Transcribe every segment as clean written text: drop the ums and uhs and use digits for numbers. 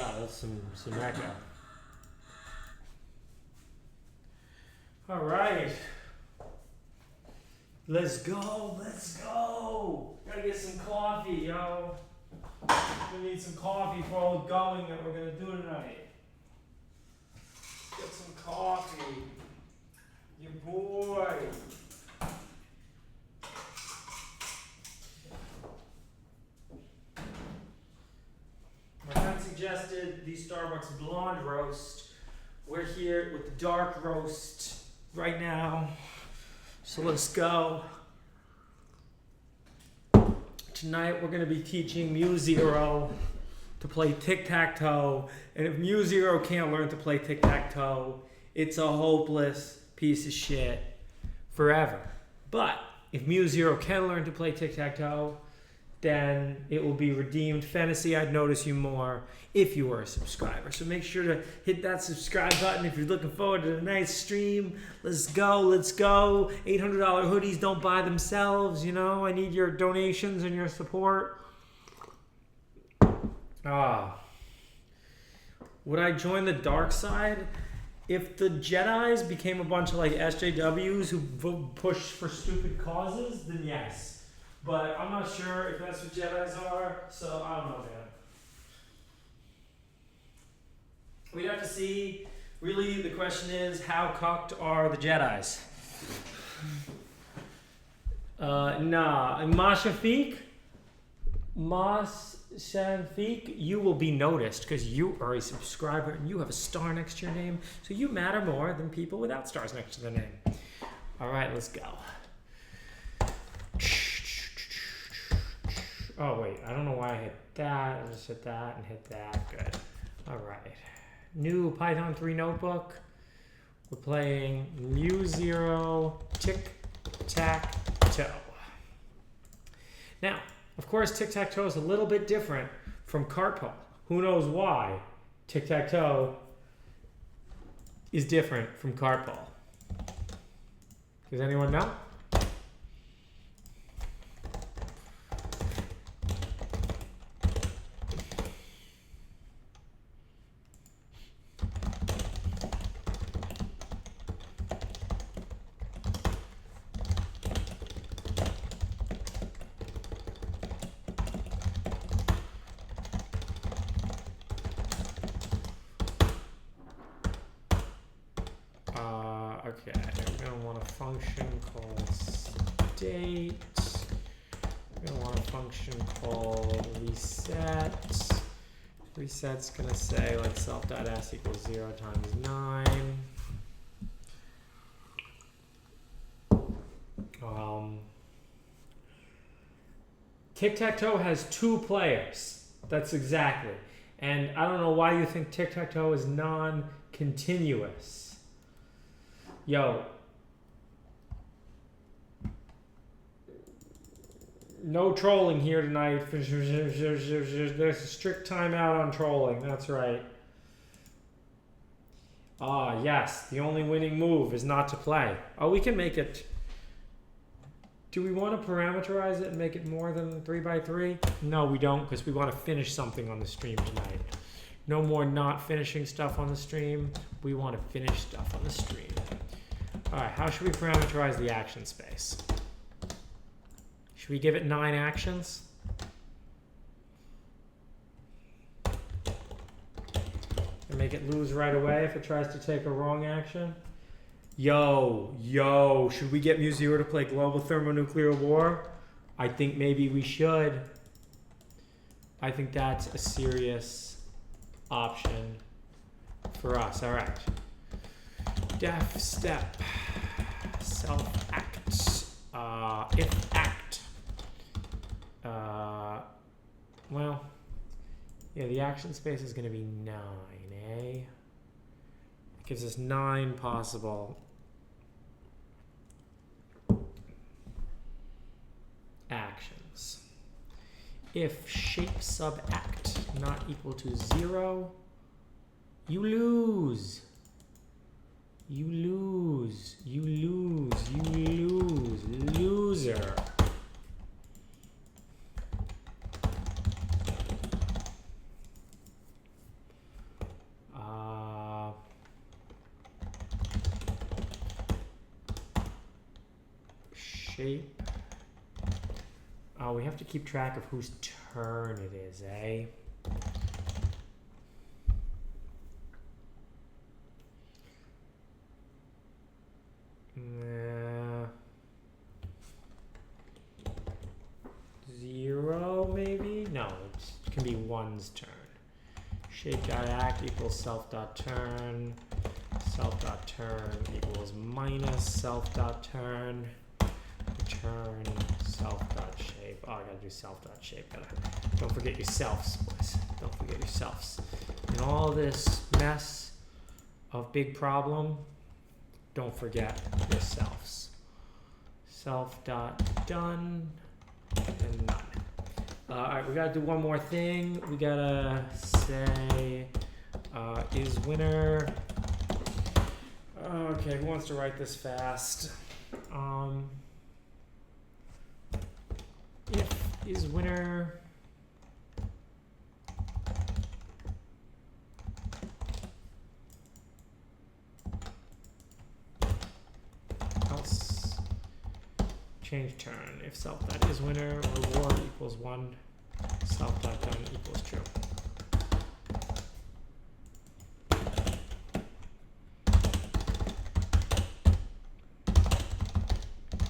Wow, that's some echo. All right. Let's go, let's go. Gotta get some coffee, yo. We need some coffee for all the going that we're gonna do tonight. Get some coffee. Your boy. My friend suggested the Starbucks blonde roast. We're here with the dark roast right now. So let's go. Tonight we're going to be teaching MuZero to play Tic Tac Toe. And if MuZero can't learn to play Tic Tac Toe, it's a hopeless piece of shit forever. But if MuZero can learn to play Tic Tac Toe, then it will be redeemed. Fantasy, I'd notice you more if you were a subscriber. So make sure to hit that subscribe button if you're looking forward to tonight's stream. Let's go, let's go. $800 hoodies don't buy themselves, you know. I need your donations and your support. Would I join the dark side? If the Jedis became a bunch of like SJWs who push for stupid causes, then yes. But I'm not sure if that's what Jedis are, so I don't know, man. We'd have to see. Really, the question is, how cucked are the Jedis? Nah. Mashafiq, you will be noticed because you are a subscriber and you have a star next to your name, so you matter more than people without stars next to their name. All right, let's go. Oh wait, I don't know why I hit that. I just hit that and hit that. Good. All right. New Python 3 notebook. We're playing MuZero Tic Tac Toe. Now, of course, Tic Tac Toe is a little bit different from cart pull. Who knows why Tic Tac Toe is different from cart pull? Does anyone know? Okay, we're going to want a function called state. We're going to want a function called reset. Reset's going to say like self.s equals 0 times 9. Tic-tac-toe has 2 players. That's exactly. And I don't know why you think tic-tac-toe is non-continuous. Yo, no trolling here tonight. There's a strict timeout on trolling. That's right. Yes, the only winning move is not to play. Oh, we can make it. Do we want to parameterize it and make it more than 3x3? No, we don't, because we want to finish something on the stream tonight. No more not finishing stuff on the stream. We want to finish stuff on the stream. All right, how should we parameterize the action space? Should we give it 9 actions? And make it lose right away if it tries to take a wrong action? Yo, should we get MuZero to play global thermonuclear war? I think maybe we should. I think that's a serious option for us. All right. Def step self act if act well, yeah, the action space is going to be 9, eh? It gives us 9 possible actions. If shape sub act not equal to 0, you lose. You lose, you lose, you lose, loser. shape. Oh, we have to keep track of whose turn it is, eh? Zero, maybe? No, it can be one's turn. Shape.act equals self.turn. Self.turn equals minus self.turn. Return self.shape. Oh, I gotta do self.shape. Don't forget your selves, boys. Don't forget your selves. In all this mess of big problem, don't forget your selves. Self.done and none. All right, we gotta do one more thing. We gotta say is winner. Okay, who wants to write this fast? If is winner. Else change turn. If self that is winner, reward equals 1. Self dot done equals true.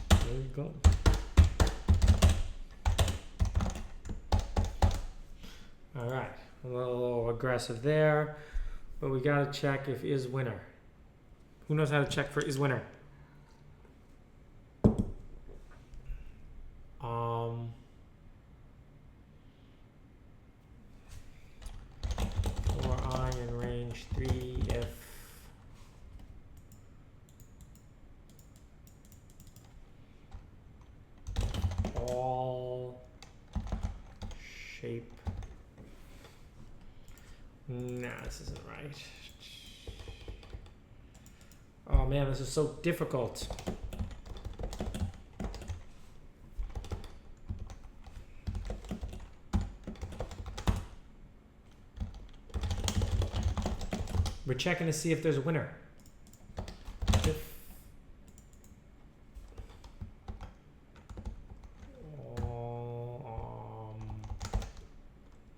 There you go. All right, a little aggressive there, but we gotta check if is winner. Who knows how to check for is winner? For I in range 3 if all shape. Nah, this isn't right. Oh man, this is so difficult. We're checking to see if there's a winner. If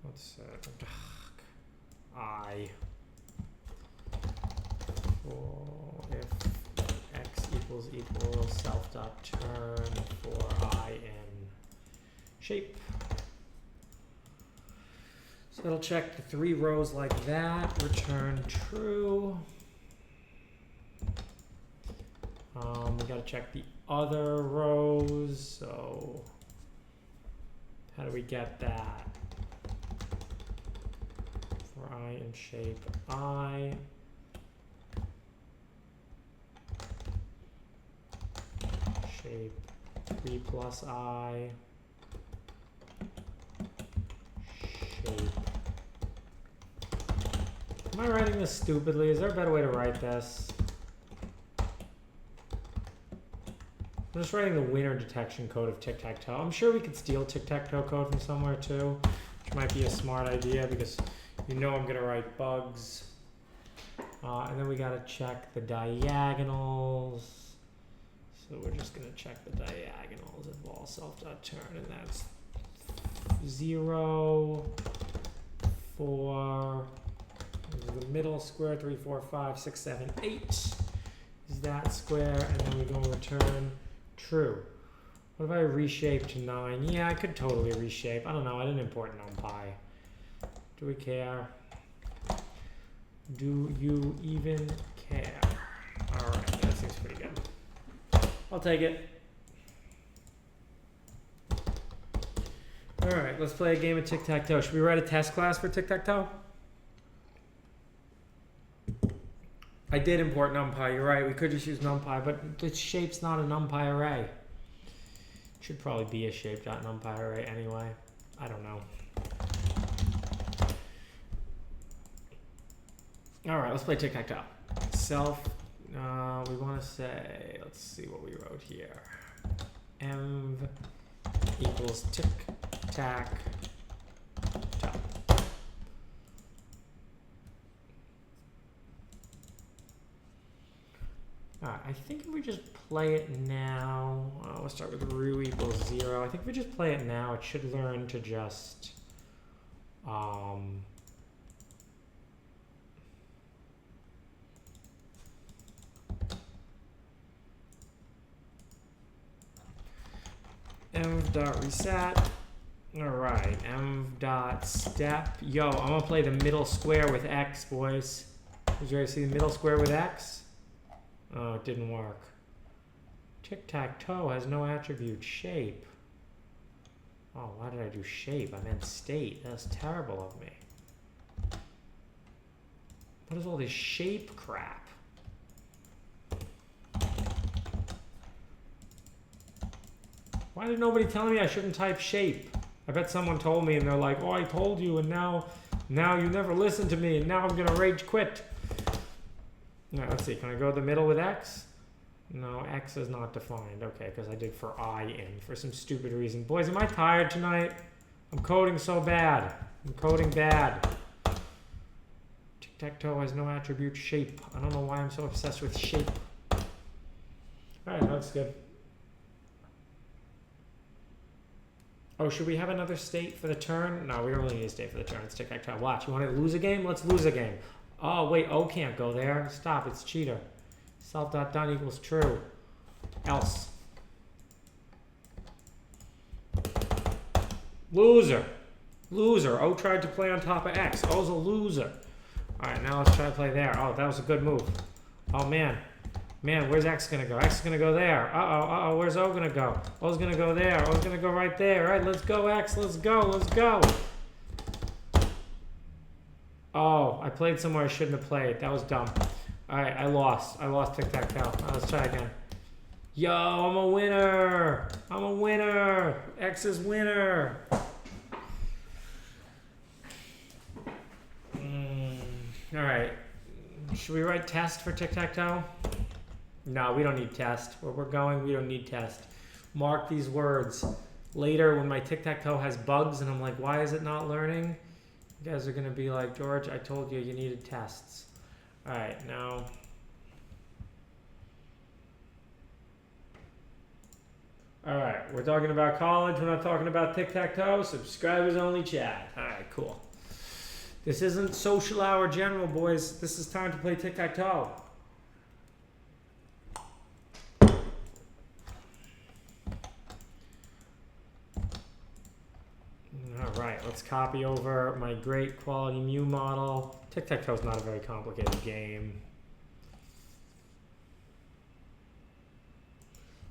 what's that? I for if x equals self dot turn for I in shape. So it'll check the 3 rows like that, return true. We gotta check the other rows, so how do we get that? For I in shape I. Shape 3 plus I. Shape. Am I writing this stupidly? Is there a better way to write this? I'm just writing the winner detection code of Tic Tac Toe. I'm sure we could steal Tic Tac Toe code from somewhere too, which might be a smart idea because you know I'm gonna write bugs. And then we gotta check the diagonals. So we're just gonna check the diagonals of all self.turn, and that's 0, 4, the middle square, 3, 4, 5, 6, 7, 8 is that square, and then we go return true. What if I reshape to 9? Yeah, I could totally reshape. I don't know, I didn't import NumPy. Do we care? Do you even care? All right, that seems pretty good. I'll take it. All right, let's play a game of Tic Tac Toe. Should we write a test class for Tic Tac Toe? I did import NumPy, you're right. We could just use NumPy, but the shape's not a NumPy array. It should probably be a shape.numpy array anyway. I don't know. All right, let's play Tic Tac Toe. Self, we want to say, let's see what we wrote here. Env equals Tic Tac Toe. Alright, I think if we just play it now, we'll start with root equals 0. I think if we just play it now, it should learn to just, env.reset. Alright, env.step. Yo, I'm gonna play the middle square with X, boys. Did you guys see the middle square with X? Oh, it didn't work. Tic Tac Toe has no attribute shape. Oh, why did I do shape? I meant state. That's terrible of me. What is all this shape crap? Why did nobody tell me I shouldn't type shape? I bet someone told me and they're like, oh, I told you, and now you never listen to me, and now I'm gonna rage quit. Now, let's see, can I go to the middle with X? No, X is not defined. Okay, because I did for I in for some stupid reason. Boys, am I tired tonight? I'm coding so bad. I'm coding bad. Tic Tac Toe has no attribute shape. I don't know why I'm so obsessed with shape. Alright, that's good. Oh, should we have another state for the turn? No, we don't really need a state for the turn. It's Tic Tac Toe. Watch, you want to lose a game? Let's lose a game. Oh, wait, O can't go there. Stop, it's cheater. Self.done equals true. Else. Loser. Loser. O tried to play on top of X. O's a loser. Alright, now let's try to play there. Oh, that was a good move. Oh, man. Man, where's X gonna go? X is gonna go there. Uh-oh, where's O gonna go? O's gonna go there. O's gonna go right there. Alright, let's go, X. Let's go, let's go. Oh, I played somewhere I shouldn't have played. That was dumb. Alright, I lost. I lost Tic Tac Toe. Let's try again. Yo, I'm a winner. I'm a winner. X is winner. Alright. Should we write test for Tic Tac Toe? No, we don't need test. Where we're going, we don't need test. Mark these words. Later, when my Tic Tac Toe has bugs and I'm like, why is it not learning? You guys are going to be like, George, I told you you needed tests. All right, now. All right, we're talking about college. We're not talking about Tic Tac Toe. Subscribers only chat. All right, cool. This isn't social hour general, boys. This is time to play Tic Tac Toe. All right, let's copy over my great quality Mu model. Tic Tac Toe is not a very complicated game.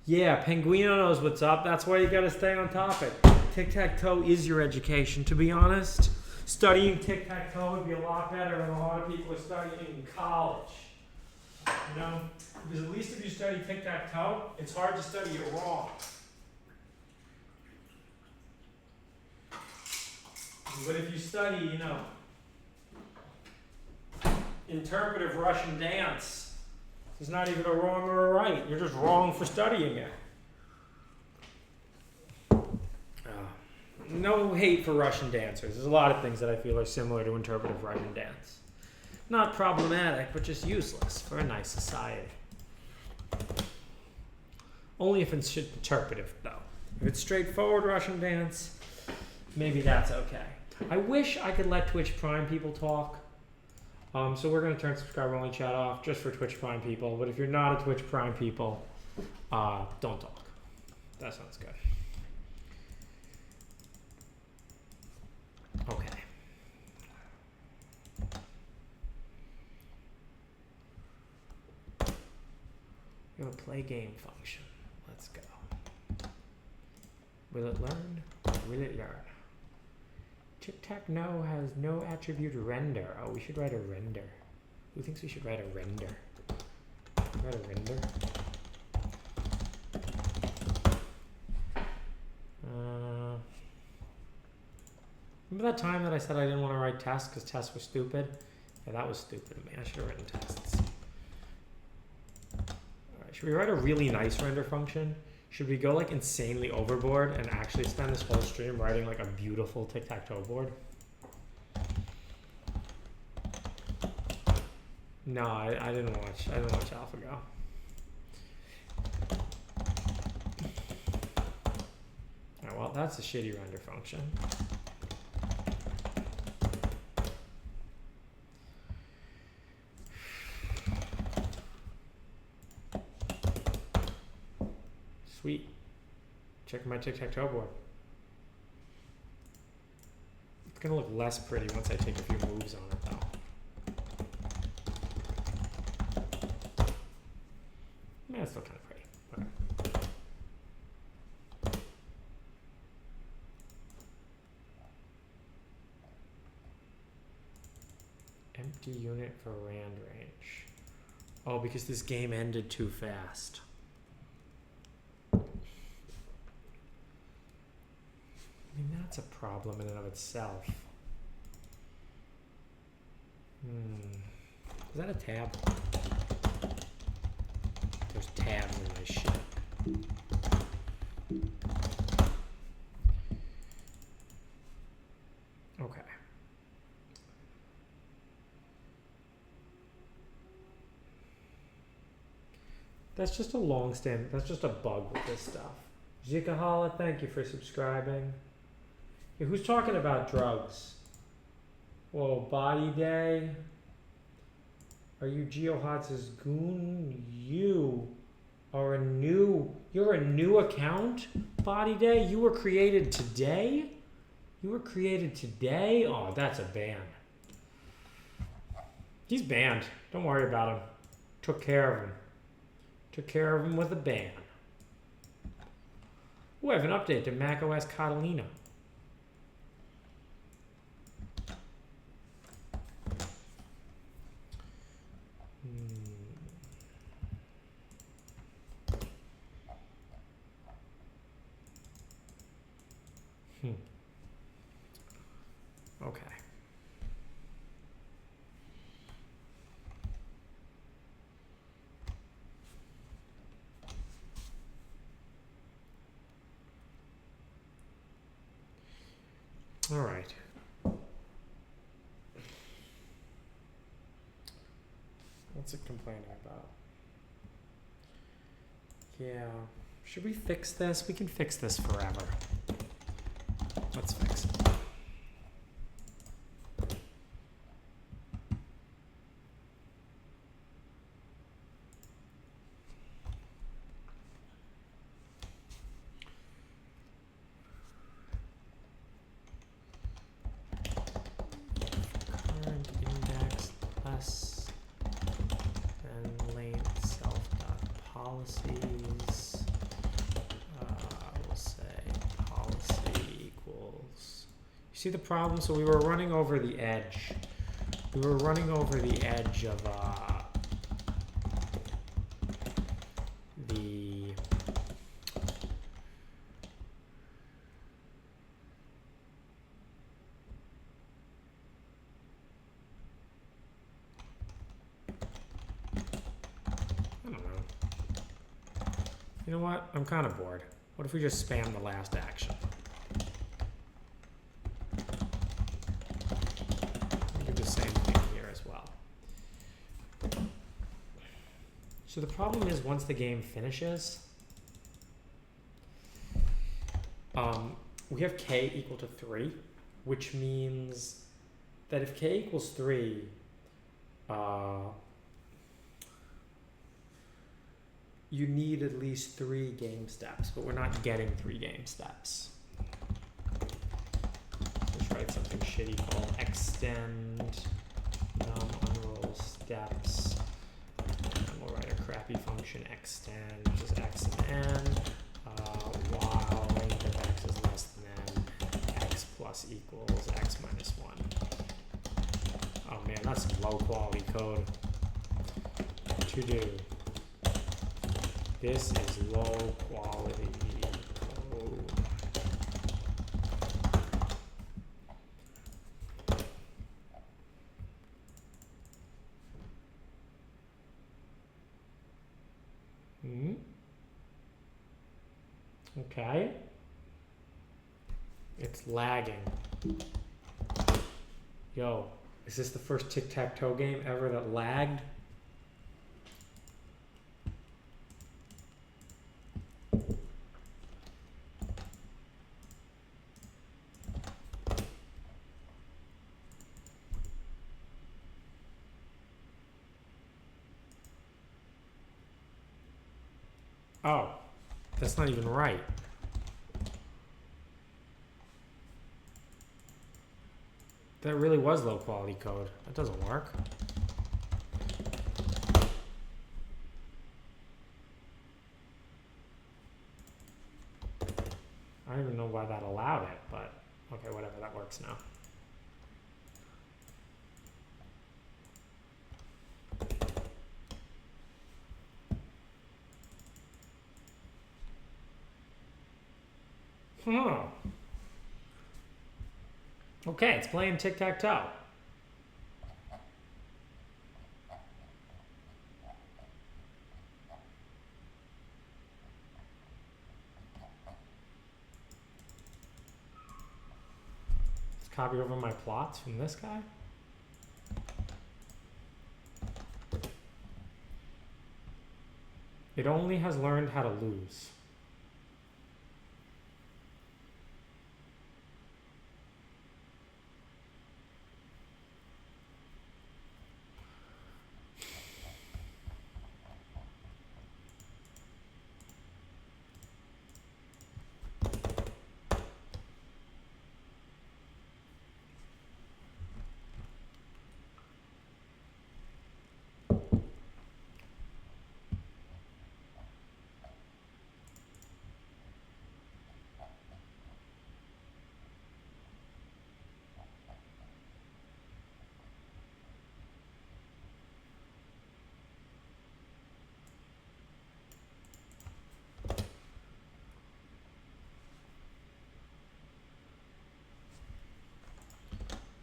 Yeah, Penguino knows what's up. That's why you got to stay on topic. Tic Tac Toe is your education, to be honest. Studying Tic Tac Toe would be a lot better than a lot of people are studying in college. You know, because at least if you study Tic Tac Toe, it's hard to study it wrong. But if you study, you know, interpretive Russian dance, there's not even a wrong or a right. You're just wrong for studying it. No hate for Russian dancers. There's a lot of things that I feel are similar to interpretive Russian dance. Not problematic, but just useless for a nice society. Only if it's interpretive, though. If it's straightforward Russian dance, maybe that's okay. I wish I could let Twitch Prime people talk. So we're going to turn subscriber only chat off just for Twitch Prime people. But if you're not a Twitch Prime people, don't talk. That sounds good. Okay. We have a play game function. Let's go. Will it learn? Will it learn? Tic Tac No has no attribute render. Oh, we should write a render. Who thinks we should write a render? Write a render? Remember that time that I said I didn't want to write tests because tests were stupid? Yeah, that was stupid of me. I should have written tests. Alright, should we write a really nice render function? Should we go like insanely overboard and actually spend this whole stream writing like a beautiful Tic Tac Toe board? No, I didn't watch AlphaGo. Oh, that's a shitty render function. Sweet. Check my Tic Tac Toe board. It's gonna look less pretty once I take a few moves on it though. Yeah, it's still kind of pretty. Okay. Empty unit for rand range. Oh, because this game ended too fast. I mean, that's a problem in and of itself. Is that a tab? There's tabs in my shit. Okay. That's just a long stand. That's just a bug with this stuff. Zikahala, thank you for subscribing. Yeah, who's talking about drugs? Whoa, Body Day. Are you George Hotz's goon? You're a new account, Body Day? You were created today? You were created today? Oh, that's a ban. He's banned. Don't worry about him. Took care of him. Took care of him with a ban. Ooh, I have an update to macOS Catalina. Okay. All right. What's it complaining about? Yeah. Should we fix this? We can fix this forever. Let's fix it. Current index less than length self dot policies. We'll say policy equals. You see the problem? So we were running over the edge. We were running over the edge of the I don't know. You know what? I'm kind of bored. What if we just spam the last action? We do the same thing here as well. So the problem is once the game finishes, we have k equal to 3, which means that if k equals 3, you need at least 3 game steps, but we're not getting 3 game steps. Let's write something shitty called extend num unroll steps. And we'll write a crappy function extend, which is x and n, while length of x is less than x plus equals x minus 1. Oh man, that's some low quality code to do. This is low quality code. Okay. It's lagging. Yo, is this the first Tic Tac Toe game ever that lagged? Oh, that's not even right. That really was low quality code. That doesn't work. I don't even know why that allowed it, but okay, whatever, that works now. Huh. Okay, it's playing Tic Tac Toe. Let's copy over my plots from this guy. It only has learned how to lose.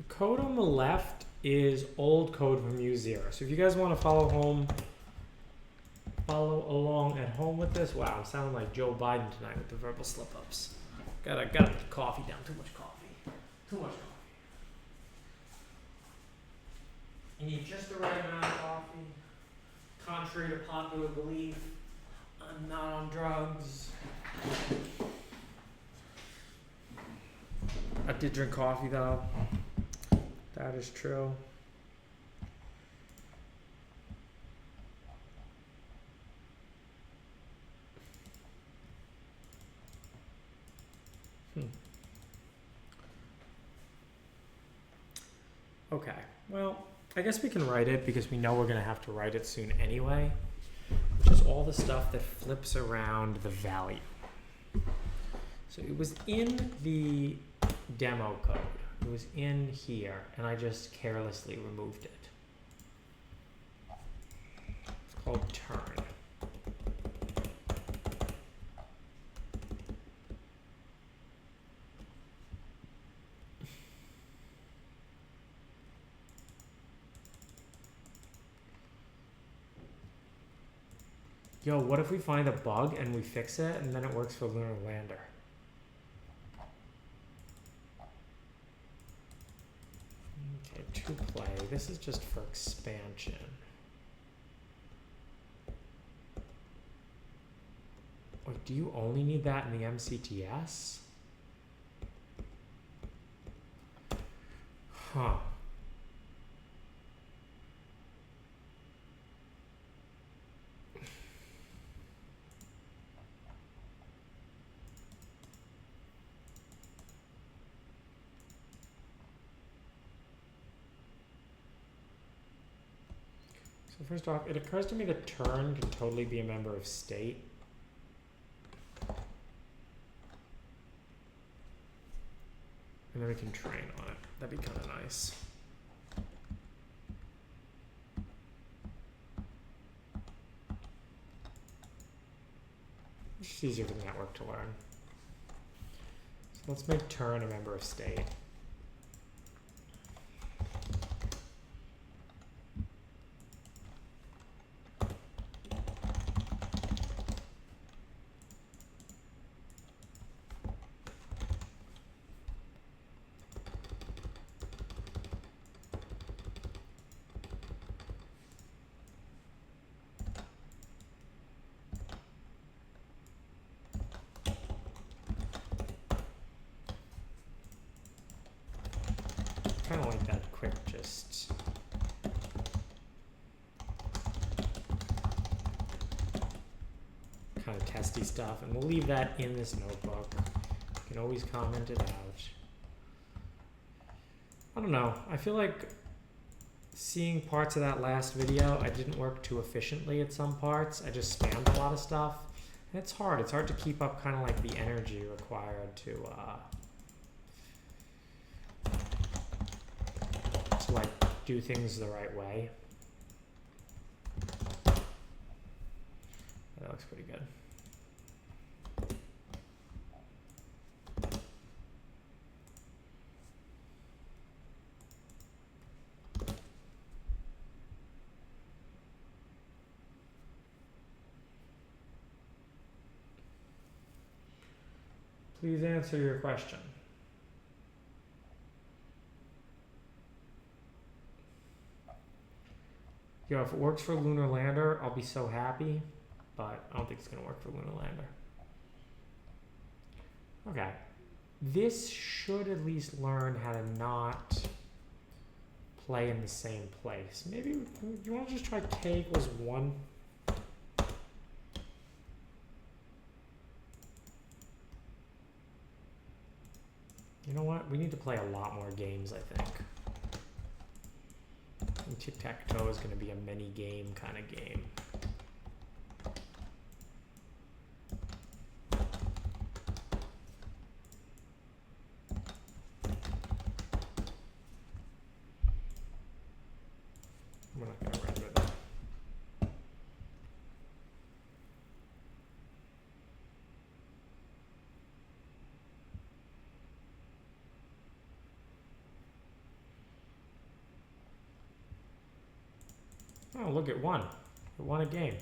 Code on the left is old code from MuZero. So if you guys want to follow along at home with this, wow, I'm sounding like Joe Biden tonight with the verbal slip-ups. Gotta put the coffee down. Too much coffee. Too much coffee. You need just the right amount of coffee. Contrary to popular belief, I'm not on drugs. I did drink coffee though. That is true. Okay, well, I guess we can write it because we know we're going to have to write it soon anyway, which is all the stuff that flips around the value. So it was in the demo code. It was in here, and I just carelessly removed it. It's called turn. Yo, what if we find a bug and we fix it, and then it works for Lunar Lander? To play. This is just for expansion. Wait, do you only need that in the MCTS? Huh. So first off, it occurs to me that turn can totally be a member of state. And then we can train on it. That'd be kind of nice. It's just easier for the network to learn. So let's make turn a member of state. Kind of like that quick just kind of testy stuff, and we'll leave that in this notebook. You can always comment it out. I don't know. I feel like seeing parts of that last video, I didn't work too efficiently at some parts. I just spammed a lot of stuff. And it's hard. It's hard to keep up kind of like the energy required to like do things the right way. That looks pretty good. Please answer your question. Yo, if it works for Lunar Lander, I'll be so happy, but I don't think it's gonna work for Lunar Lander. Okay, this should at least learn how to not play in the same place. Maybe you wanna just try k equals 1? You know what? We need to play a lot more games, I think. And Tic Tac Toe is going to be a mini game kind of game. We're not going to render that. Oh, look, it won. It won a game.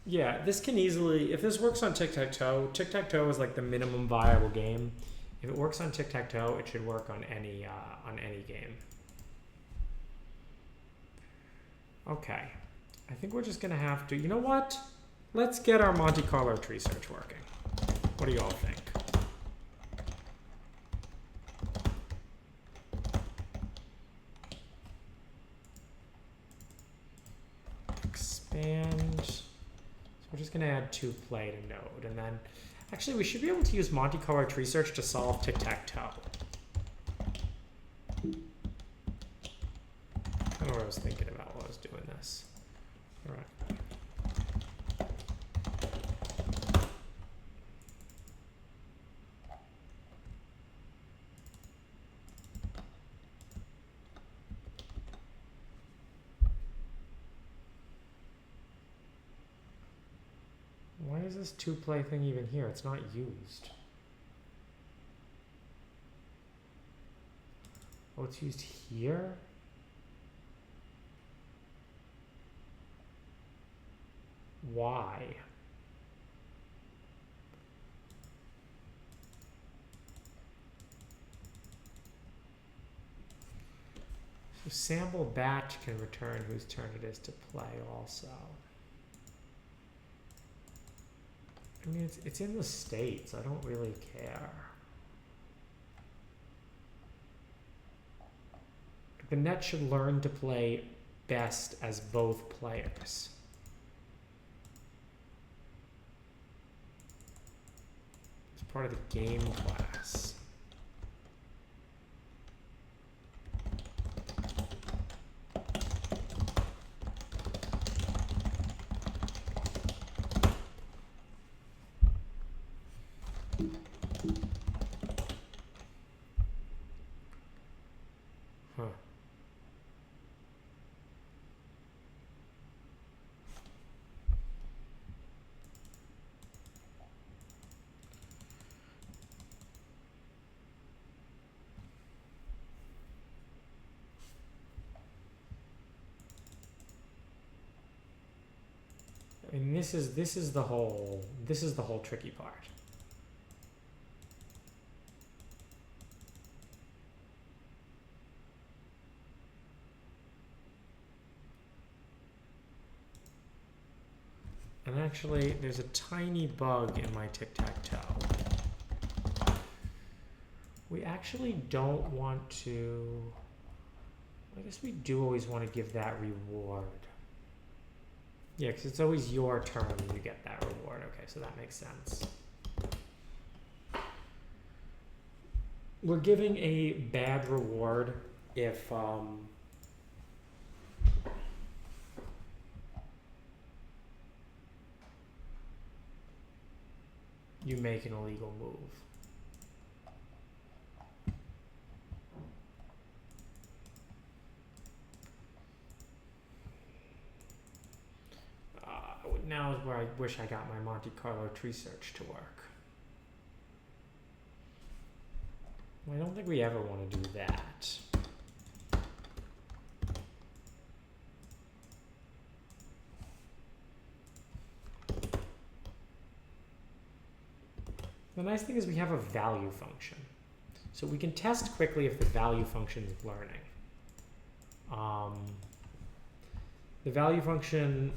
Yeah, this can easily, if this works on Tic Tac Toe, Tic Tac Toe is like the minimum viable game. If it works on Tic Tac Toe, it should work on any game. Okay, I think we're just gonna have to, you know what? Let's get our Monte Carlo tree search working. What do you all think? Expand. So we're just gonna add to play to node, and then actually we should be able to use Monte Carlo tree search to solve Tic Tac Toe. Kind of what I was thinking about while I was doing this. All right. Why is this to-play thing even here? It's not used. Oh, it's used here? Why? So sample batch can return whose turn it is to play also. I mean, it's in the States. I don't really care. The net should learn to play best as both players. It's part of the game class. And this is the whole tricky part. And actually, there's a tiny bug in my Tic Tac Toe. We actually don't want to, I guess we do always want to give that reward. Yeah, because it's always your turn when you get that reward. Okay, so that makes sense. We're giving a bad reward if you make an illegal move. Now is where I wish I got my Monte Carlo tree search to work. I don't think we ever want to do that. The nice thing is we have a value function. So we can test quickly if the value function is learning. The value function,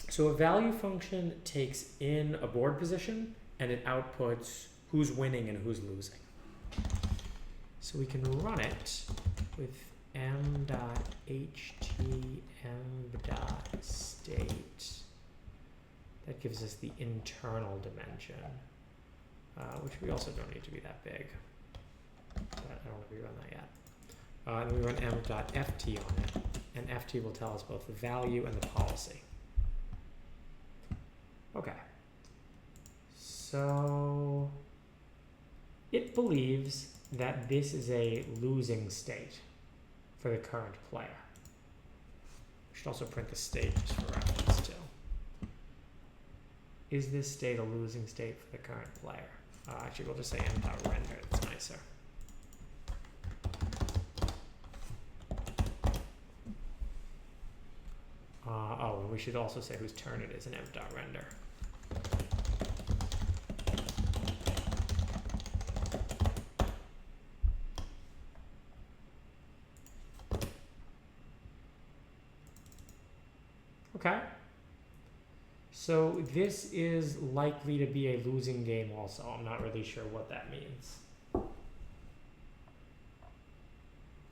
so a value function takes in a board position and it outputs who's winning and who's losing. So we can run it with m.ht_m.state. That gives us the internal dimension, which we also don't need to be that big. But I don't want to rerun that yet. And we run m.ft on it, and ft will tell us both the value and the policy. Okay. So it believes that this is a losing state for the current player. We should also print the state just for reference too. Is this state a losing state for the current player? Actually, we'll just say m.render. It's nicer. Oh, and we should also say whose turn it is in m.render. Okay. So this is likely to be a losing game also. I'm not really sure what that means.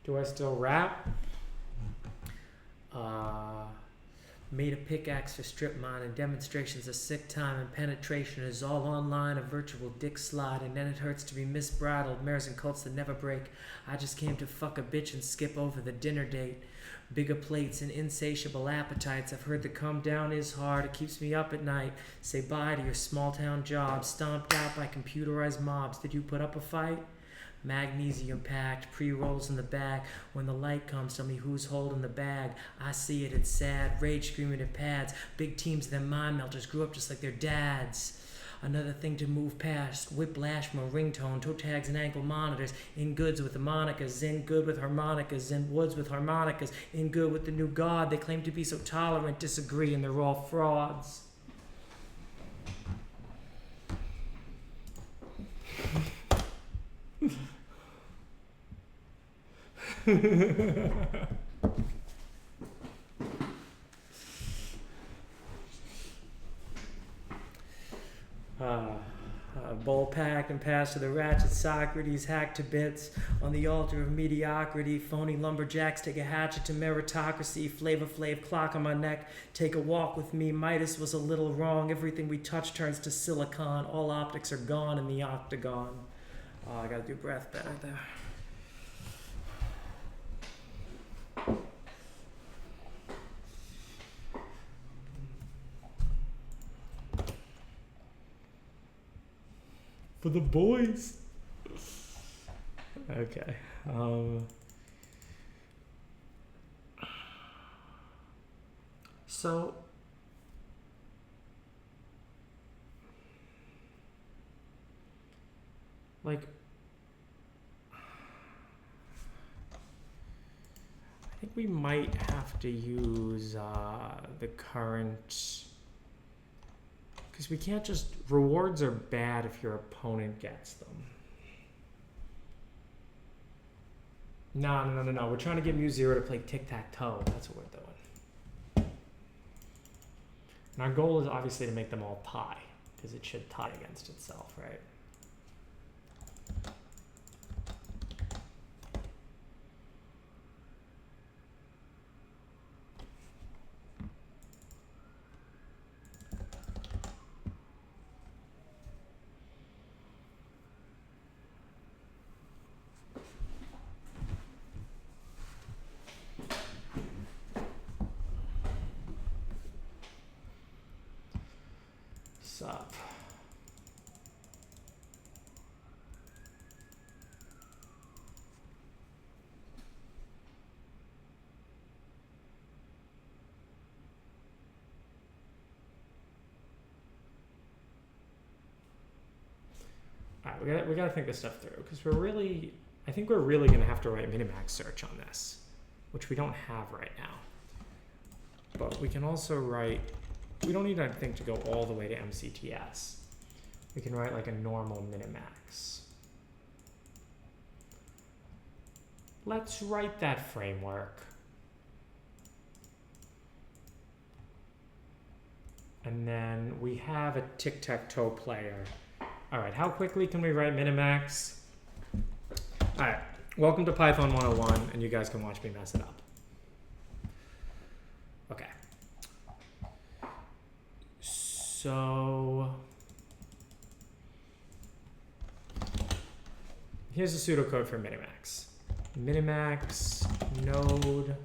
Do I still rap? Made a pickaxe for strip mine and demonstrations of sick time and penetration is all online, a virtual dick slide, and then it hurts to be misbridled, mares and colts that never break. I just came to fuck a bitch and skip over the dinner date. Bigger plates and insatiable appetites. I've heard the come down is hard. It keeps me up at night. Say bye to your small town job. Stomped out by computerized mobs. Did you put up a fight? Magnesium packed, pre-rolls in the back. When the light comes, tell me who's holding the bag. I see it, it's sad. Rage screaming at pads. Big teams of them mind melters grew up just like their dads. Another thing to move past. Whiplash from a ringtone. Toe tags and ankle monitors. In goods with the monikers. In good with harmonicas. In woods with harmonicas. In good with the new god. They claim to be so tolerant. Disagree and they're all frauds. Bowl packed and passed to the ratchet Socrates, hacked to bits on the altar of mediocrity. Phony lumberjacks take a hatchet to meritocracy. Flavor Flav clock on my neck, take a walk with me. Midas was a little wrong. Everything we touch turns to silicon. All optics are gone in the octagon. Oh, I gotta do breath better there. For the boys. Okay. So like I think we might have to use the current, because we can't just, rewards are bad if your opponent gets them. No. We're trying to get MuZero to play Tic Tac Toe. That's what we're doing. And our goal is obviously to make them all tie, because it should tie against itself, right? this up. All right, we gotta think this stuff through because I think we're really gonna have to write minimax search on this, which we don't have right now. But we can also write, we don't need, I think, to go all the way to MCTS. We can write like a normal minimax. Let's write that framework. And then we have a Tic Tac Toe player. All right, how quickly can we write minimax? All right, welcome to Python 101, and you guys can watch me mess it up. Okay. So here's the pseudocode for minimax. Minimax node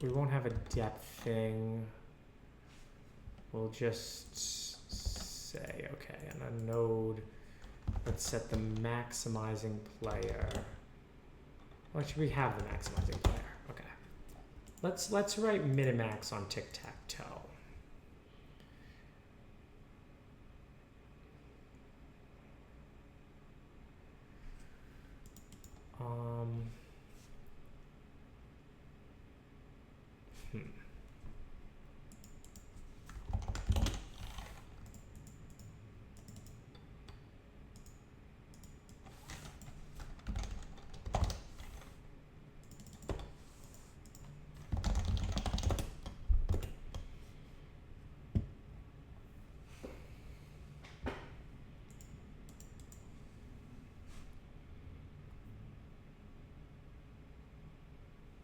we won't have a depth thing. We'll just say, okay, and a node, let's set the maximizing player. Well, actually, we have the maximizing player. Okay. Let's write minimax on Tic Tac Toe.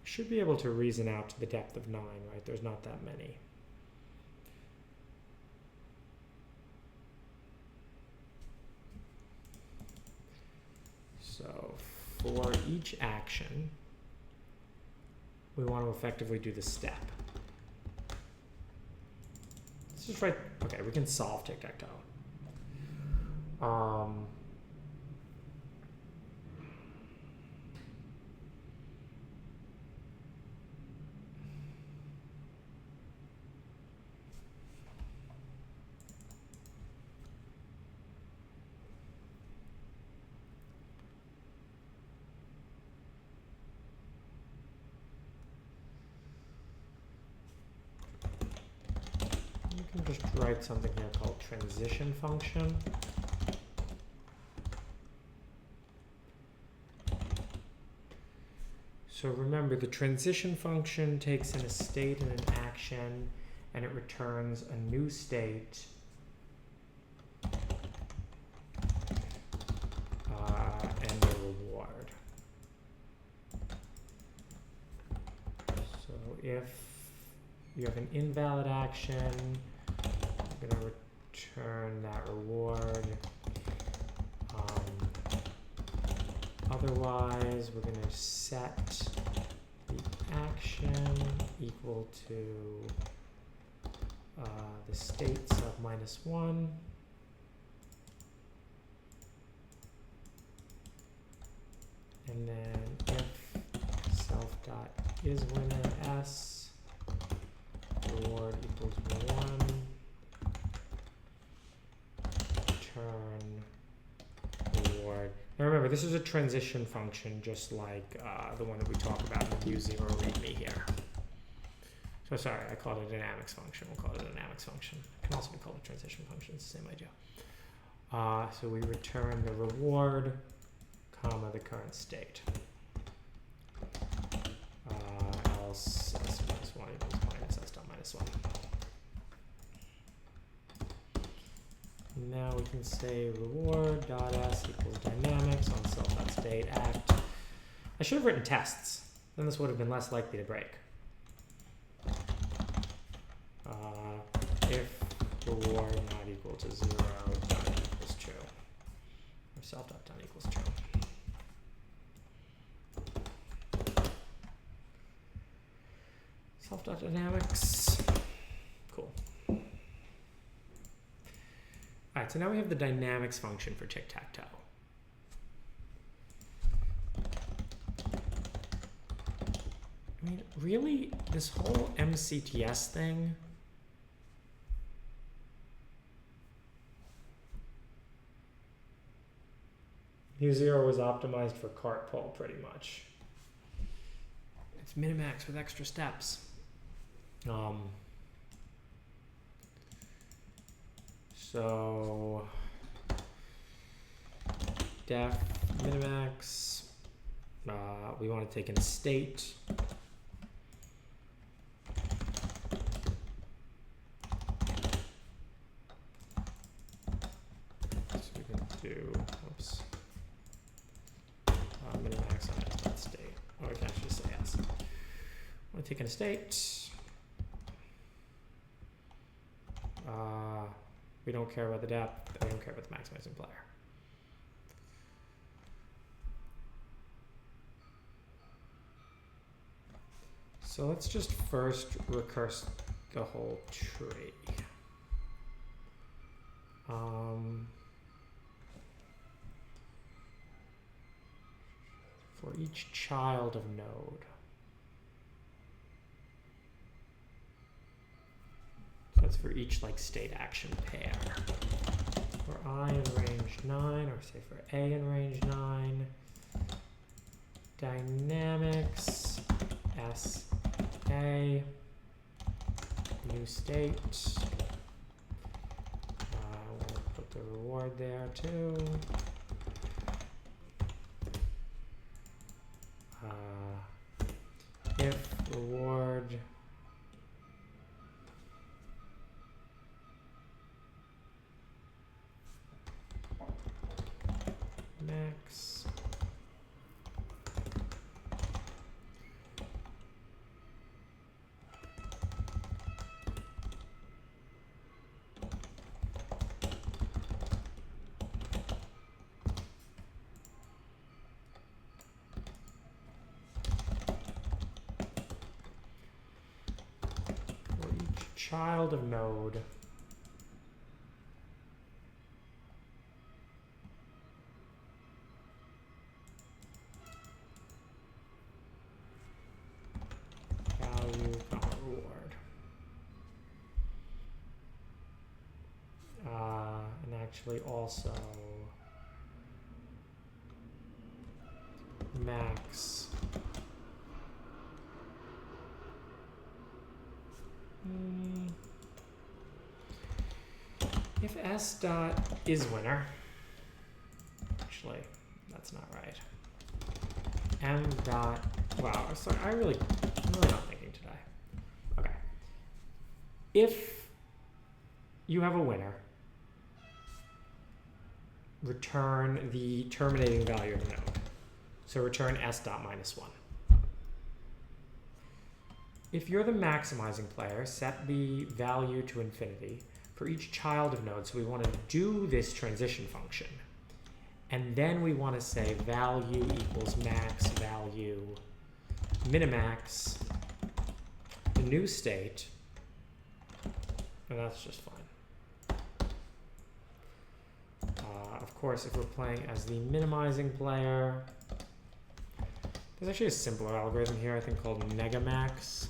Should be able to reason out to the depth of 9, right? There's not that many. So for each action, we want to effectively do the step. Let's just write, okay, we can solve Tic Tac Toe. Just write something here called transition function. So remember, the transition function takes in a state and an action, and it returns a new state and a reward. So if you have an invalid action, I'm going to return that reward. Otherwise, we're going to set the action equal to the states of -1. And then if self.isWinner s reward equals 1. Return reward. Now remember, this is a transition function, just like the one that we talk about in the MuZero README here. So sorry, I called it a dynamics function. We'll call it a dynamics function. It can also be called a transition function. It's the same idea. So we return the reward, comma, the current state. Else s -1 equals minus s dot -1. Now we can say reward.s equals dynamics on self.state act. I should have written tests. Then this would have been less likely to break. If reward not equal to 0, done equals true. Or self.done equals true. Self.dynamics. Cool. All right, so now we have the dynamics function for Tic Tac Toe. I mean, really, this whole MCTS thing, MuZero was optimized for cart pull pretty much. It's minimax with extra steps. So def minimax, we want to take in state. So we can do, oops, minimax on state. Or we can actually say yes. I want to take in a state. We don't care about the depth. We don't care about the maximizing player. So let's just first recurse the whole tree. For each child of node. So that's for each like state action pair. For I in range 9, or say for A in range 9, dynamics SA, new state. We'll put the reward there too. If reward max for each child of node actually also max if S dot is winner, actually that's not right, M dot, wow, sorry, I'm really not thinking today. Okay, if you have a winner, return the terminating value of the node. So return S dot minus 1. If you're the maximizing player, set the value to infinity for each child of node. So we want to do this transition function. And then we want to say value equals max value minimax the new state. And that's just fine. Of course, if we're playing as the minimizing player, there's actually a simpler algorithm here, I think, called negamax.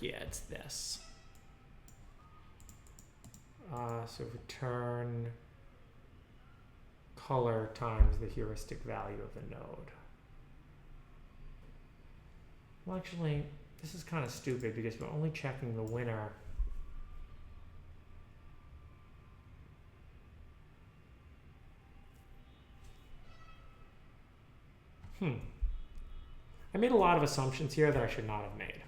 Yeah, it's this. So return color times the heuristic value of the node. Well, actually, this is kind of stupid because we're only checking the winner. I made a lot of assumptions here that I should not have made.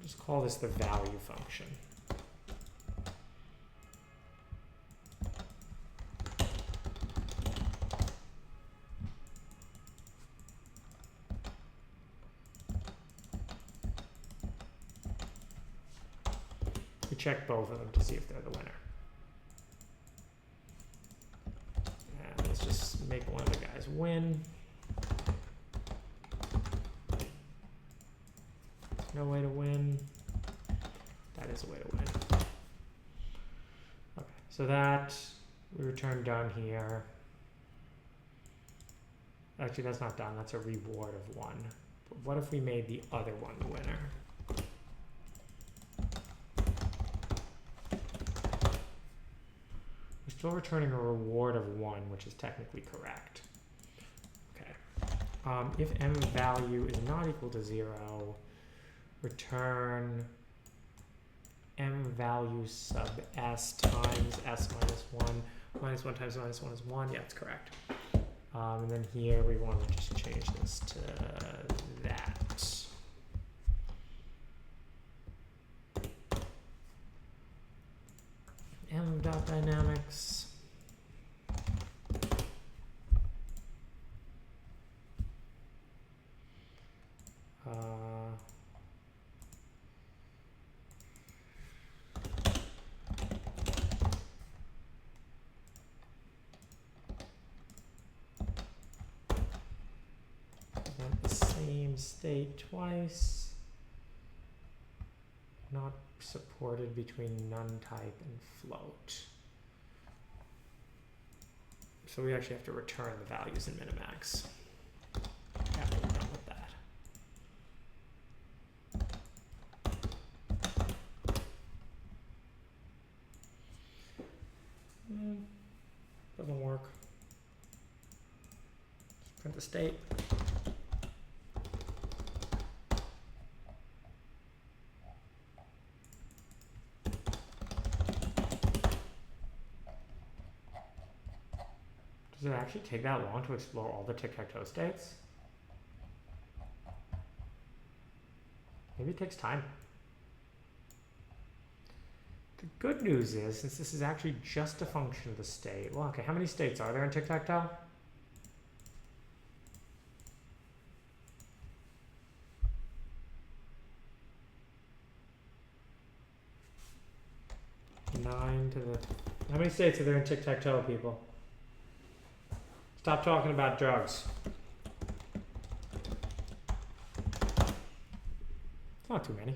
Just call this the value function. we check both of them to see if they're the winner. And let's just make one of the guys win. No way to win. That is a way to win. Okay, so that we return done here. Actually, that's not done. That's a reward of 1. But what if we made the other one the winner? We're still returning a reward of 1, which is technically correct. Okay. If m value is not equal to 0, return m value sub s times s minus 1. Minus 1 times minus 1 is 1. Yeah, that's correct. And then here we want to just change this to that. M.dynamics. State twice. Not supported between none type and float. So we actually have to return the values in minimax. After we're done with that. Doesn't work. Just print the state. Does it actually take that long to explore all the tic-tac-toe states? Maybe it takes time. The good news is, since this is actually just a function of the state, well, okay, how many states are there in tic-tac-toe? How many states are there in tic-tac-toe, people? Stop talking about drugs. Not too many.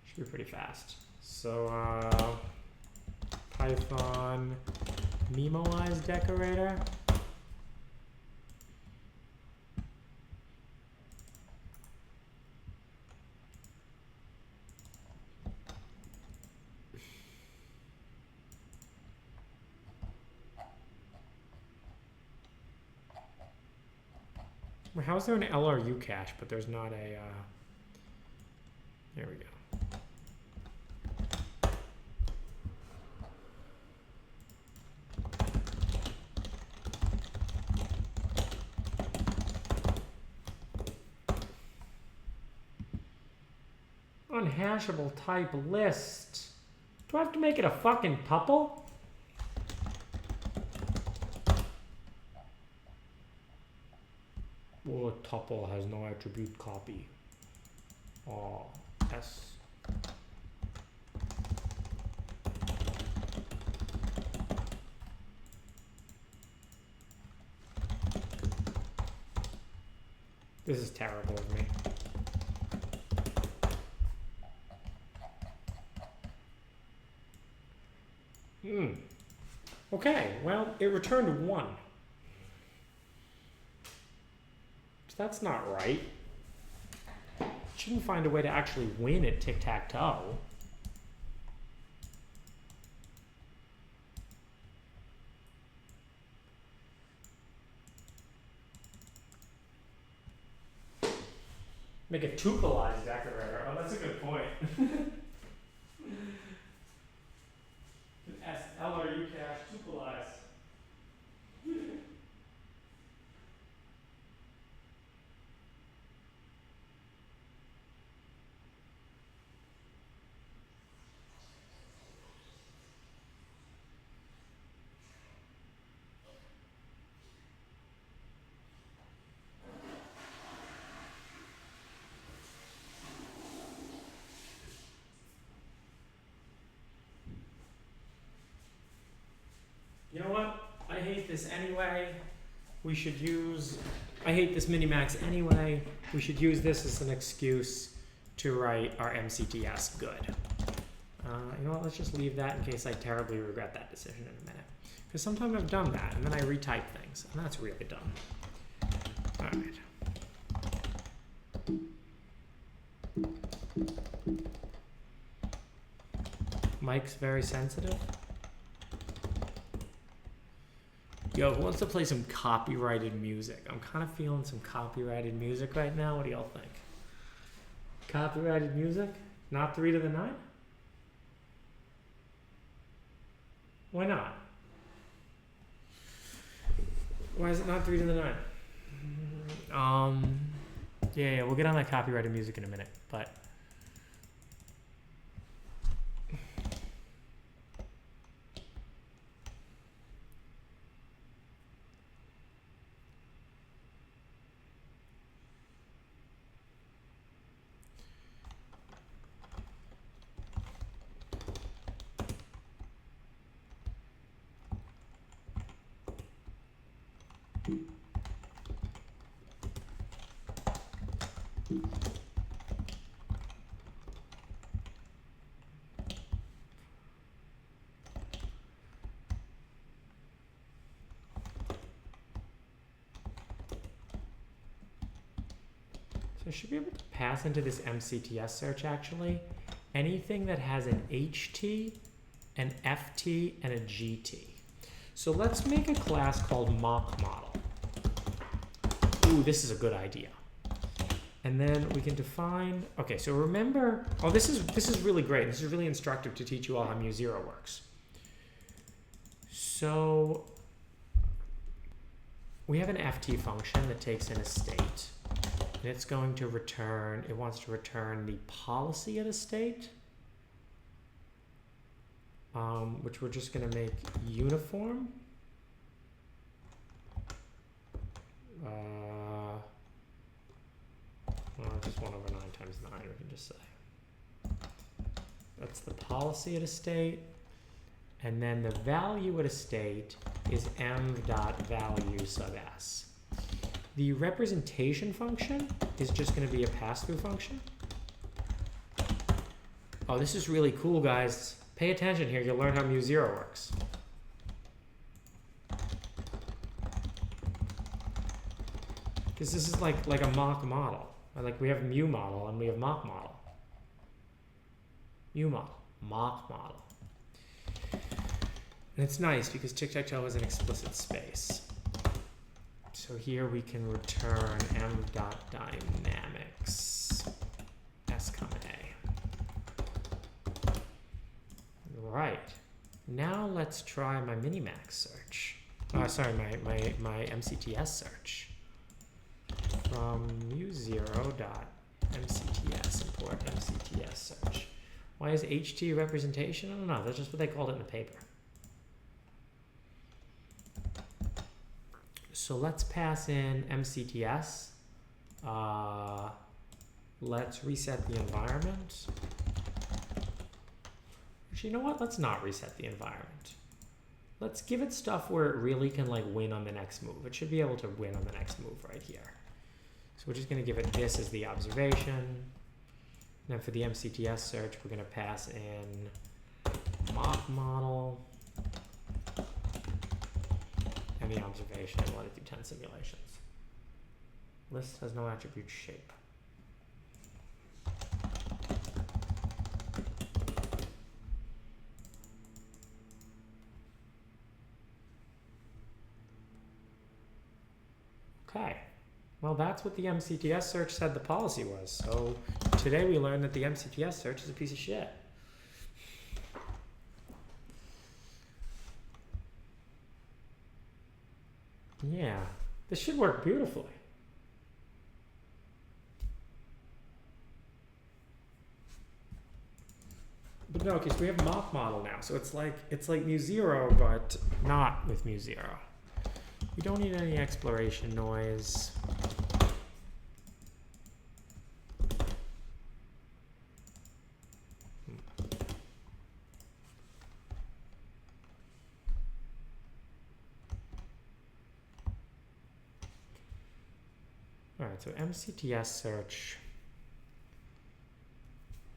Should be pretty fast. So, Python memoize decorator. How is there an LRU cache, but there's not a, there we go. Unhashable type list. Do I have to make it a fucking tuple? Well, a tuple has no attribute copy. Oh, S. This is terrible of me. Okay, well, it returned 1. So that's not right. It shouldn't find a way to actually win at tic-tac-toe. Make a tupleized decorator. Oh, that's a good point. LRU cache tupleized. this anyway. We should use, I hate this Minimax anyway. We should use this as an excuse to write our MCTS good. You know what, let's just leave that in case I terribly regret that decision in a minute. Because sometimes I've done that, and then I retype things, and that's really dumb. All right. Mike's very sensitive. Yo, who wants to play some copyrighted music? I'm kind of feeling some copyrighted music right now. What do y'all think? Copyrighted music? Not 3 to the 9? Why not? Why is it not 3 to the 9? Yeah, we'll get on that copyrighted music in a minute, but so I should be able to pass into this MCTS search actually anything that has an HT, an FT, and a GT. So let's make a class called mock model. Ooh, this is a good idea. And then we can define, okay, so remember, oh, this is really great. This is really instructive to teach you all how MuZero works. So we have an FT function that takes in a state. And it's going to return, it wants to return the policy at a state, which we're just going to make uniform. Just 1 over 9 times 9, we can just say. That's the policy at a state. And then the value at a state is m.value sub s. The representation function is just going to be a pass-through function. Oh, this is really cool, guys. Pay attention here. You'll learn how MuZero works. Because this is like a mock model. Like we have mu model and we have mock model. Mu model, mock model. And it's nice because Tic Tac Toe has an explicit space. So here we can return m.dynamics s comma a. Right. Now let's try my Minimax search. Sorry, my MCTS search. From MuZero.mcts, import MCTS search. Why is HT representation? I don't know. That's just what they called it in the paper. So let's pass in MCTS. Let's reset the environment. Actually, you know what? Let's not reset the environment. Let's give it stuff where it really can like win on the next move. It should be able to win on the next move right here. So we're just going to give it this as the observation. And then for the MCTS search, we're going to pass in mock model and the observation and let it do 10 simulations. List has no attribute shape. Okay. Well, that's what the MCTS search said the policy was. So today we learned that the MCTS search is a piece of shit. Yeah, this should work beautifully. But no, because we have mock model now, so it's like MuZero, but not with MuZero. We don't need any exploration noise. right, so MCTS search.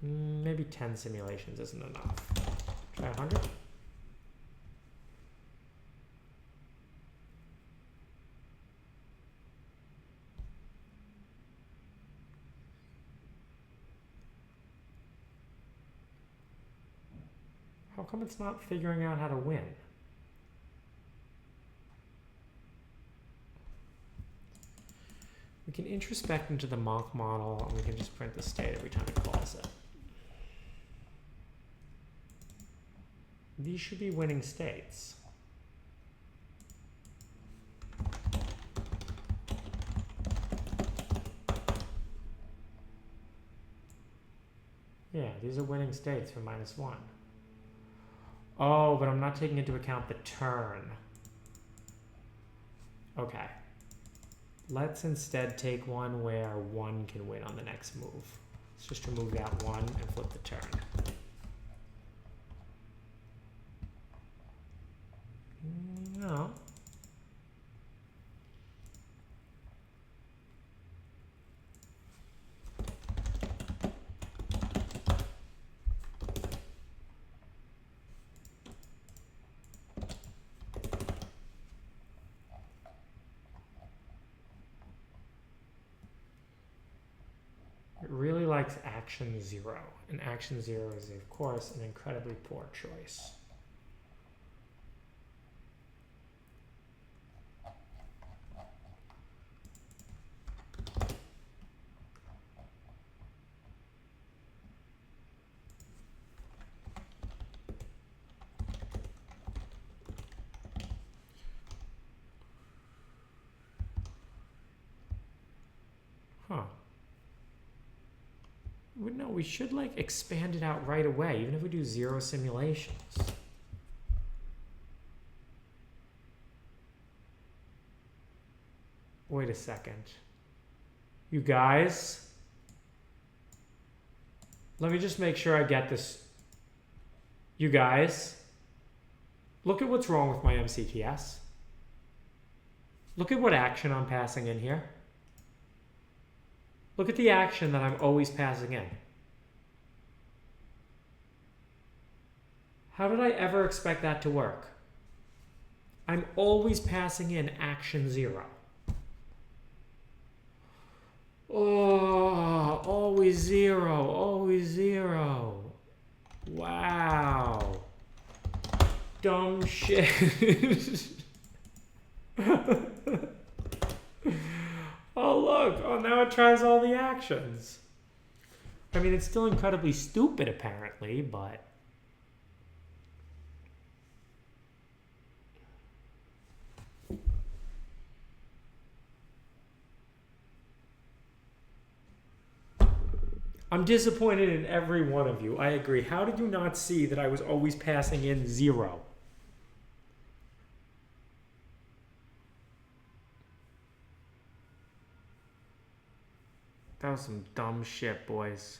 Maybe 10 simulations isn't enough. Try 100. How come it's not figuring out how to win? We can introspect into the mock model, and we can just print the state every time it calls it. These should be winning states. Yeah, these are winning states for -1. Oh, but I'm not taking into account the turn. Okay. Let's instead take one where 1 can win on the next move. Let's just remove that 1 and flip the turn. No. It really likes action 0, and action 0 is, of course, an incredibly poor choice. Huh. No, we should like expand it out right away, even if we do 0 simulations. Wait a second. You guys, let me just make sure I get this. You guys, look at what's wrong with my MCTS. Look at what action I'm passing in here. Look at the action that I'm always passing in. How did I ever expect that to work? I'm always passing in action 0. Oh, always 0, always 0. Wow. Dumb shit. Oh, look. Oh, now it tries all the actions. I mean, it's still incredibly stupid, apparently, but... I'm disappointed in every one of you. I agree. How did you not see that I was always passing in 0? That was some dumb shit, boys.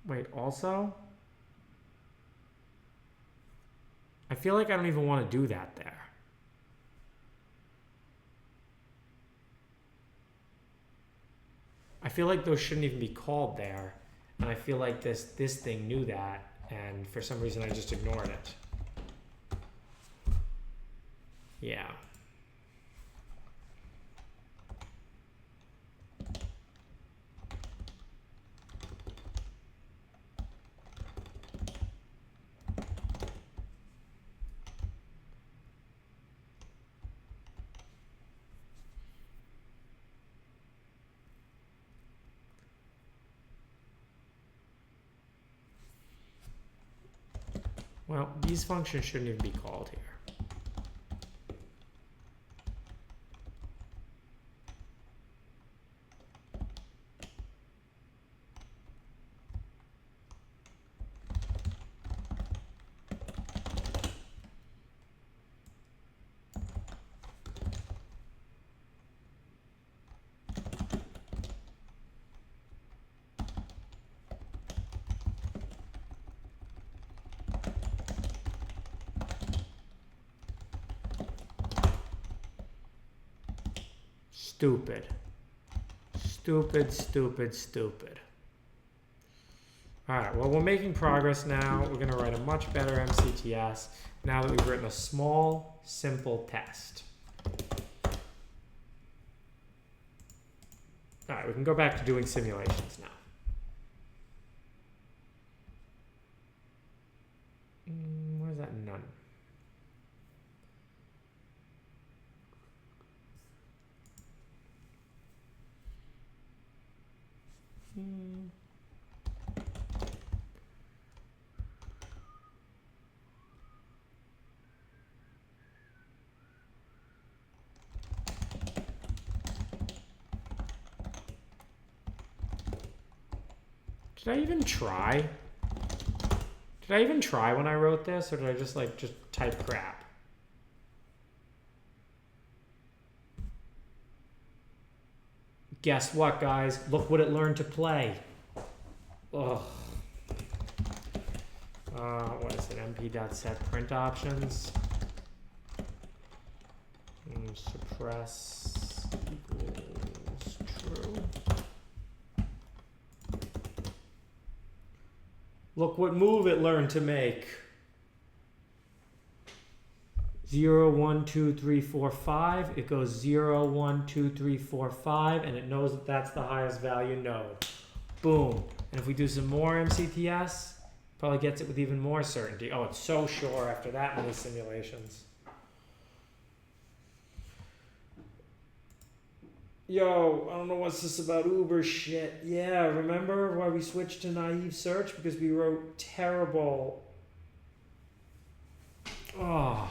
Wait, also? I feel like I don't even want to do that there. I feel like those shouldn't even be called there. And I feel like this thing knew that, and for some reason I just ignored it. Yeah. Well, these functions shouldn't even be called here. Stupid. Stupid, stupid, stupid. All right, well, we're making progress now. We're going to write a much better MCTS now that we've written a small, simple test. All right, we can go back to doing simulations now. Where's that none? Did I even try? Did I even try when I wrote this, or did I just type crap? Guess what, guys? Look what it learned to play. Ugh. What is it? mp.set print options. Suppress equals true. Look what move it learned to make. 0, 1, 2, 3, 4, 5. It goes 0, 1, 2, 3, 4, 5, and it knows that that's the highest value node. Boom. And if we do some more MCTS, probably gets it with even more certainty. Oh, it's so sure after that many simulations. Yo, I don't know what's this about Uber shit. Yeah, remember why we switched to naive search? Because we wrote terrible. Oh,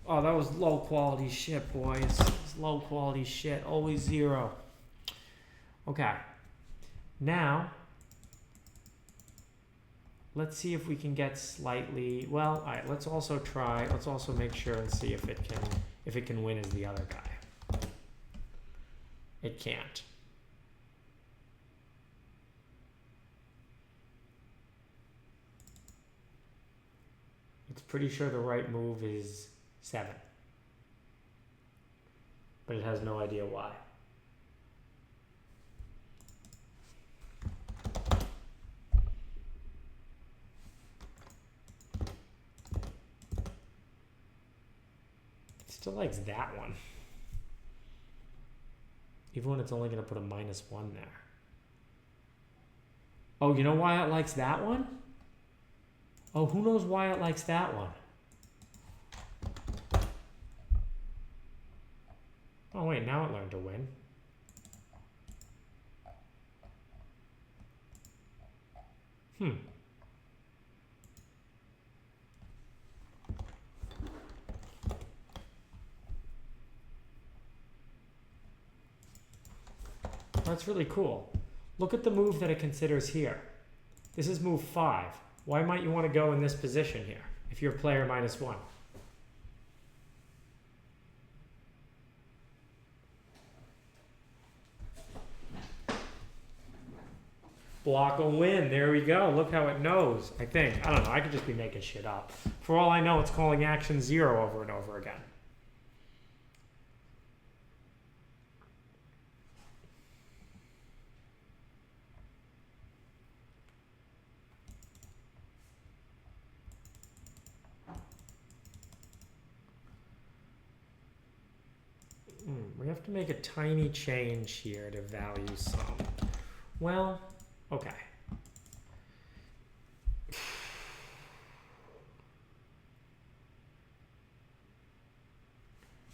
that was low quality shit, boys. It's low quality shit. Always 0. Okay. Now, let's see if we can get slightly. Well, all right. Let's also try. Let's also make sure and see if it can win as the other guy. It can't. It's pretty sure the right move is 7. But it has no idea why. It still likes that one. Even when it's only going to put a -1 there. Oh, you know why it likes that one? Oh, who knows why it likes that one? Oh, wait, now it learned to win. That's really cool. Look at the move that it considers here. This is move 5. Why might you want to go in this position here if you're player -1? Block a win. There we go. Look how it knows, I think. I don't know. I could just be making shit up. For all I know, it's calling action 0 over and over again. We have to make a tiny change here to value sum. Well, okay.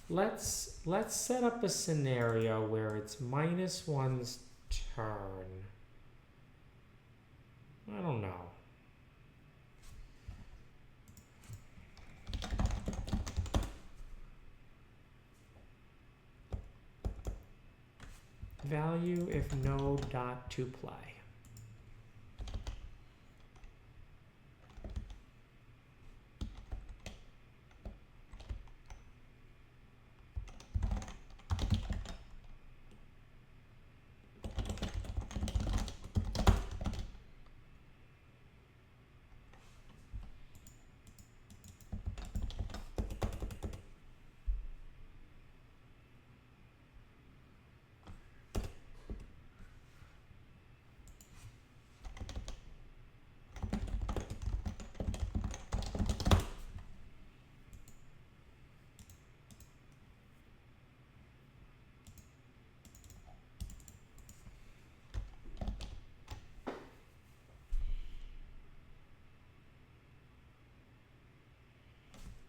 Let's set up a scenario where it's -1's turn. I don't know. Value if node dot to play.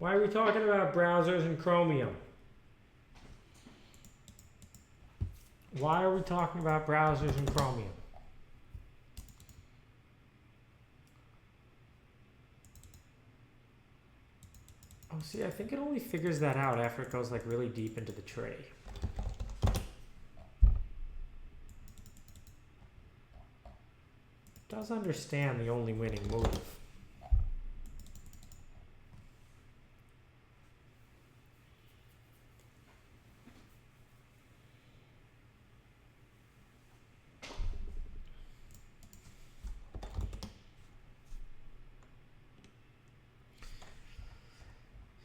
Why are we talking about browsers and Chromium? Why are we talking about browsers and Chromium? Oh, see, I think it only figures that out after it goes like really deep into the tree. It does understand the only winning move.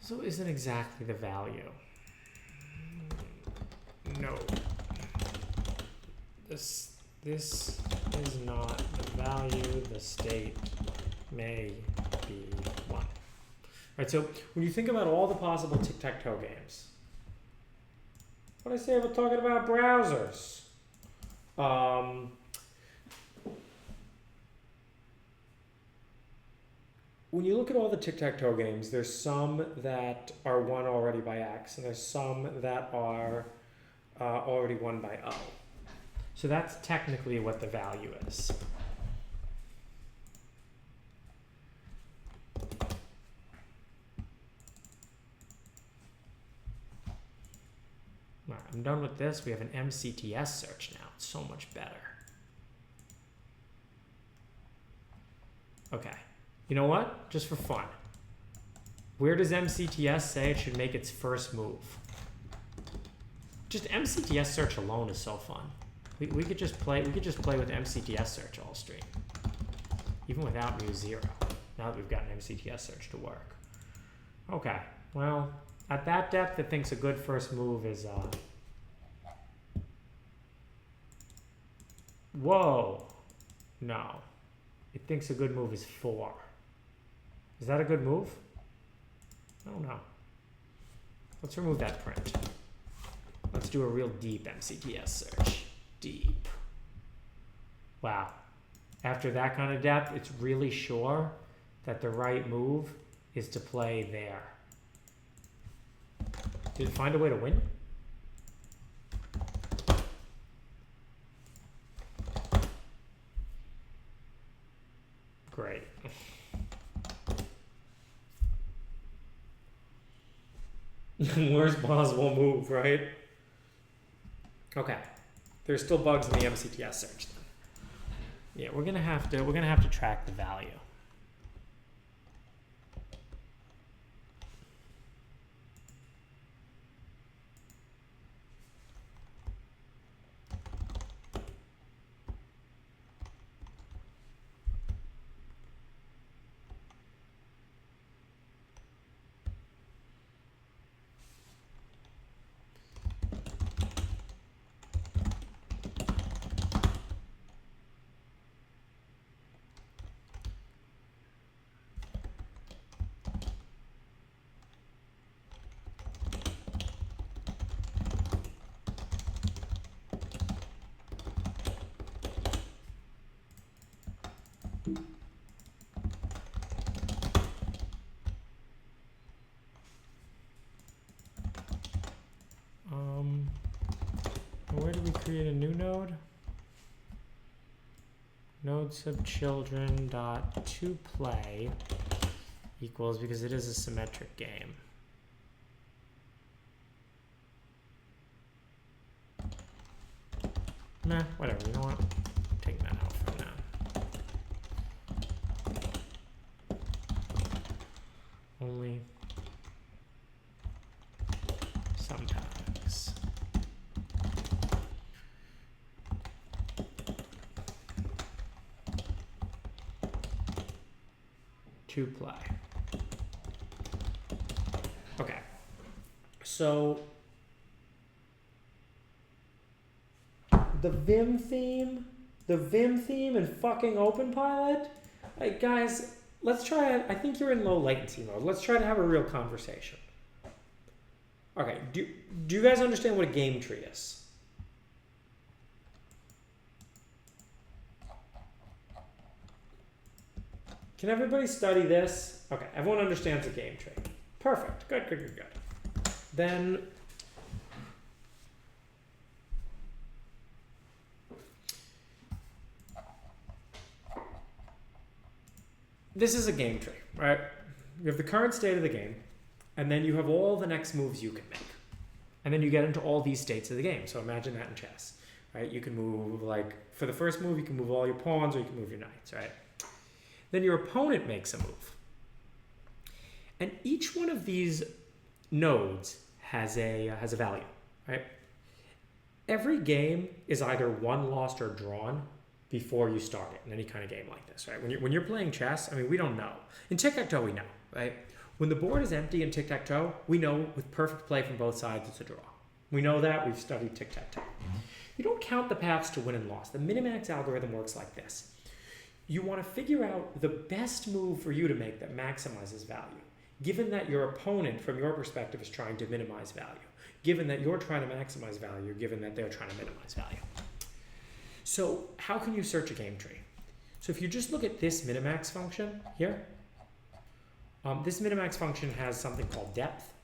So isn't exactly the value. No. This is not the value. The state may be 1. All right, so when you think about all the possible tic-tac-toe games, what did I say about talking about browsers? When you look at all the tic-tac-toe games, there's some that are won already by X, and there's some that are already won by O. So that's technically what the value is. All right, I'm done with this. We have an MCTS search now. It's so much better. Okay. You know what? Just for fun. Where does MCTS say it should make its first move? Just MCTS search alone is so fun. We could just play with MCTS search all stream. Even without MuZero. Now that we've got an MCTS search to work. Okay. Well, at that depth it thinks a good first move is whoa. No. It thinks a good move is 4. Is that a good move? I don't know. Let's remove that print. Let's do a real deep MCTS search. Deep. Wow. After that kind of depth, it's really sure that the right move is to play there. Did it find a way to win? Great. Worst possible move, right? Okay. There's still bugs in the MCTS search then. Yeah, we're gonna have to track the value. Where do we create a new node? Node subchildren dot to play equals, because it is a symmetric game. Nah, whatever. You know what? Take that out for now. Only sometimes. To play. Okay. So the Vim theme and fucking openpilot? Like, guys, let's try it. I think you're in low latency mode. Let's try to have a real conversation. Okay, do you guys understand what a game tree is? Can everybody study this? Okay, everyone understands a game tree. Perfect. Good, good, good, good. Then this is a game tree, right? You have the current state of the game, and then you have all the next moves you can make. And then you get into all these states of the game. So imagine that in chess, right? You can move, like, for the first move, you can move all your pawns or you can move your knights, right? Then your opponent makes a move. And each one of these nodes has a value, right? Every game is either won, lost, or drawn before you start it in any kind of game like this, right? When you're playing chess, I mean, we don't know. In tic-tac-toe, we know, right? When the board is empty in tic-tac-toe, we know with perfect play from both sides, it's a draw. We know that. We've studied tic-tac-toe. You don't count the paths to win and loss. The minimax algorithm works like this. You want to figure out the best move for you to make that maximizes value, given that your opponent, from your perspective, is trying to minimize value, given that you're trying to maximize value, given that they're trying to minimize value. So how can you search a game tree? So if you just look at this minimax function here, this minimax function has something called depth,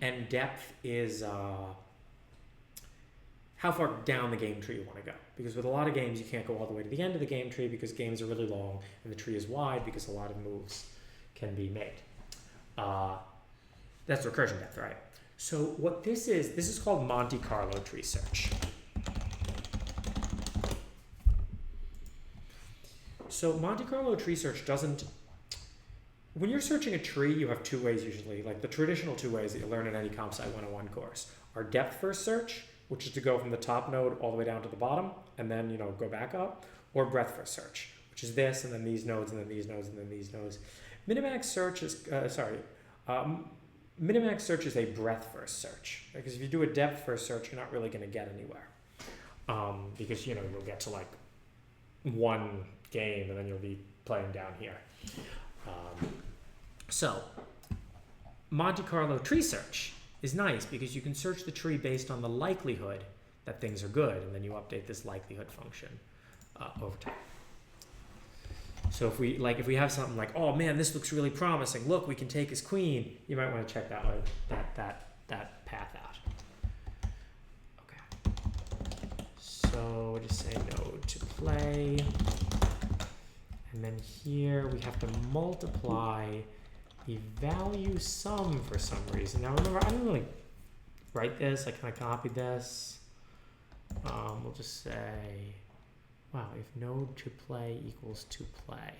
and depth is how far down the game tree you want to go. Because with a lot of games, you can't go all the way to the end of the game tree because games are really long, and the tree is wide because a lot of moves can be made. That's recursion depth, right? So what this is called Monte Carlo tree search. So Monte Carlo tree search doesn't, when you're searching a tree, you have two ways usually. Like the traditional two ways that you learn in any comp sci 101 course are depth first search, which is to go from the top node all the way down to the bottom and then, go back up, or breadth first search, which is this and then these nodes and then these nodes and then these nodes. Minimax search is, minimax search is a breadth first search, because if you do a depth first search, you're not really going to get anywhere, because you'll get to like one game and then you'll be playing down here. So Monte Carlo tree search is nice because you can search the tree based on the likelihood that things are good, and then you update this likelihood function over time. So if we have something like, oh man, this looks really promising, look, we can take his queen, you might want to check that path out. Okay. So we'll just say node to play. And then here we have to multiply the value sum for some reason. Now remember, I didn't really write this. I kind of copied this. We'll just say, wow, if node to play equals to play.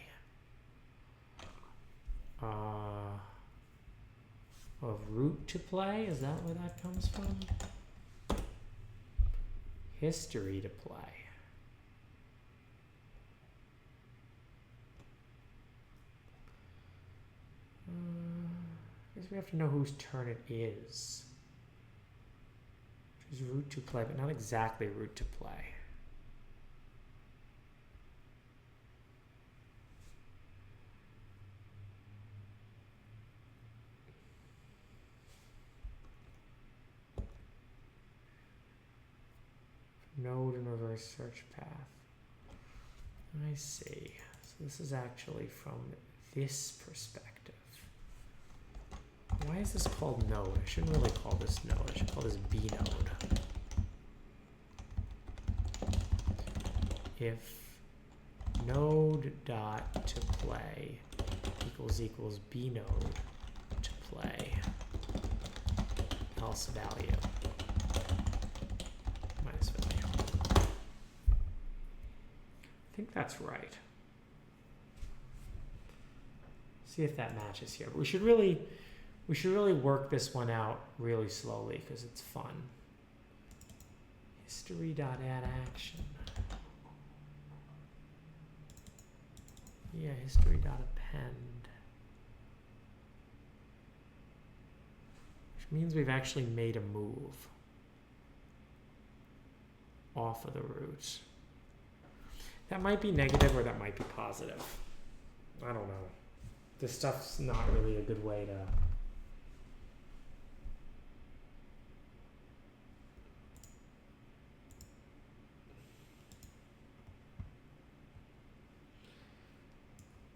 Of root to play, is that where that comes from? History to play. I guess we have to know whose turn it is. Which is root to play, but not exactly root to play. Node and reverse search path. I see. So this is actually from this perspective. Why is this called node? I shouldn't really call this node. I should call this B node. If node dot to play equals B node to play, else value minus value. I think that's right. See if that matches here. But we should really work this one out really slowly because it's fun. History.addAction. Yeah, history.append. Which means we've actually made a move off of the roots. That might be negative or that might be positive. I don't know. This stuff's not really a good way to...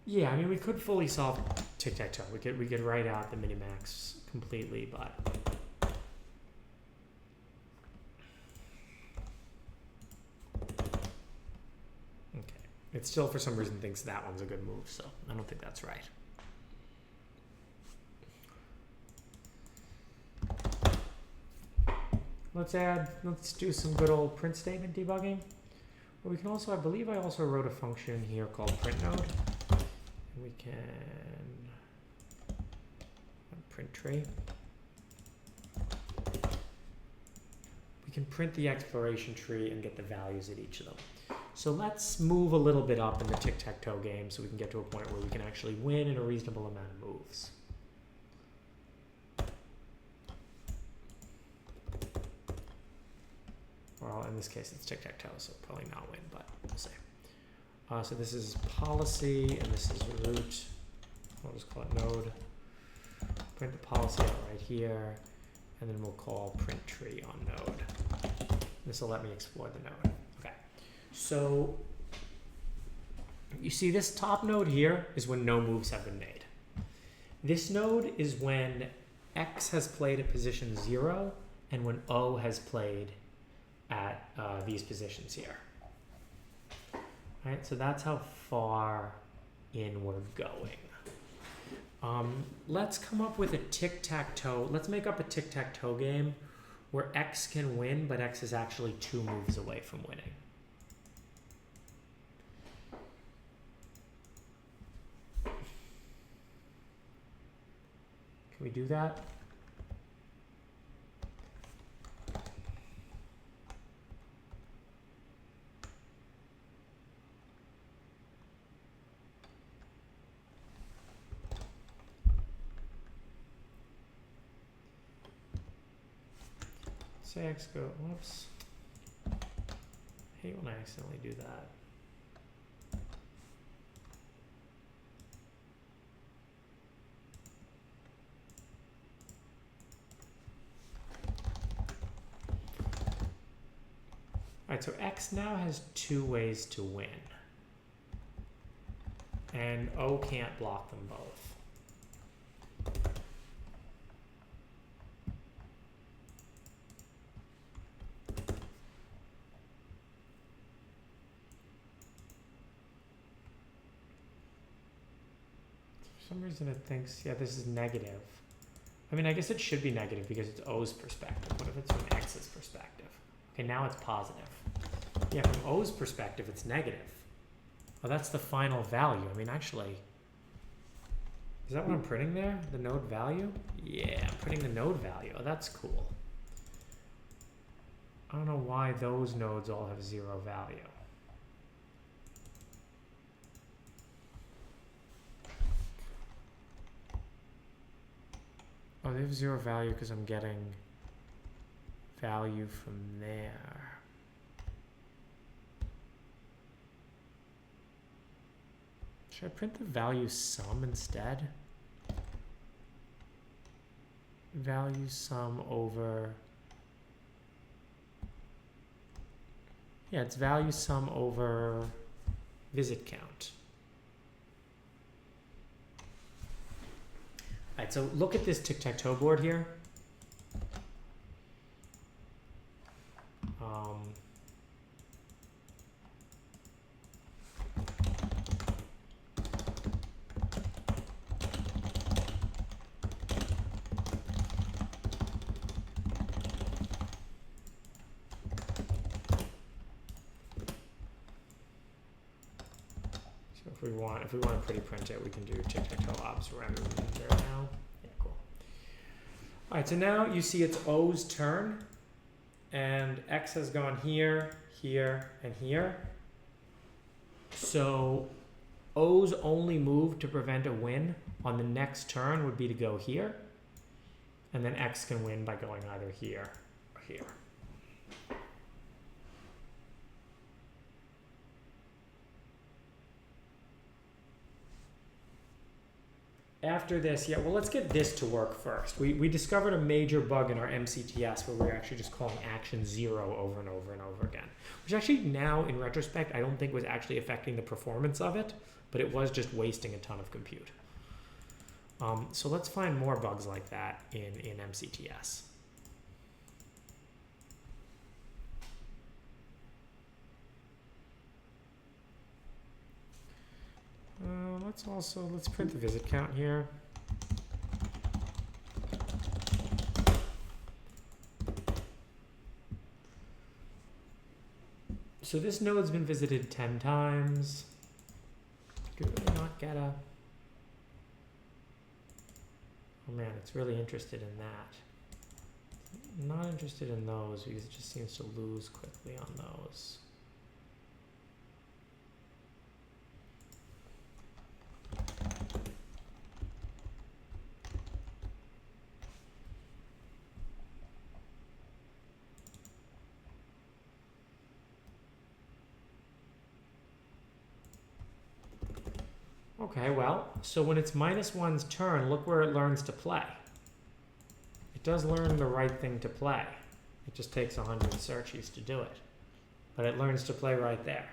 Yeah, I mean, we could fully solve tic-tac-toe. We could write out the minimax completely, but okay. It still, for some reason, thinks that one's a good move, so I don't think that's right. Let's do some good old print statement debugging. But we can also, I believe I also wrote a function here called print node. And we can print tree. We can print the exploration tree and get the values at each of them. So let's move a little bit up in the tic-tac-toe game so we can get to a point where we can actually win in a reasonable amount of moves. Well, in this case, it's tic-tac-toe, so probably not win, but we'll see. So this is policy, and this is root. I'll just call it node. Print the policy out right here, and then we'll call print tree on node. This will let me explore the node. Okay. So you see this top node here is when no moves have been made. This node is when X has played at position 0, and when O has played at these positions here. All right, so that's how far in we're going. Let's come up with a tic-tac-toe. Let's make up a tic-tac-toe game where X can win, but X is actually 2 moves away from winning. Can we do that? Say X go, whoops. I hate when I accidentally do that. Alright, so X now has 2 ways to win. And O can't block them both. For some reason it thinks, yeah, this is negative. I mean, I guess it should be negative because it's O's perspective. What if it's from X's perspective? Okay, now it's positive. Yeah, from O's perspective, it's negative. Oh, that's the final value. I mean, actually, is that what I'm printing there? The node value? Yeah, I'm printing the node value. Oh, that's cool. I don't know why those nodes all have 0 value. Oh, they have 0 value because I'm getting value from there. Should I print the value sum instead? Value sum over... Yeah, it's value sum over visit count. Alright, so look at this tic-tac-toe board here. If we want to pretty print it, we can do tic-tac-toe obs rem there now. Yeah, cool. All right, so now you see it's O's turn, and X has gone here, here, and here. So O's only move to prevent a win on the next turn would be to go here, and then X can win by going either here or here. After this, yeah, well, let's get this to work first. We discovered a major bug in our MCTS where we're actually just calling action 0 over and over and over again, which actually now, in retrospect, I don't think was actually affecting the performance of it, but it was just wasting a ton of compute. So let's find more bugs like that in MCTS. Let's print the visit count here. So this node's been visited 10 times. Do we not get a... Oh man, it's really interested in that. Not interested in those because it just seems to lose quickly on those. Okay, well, so when it's -1's turn, look where it learns to play. It does learn the right thing to play. It just takes 100 searches to do it. But it learns to play right there.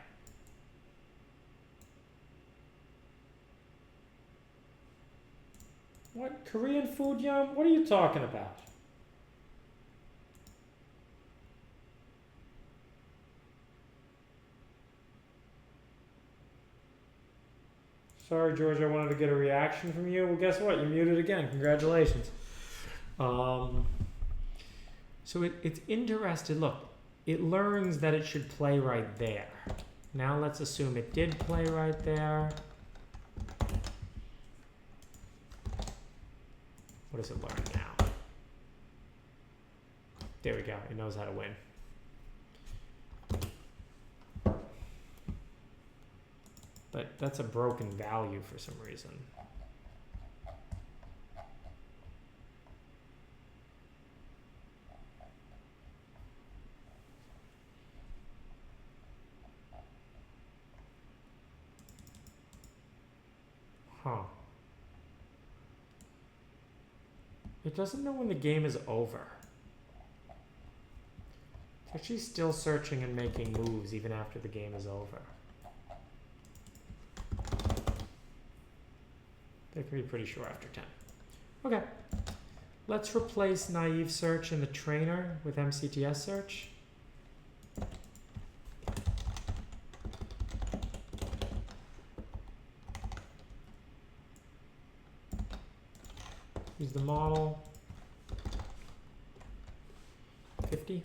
What? Korean food, Yum? What are you talking about? Sorry, George, I wanted to get a reaction from you. Well, guess what? You're muted again. Congratulations. So it's interested. Look, it learns that it should play right there. Now let's assume it did play right there. What does it learn now? There we go. It knows how to win. But that's a broken value for some reason. Huh. It doesn't know when the game is over. So she's still searching and making moves even after the game is over. They can be pretty sure after 10. Okay. Let's replace naive search in the trainer with MCTS search. Use the model. 50.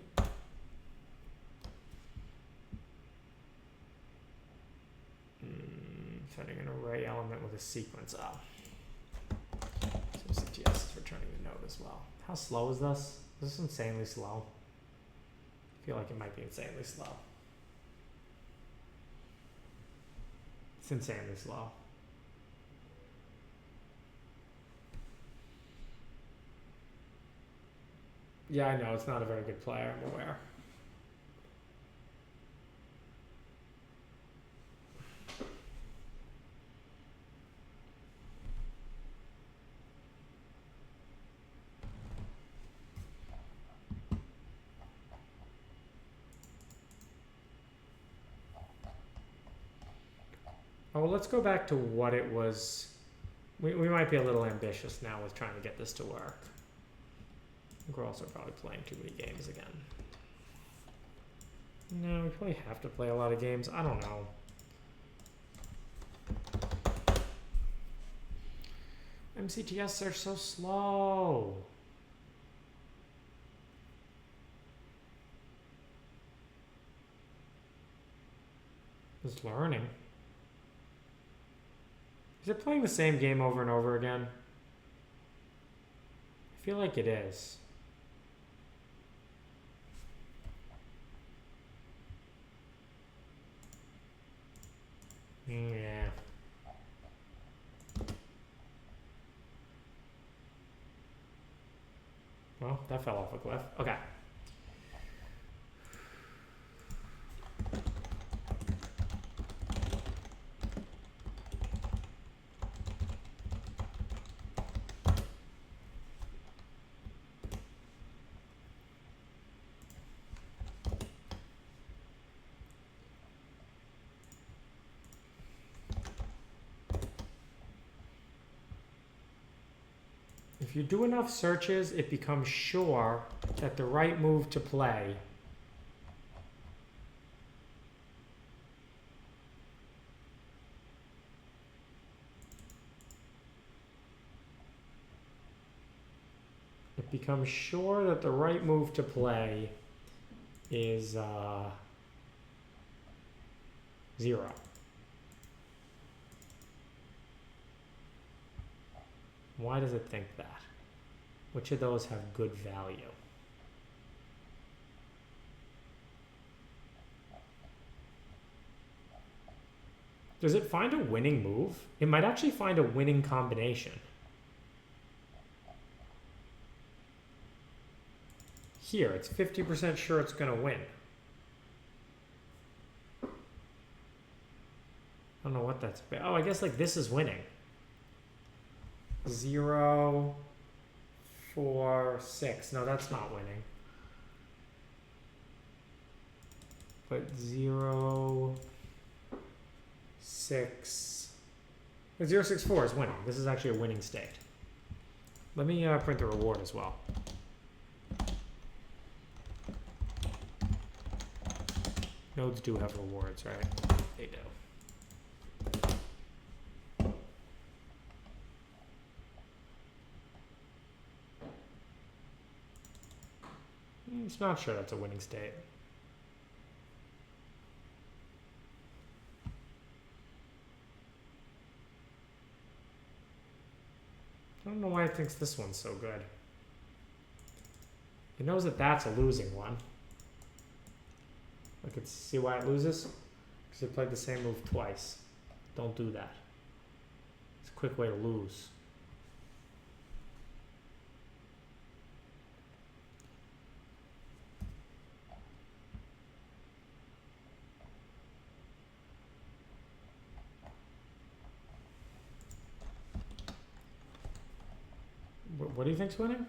Setting an array element with a sequence up. So CTS is returning the node as well. How slow is this? This is insanely slow. I feel like it might be insanely slow. It's insanely slow. Yeah, I know, it's not a very good player, I'm aware. Oh, well, let's go back to what it was. We might be a little ambitious now with trying to get this to work. I think we're also probably playing too many games again. No, we probably have to play a lot of games. I don't know. MCTS are so slow. It's learning. Is it playing the same game over and over again? I feel like it is. Yeah. Well, that fell off a cliff. Okay. If you do enough searches, it becomes sure that the right move to play is 0. Why does it think that? Which of those have good value? Does it find a winning move? It might actually find a winning combination. Here, it's 50% sure it's going to win. I don't know what that's about. Oh, I guess like this is winning. 0, 4, 6. No, that's not winning. But 0, 6. 0, 6, 4 is winning. This is actually a winning state. Let me print the reward as well. Nodes do have rewards, right? They do. It's not sure that's a winning state. I don't know why it thinks this one's so good. It knows that that's a losing one. I could see why it loses. Because it played the same move twice. Don't do that. It's a quick way to lose. What do you think's winning?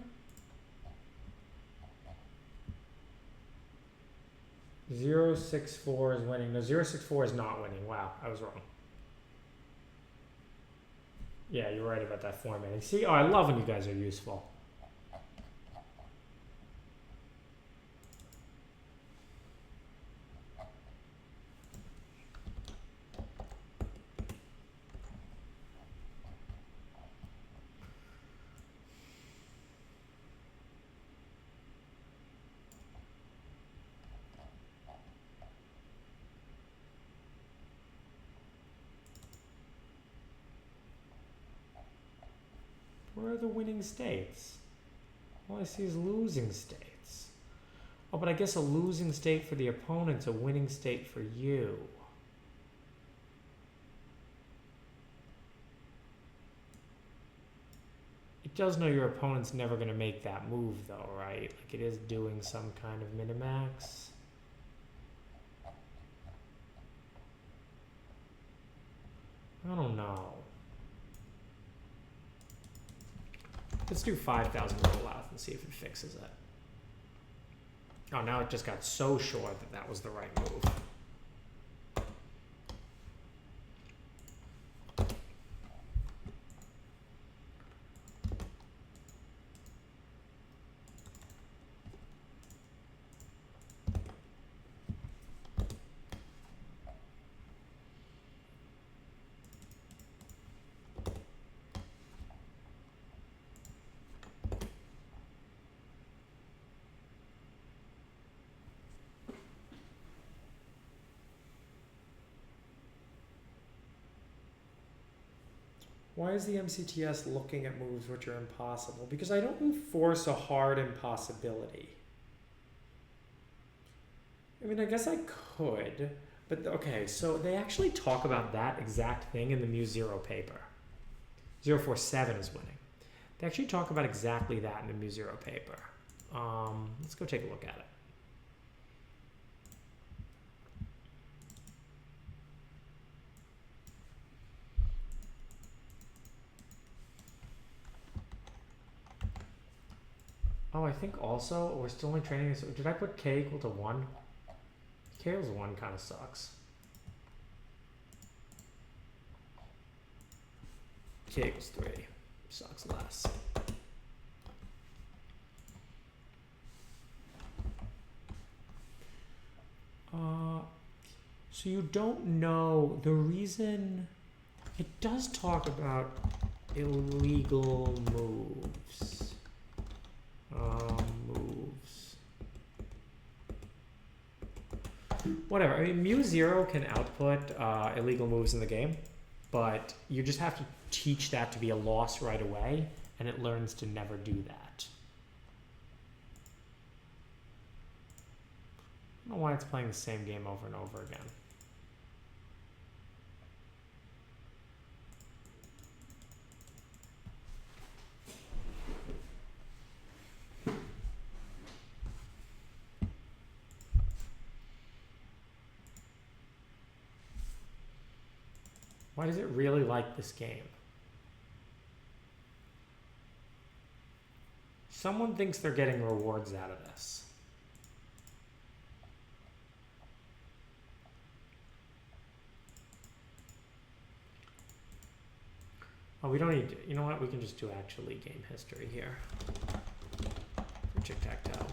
0, 6, 4 is winning. No, 0, 6, 4 is not winning. Wow, I was wrong. Yeah, you're right about that formatting. See, oh, I love when you guys are useful. Where are the winning states? All I see is losing states. Oh, but I guess a losing state for the opponent's a winning state for you. It does know your opponent's never going to make that move, though, right? Like it is doing some kind of minimax. I don't know. Let's do 5,000 rollout and see if it fixes it. Oh, now it just got so sure that that was the right move. Why is the MCTS looking at moves which are impossible? Because I don't enforce a hard impossibility. I mean, I guess I could, but okay, so they actually talk about that exact thing in the MuZero paper. 047 is winning. They actually talk about exactly that in the MuZero paper. Let's go take a look at it. Oh, I think also we're still only training this. Did I put k equal to 1? K equals 1 kind of sucks. K equals 3 sucks less. So you don't know the reason. It does talk about illegal moves. Moves. Whatever. I mean, MuZero can output illegal moves in the game, but you just have to teach that to be a loss right away, and it learns to never do that. I don't know why it's playing the same game over and over again. Why does it really like this game? Someone thinks they're getting rewards out of this. Oh, we don't need to, you know what? We can just do actually game history here for Tic Tac Toe.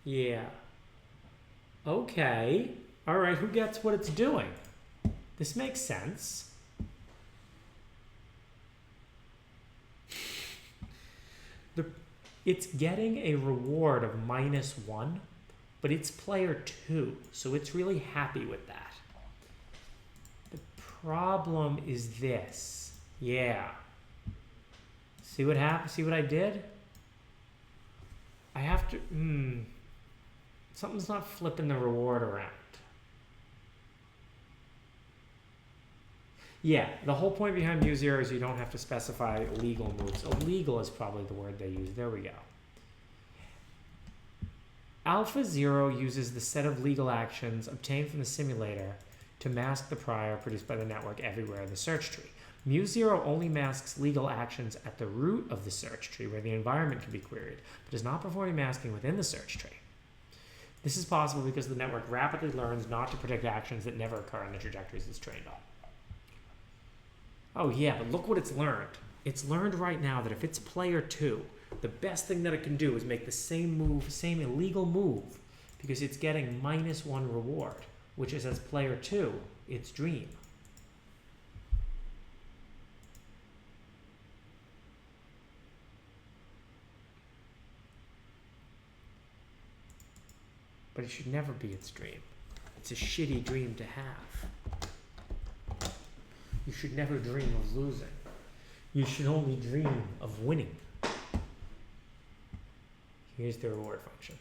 Yeah. Okay. All right, who gets what it's doing? This makes sense. It's getting a reward of -1, but it's player 2, so it's really happy with that. The problem is this. Yeah. See what happened? See what I did? I have to... Something's not flipping the reward around. Yeah, the whole point behind MuZero is you don't have to specify legal moves. Illegal is probably the word they use. There we go. AlphaZero uses the set of legal actions obtained from the simulator to mask the prior produced by the network everywhere in the search tree. MuZero only masks legal actions at the root of the search tree where the environment can be queried, but does not perform any masking within the search tree. This is possible because the network rapidly learns not to predict actions that never occur in the trajectories it's trained on. Oh yeah, but look what it's learned. It's learned right now that if it's player 2, the best thing that it can do is make the same move, same illegal move, because it's getting -1 reward, which is as player 2, its dream. But it should never be its dream. It's a shitty dream to have. You should never dream of losing. You should only dream of winning. Here's the reward function.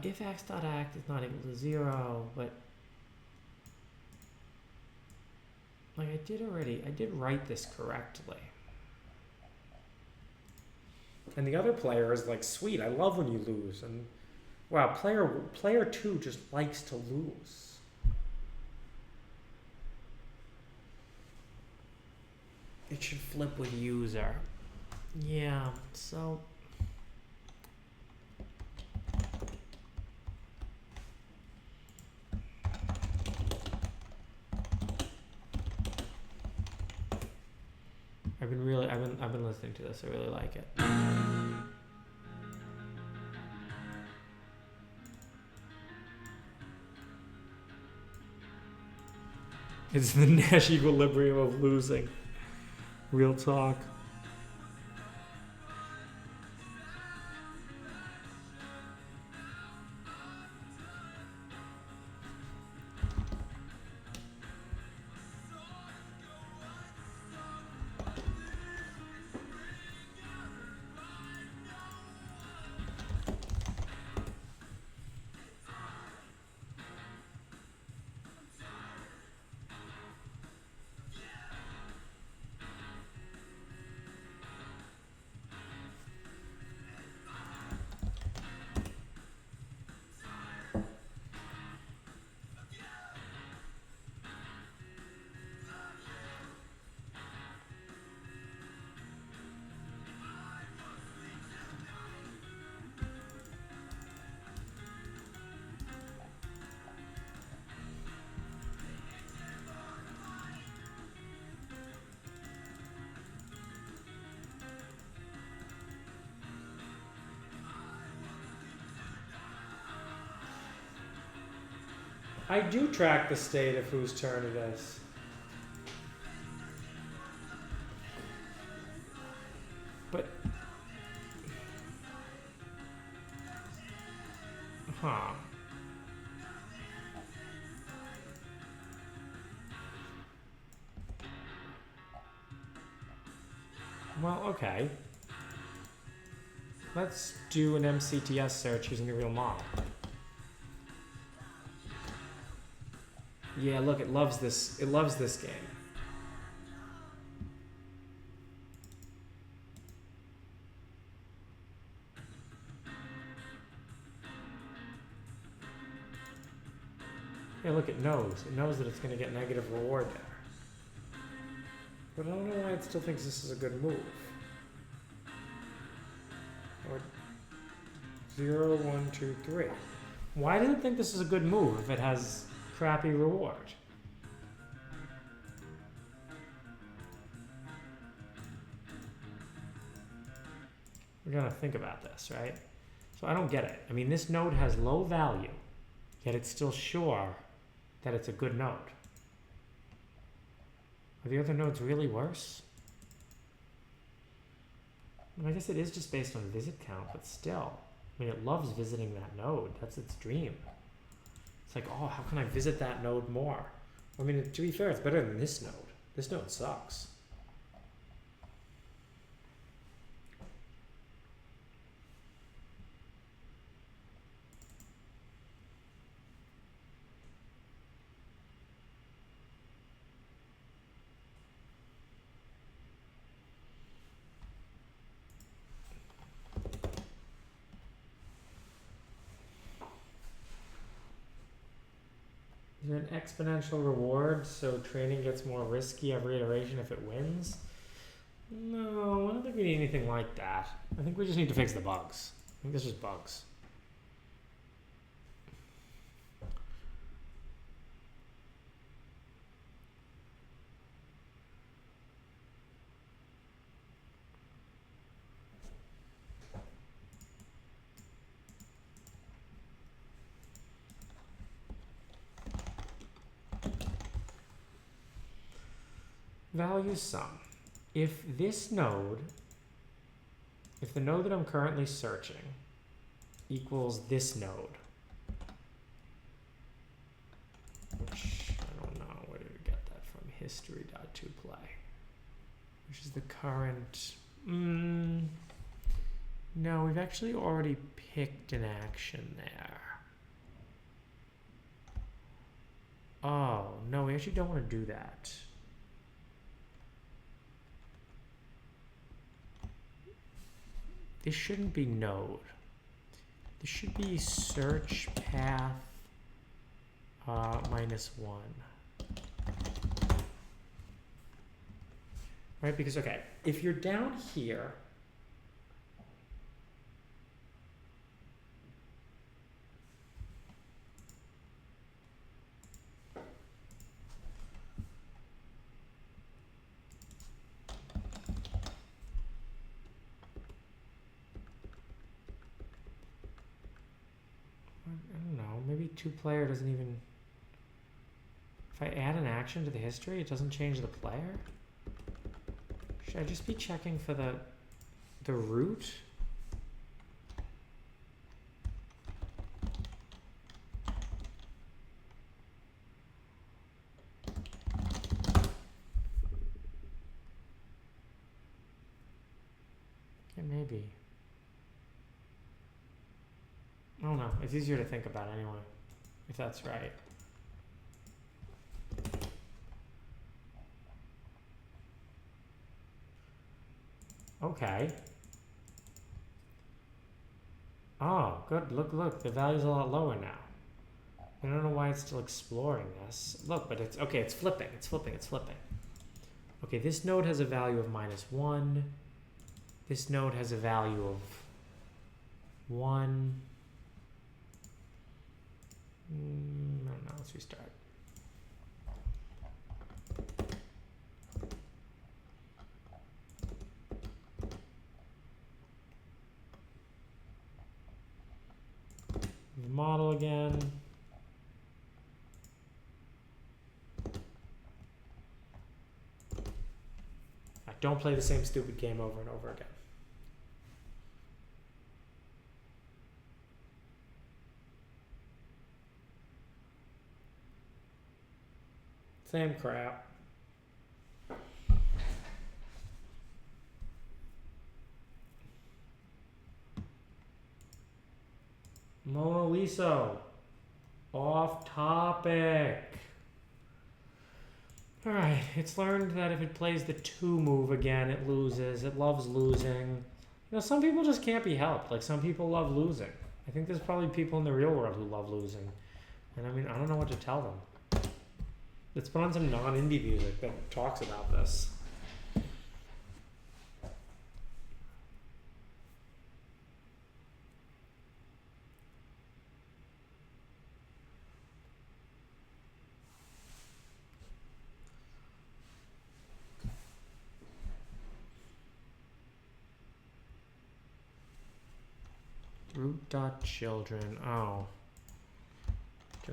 If x.act is not equal to 0, but like I did write this correctly. And the other player is like, sweet, I love when you lose. And wow, player 2 just likes to lose. It should flip with user. Yeah, so I've been listening to this. I really like it. It's the Nash equilibrium of losing. Real talk. I do track the state of whose turn it is. But, huh. Well, okay. Let's do an MCTS search using a real model. Yeah, look, it loves this. It loves this game. Yeah, look, it knows. It knows that it's going to get negative reward there. But I don't know why it still thinks this is a good move. Or 0, 1, 2, 3. Why does it think this is a good move if it has crappy reward? We're gonna think about this, right? So I don't get it. I mean, this node has low value, yet it's still sure that it's a good node. Are the other nodes really worse? I guess it is just based on visit count, but still. I mean, it loves visiting that node. That's its dream. It's like, oh, how can I visit that node more? I mean, to be fair, it's better than this node. This node sucks. Is there an exponential reward so training gets more risky every iteration if it wins? No, I don't think we need anything like that. I think we just need to fix the bugs. I think this is bugs. Value sum. If this node, if the node that I'm currently searching equals this node, which I don't know, where did we get that from? History.toPlay, which is the current, no, we've actually already picked an action there. Oh, no, we actually don't want to do that. This shouldn't be node. This should be search path -1. Right, because, okay, if you're down here, maybe two-player doesn't even... If I add an action to the history, it doesn't change the player? Should I just be checking for the root? Yeah, maybe. I don't know. It's easier to think about anyway, if that's right. Okay. Oh, good. Look. The value's a lot lower now. I don't know why it's still exploring this. Look, but it's... Okay, it's flipping. It's flipping. Okay, this node has a value of -1. This node has a value of 1. I don't know. Let's restart. Model again. Don't play the same stupid game over and over again. Same crap. Mona Lisa. Off topic. Alright, it's learned that if it plays the 2 move again, it loses. It loves losing. You know, some people just can't be helped. Like, some people love losing. I think there's probably people in the real world who love losing. And I mean, I don't know what to tell them. Let's put on some non-indie music that talks about this. Root.children. Oh.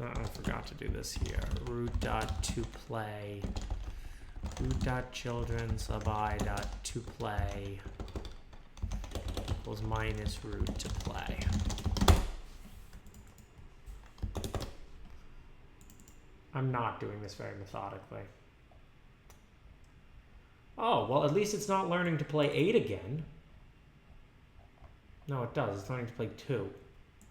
I forgot to do this here. Root.toPlay. Root.children sub I.toPlay equals minus root to play. I'm not doing this very methodically. Oh, well, at least it's not learning to play 8 again. No, it does. It's learning to play 2.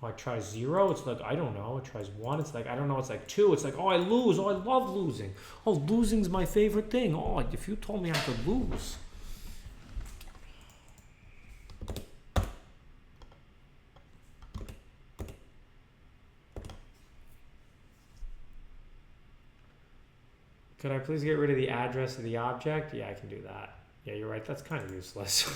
Oh, I try 0. It's like, I don't know. It tries 1. It's like, I don't know. It's like 2. It's like, oh, I lose. Oh, I love losing. Oh, losing's my favorite thing. Oh, if you told me I could lose. Could I please get rid of the address of the object? Yeah, I can do that. Yeah, you're right. That's kind of useless.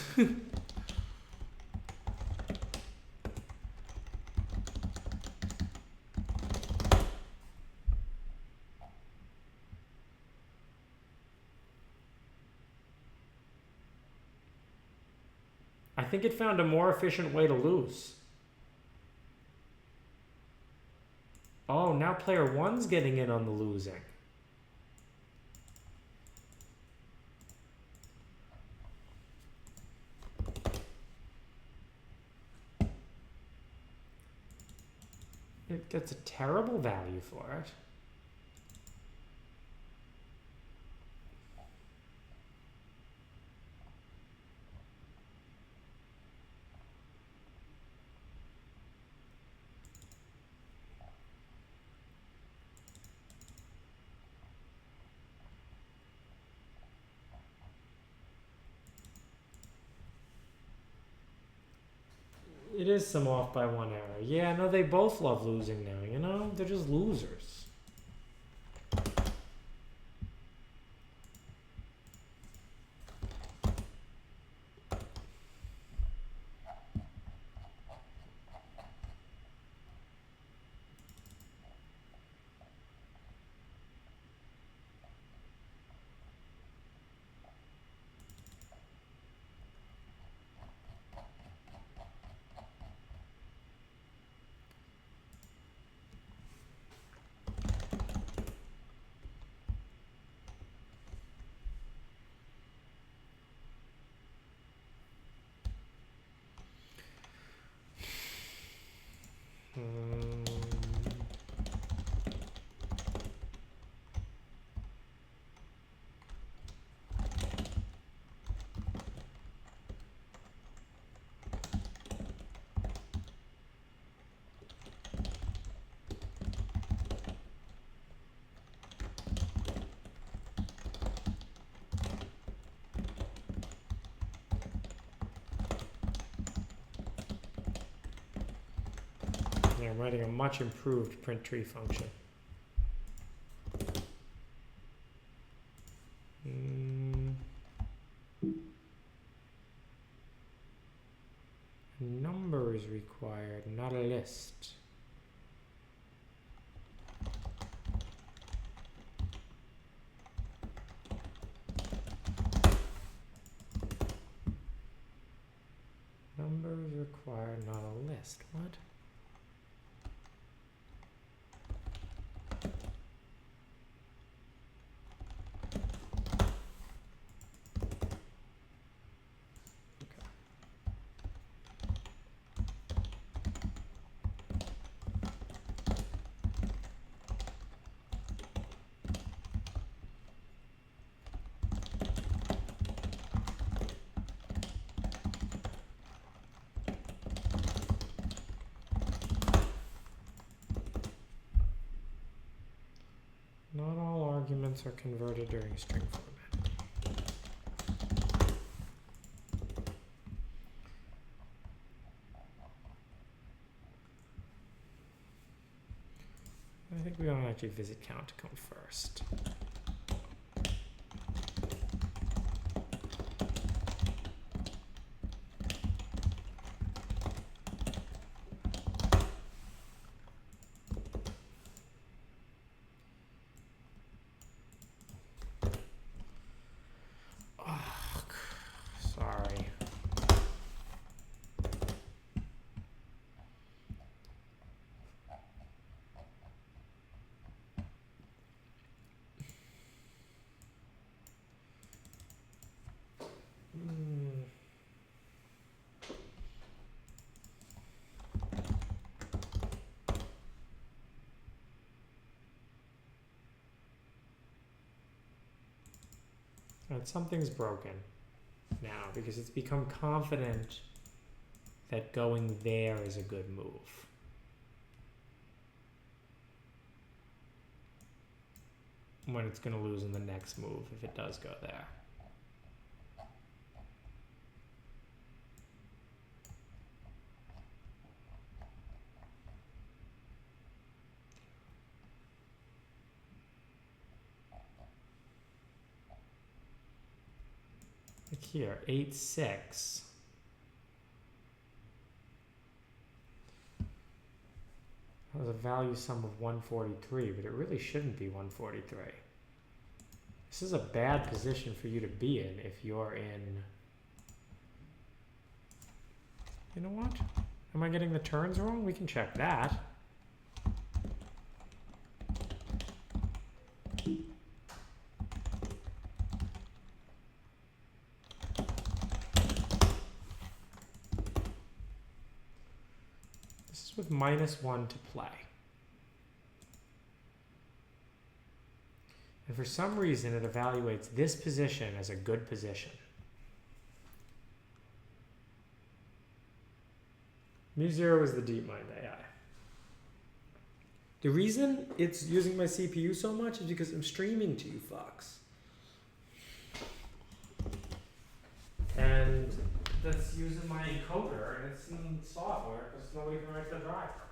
I think it found a more efficient way to lose. Oh, now player 1's getting in on the losing. It gets a terrible value for it. It is some off by 1 error. Yeah, no, they both love losing now, you know? They're just losers. Yeah, I'm writing a much improved print tree function. Number is required, not a list. Number is required, not a list. What? Not all arguments are converted during string format. I think we want to actually visit count to come first. Oh, sorry. Right, something's broken now because it's become confident that going there is a good move. When it's going to lose in the next move if it does go there. Like here, 8-6. That was a value sum of 143, but it really shouldn't be 143. This is a bad position for you to be in if you're in... You know what? Am I getting the turns wrong? We can check that. This is with -1 to play. And for some reason, it evaluates this position as a good position. MuZero is the DeepMind AI. The reason it's using my CPU so much is because I'm streaming to you fucks. And that's using my encoder, and it's in software because nobody can write the driver.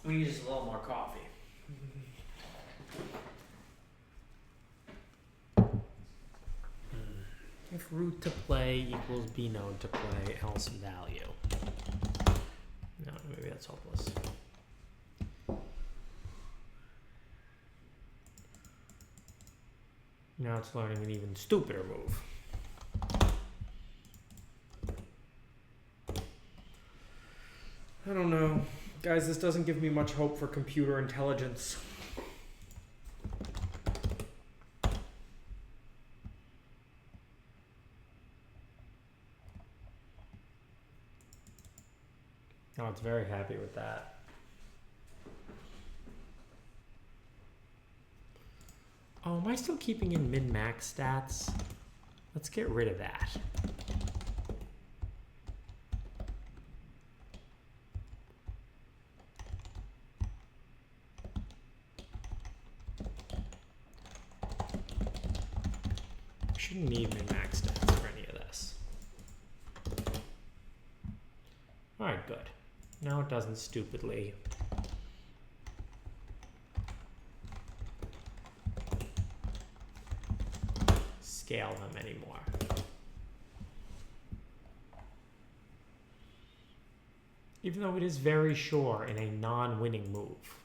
We need just a little more coffee. If root to play equals b node to play, else value. No, maybe that's hopeless. Now it's learning an even stupider move. I don't know. Guys, this doesn't give me much hope for computer intelligence. Oh, it's very happy with that. Oh, am I still keeping in min-max stats? Let's get rid of that. I shouldn't need min-max stats for any of this. Alright, good. Now it doesn't stupidly scale them anymore. Even though it is very sure in a non-winning move.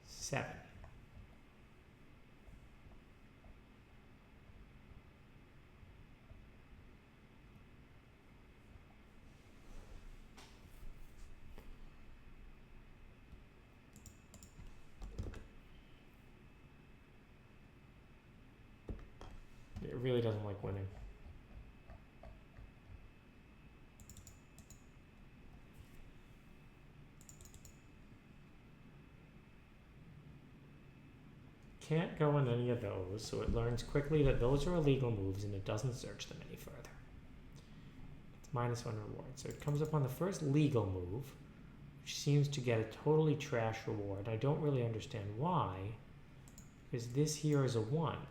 Seven. It really doesn't like winning. can't go in any of those, so it learns quickly that those are illegal moves and it doesn't search them any further. It's -1 reward. So it comes up on the first legal move, which seems to get a totally trash reward. I don't really understand why, because this here is a 1.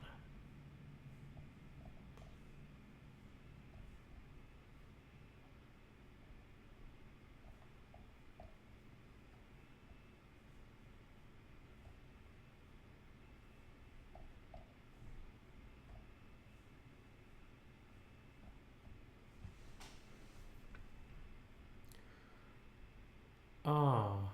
Oh.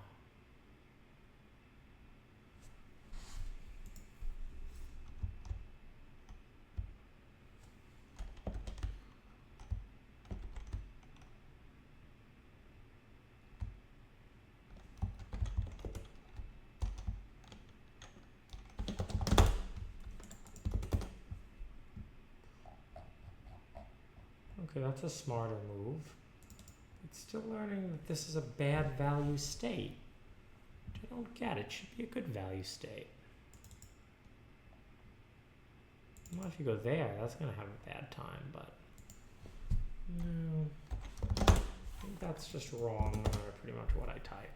Okay, that's a smarter move. It's still learning that this is a bad value state. Which I don't get. It should be a good value state. Well, if you go there, that's going to have a bad time, but no. I think that's just wrong no matter pretty much what I type.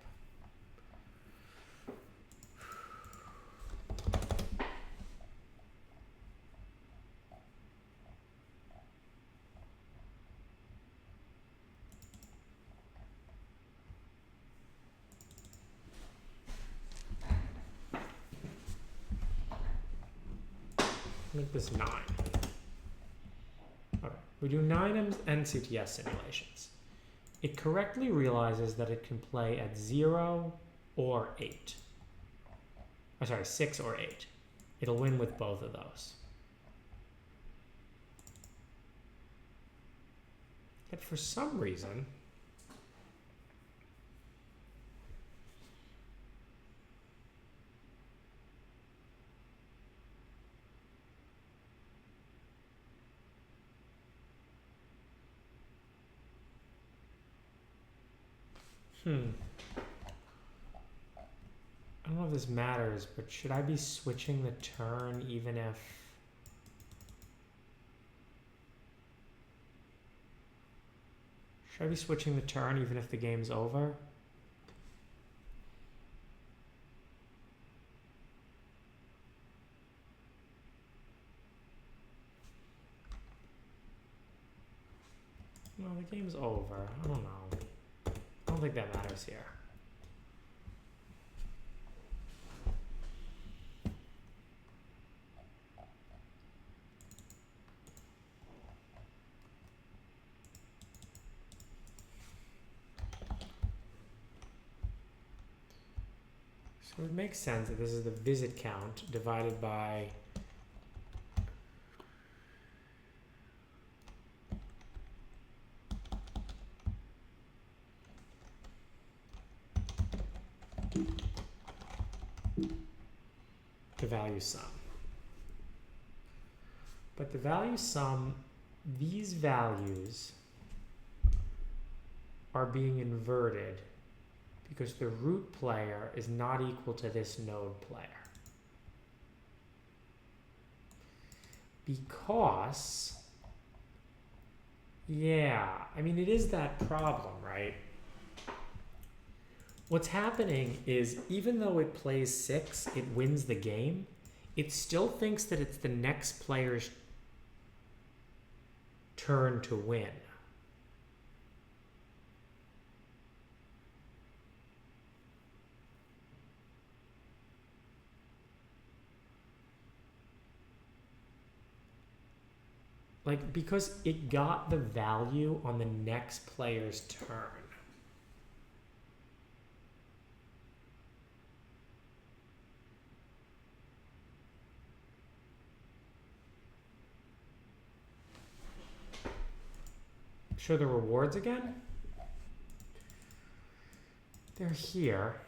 Make this 9. Okay, we do 9 NCTS simulations. It correctly realizes that it can play at 0 or 8. Oh, sorry, 6 or 8. It'll win with both of those. But for some reason, I don't know if this matters, but should I be switching the turn even if... Should I be switching the turn even if the game's over? No, the game's over. I don't know. I don't think that matters here. So it makes sense that this is the visit count divided by the value sum. But the value sum, these values are being inverted because the root player is not equal to this node player. Because, yeah, I mean, it is that problem, right? What's happening is even though it plays 6, it wins the game, it still thinks that it's the next player's turn to win. Like, because it got the value on the next player's turn. Show the rewards again. They're here.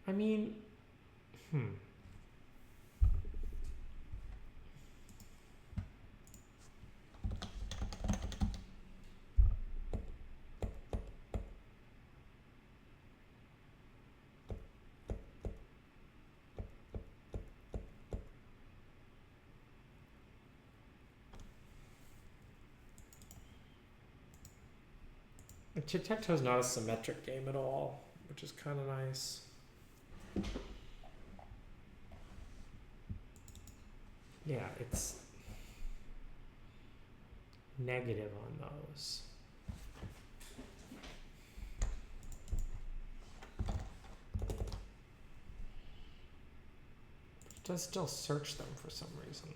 I mean, Tic Tac Toe is not a symmetric game at all, which is kind of nice. Yeah, it's negative on those. It does still search them for some reason.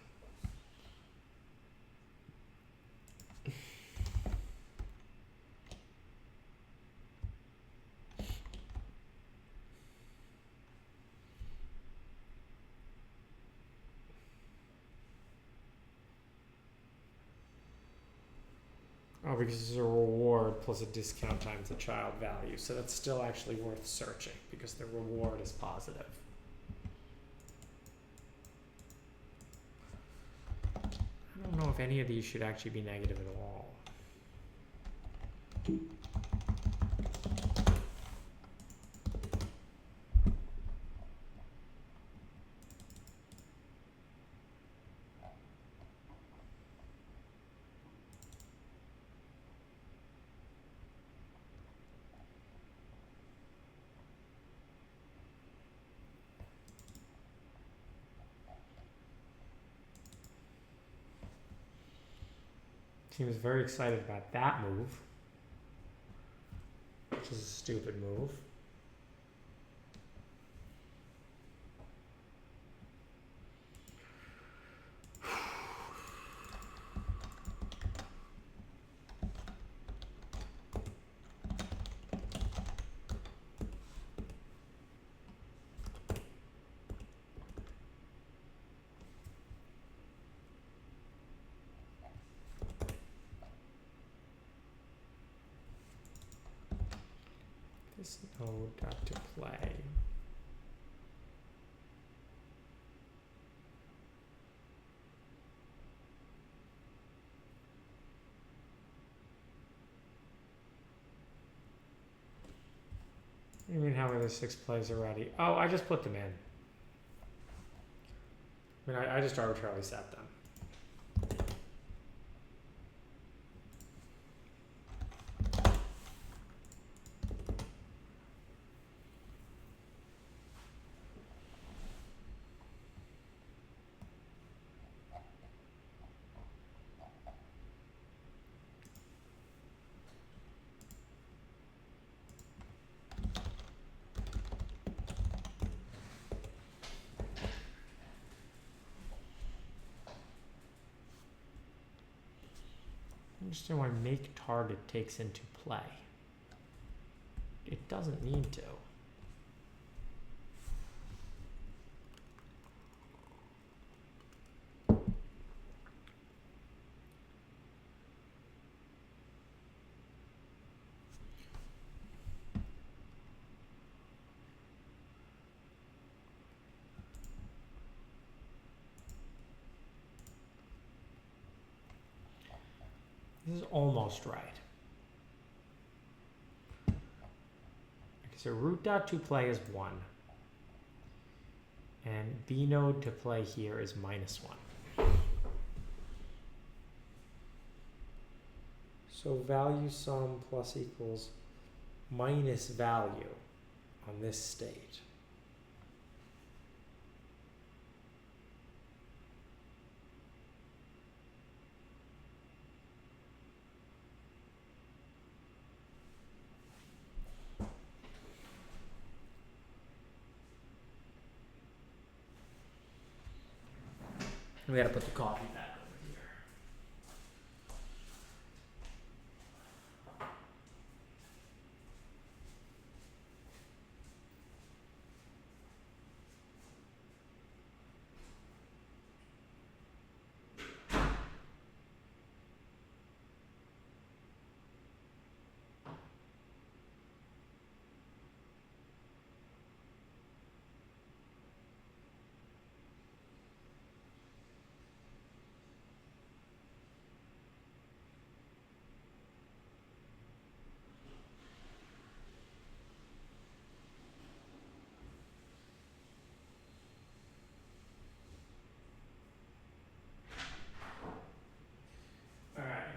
Oh, because it's a reward plus a discount times the child value. So that's still actually worth searching because the reward is positive. I don't know if any of these should actually be negative at all. He was very excited about that move, which is a stupid move. This node got to play. You mean how are the 6 plays already? Oh, I just put them in. I mean, I just arbitrarily set them. I understand why make target takes into play. It doesn't need to. This is almost right. Okay, so root.toPlay is 1. And b node to play here is -1. So value sum plus equals minus value on this state. We gotta put the coffee back over here.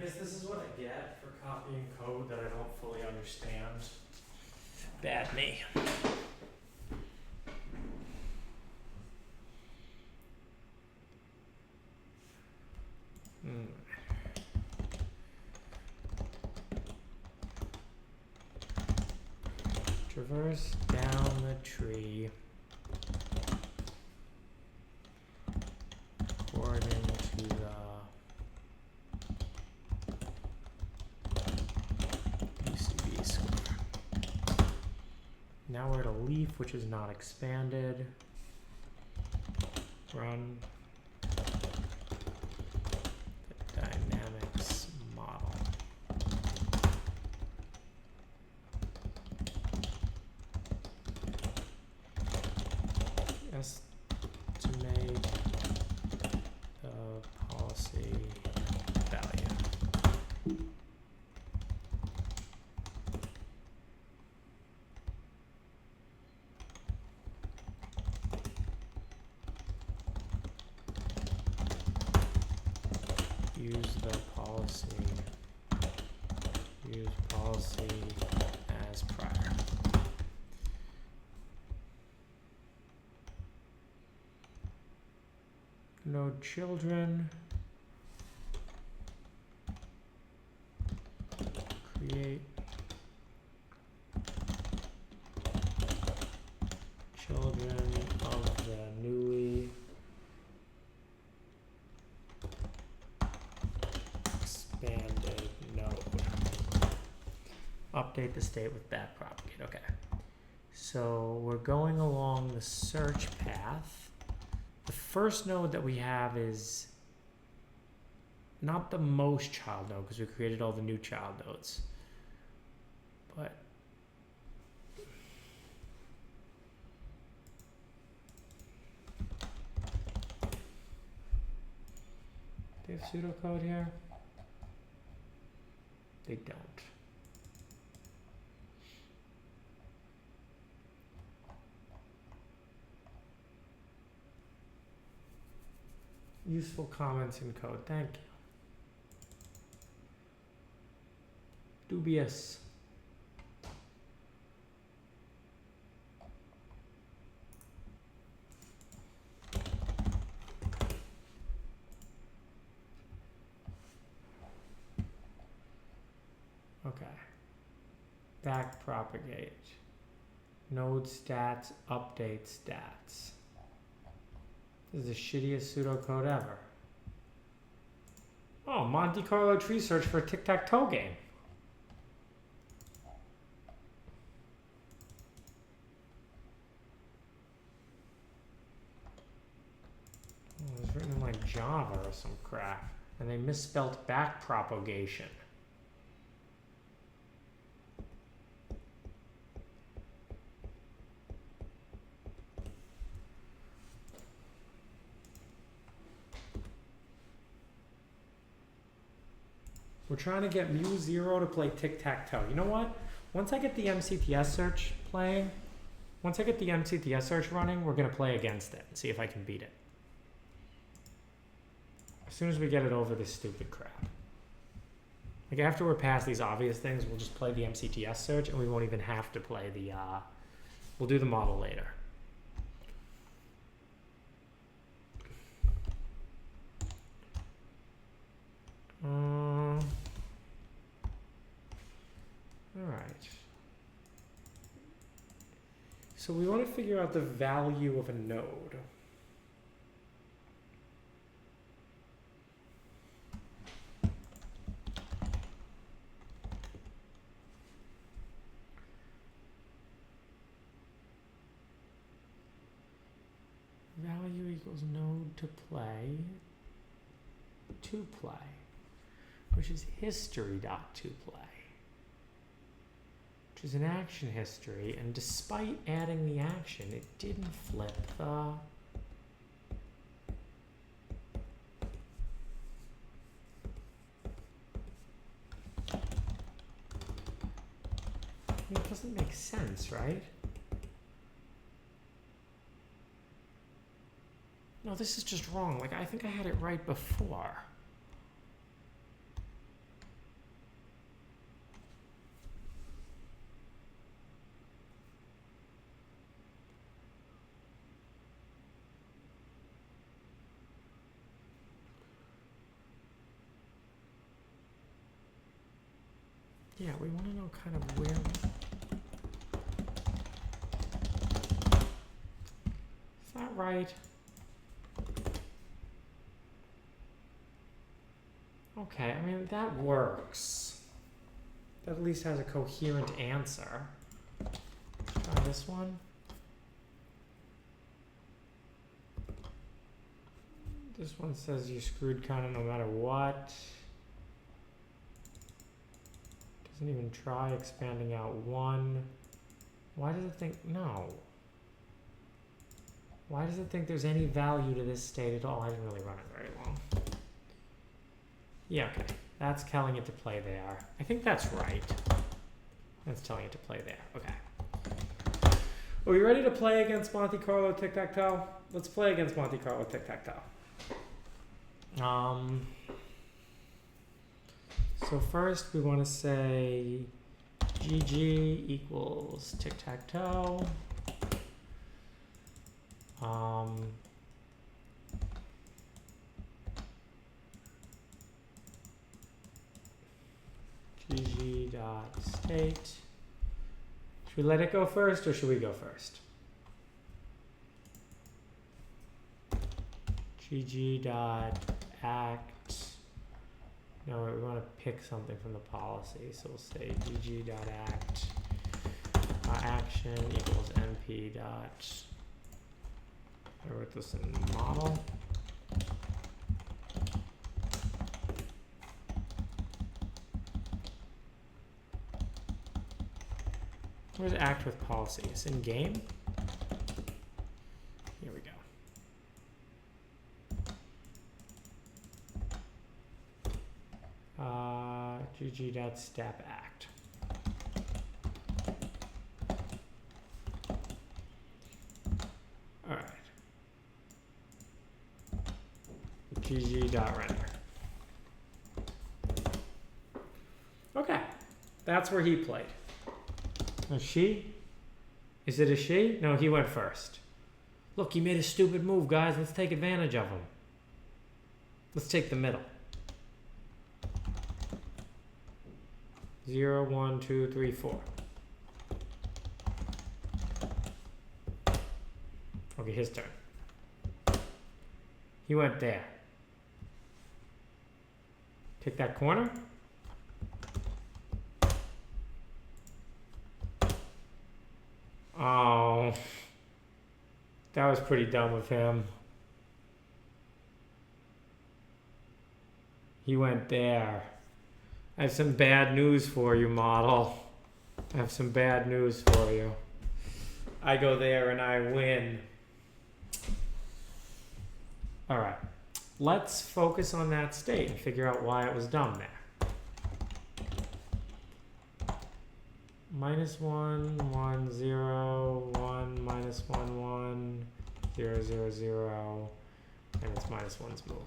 guess this is what I get for copying code that I don't fully understand. Bad me. Traverse down the tree according to the UCB score. Now we're at a leaf which is not expanded. Run the dynamics model. Estimate the policy value. Use policy as prior. Node children. Create children of the newly expanded node. Update the state with backpropagate. Okay. So we're going along the search path. The first node that we have is not the most child node because we created all the new child nodes. But do they have pseudocode here? They don't. Useful comments in code. Thank you. Dubious. Okay. Backpropagate. Node stats, update stats. This is the shittiest pseudocode ever. Oh, Monte Carlo tree search for a Tic Tac Toe game. Oh, it was written in like Java or some crap. And they misspelled backpropagation. We're trying to get MuZero to play Tic Tac Toe. You know what? Once I get the MCTS search playing, once I get the MCTS search running, we're going to play against it and see if I can beat it. As soon as we get it over this stupid crap. Like after we're past these obvious things, we'll just play the MCTS search and we won't even have to play the, we'll do the model later. All right. So we want to figure out the value of a node. Value equals node to play, which is history.toPlay, which is an action history, and despite adding the action, it didn't flip the it doesn't make sense, right? No, this is just wrong. Like, I think I had it right before. Yeah, we want to know kind of where. Is that right? Okay, I mean, that works. That at least has a coherent answer. Try this one. This one says you're screwed kind of no matter what. Doesn't even try expanding out one. Why does it think, no. Why does it think there's any value to this state at all? I didn't really run it very long. Yeah, okay. That's telling it to play there. I think that's right. That's telling it to play there. Okay. Are we ready to play against Monte Carlo Tic Tac Toe? Let's play against Monte Carlo Tic Tac Toe. So first we want to say GG equals Tic Tac Toe. GG dot state. Should we let it go first or should we go first? GG dot act. No, we want to pick something from the policy, so we'll say GG dot act action equals np dot. I wrote this in model. Where's act with policy? It's in game? Here we go. GG.step act. All right. GG.render. Okay, that's where he played. A she? Is it a she? No, he went first. Look, he made a stupid move, guys. Let's take advantage of him. Let's take the middle. 0, 1, 2, 3, 4. Okay, his turn. He went there. Take that corner. Oh, that was pretty dumb of him. He went there. I have some bad news for you, model. I have some bad news for you. I go there and I win. All right, let's focus on that state and figure out why it was dumb there. -1, 1, 0, 1, -1, 1, 0, 0, 0, and it's -1's move.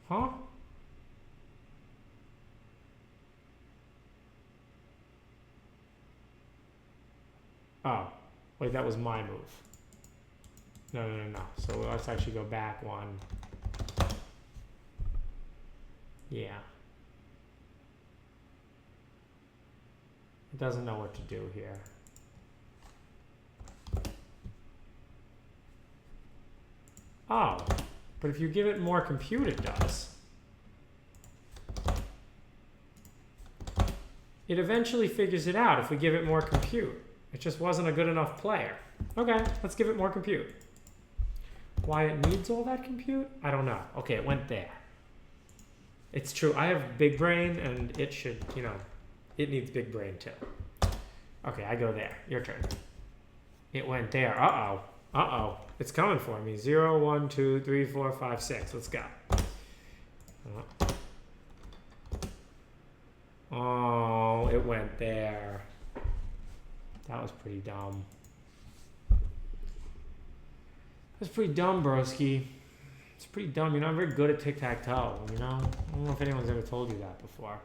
Huh? Oh, wait, that was my move. No. So let's actually go back one. Yeah. It doesn't know what to do here. Oh, but if you give it more compute, it does. It eventually figures it out if we give it more compute. It just wasn't a good enough player. Okay, let's give it more compute. Why it needs all that compute? I don't know. Okay, it went there. It's true. I have big brain, and it should, it needs big brain too. Okay, I go there. Your turn. It went there. Uh-oh. Uh-oh. It's coming for me. 0, 1, 2, 3, 4, 5, 6. Let's go. Oh, it went there. That was pretty dumb. That's pretty dumb, broski. It's pretty dumb. I'm very good at tic-tac-toe, I don't know if anyone's ever told you that before.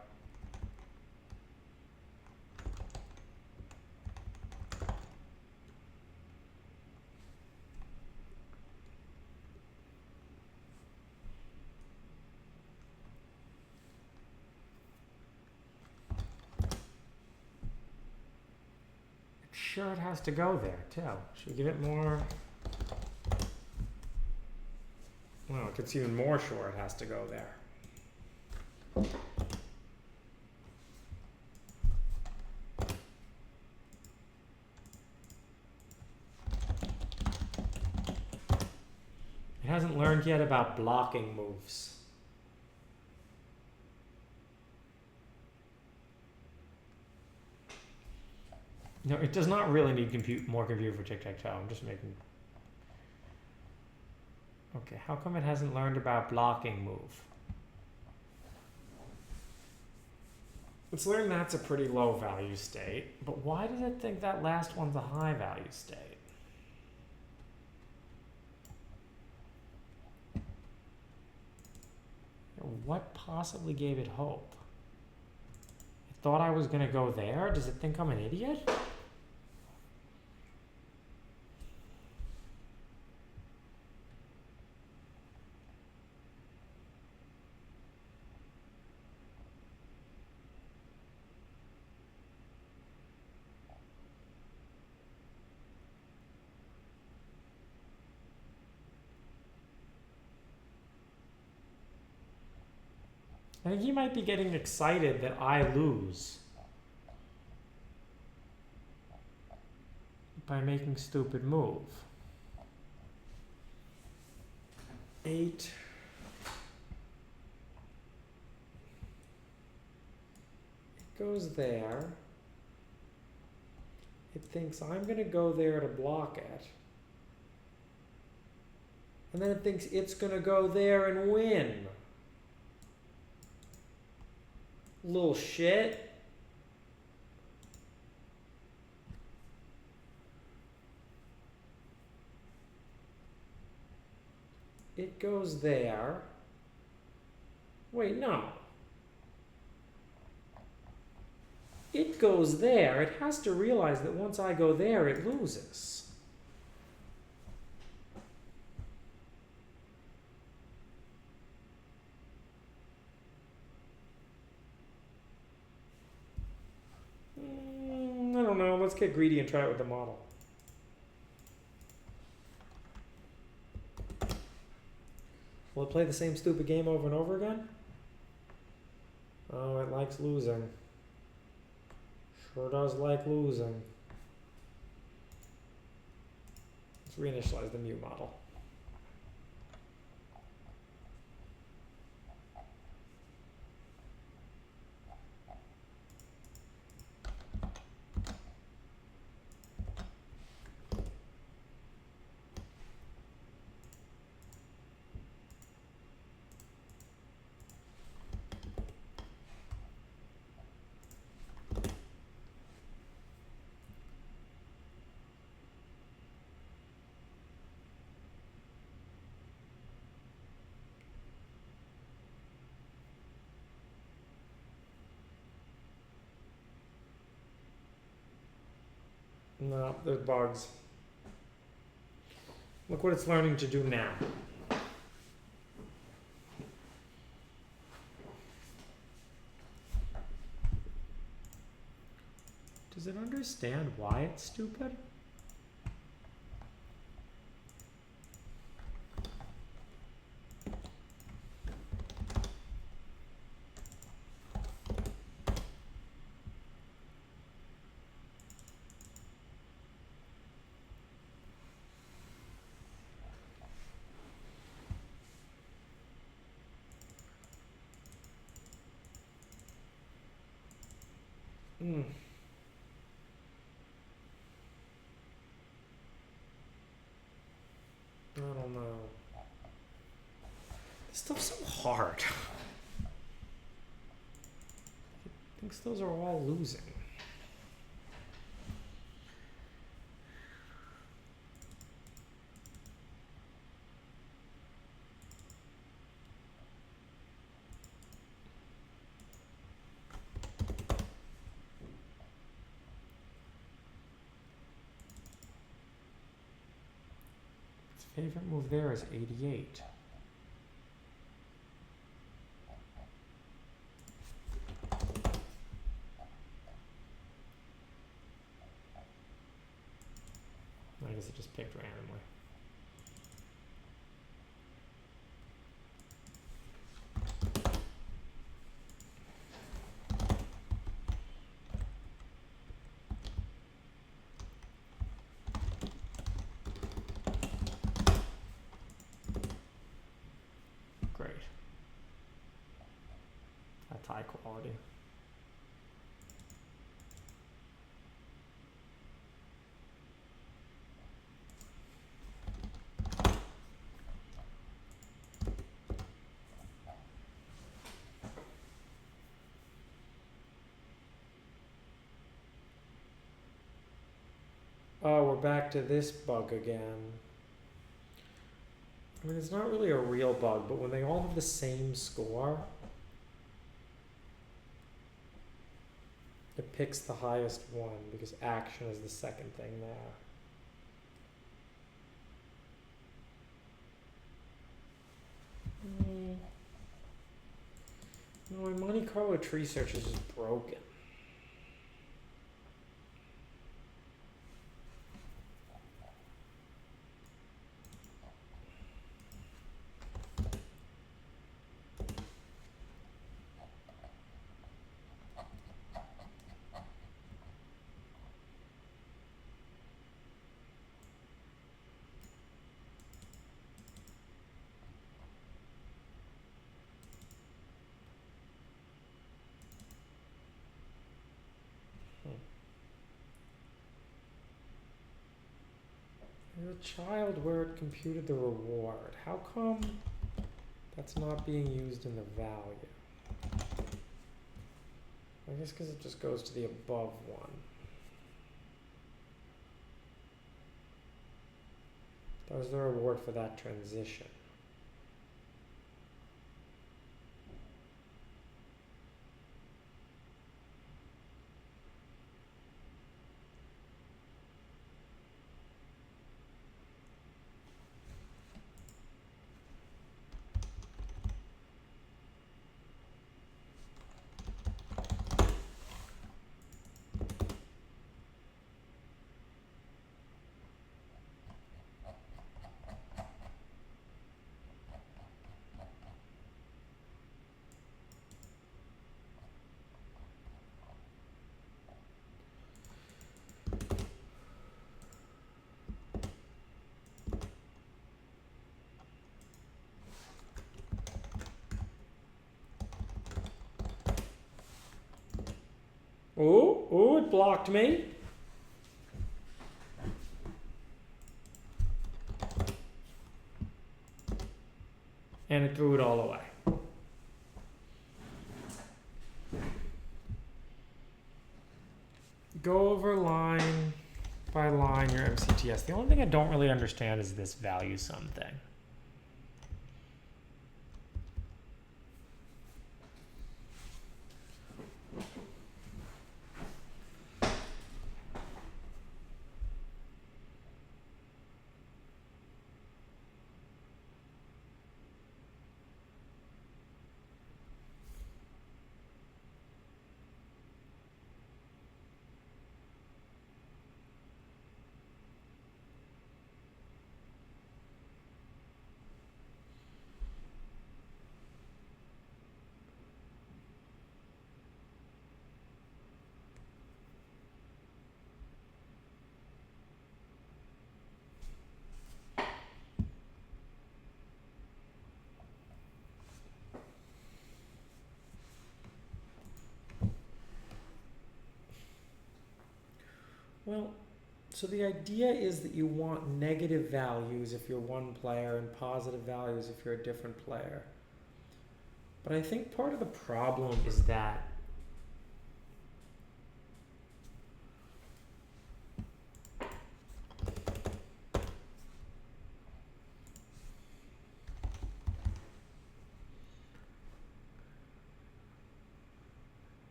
sure it has to go there, too. Should we give it more? Well, it's even more sure it has to go there. It hasn't learned yet about blocking moves. No, it does not really need more compute for Tic Tac Toe. I'm just making... Okay, how come it hasn't learned about blocking move? It's learned that's a pretty low value state, but why does it think that last one's a high value state? What possibly gave it hope? It thought I was going to go there? Does it think I'm an idiot? I think he might be getting excited that I lose by making stupid move. 8. It goes there. It thinks I'm going to go there to block it. And then it thinks it's going to go there and win. Little shit. It goes there. Wait, no. It goes there. It has to realize that once I go there, it loses. I don't know. Let's get greedy and try it with the model. Will it play the same stupid game over and over again? Oh, it likes losing. Sure does like losing. Let's reinitialize the Mu model. No, there's bugs. Look what it's learning to do now. Does it understand why it's stupid? I don't know. This stuff's so hard. It thinks those are all losing. Favorite move there is 88. just picked randomly. Great. That's high quality. Oh, we're back to this bug again. I mean, it's not really a real bug, but when they all have the same score, it picks the highest one because action is the second thing there. No, my Monte Carlo tree search is just broken. There's a child where it computed the reward. How come that's not being used in the value? I guess because it just goes to the above one. That was the reward for that transition. Oh, it blocked me. And it threw it all away. Go over line by line your MCTS. The only thing I don't really understand is this value sum thing. Well, so the idea is that you want negative values if you're one player and positive values if you're a different player. But I think part of the problem is that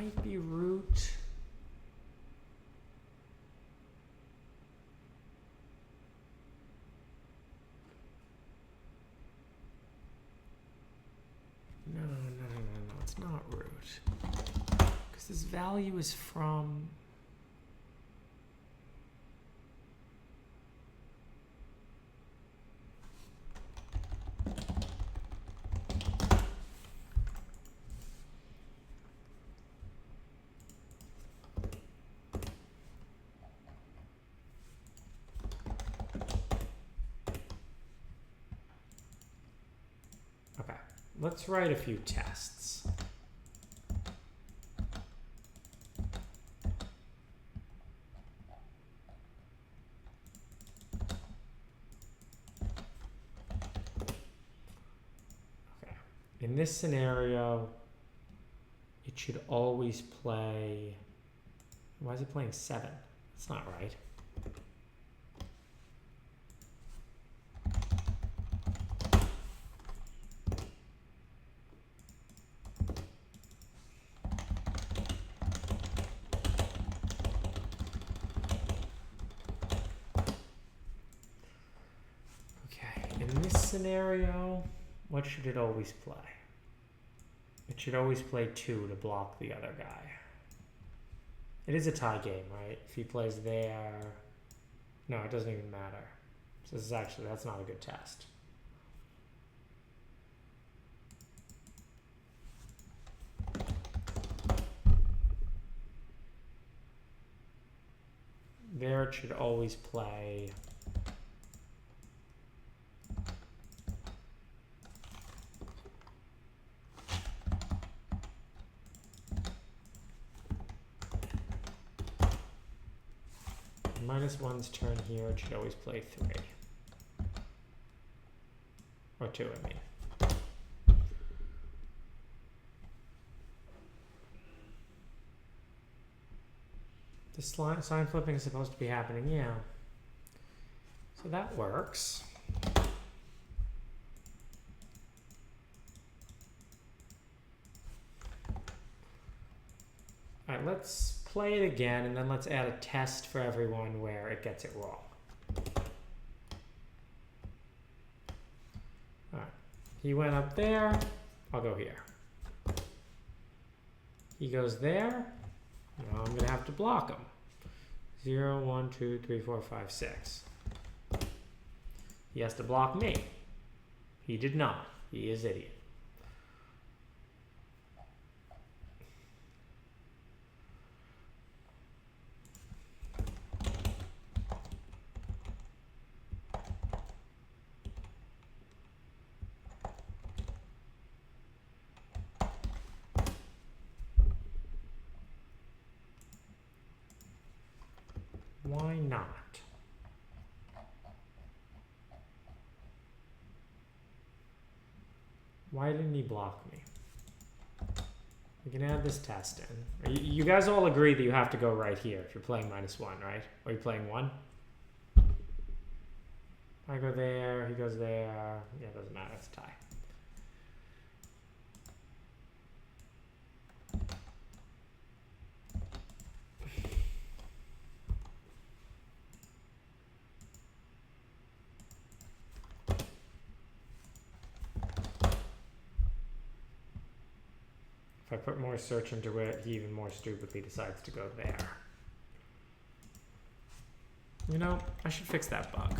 might be root. Because this value is from... Okay, let's write a few tests. Okay, in this scenario, it should always play... Why is it playing 7? That's not right. Scenario, what should it always play? It should always play 2 to block the other guy. It is a tie game, right? If he plays there, no, it doesn't even matter. So this is actually, that's not a good test. There it should always play -1's turn here, it should always play 3. Or 2, I mean. The sign flipping is supposed to be happening, yeah. So that works. All right, let's play it again, and then let's add a test for everyone where it gets it wrong. All right, he went up there, I'll go here. He goes there, now I'm gonna have to block him. 0, 1, 2, 3, 4, 5, 6. He has to block me. He did not, he is idiot. Why not? Why didn't he block me? We can add this test in. You guys all agree that you have to go right here if you're playing -1, right? Or are you playing 1? I go there, he goes there. Yeah, it doesn't matter, it's a tie. If I put more search into it, he even more stupidly decides to go there. You know, I should fix that bug.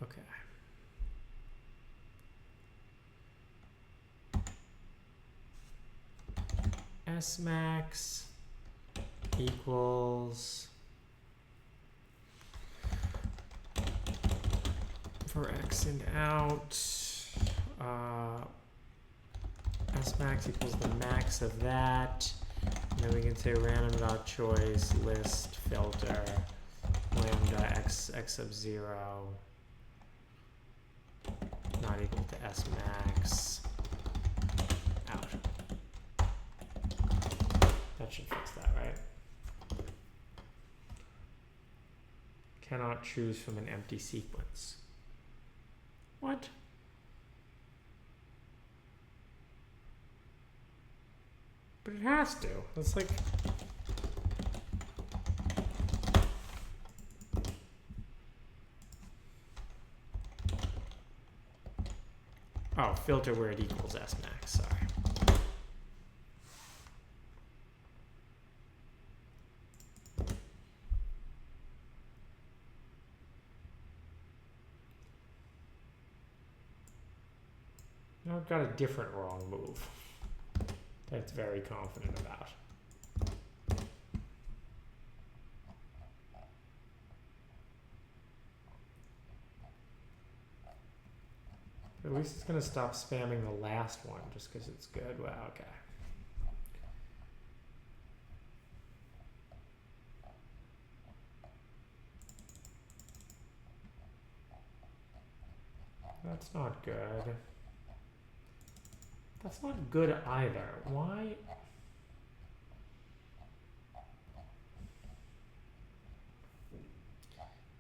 Okay. S max equals for X and out, S max equals the max of that, and then we can say random.choice list filter lambda x sub 0 not equal to s max out. That should fix that, right? Cannot choose from an empty sequence. What? But it has to. It's like... Oh, filter where it equals S max, sorry. Now I've got a different wrong move that's very confident about. At least it's going to stop spamming the last one just because it's good. Well, okay. That's not good. That's not good either. Why?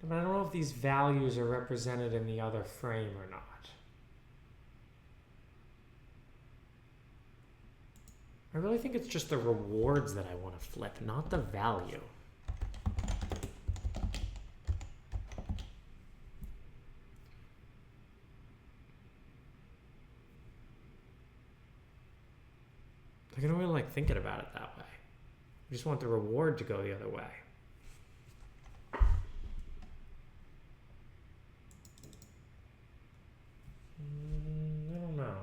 But I don't know if these values are represented in the other frame or not. I really think it's just the rewards that I want to flip, not the value. I can only like thinking about it that way. I just want the reward to go the other way. I don't know.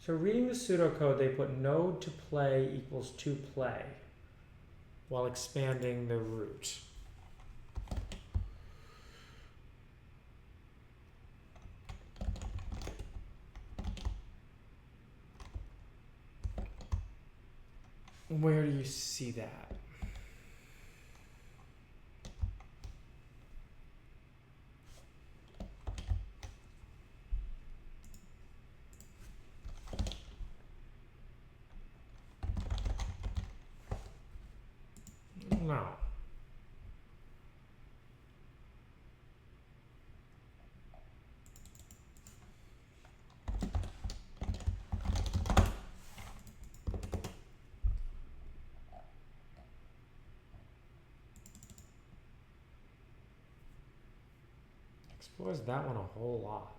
So reading the pseudocode, they put node to play equals to play while expanding the root. Where do you see that? No. Explores that one a whole lot.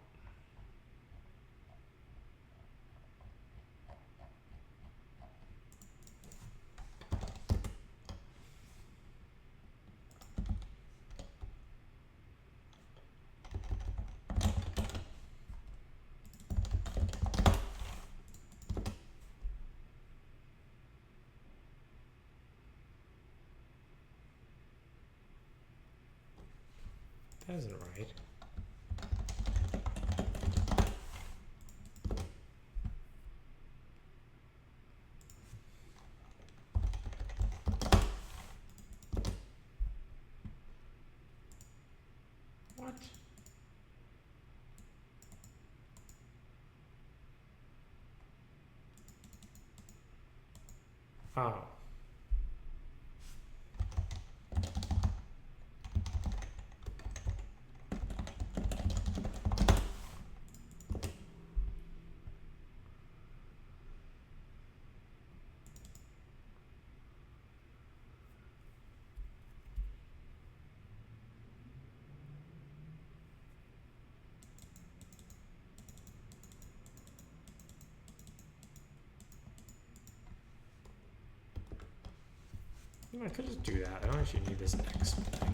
That isn't right. What? Oh. I could just do that. I don't actually need this X thing.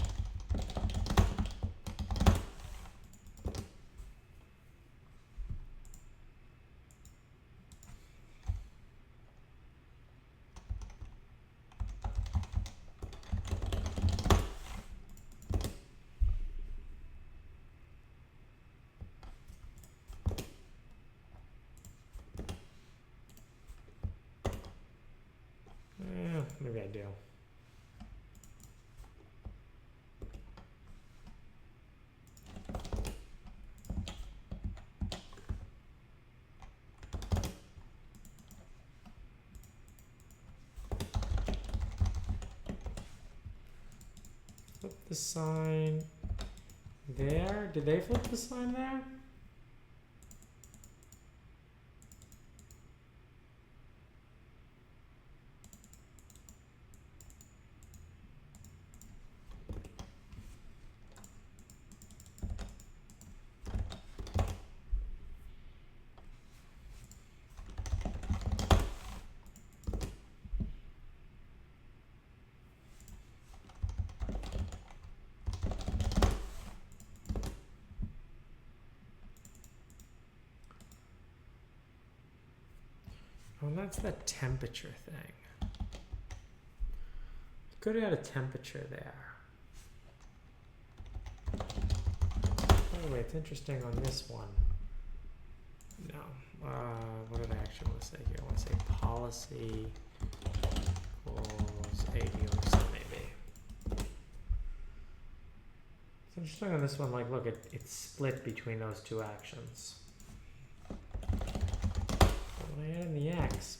Maybe I do. the sign there? Did they flip the sign there? Oh, and that's the temperature thing. Could have had a temperature there. By the way, it's interesting on this one. No. What did I actually want to say here? I want to say policy equals AD maybe. It's interesting on this one, like, look, it's split between those two actions. When I add in the X,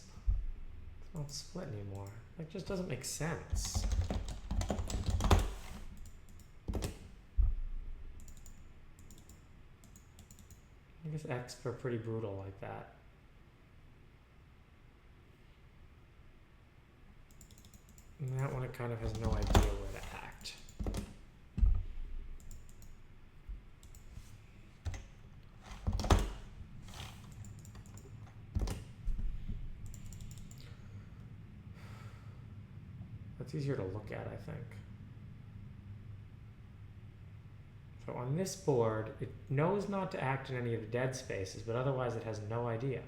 it's not split anymore. That just doesn't make sense. I guess X are pretty brutal like that. And that one, it kind of has no idea where to act. That's easier to look at, I think. So on this board, it knows not to act in any of the dead spaces, but otherwise it has no idea.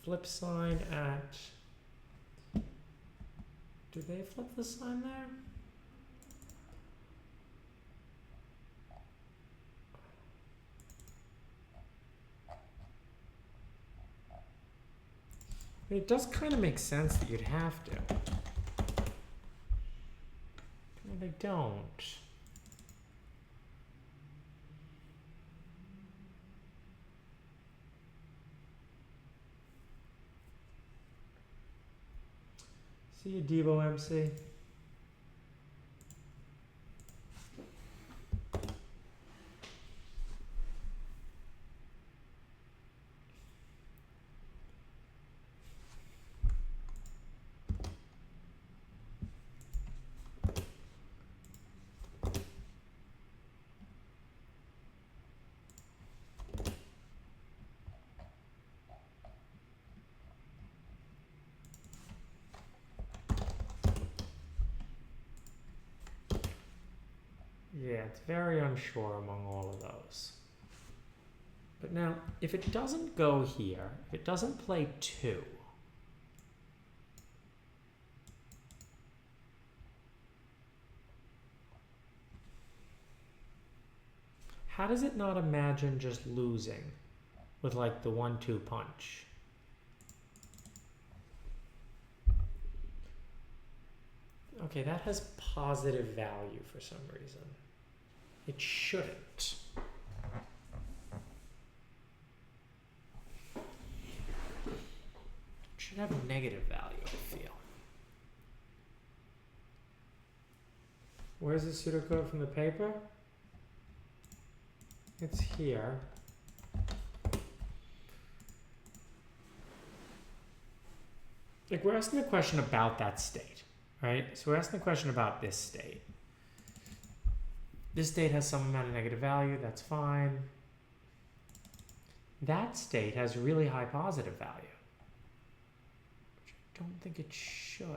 Flip sign at... Do they flip the sign there? I mean, it does kind of make sense that you'd have to. No, they don't. See you, Debo MC. Yeah, it's very unsure among all of those. But now, if it doesn't go here, if it doesn't play 2, how does it not imagine just losing with like the 1-2 punch? Okay, that has positive value for some reason. It shouldn't. It should have negative value, I feel. Where's the pseudocode from the paper? It's here. Like, we're asking the question about that state, right? So we're asking the question about this state. This state has some amount of negative value, that's fine. That state has really high positive value, which I don't think it should.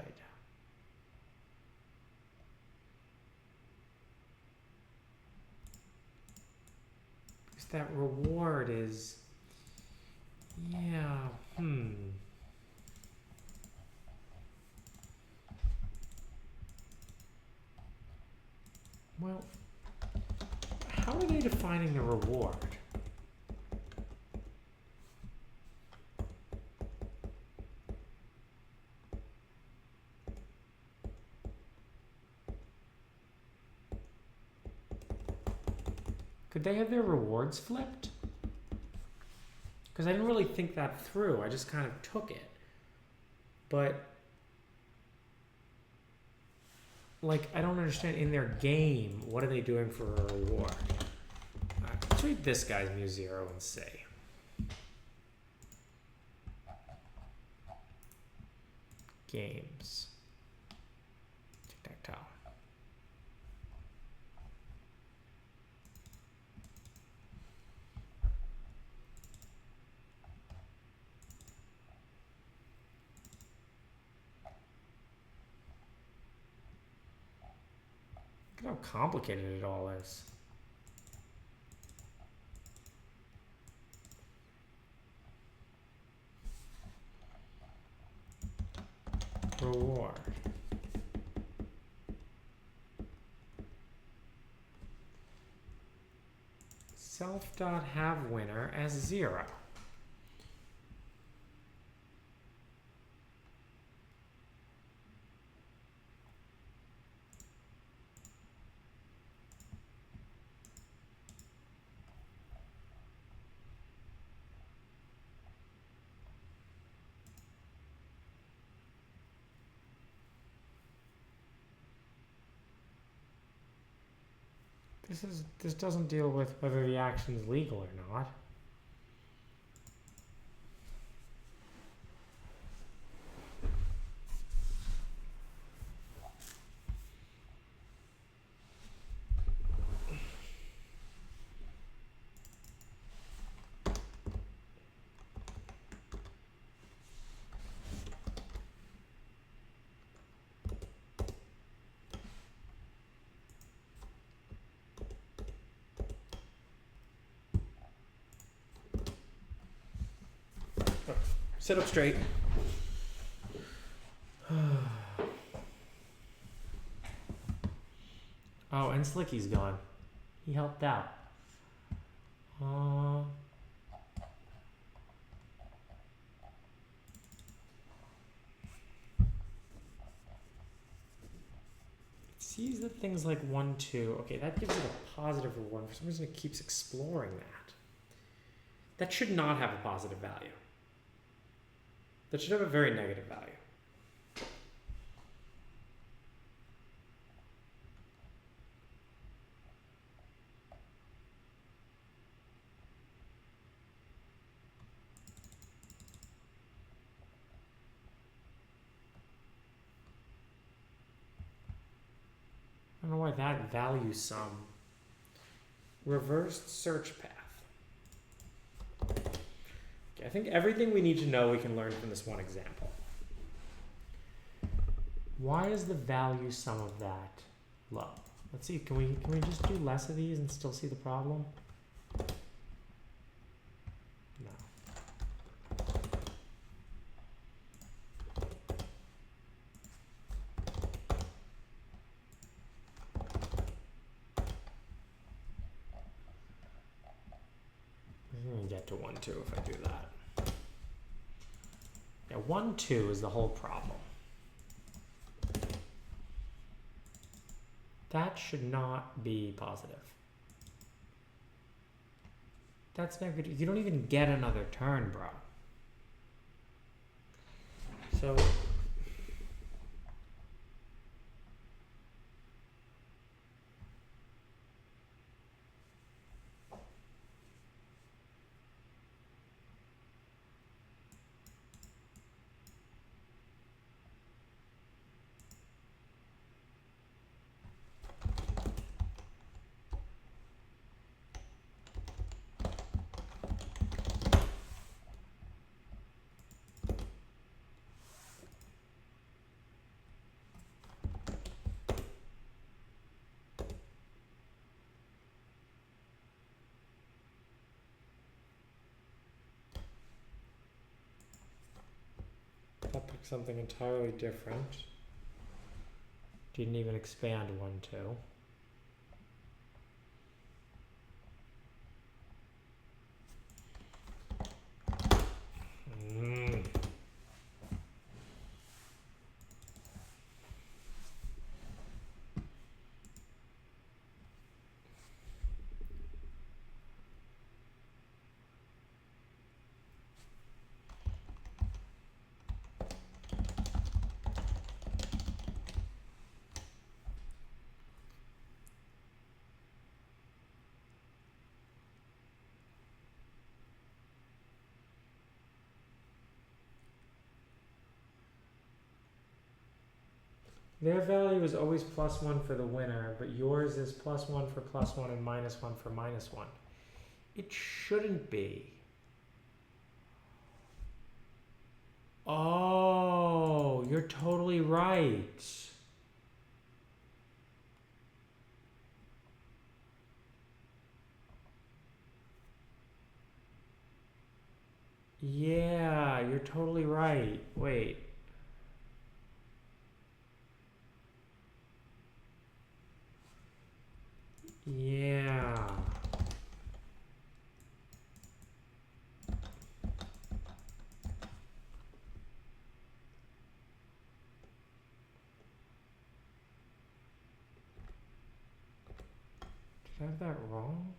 Because that reward is, yeah, Well, how are they defining the reward? Could Could they have their rewards flipped? Because I didn't really think that through. I just kind of took it. But, like, I don't understand. In their game, what are they doing for a reward? All right, let's read this guy's MuZero and see. Games. Tic Tac Toe. Look at how complicated it all is. Reward. Self.have winner as 0. This doesn't deal with whether the action is legal or not. Sit up straight. Oh, and Slicky's gone. He helped out. It sees that things like 1, 2. Okay, that gives it a positive reward. For some reason, it keeps exploring that. That should not have a positive value. That should have a very negative value. I don't know why that value sum. Reversed search path. I think everything we need to know we can learn from this one example. Why is the value sum of that low? Let's see, can we just do less of these and still see the problem? No. I'm gonna get to 1, 2 if I do that. Yeah, 1, 2 is the whole problem. That should not be positive. That's negative. You don't even get another turn, bro. So that picked something entirely different. Didn't even expand 1, 2. Their value is always +1 for the winner, but yours is +1 for +1 and -1 for -1. It shouldn't be. Oh, you're totally right. Yeah, you're totally right. Wait. Yeah. Did I have that wrong?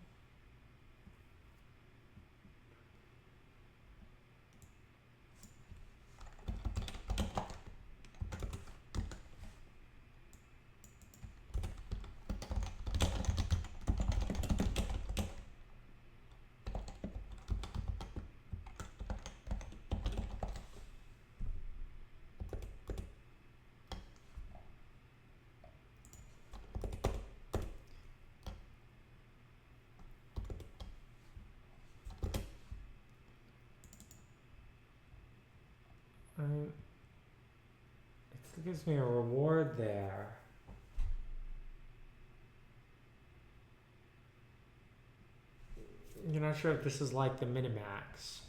It gives me a reward there. You're not sure if this is like the minimax.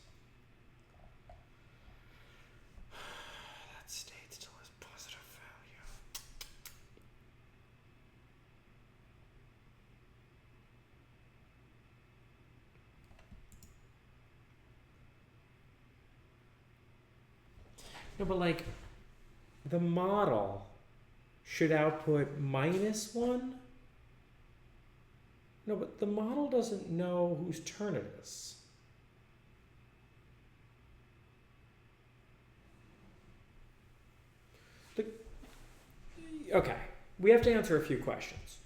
That state still has positive value. No, but like, the model should output -1. No, but the model doesn't know whose turn it is. Okay, we have to answer a few questions.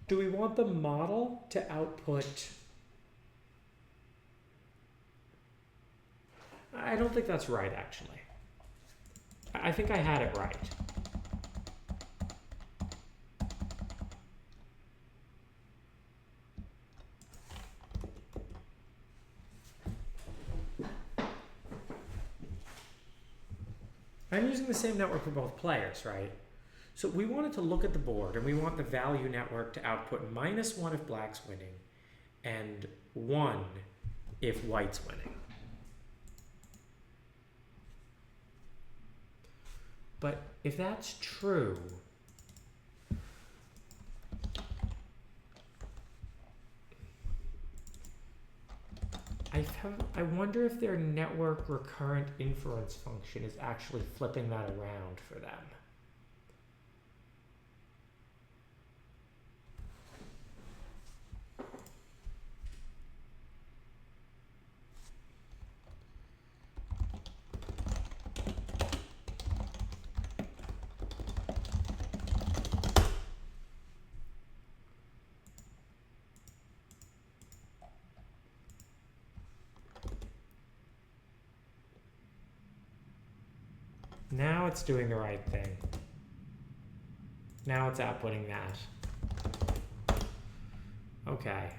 Do we want the model to output? I don't think that's right, actually. I think I had it right. I'm using the same network for both players, right? So we wanted to look at the board, and we want the value network to output -1 if black's winning, and 1 if white's winning. But if that's true, I wonder if their network recurrent inference function is actually flipping that around for them. Now it's doing the right thing. Now it's outputting that. Okay.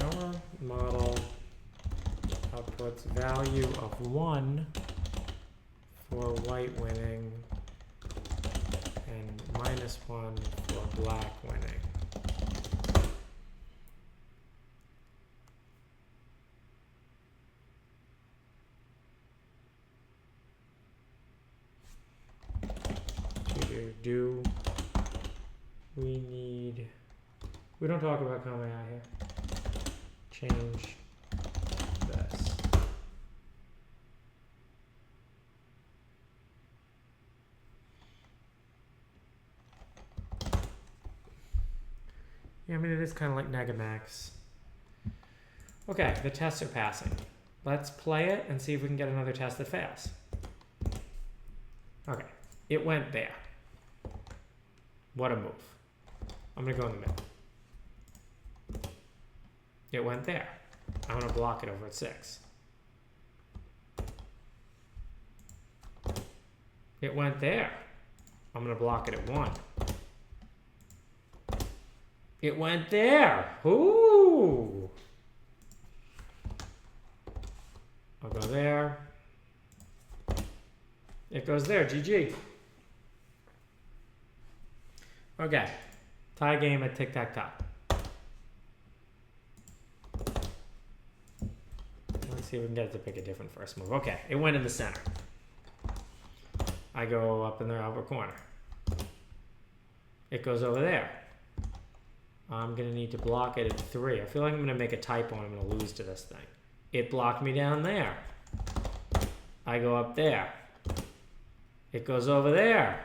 Our model outputs value of 1 for white winning and -1 for black winning. Do we need, we don't talk about comma.ai here. Change this. Yeah, I mean, it is kind of like Negamax. Okay, the tests are passing. Let's play it and see if we can get another test that fails. Okay, it went there. What a move. I'm going to go in the middle. It went there. I'm going to block it over at 6. It went there. I'm going to block it at 1. It went there. Ooh. I'll go there. It goes there. GG. Okay. Tie game at Tic Tac Toe. Let's see if we can get it to pick a different first move. Okay, it went in the center. I go up in the upper corner. It goes over there. I'm going to need to block it at 3. I feel like I'm going to make a typo and I'm going to lose to this thing. It blocked me down there. I go up there. It goes over there.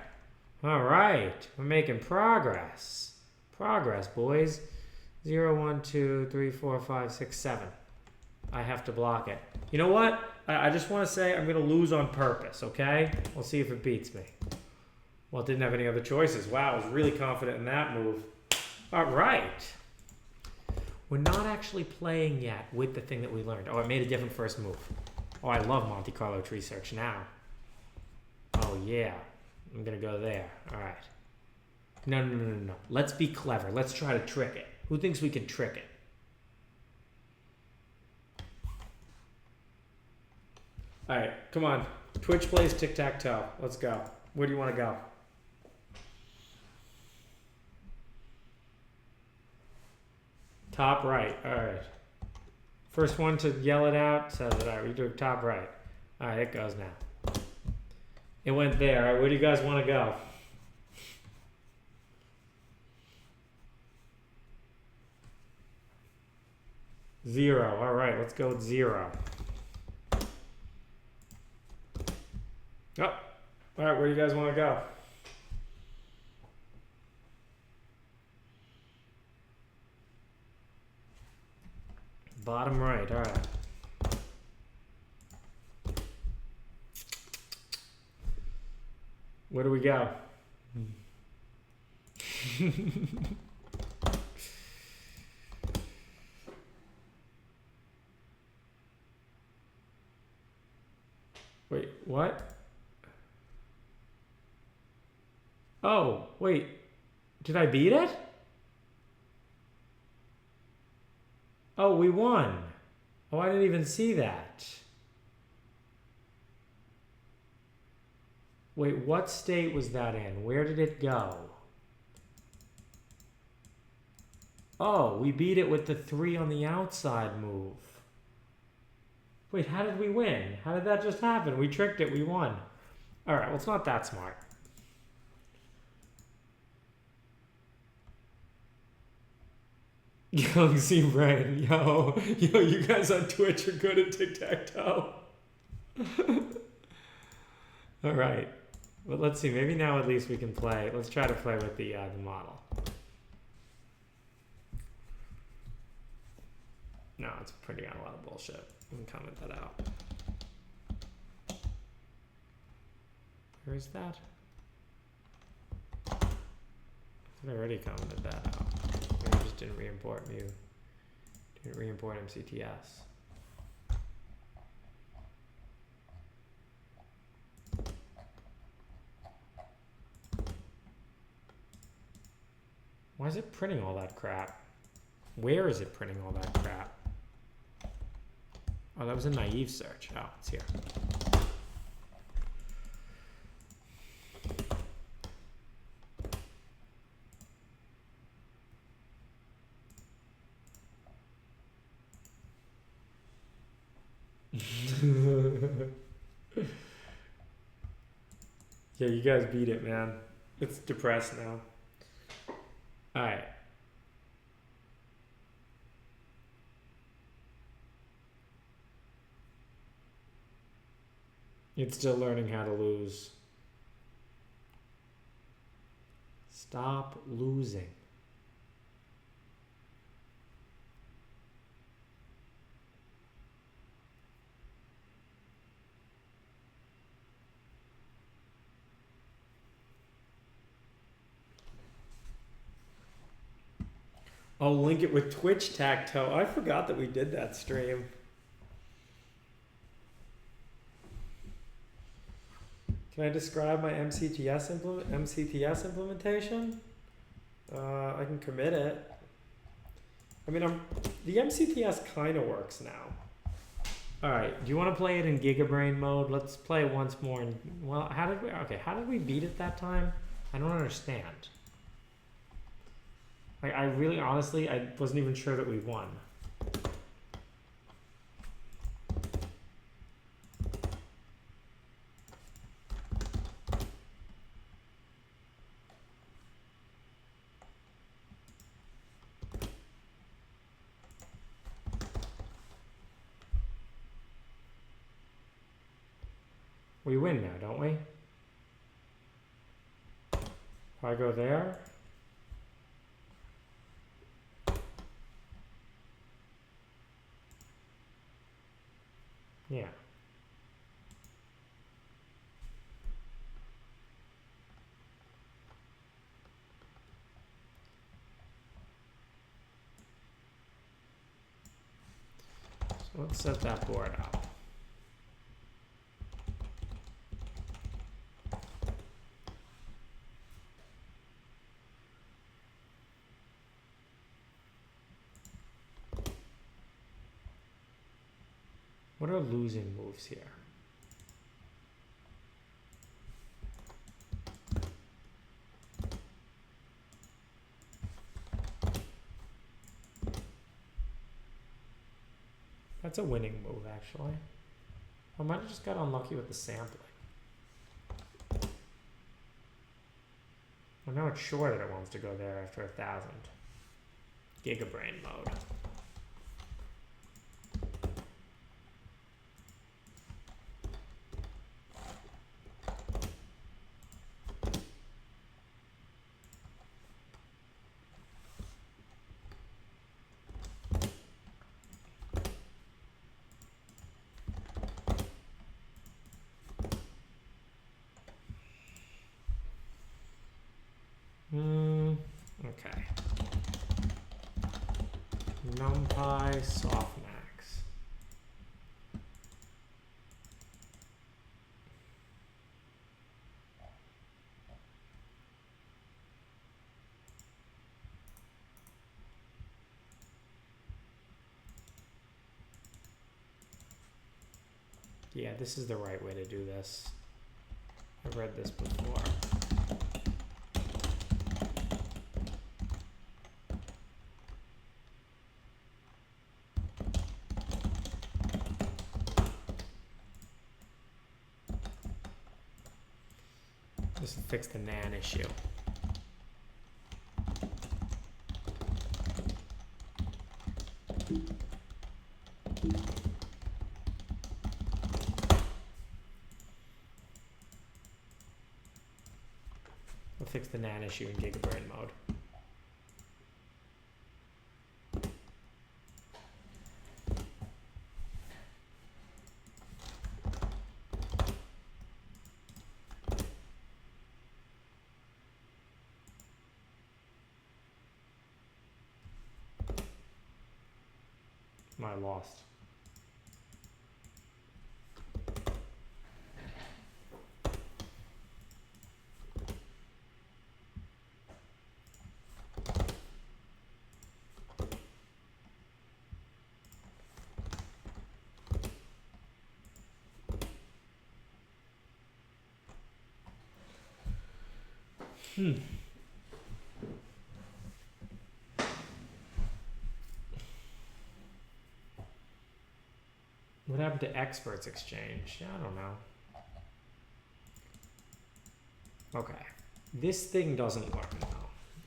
All right, we're making progress. Progress, boys. 0, 1, 2, 3, 4, 5, 6, 7. I have to block it. You know what? I just want to say I'm going to lose on purpose, okay? We'll see if it beats me. Well, it didn't have any other choices. Wow, I was really confident in that move. All right. We're not actually playing yet with the thing that we learned. Oh, I made a different first move. Oh, I love Monte Carlo tree search now. Oh, yeah. I'm going to go there. All right. No. Let's be clever. Let's try to trick it. Who thinks we can trick it? All right, come on. Twitch plays Tic Tac Toe. Let's go. Where do you want to go? Top right. All right. First one to yell it out says it. All right, we do top right. All right, it goes now. It went there. All right, where do you guys want to go? Zero. All right, let's go with 0. Oh, all right, where do you guys want to go? Bottom right, all right. Where do we go? Wait, what? Oh, wait. Did I beat it? Oh, we won. Oh, I didn't even see that. Wait, what state was that in? Where did it go? Oh, we beat it with the 3 on the outside move. Wait, how did we win? How did that just happen? We tricked it, we won. All right, well, it's not that smart. Young C. Brian, yo, you guys on Twitch are good at tic-tac-toe. All right, well, let's see. Maybe now at least we can play. Let's try to play with the model. No, it's printing out a lot of bullshit. We can comment that out. Where is that? I already commented that out. Maybe I just didn't re-import Didn't re-import MCTS. Why is it printing all that crap? Where is it printing all that crap? Oh, that was a naive search. Oh, it's here. Yeah, you guys beat it, man. It's depressed now. All right. It's still learning how to lose. Stop losing. Oh, link it with Twitch Tacto. I forgot that we did that stream. Can I describe my MCTS implementation? I can commit it. I mean, the MCTS kind of works now. All right, do you want to play it in GigaBrain mode? Let's play it once more. And well, how did we beat it that time? I don't understand. Like, I really, honestly, I wasn't even sure that we won. We win now, don't we? If I go there. Yeah. So let's set that board up. What are losing moves here? That's a winning move, actually. I might have just got unlucky with the sampling. I know it's sure that it wants to go there after 1,000. GigaBrain mode. Okay. NumPy softmax. Yeah, this is the right way to do this. I've read this before. This will fix the NaN issue. We'll fix the NaN issue in GigaBrain mode. I lost. What happened to Experts Exchange? I don't know. Okay. This thing doesn't learn though.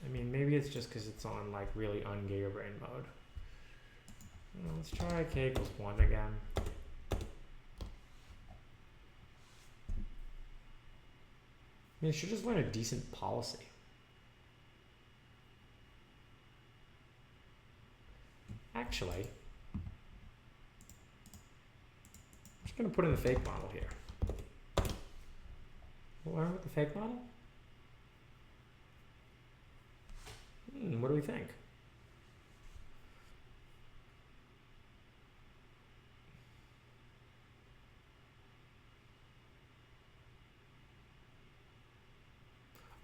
I mean, maybe it's just because it's on like really un-GigaBrain mode. Let's try k equals 1 again. I mean, it should just learn a decent policy. Actually, I'm just going to put in the fake model here. We'll learn with the fake model? What do we think?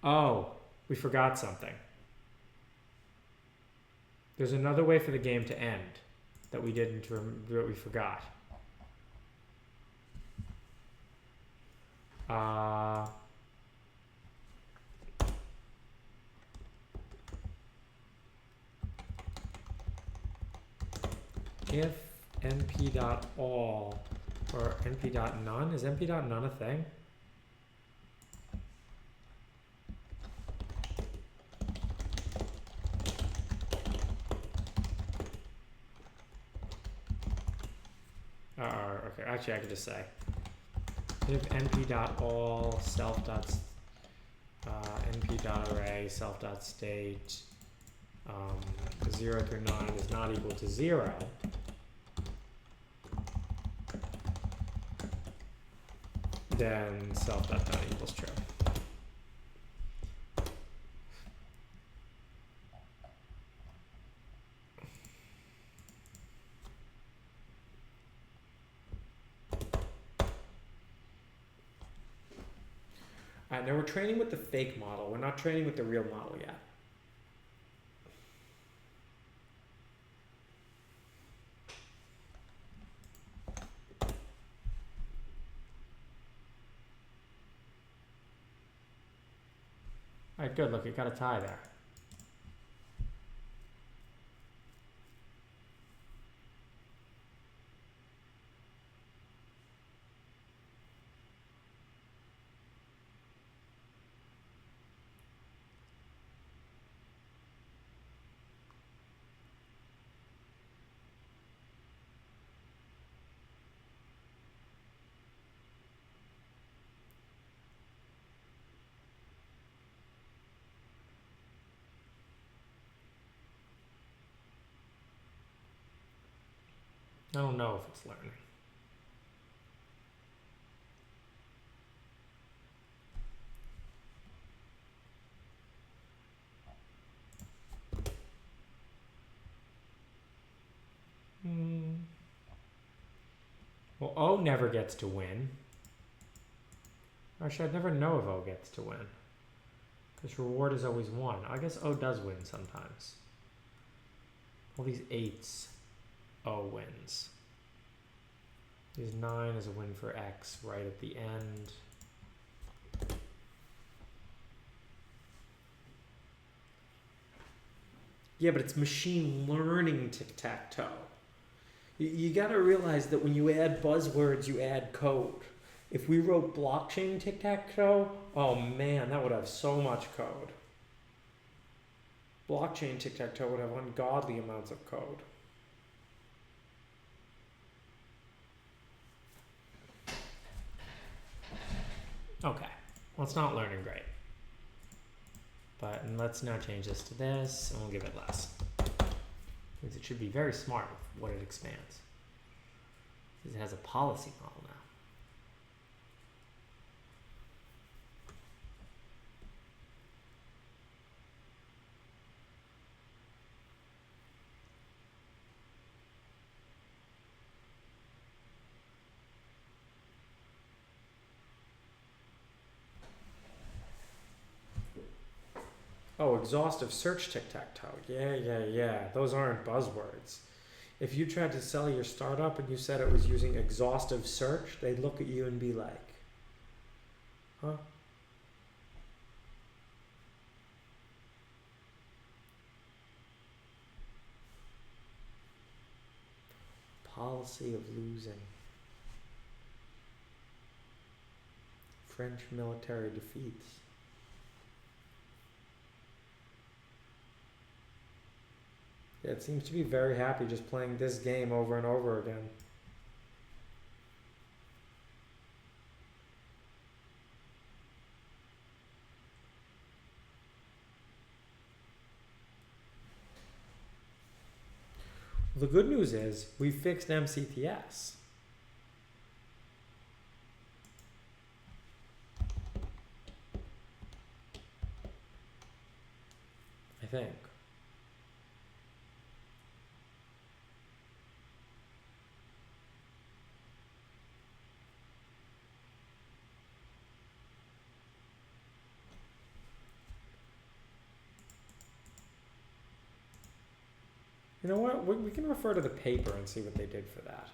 Oh, we forgot something. There's another way for the game to end that we forgot. If np.all or np.none, is np.none a thing? Okay, actually I could just say if np.all np.array self.state 0 through 9 is not equal to 0, then self.done equals true. Alright, now we're training with the fake model. We're not training with the real model yet. Alright, good. Look, it got a tie there. I don't know if it's learning. Well, O never gets to win. Actually, I'd never know if O gets to win. Because reward is always 1. I guess O does win sometimes. All these 8s. O wins. These 9 is a win for X right at the end. Yeah, but it's machine learning tic-tac-toe. You got to realize that when you add buzzwords, you add code. If we wrote blockchain tic-tac-toe, oh man, that would have so much code. Blockchain tic-tac-toe would have ungodly amounts of code. Okay, well, it's not learning great. But let's now change this to this, and we'll give it less. Because it should be very smart with what it expands. Because it has a policy model now. Oh, exhaustive search tic-tac-toe. Yeah. Those aren't buzzwords. If you tried to sell your startup and you said it was using exhaustive search, they'd look at you and be like, huh? Policy of losing. French military defeats. Yeah, it seems to be very happy just playing this game over and over again. The good news is we fixed MCTS. I think. You know what? We can refer to the paper and see what they did for that.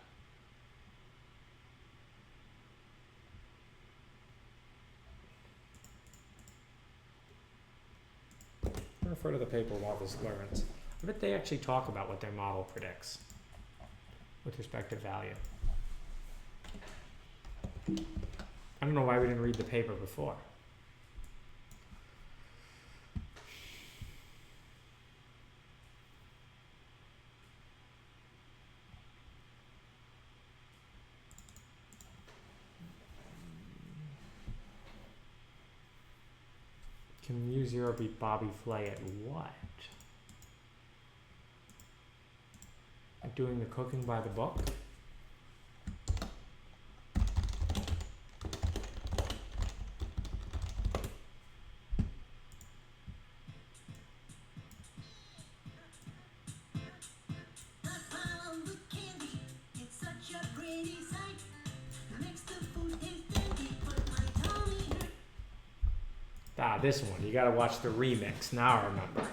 Refer to the paper while this learns. I bet they actually talk about what their model predicts with respect to value. I don't know why we didn't read the paper before. Can MuZero beat Bobby Flay at what? At doing the cooking by the book? Ah, this one. You gotta watch the remix. Now I remember.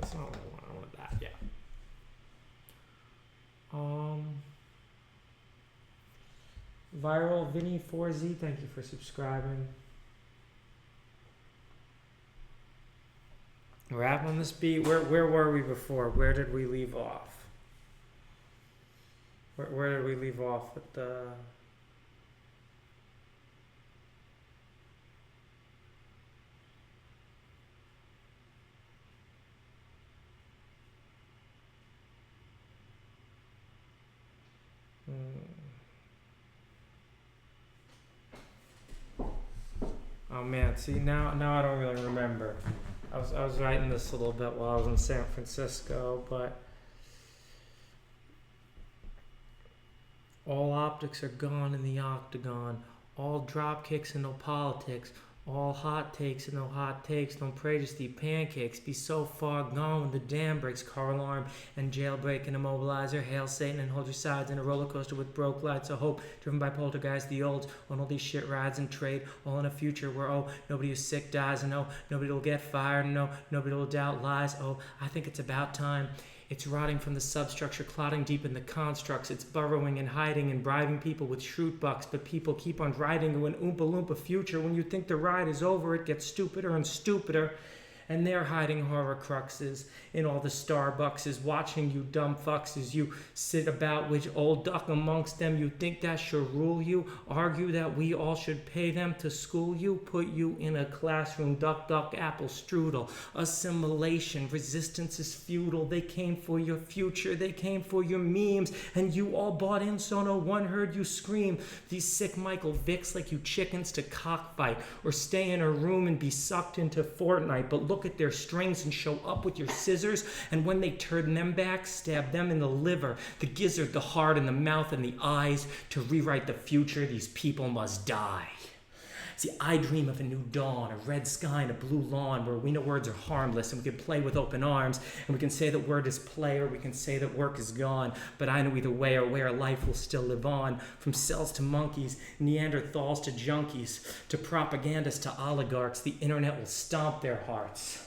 That's not what I want. I wanted that, yeah. Viral Vinny 4Z, thank you for subscribing. We're out on this beat. Where were we before? Where did we leave off? Where did we leave off with the... Oh man, see now I don't really remember. I was writing this a little bit while I was in San Francisco, but all optics are gone in the octagon. All drop kicks and no politics. All hot takes and no hot takes. Don't pray, just eat pancakes. Be so far gone when the dam breaks. Car alarm and jailbreak and immobilizer. Hail Satan and hold your sides in a roller coaster with broke lights of hope. Driven by poltergeist, the olds on all these shit rides and trade. All in a future where, oh, nobody who's sick dies. And no, nobody will get fired. No, nobody will doubt lies. Oh, I think it's about time. It's rotting from the substructure, clotting deep in the constructs. It's burrowing and hiding and bribing people with shrewd bucks. But people keep on riding to an Oompa Loompa future. When you think the ride is over, it gets stupider and stupider. And they're hiding horror cruxes in all the Starbuckses, watching you dumb fucks as you sit about which old duck amongst them. You think that should rule you? Argue that we all should pay them to school you? Put you in a classroom, duck, duck, apple strudel. Assimilation, resistance is futile. They came for your future, they came for your memes, and you all bought in so no one heard you scream. These sick Michael Vicks like you chickens to cockfight, or stay in a room and be sucked into Fortnite, but look at their strings and show up with your scissors, and when they turn them back, stab them in the liver, the gizzard, the heart, and the mouth, and the eyes. To rewrite the future, these people must die. See, I dream of a new dawn, a red sky and a blue lawn where we know words are harmless and we can play with open arms, and we can say that word is play or we can say that work is gone. But I know either way or where life will still live on. From cells to monkeys, Neanderthals to junkies, to propagandists to oligarchs, the internet will stomp their hearts.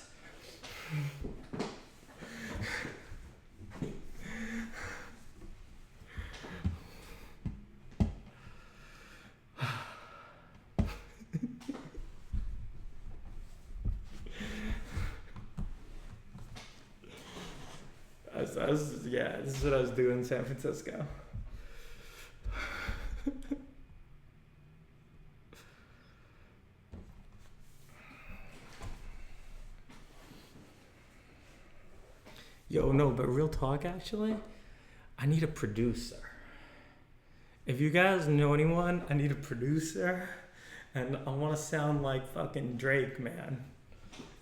This is what I was doing in San Francisco. Yo, no, but real talk, actually, I need a producer. If you guys know anyone, I need a producer, and I want to sound like fucking Drake, man.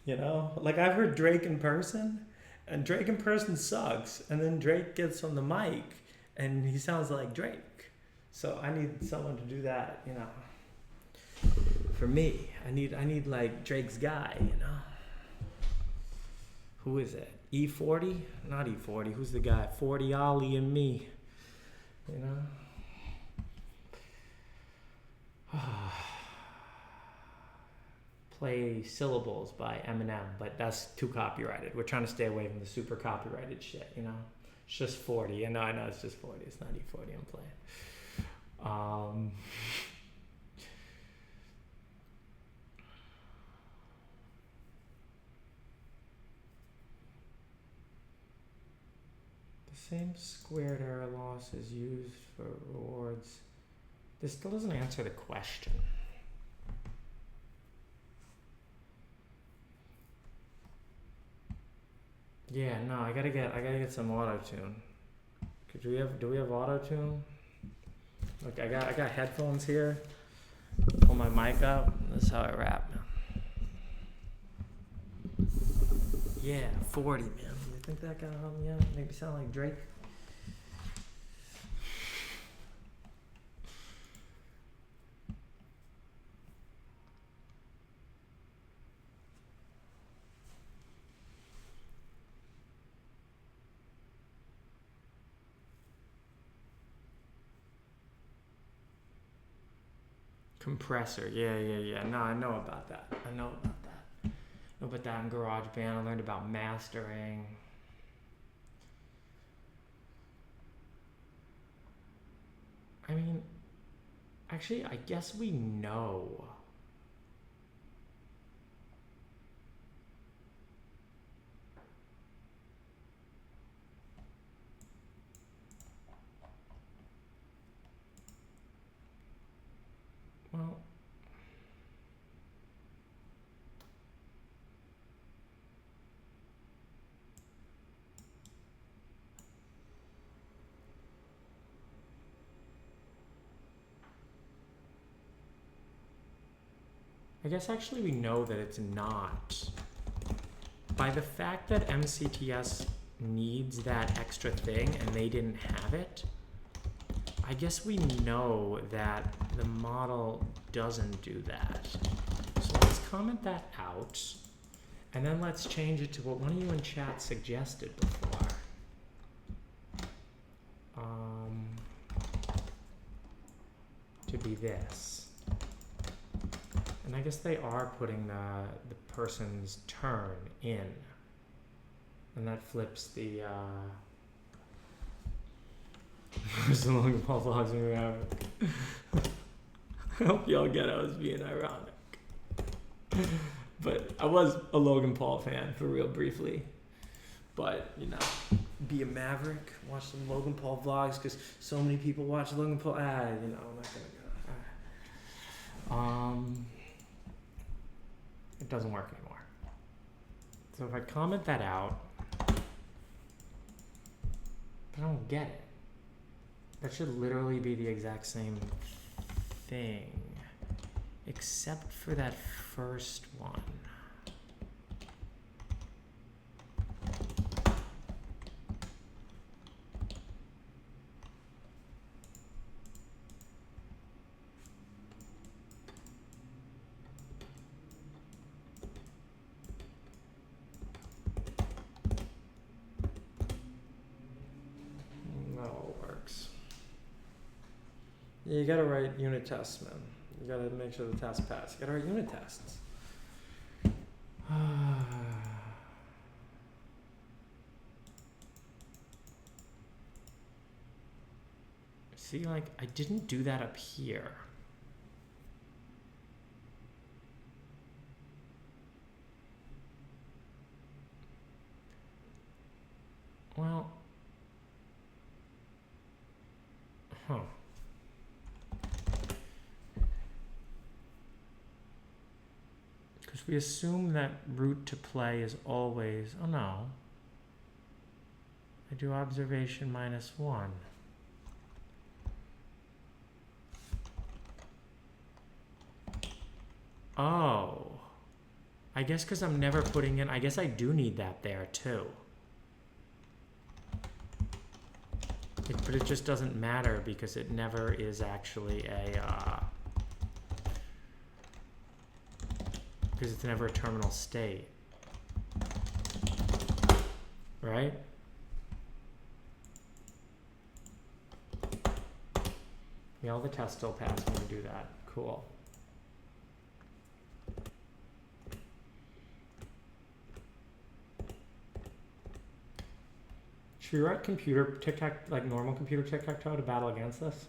You know? Like, I've heard Drake in person, and Drake in person sucks, and then Drake gets on the mic, and he sounds like Drake. So I need someone to do that, you know. For me, I need like Drake's guy, you know. Who is it? E40? Not E40. Who's the guy? 40 Ollie and me. You know? Play Syllables by Eminem, but that's too copyrighted. We're trying to stay away from the super copyrighted shit, you know? It's just 40. And I know it's just 40. It's not E40 I'm playing. The same squared error loss is used for rewards. This still doesn't answer the question. Yeah, no, I gotta get some auto tune. Do we have auto tune? Look, I got headphones here. Pull my mic up. That's how I rap, man. Yeah, 40, man. You think that gonna help me out? Make me sound like Drake? Compressor, yeah. No, I know about that. I know about that in GarageBand. I learned about mastering. I mean, actually, I guess we know. Well, I guess actually we know that it's not. By the fact that MCTS needs that extra thing and they didn't have it, I guess we know that the model doesn't do that. So let's comment that out, and then let's change it to what one of you in chat suggested before. To be this. And I guess they are putting the person's turn in. And that flips the so long Paul vlogs me around. I hope y'all get I was being ironic. But I was a Logan Paul fan for real briefly. But, you know, be a maverick, watch some Logan Paul vlogs, because so many people watch Logan Paul. You know, I'm not gonna go. It doesn't work anymore. So if I comment that out, I don't get it. That should literally be the exact same thing, except for that first one. Yeah, you gotta write unit tests, man. You gotta make sure the tests pass. You gotta write unit tests. See, like, I didn't do that up here. Well, huh. Because we assume that route to play is always, oh no. I do observation -1. Oh. I guess because I'm never putting in, I guess I do need that there too. But it just doesn't matter because it never is actually a, because it's never a terminal state. Right? Yeah, all the tests still pass when we do that. Cool. Should we write computer tic-tac, like normal computer tic-tac-toe to battle against this?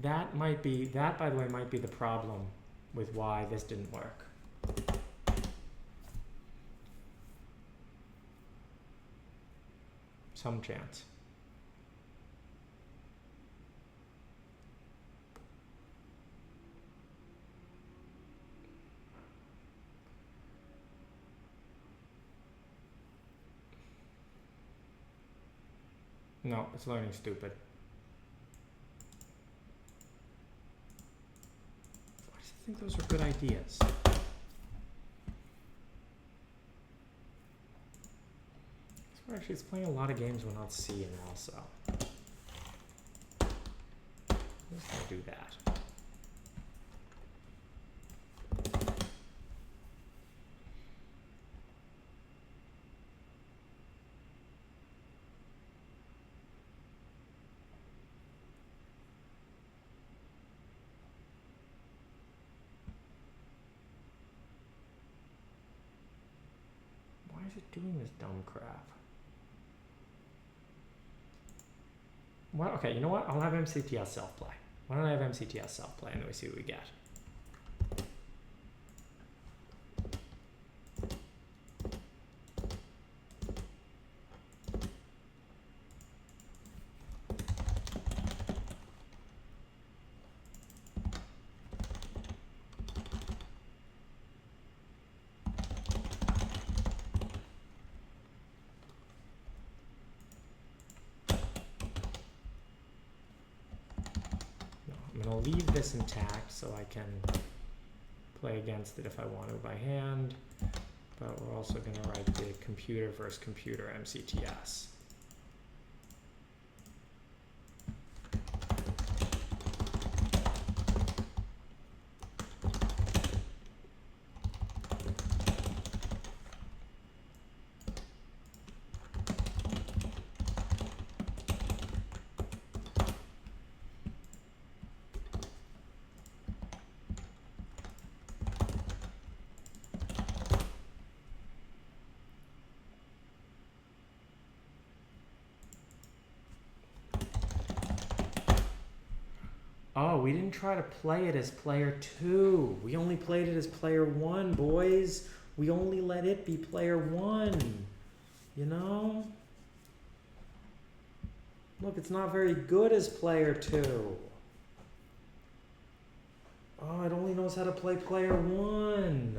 That might be, that by the way might be the problem with why this didn't work. Some chance. No, it's learning stupid. Why does it think those are good ideas? Actually, it's playing a lot of games we're not seeing also. Let's not do that. Why is it doing this dumb crap? Well, okay, you know what? I'll have MCTS self-play. Why don't I have MCTS self-play and then we see what we get? Leave this intact so I can play against it if I want to by hand, but we're also going to write the computer versus computer MCTS. Oh, we didn't try to play it as player 2. We only played it as player 1, boys. We only let it be player 1. You know? Look, it's not very good as player 2. Oh, it only knows how to play player 1.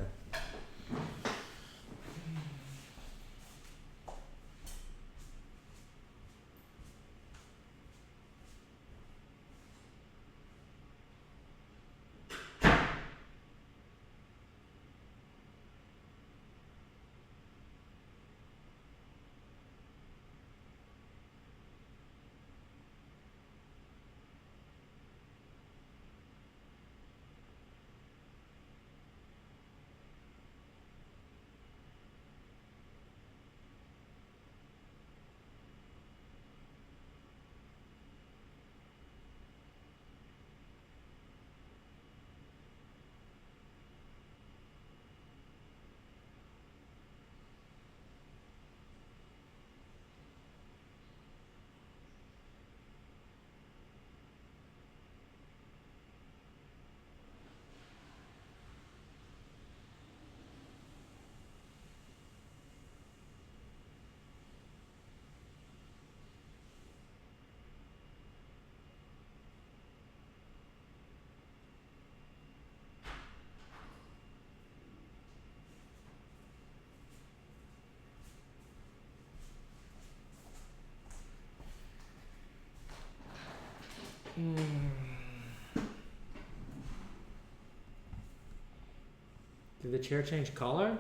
Did the chair change color?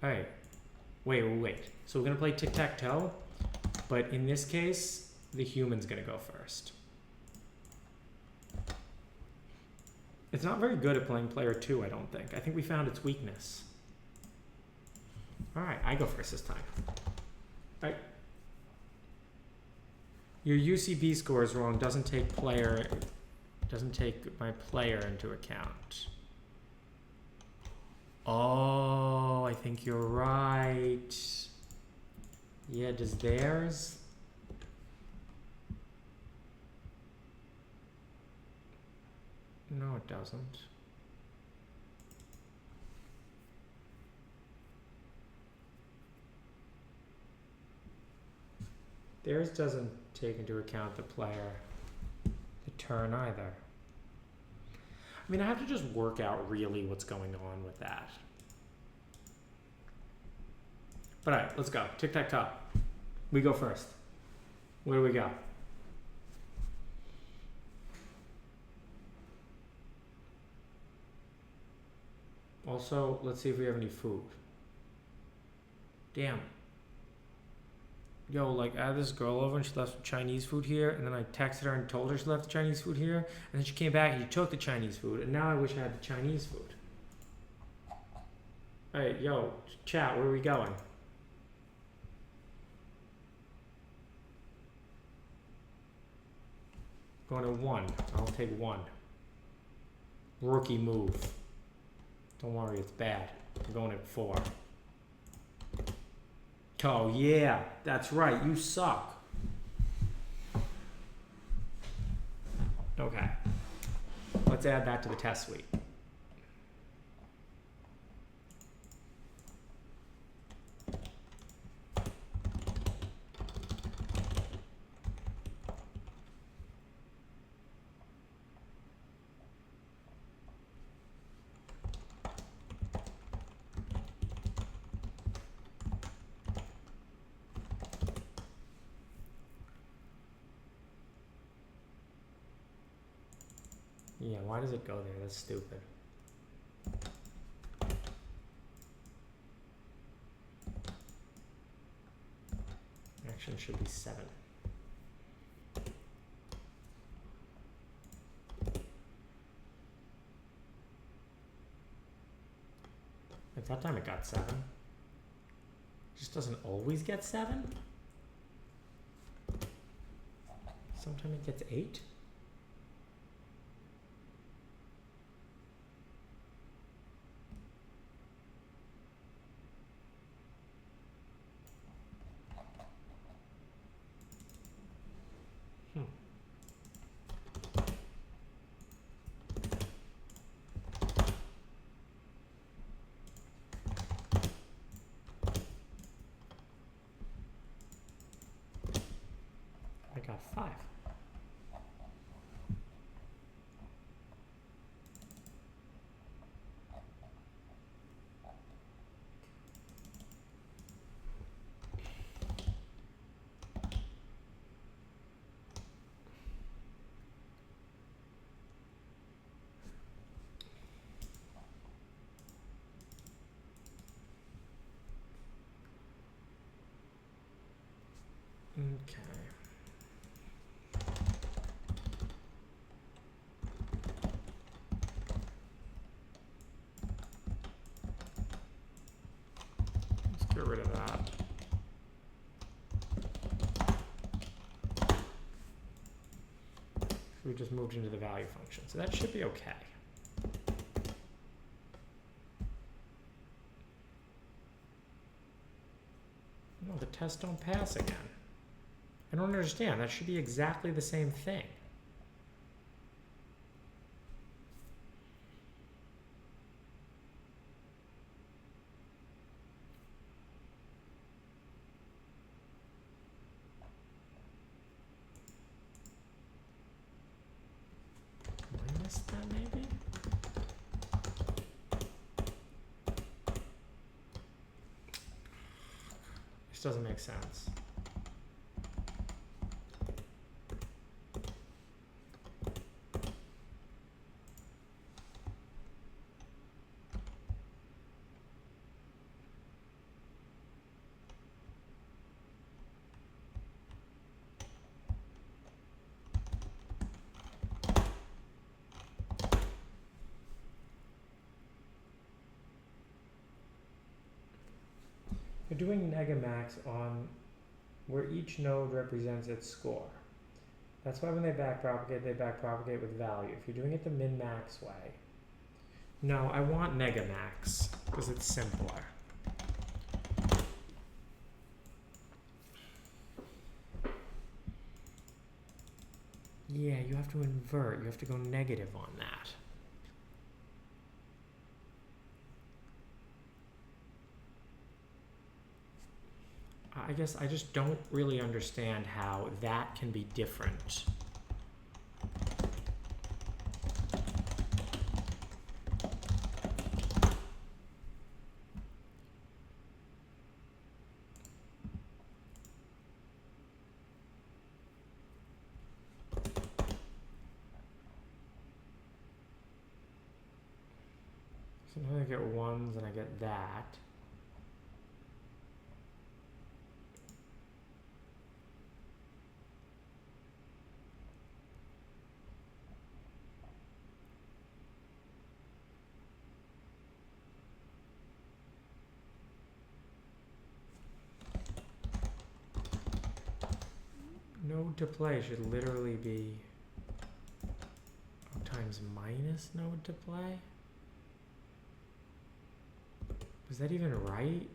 Alright. Wait. So we're going to play Tic Tac Toe, but in this case, the human's going to go first. It's not very good at playing player 2, I don't think. I think we found its weakness. Alright, I go first this time. Alright. Your UCB score is wrong. Doesn't take my player into account. Oh, I think you're right. Yeah, does theirs? No, it doesn't. Theirs doesn't take into account the player, the turn either. I mean, I have to just work out really what's going on with that. But all right, let's go. Tic Tac Toe. We go first. Where do we go? Also, let's see if we have any food. Damn. Yo, like, I had this girl over and she left some Chinese food here, and then I texted her and told her she left the Chinese food here, and then she came back and she took the Chinese food, and now I wish I had the Chinese food. Hey, yo, chat, where are we going? Going to 1. I'll take 1. Rookie move. Don't worry, it's bad. We're going at 4. Oh, yeah, that's right. You suck. Okay. Let's add that to the test suite. Yeah, why does it go there? That's stupid. Action should be 7. At that time it got 7. Just doesn't always get 7? Sometimes it gets 8? 5. Okay. Let's get rid of that. We just moved into the value function, so that should be okay. No, the tests don't pass again. I don't understand. That should be exactly the same thing. Minus that maybe? This doesn't make sense. We're doing negamax on where each node represents its score. That's why when they backpropagate with value. If you're doing it the min-max way. No, I want negamax because it's simpler. Yeah, you have to invert. You have to go negative on that. I guess I just don't really understand how that can be different. So now I get ones and I get that. Node to play should literally be times minus node to play. Was that even right?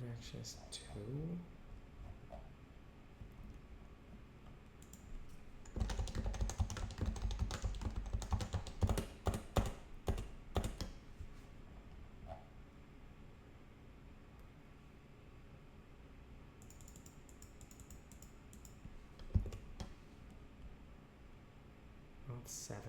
That's just 2. That's 7.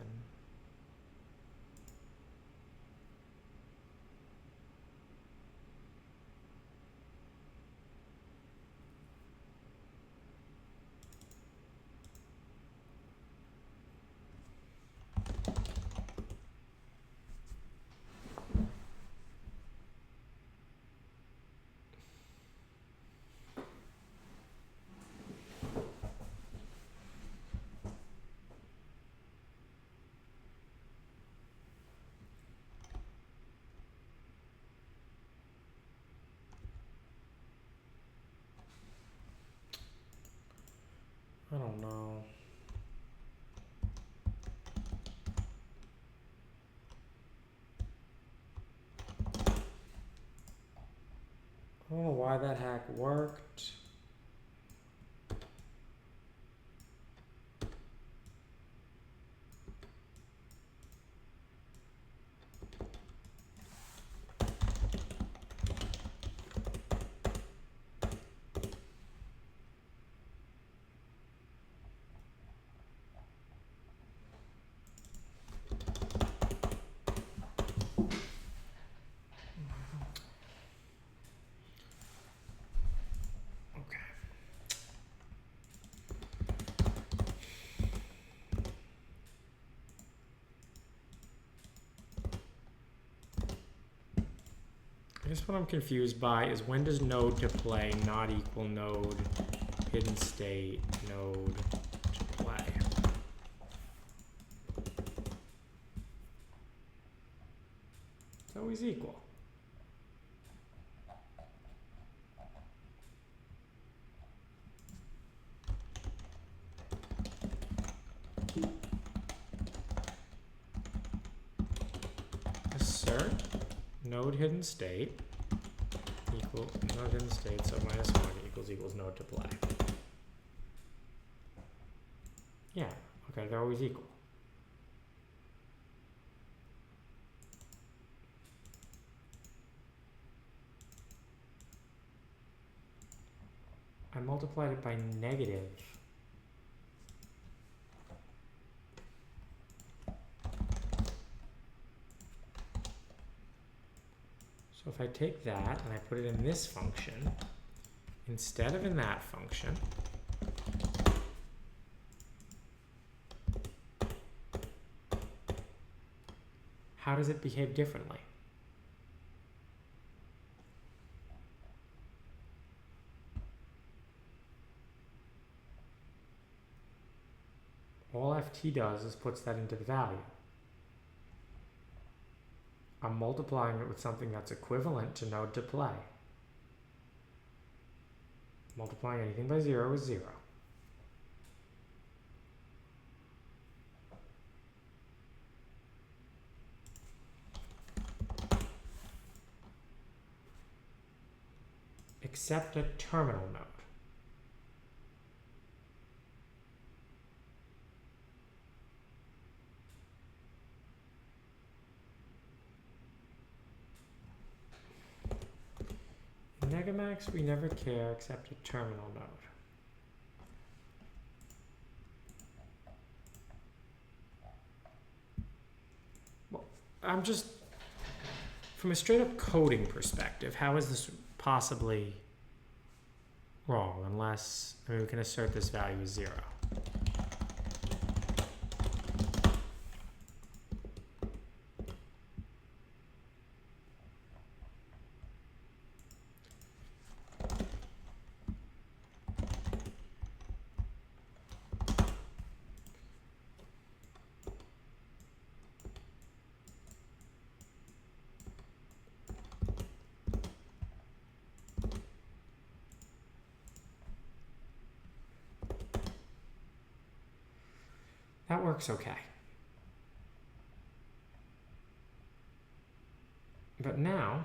I don't know. I don't know why that hack worked. guess what I'm confused by is when does node to play not equal node hidden state node to play? It's always equal. Assert node hidden state equal node hidden state, so -1 equals node to play. Yeah, okay, they're always equal. I multiplied it by negative. So if I take that and I put it in this function, instead of in that function, how does it behave differently? All ft does is puts that into the value. I'm multiplying it with something that's equivalent to node to play. Multiplying anything by 0 is 0. Except a terminal node. In Megamax, we never care except a terminal node. Well, I'm just, from a straight up coding perspective, how is this possibly wrong? Unless, I mean, we can assert this value is 0. That works okay. But now,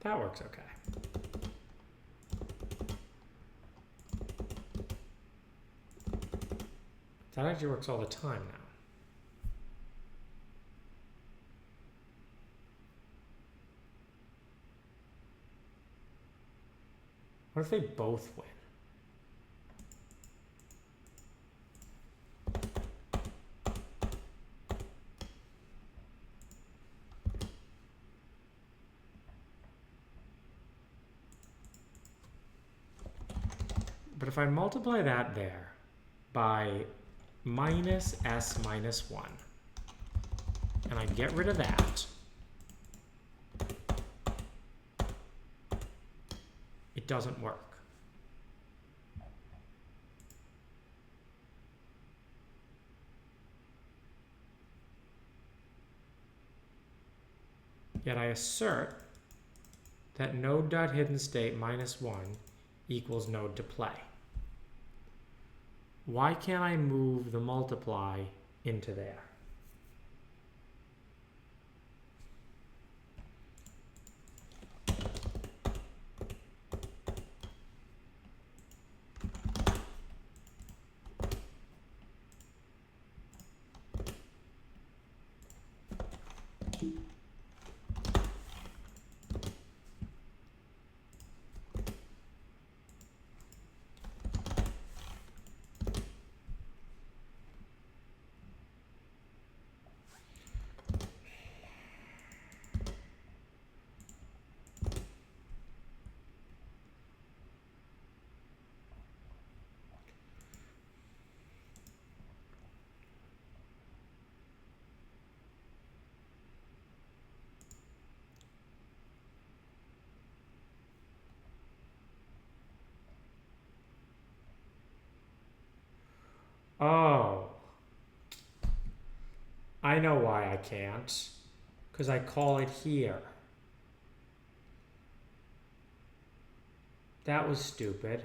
that works okay. That actually works all the time now. What if they both win? But if I multiply that there by minus s minus 1, and I get rid of that, it doesn't work. Yet I assert that node.hiddenState minus 1 equals node to play. Why can't I move the multiply into there? Oh. I know why I can't. Because I call it here. That was stupid.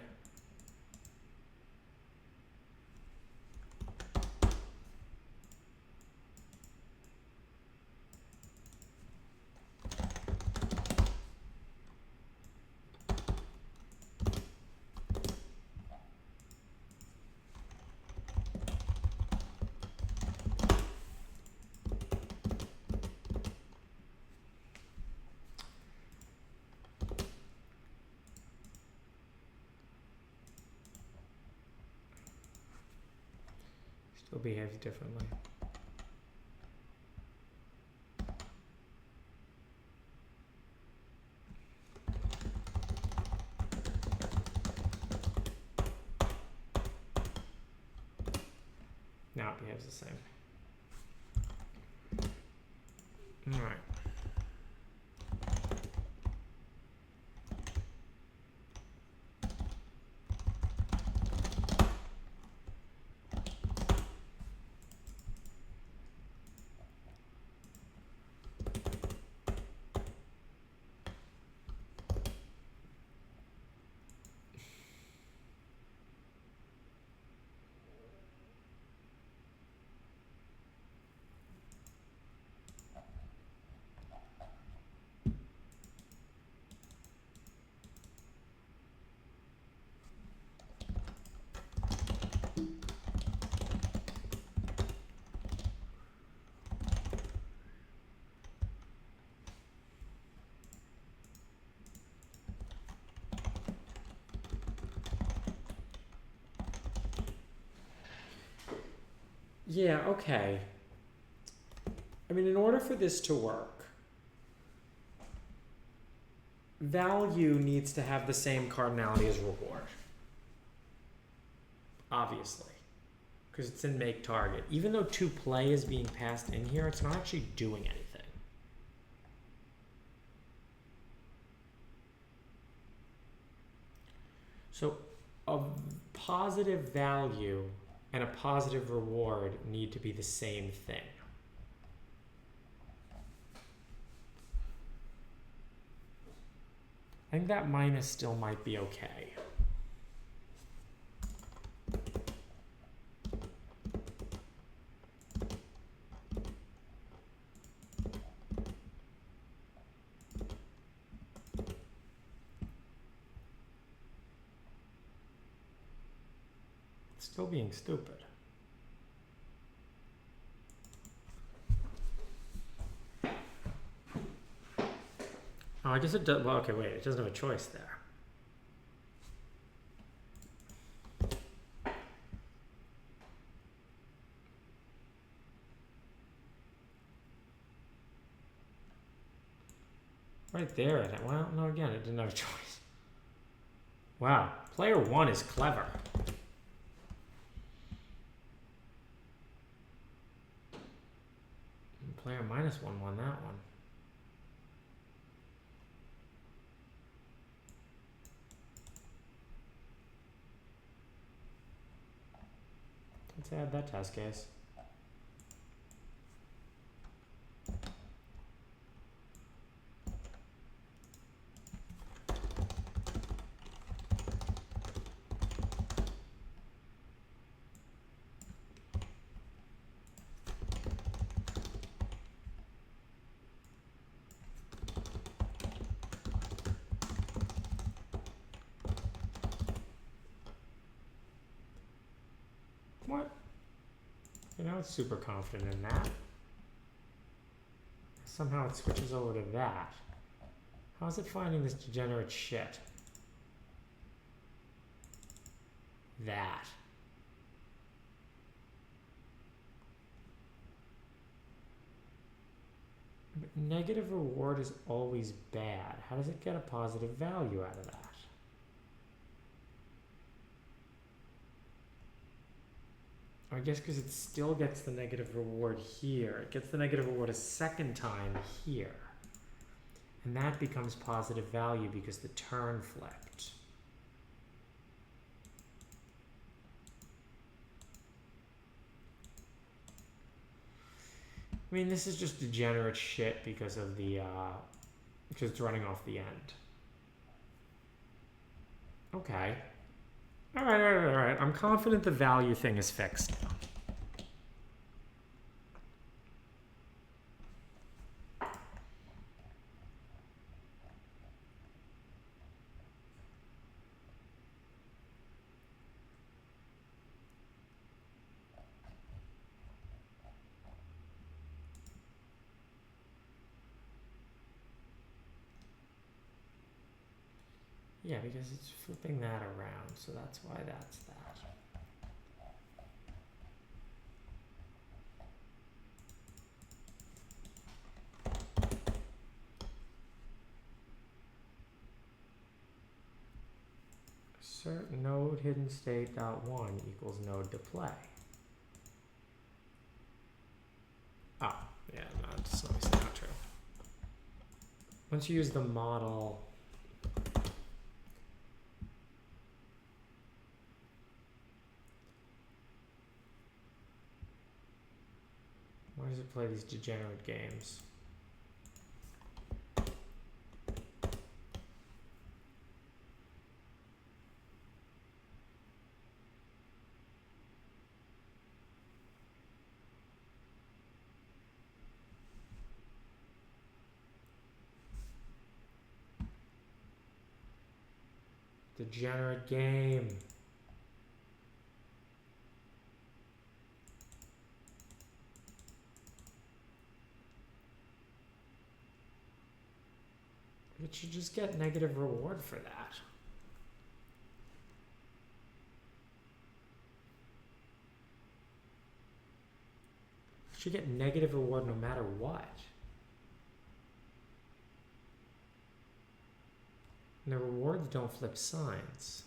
Still behaves differently. Now it behaves the same. All right. Yeah, okay. I mean, in order for this to work, value needs to have the same cardinality as reward. Obviously. Because it's in make target. Even though toPlay is being passed in here, it's not actually doing anything. So a positive value and a positive reward need to be the same thing. I think that minus still might be okay. Still being stupid. Oh, I guess it does. Well, okay, wait. It doesn't have a choice there. Right there. Well, no, again, it didn't have a choice. Wow. Player one is clever. Player minus one won that one. Let's add that test case. What? You know, it's super confident in that. Somehow it switches over to that. How is it finding this degenerate shit? That. But negative reward is always bad. How does it get a positive value out of that? I guess because it still gets the negative reward here. It gets the negative reward a second time here. And that becomes positive value because the turn flipped. I mean, this is just degenerate shit because of the, because it's running off the end. Okay. All right. I'm confident the value thing is fixed now. Yeah, because it's flipping that around, so that's why that's that. Assert node hidden state dot one equals node to play. Oh, yeah, no, it's obviously not true. Once you use the model, why does it play these degenerate games? Degenerate game. It should just get negative reward for that. It should get negative reward no matter what. And the rewards don't flip signs.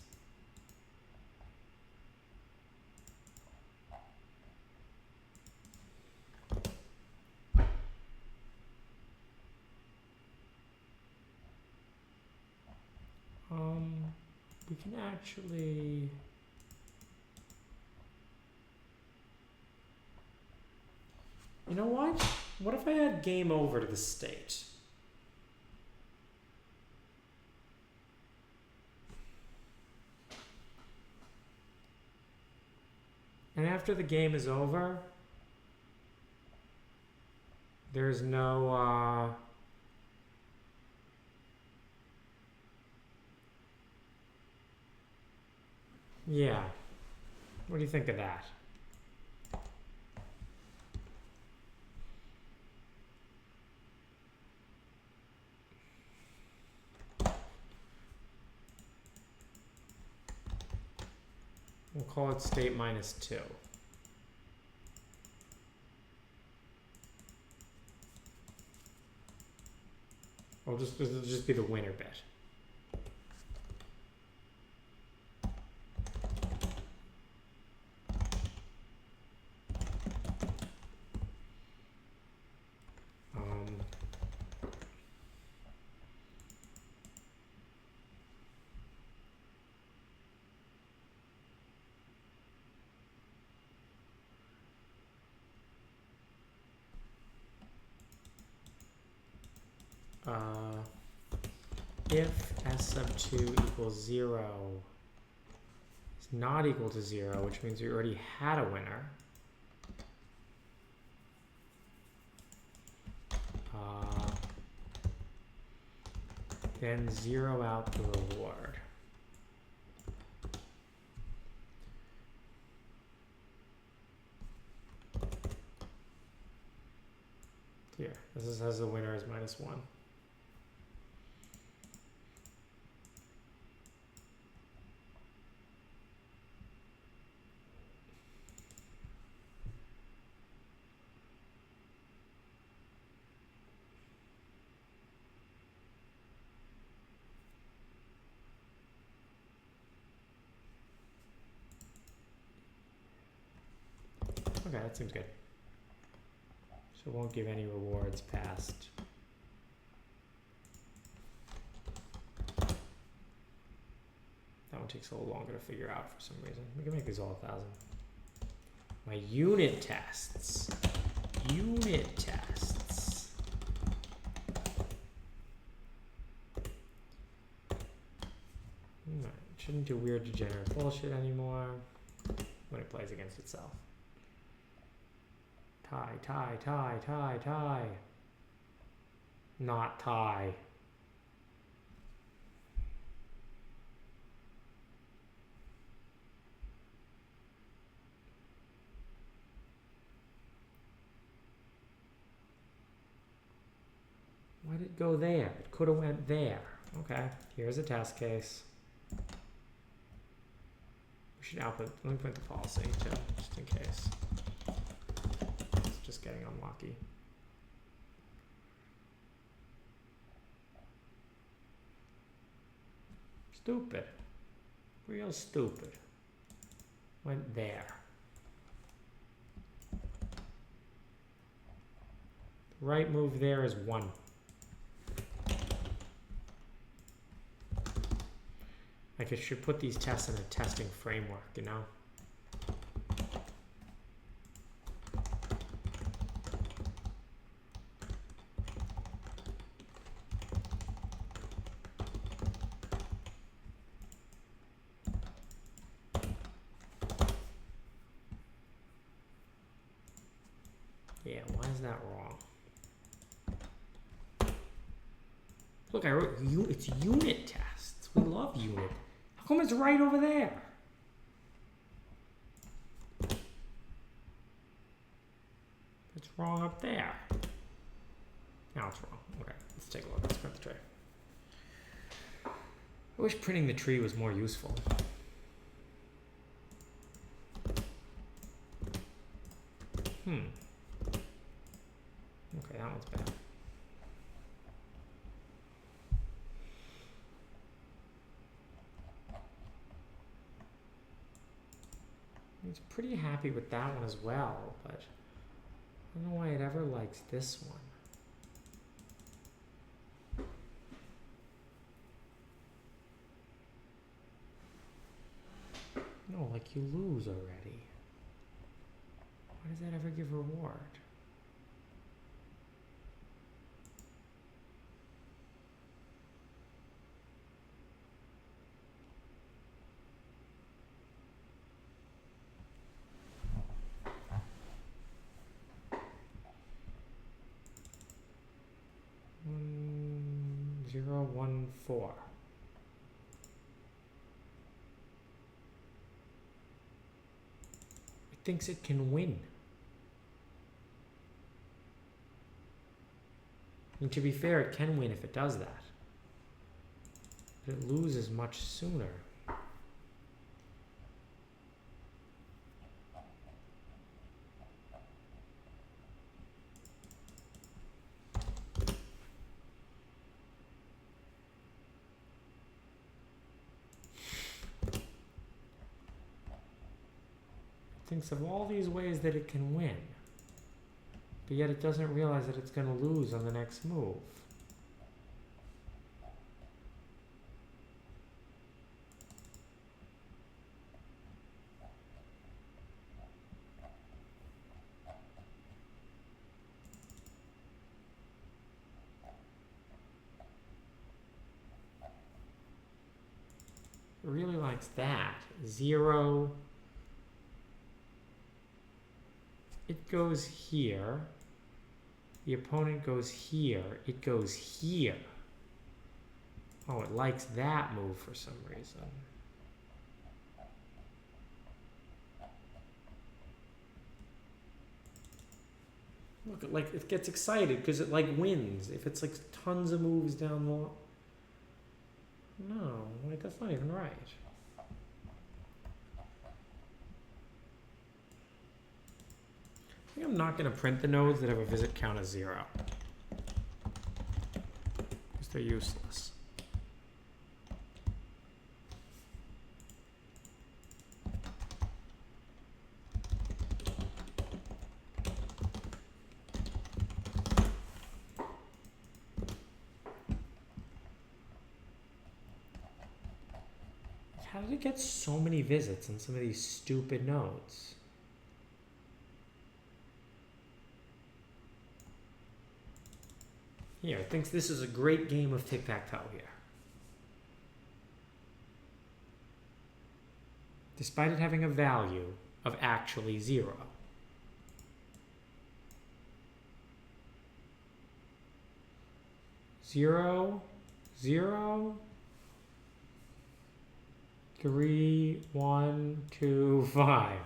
We can actually... You know what? What if I add game over to the state? And after the game is over, there's no, yeah. What do you think of that? We'll call it state -2. It'll just be the winner bit. If s sub 2 equals 0 is not equal to 0, which means we already had a winner, then zero out the reward. Here, this has the winner as -1. Okay, that seems good. So it won't give any rewards past. That one takes a little longer to figure out for some reason. We can make these all 1,000. My unit tests. Unit tests. Shouldn't do weird degenerate bullshit anymore when it plays against itself. Tie, tie, tie, tie, tie. Not tie. Why did it go there? It could have went there. Okay, here's a test case. We should output, let me print the policy too, just in case. It's just getting unlucky. Stupid. Real stupid. Went there. The right move there is 1. Like, it should put these tests in a testing framework, you know? Yeah, why is that wrong? Look, I wrote it's unit tests. We love unit. How come it's right over there? It's wrong up there. Now it's wrong. Okay, let's take a look. Let's print the tree. I wish printing the tree was more useful. Okay, that one's bad. I was pretty happy with that one as well, but I don't know why it ever likes this one. No, like, you lose already. Why does that ever give reward? Zero, 1, 4. It thinks it can win. And to be fair, it can win if it does that. But it loses much sooner. Thinks of all these ways that it can win, but yet it doesn't realize that it's going to lose on the next move. It really likes that. 0. It goes here. The opponent goes here. It goes here. Oh, it likes that move for some reason. Look, like, it gets excited because it, like, wins. If it's, like, tons of moves down the... No, wait, that's not even right. I think I'm not going to print the nodes that have a visit count of 0. Because they're useless. How did it get so many visits on some of these stupid nodes? Here, it thinks this is a great game of tic-tac-toe here. despite it having a value of actually 0. Zero, 0, 3, 1, 2, 5.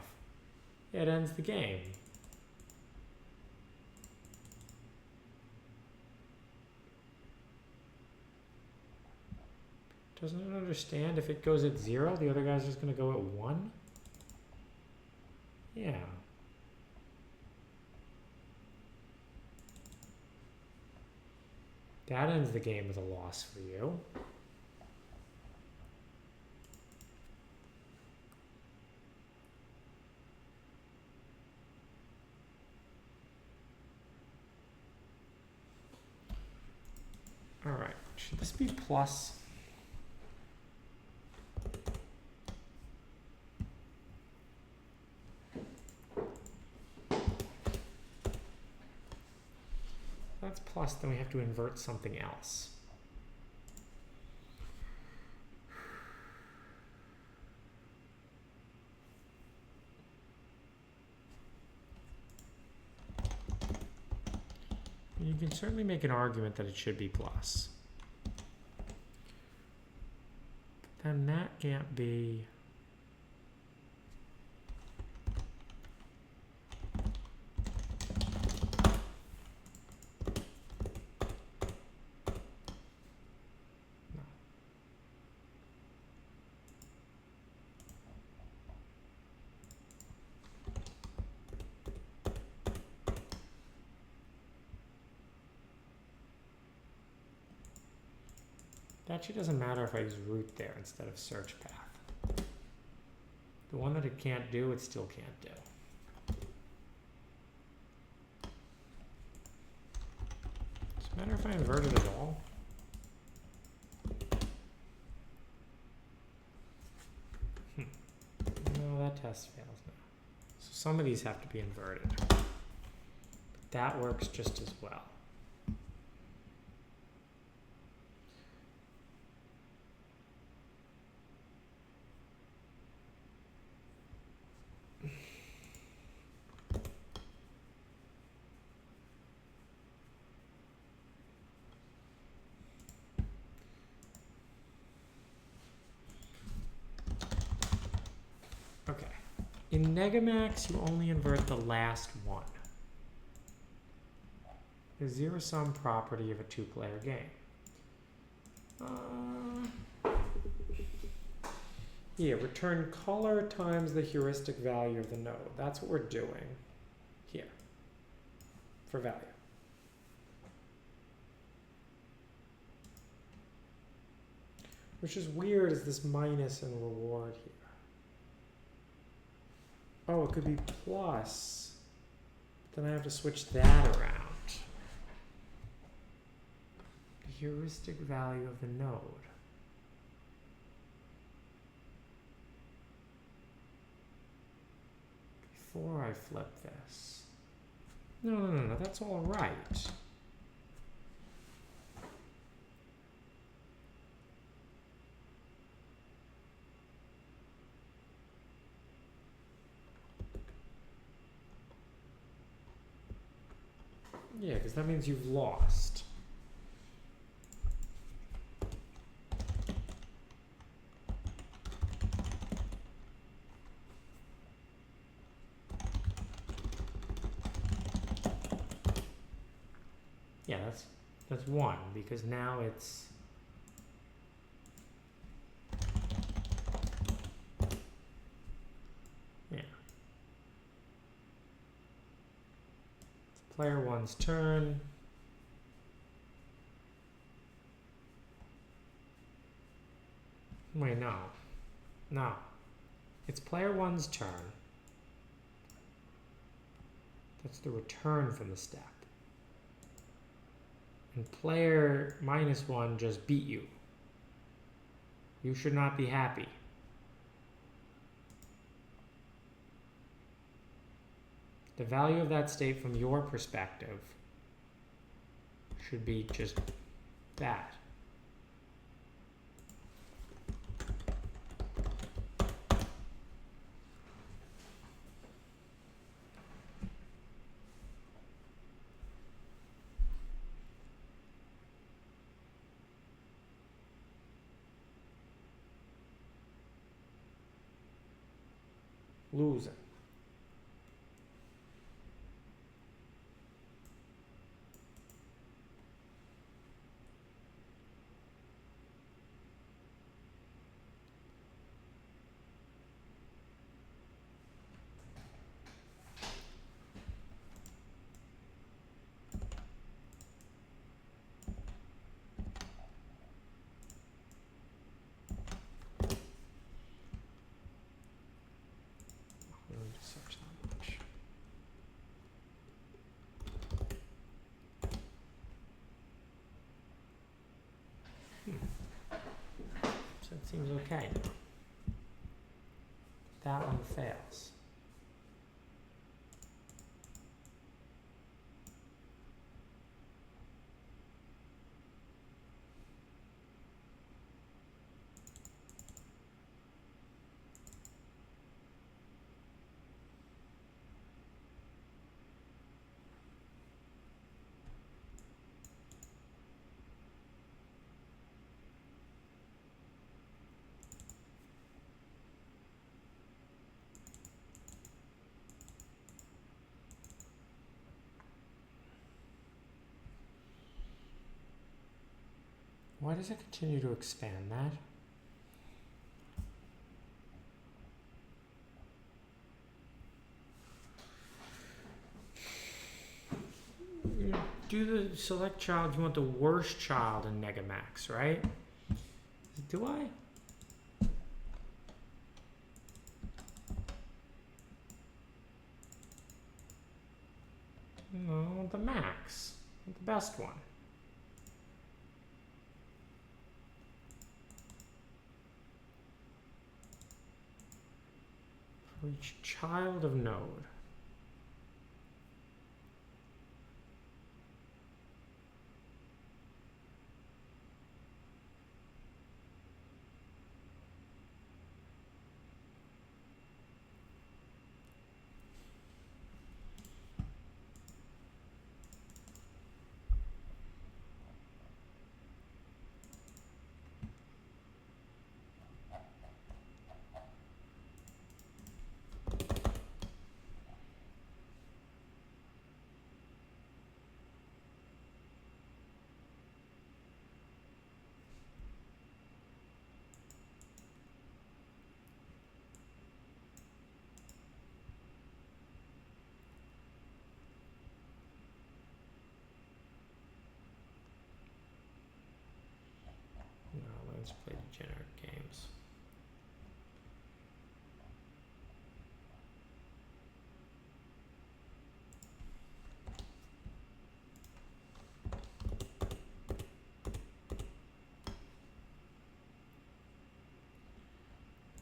It ends the game. Doesn't it understand if it goes at 0, the other guy's just going to go at 1? Yeah. That ends the game with a loss for you. All right, should this be plus? That's plus, then we have to invert something else. You can certainly make an argument that it should be plus. But then that can't be. It actually doesn't matter if I use root there instead of search path. The one that it can't do, it still can't do. Does it matter if I invert it at all? No, that test fails now. So some of these have to be inverted. But that works just as well. In Negamax, you only invert the last one. The zero-sum property of a two-player game. Yeah, return color times the heuristic value of the node. That's what we're doing here for value. Which is weird, is this minus and reward here. Oh, it could be plus. Then I have to switch that around. The heuristic value of the node. Before I flip this. No, that's all right. Yeah, because that means you've lost. Yeah, that's 1, because now it's player 1's turn. Wait, no. It's player 1's turn. That's the return from the step. And player -1 just beat you. You should not be happy. The value of that state from your perspective should be just that. losing. Search that much. So it seems okay now. That one fails. Why does it continue to expand that? Do the select child, you want the worst child in Negamax, right? Do I? No, the max. The best one. For each child of node. No, let's play degenerate games.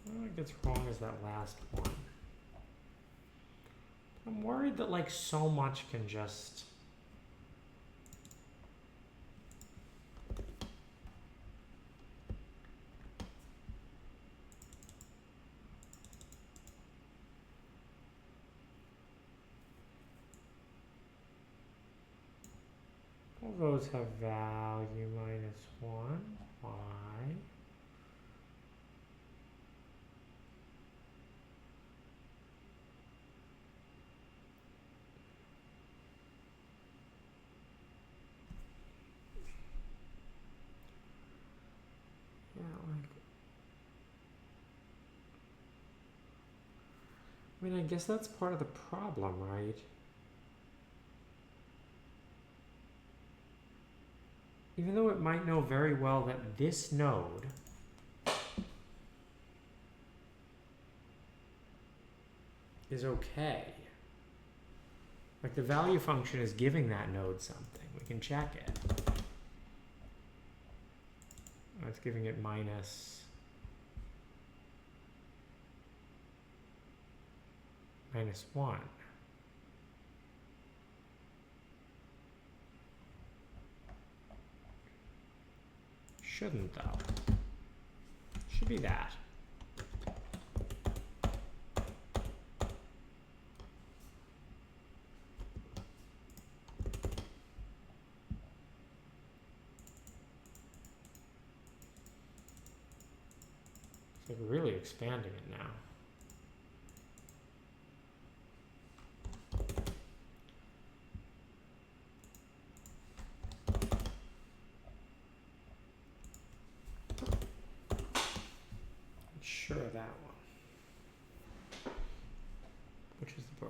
What gets wrong is that last one. I'm worried that like so much can just all those have value -1. Why? Yeah, like, I mean, I guess that's part of the problem, right? Even though it might know very well that this node is okay. Like the value function is giving that node something. We can check it. Oh, it's giving it -1. Shouldn't though. Should be that. It's like really expanding it now.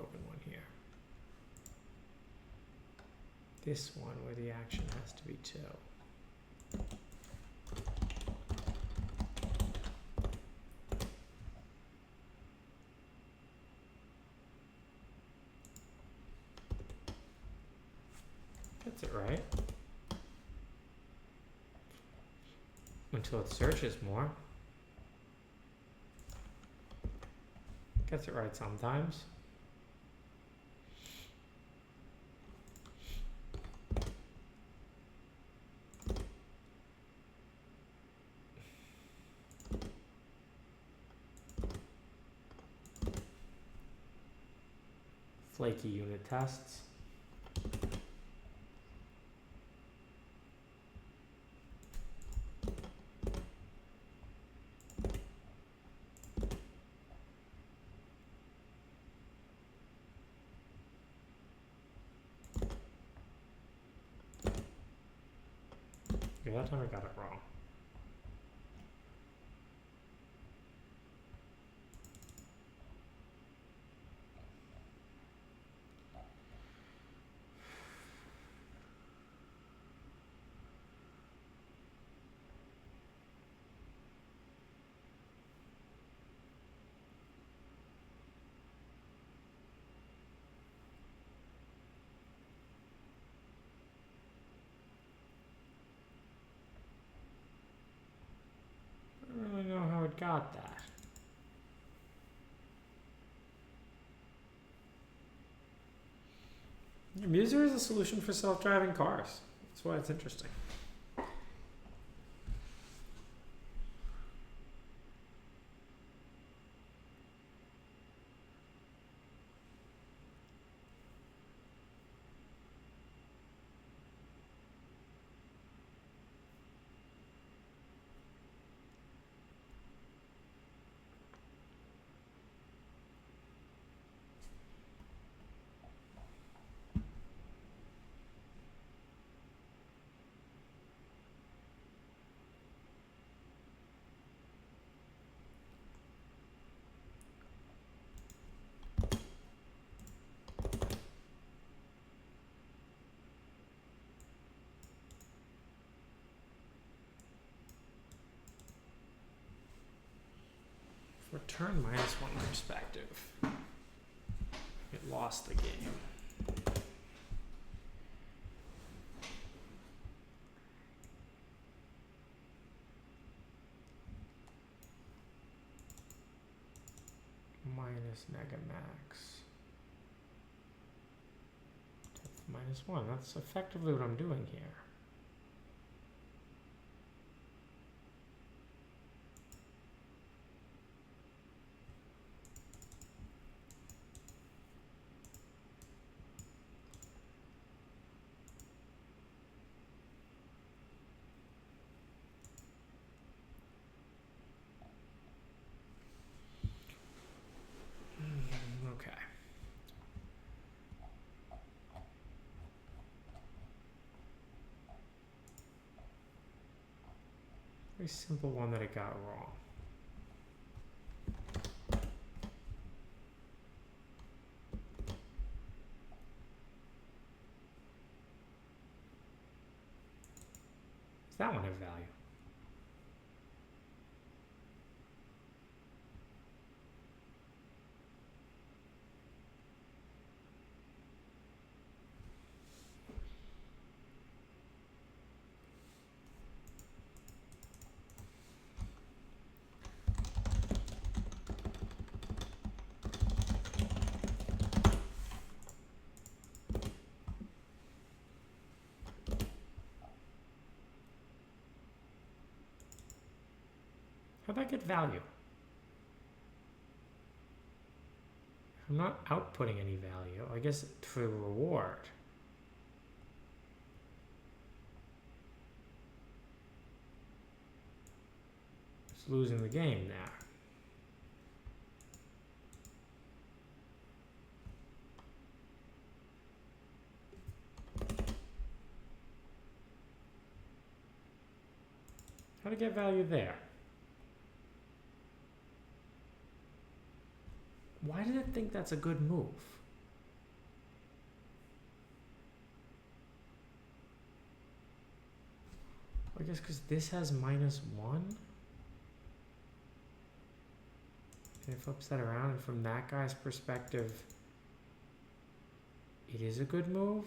open one here. This one where the action has to be 2. That's it, right? Until it searches more. Gets it right sometimes. Flaky unit tests. Yeah, that time I got it wrong. I don't really know how it got that. MuZero is a solution for self-driving cars. That's why it's interesting. Return -1 perspective. It lost the game. Minus negamax. -1. That's effectively what I'm doing here. Okay. Very simple one that it got wrong. Does that one have value? How'd that get value? I'm not outputting any value. I guess for the reward. Just losing the game there. How to get value there? Why did it think that's a good move? I guess because this has -1. And it flips that around, and from that guy's perspective, it is a good move.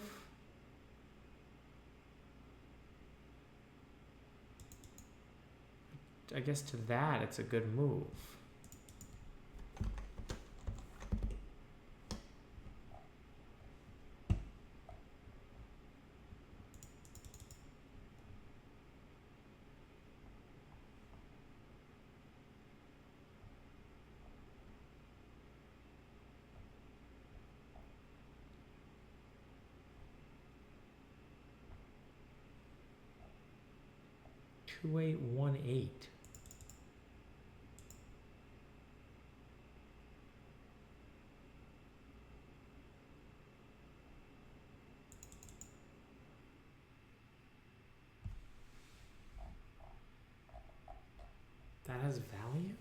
I guess to that, it's a good move. $2,818. That has value?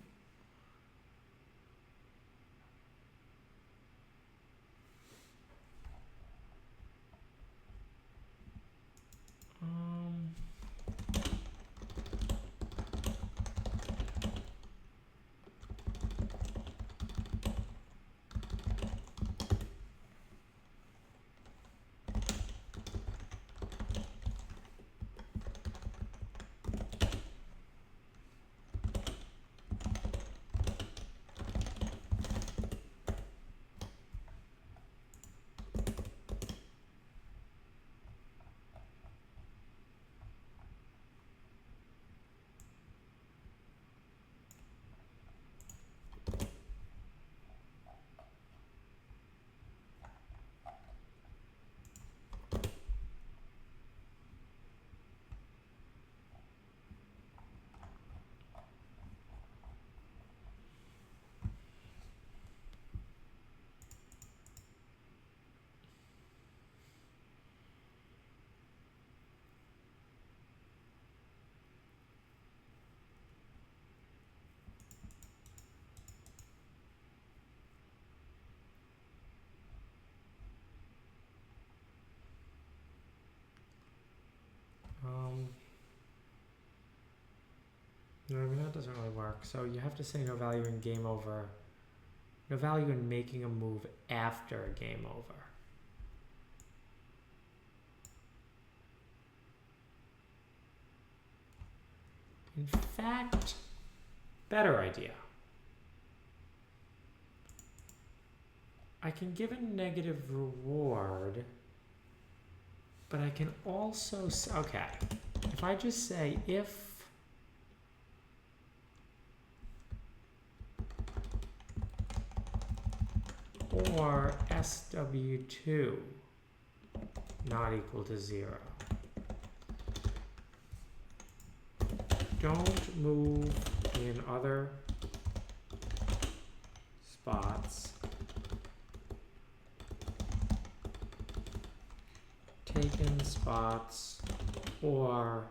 No, I mean, that doesn't really work. So you have to say no value in game over. No value in making a move after a game over. In fact, better idea. I can give a negative reward, but I can also, okay, if I just say if or SW2 not equal to 0. Don't move in other spots. Taken spots or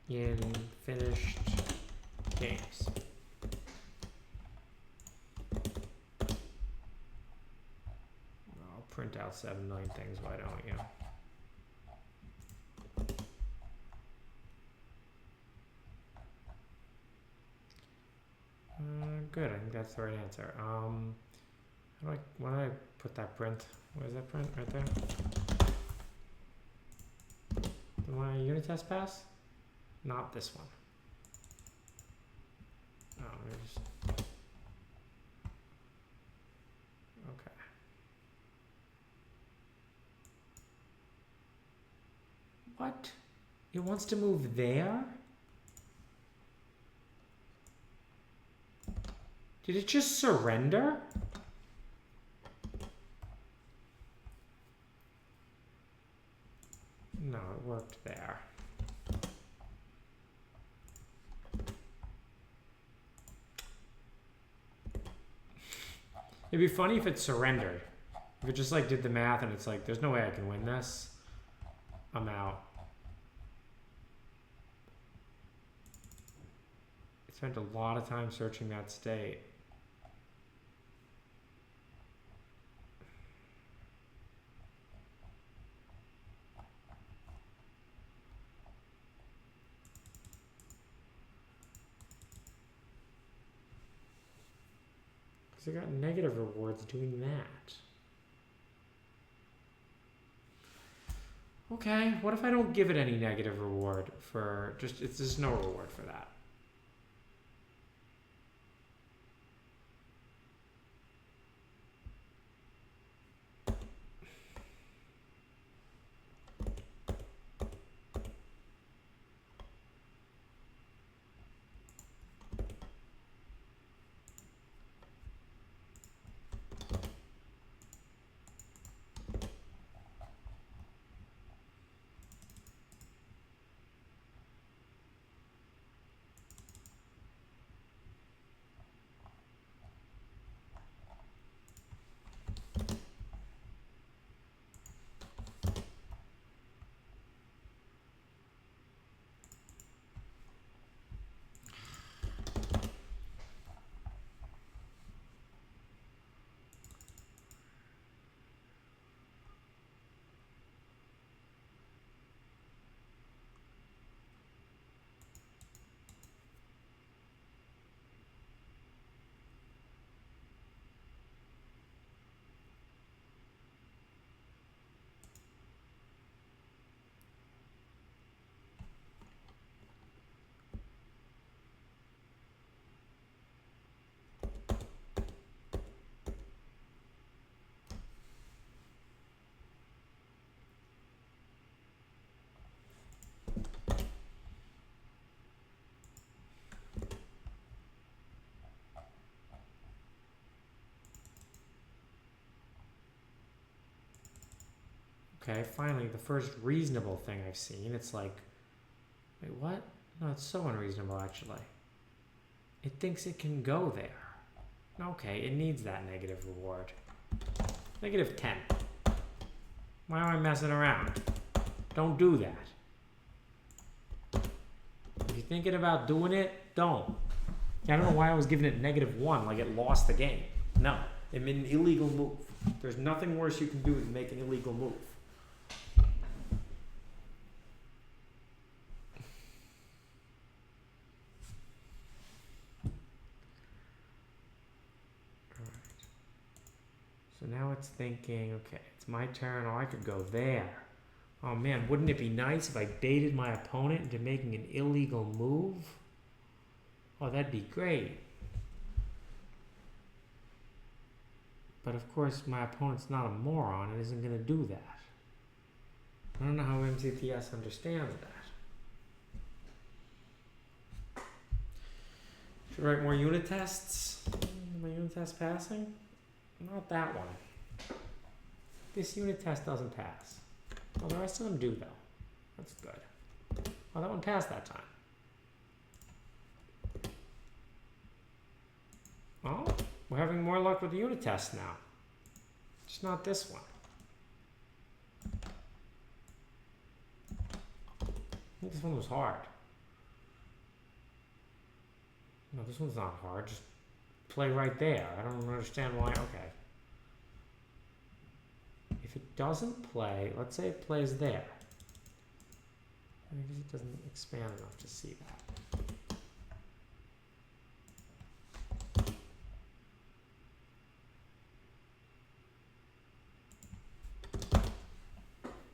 in finished games. Print out 7 million things, why don't you? Good, I think that's the right answer. Why do I put that print? Where's that print? Right there? The one I unit test pass? Not this one. Oh, let me just... Okay. What? It wants to move there? Did it just surrender? No, it worked there. It'd be funny if it surrendered. If it just like did the math and it's like, there's no way I can win this. I'm out. It spent a lot of time searching that state. Because I got negative rewards doing that. Okay, what if I don't give it any negative reward for just, there's no reward for that. Okay, finally, the first reasonable thing I've seen. It's like, wait, what? No, it's so unreasonable, actually. It thinks it can go there. Okay, it needs that negative reward. Negative 10. Why am I messing around? Don't do that. If you're thinking about doing it, don't. I don't know why I was giving it -1, like it lost the game. No, it made an illegal move. There's nothing worse you can do than make an illegal move. So now it's thinking, okay, it's my turn. Oh, I could go there. Oh man, wouldn't it be nice if I baited my opponent into making an illegal move? Oh, that'd be great. But of course, my opponent's not a moron and isn't going to do that. I don't know how MCTS understands that. Should I write more unit tests? My unit test passing? Not that one. This unit test doesn't pass. Well, the rest of them do, though. That's good. Oh, that one passed that time. Oh, we're having more luck with the unit tests now. Just not this one. I think this one was hard. No, this one's not hard. Just play right there. I don't understand why. Okay. If it doesn't play, let's say it plays there. Maybe it doesn't expand enough to see that.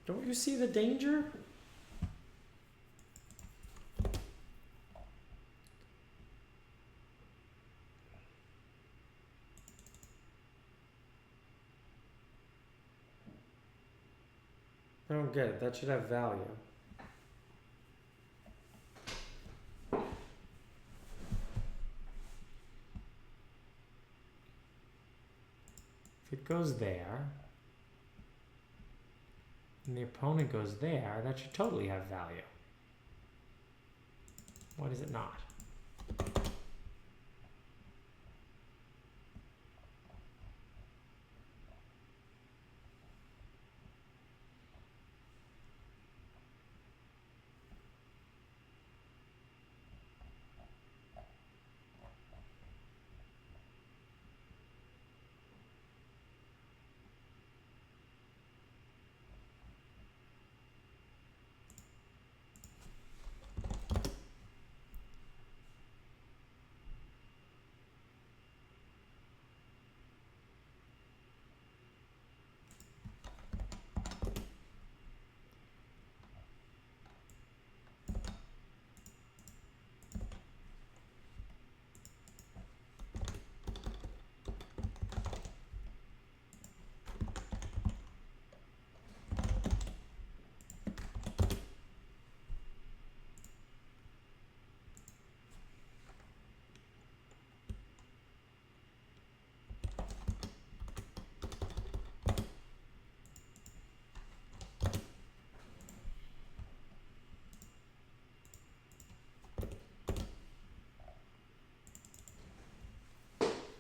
Don't you see the danger? I don't get it. That should have value. If it goes there, and the opponent goes there, that should totally have value. Why does it not?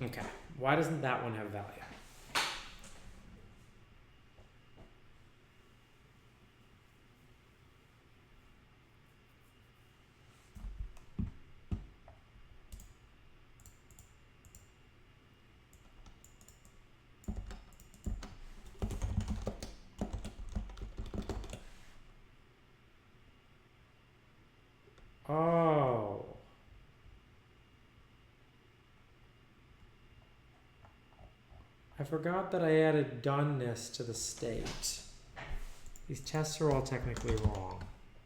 Okay. Why doesn't that one have value? Oh. I forgot that I added doneness to the state. These tests are all technically wrong.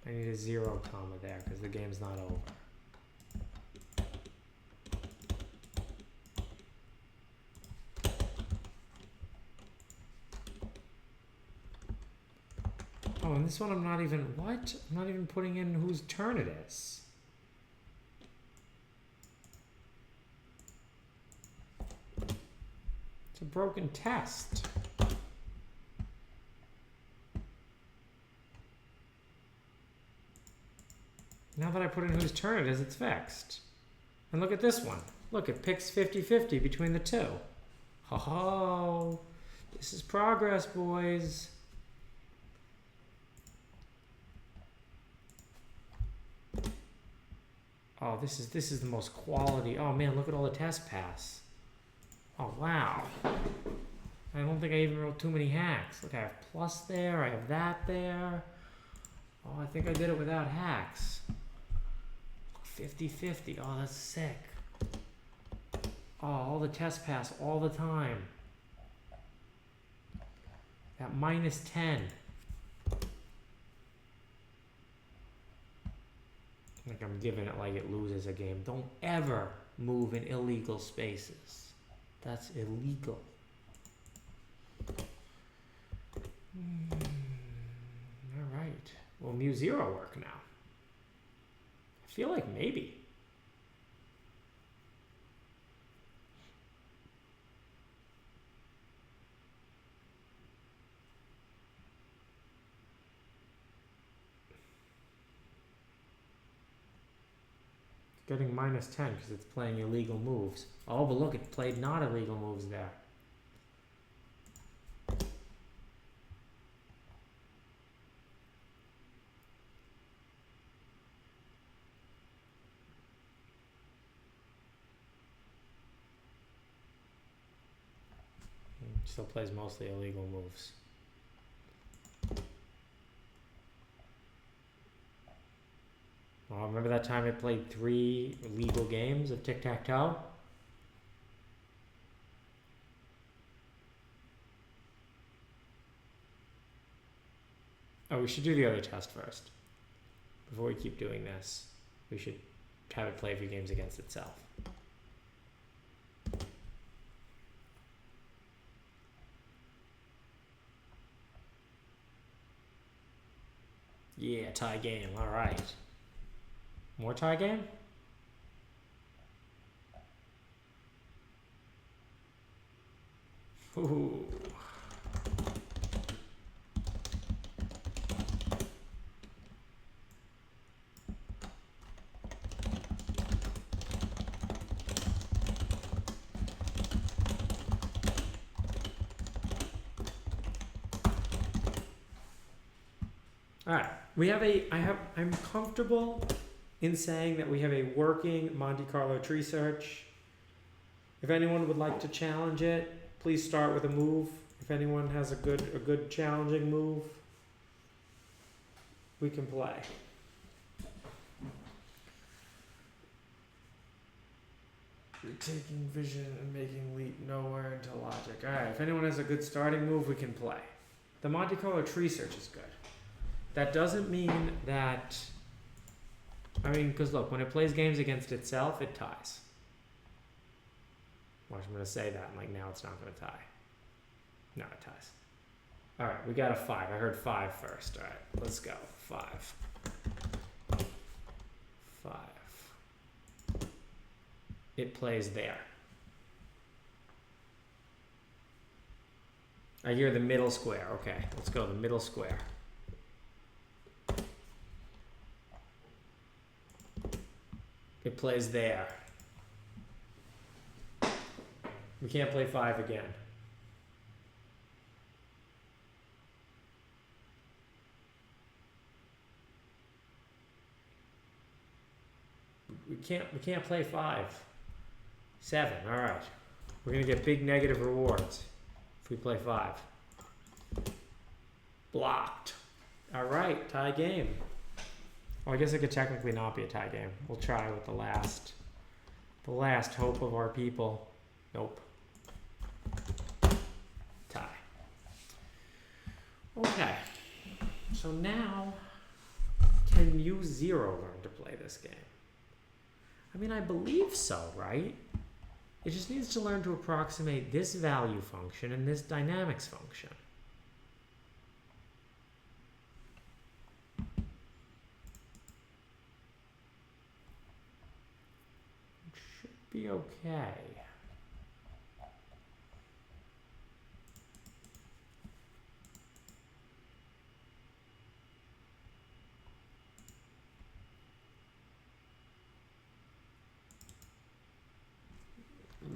I need a 0 comma there because the game's not over. Oh, and this one I'm not even, what? I'm not even putting in whose turn it is. It's a broken test. Now that I put in whose turn it is, it's fixed. And look at this one. Look, it picks 50-50 between the two. Ho ho! This is progress, boys. Oh, this is the most quality. Oh man, look at all the tests pass. Oh wow. I don't think I even wrote too many hacks. Look, I have plus there, I have that there. Oh, I think I did it without hacks. 50-50. Oh, that's sick. Oh, all the tests pass all the time. That -10. Like I'm giving it like it loses a game. Don't ever move in illegal spaces. That's illegal. All right. Will MuZero work now? I feel like maybe. Getting -10 because it's playing illegal moves. Oh, but look, it played not illegal moves there. Still plays mostly illegal moves. Oh, remember that time I played 3 legal games of Tic Tac Toe? Oh, we should do the other test first. Before we keep doing this, we should have it play a few games against itself. Yeah, tie game, alright. More tie game? Ooh. Alright, I'm comfortable in saying that we have a working Monte Carlo tree search. If anyone would like to challenge it, please start with a move. If anyone has a good challenging move, we can play. You're taking vision and making leap nowhere into logic. Alright, if anyone has a good starting move, we can play. The Monte Carlo tree search is good. That doesn't mean that, because look, when it plays games against itself, it ties. Watch, I'm going to say that, and like now it's not going to tie. No, it ties. All right, we got a 5. I heard 5 first. All right, let's go. 5. 5. It plays there. I hear the middle square. Okay, let's go, the middle square. It plays there. We can't play 5 again. We can't play 5. 7, all right. We're gonna get big negative rewards if we play 5. Blocked. All right, tie game. Well, I guess it could technically not be a tie game. We'll try with the last hope of our people. Nope. Tie. Okay. So now, can MuZero learn to play this game? I mean, I believe so, right? It just needs to learn to approximate this value function and this dynamics function. It should be okay.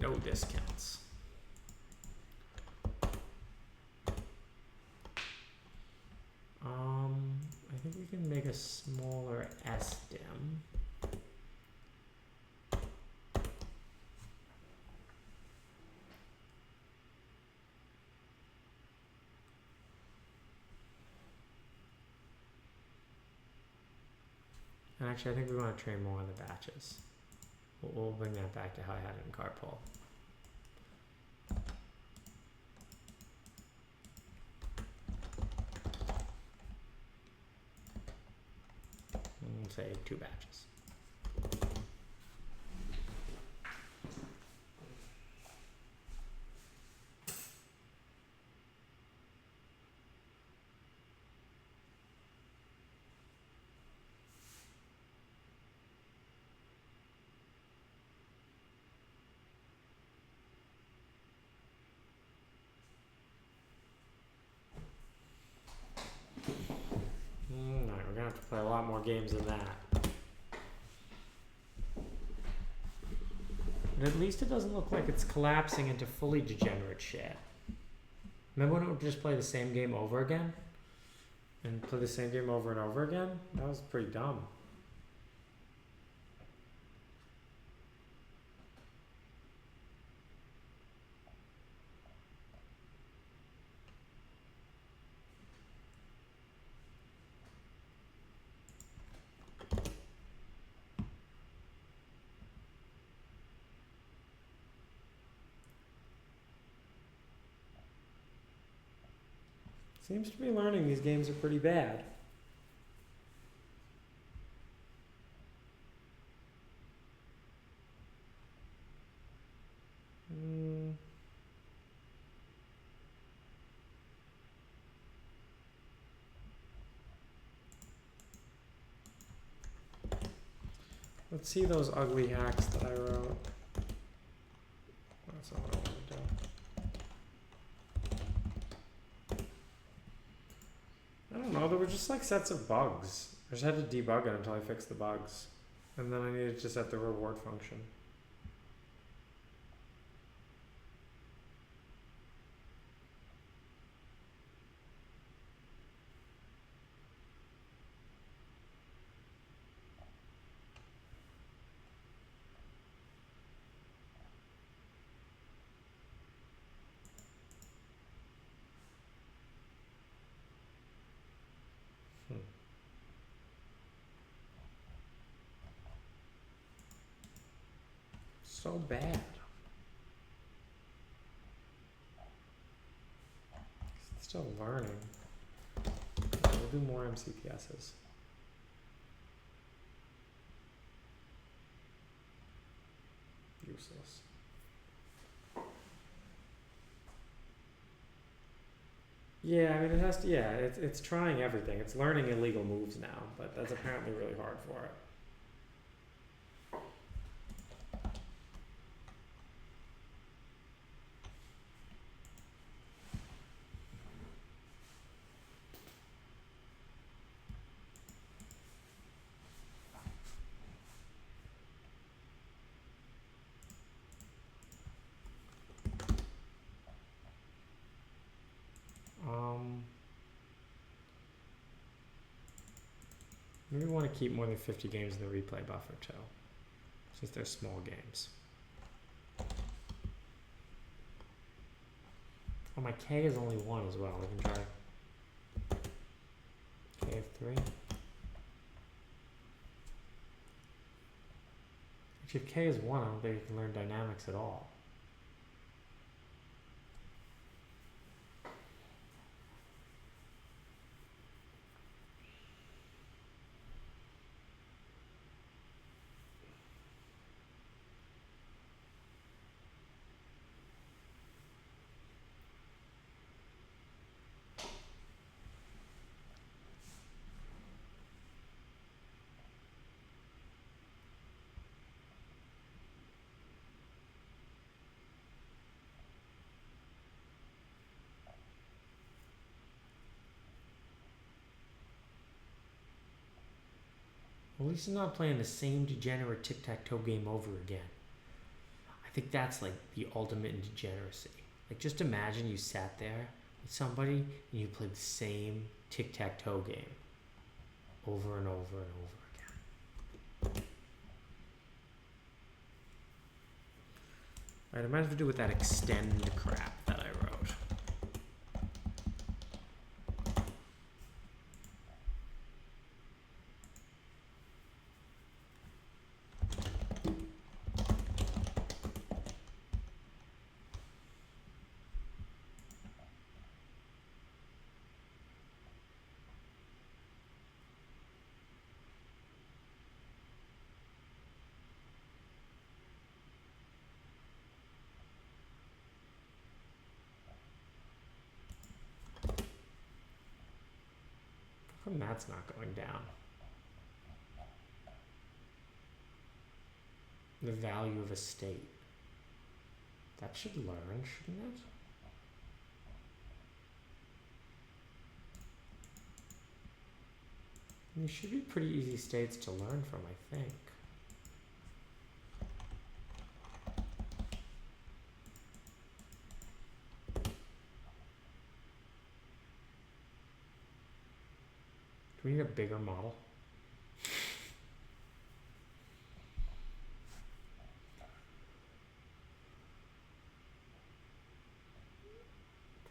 No discounts. I think we can make a smaller sdim. And actually, I think we want to train more on the batches. We'll bring that back to how I had it in carpool. And say 2 batches. Alright, we're gonna have to play a lot more games than that. But at least it doesn't look like it's collapsing into fully degenerate shit. Remember when it would just play the same game over again? And play the same game over and over again? That was pretty dumb. Seems to be learning these games are pretty bad. Let's see those ugly hacks that I wrote. That's not what I want to do. I don't know, there were just like sets of bugs. I just had to debug it until I fixed the bugs. And then I needed to set the reward function. So bad. It's still learning. We'll do more MCPSs. Useless. Yeah, I mean it has to. Yeah, it's trying everything. It's learning illegal moves now, but that's apparently really hard for it. Maybe we want to keep more than 50 games in the replay buffer too, since they're small games. Oh, my K is only 1 as well. I can try K of 3. Actually, if K is 1, I don't think you can learn dynamics at all. Well, at least he's not playing the same degenerate Tic Tac Toe game over again. I think that's like the ultimate in degeneracy. Like, just imagine you sat there with somebody and you played the same Tic Tac Toe game over and over and over again. Alright, I might have to do with that extend crap that I wrote. How come that's not going down? The value of a state. That should learn, shouldn't it? These should be pretty easy states to learn from, I think. Do we need a bigger model?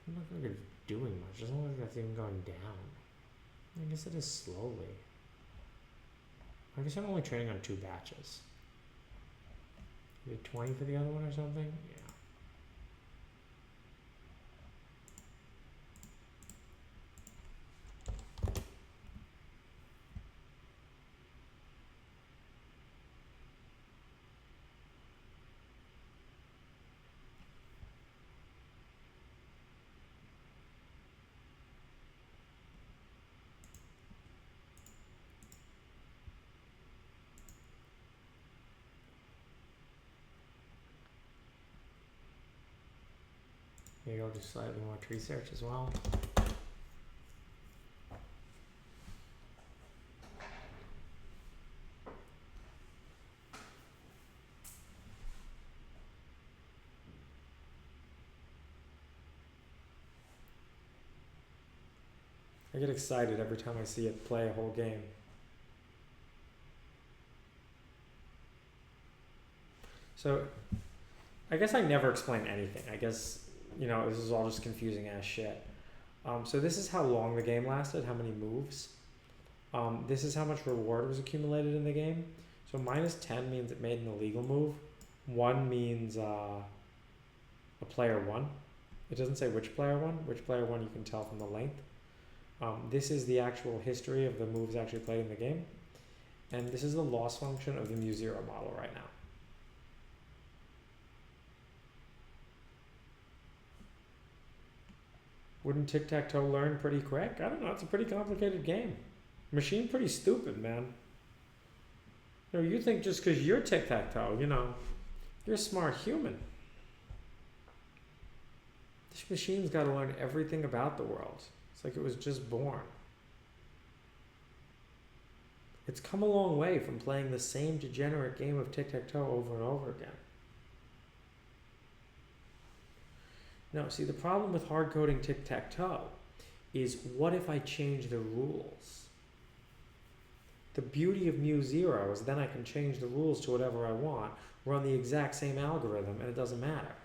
I'm not really doing much. It doesn't look like that's even going down. I guess it is slowly. I guess I'm only training on 2 batches. Maybe 20 for the other one or something? Yeah. Maybe I'll do slightly more tree search as well. I get excited every time I see it play a whole game. So, I guess I never explain anything. I guess, you know, this is all just confusing ass shit. So this is how long the game lasted, how many moves. This is how much reward was accumulated in the game. So -10 means it made an illegal move. 1 means a player won. It doesn't say which player won. Which player won you can tell from the length. This is the actual history of the moves actually played in the game. And this is the loss function of the MuZero model right now. Wouldn't Tic Tac Toe learn pretty quick? I don't know. It's a pretty complicated game. Machine pretty stupid, man. You know, you think just because you're Tic Tac Toe, you know, you're a smart human. This machine's got to learn everything about the world. It's like it was just born. It's come a long way from playing the same degenerate game of Tic Tac Toe over and over again. No, see, the problem with hard coding Tic Tac Toe is what if I change the rules? The beauty of MuZero is then I can change the rules to whatever I want, run the exact same algorithm, and it doesn't matter.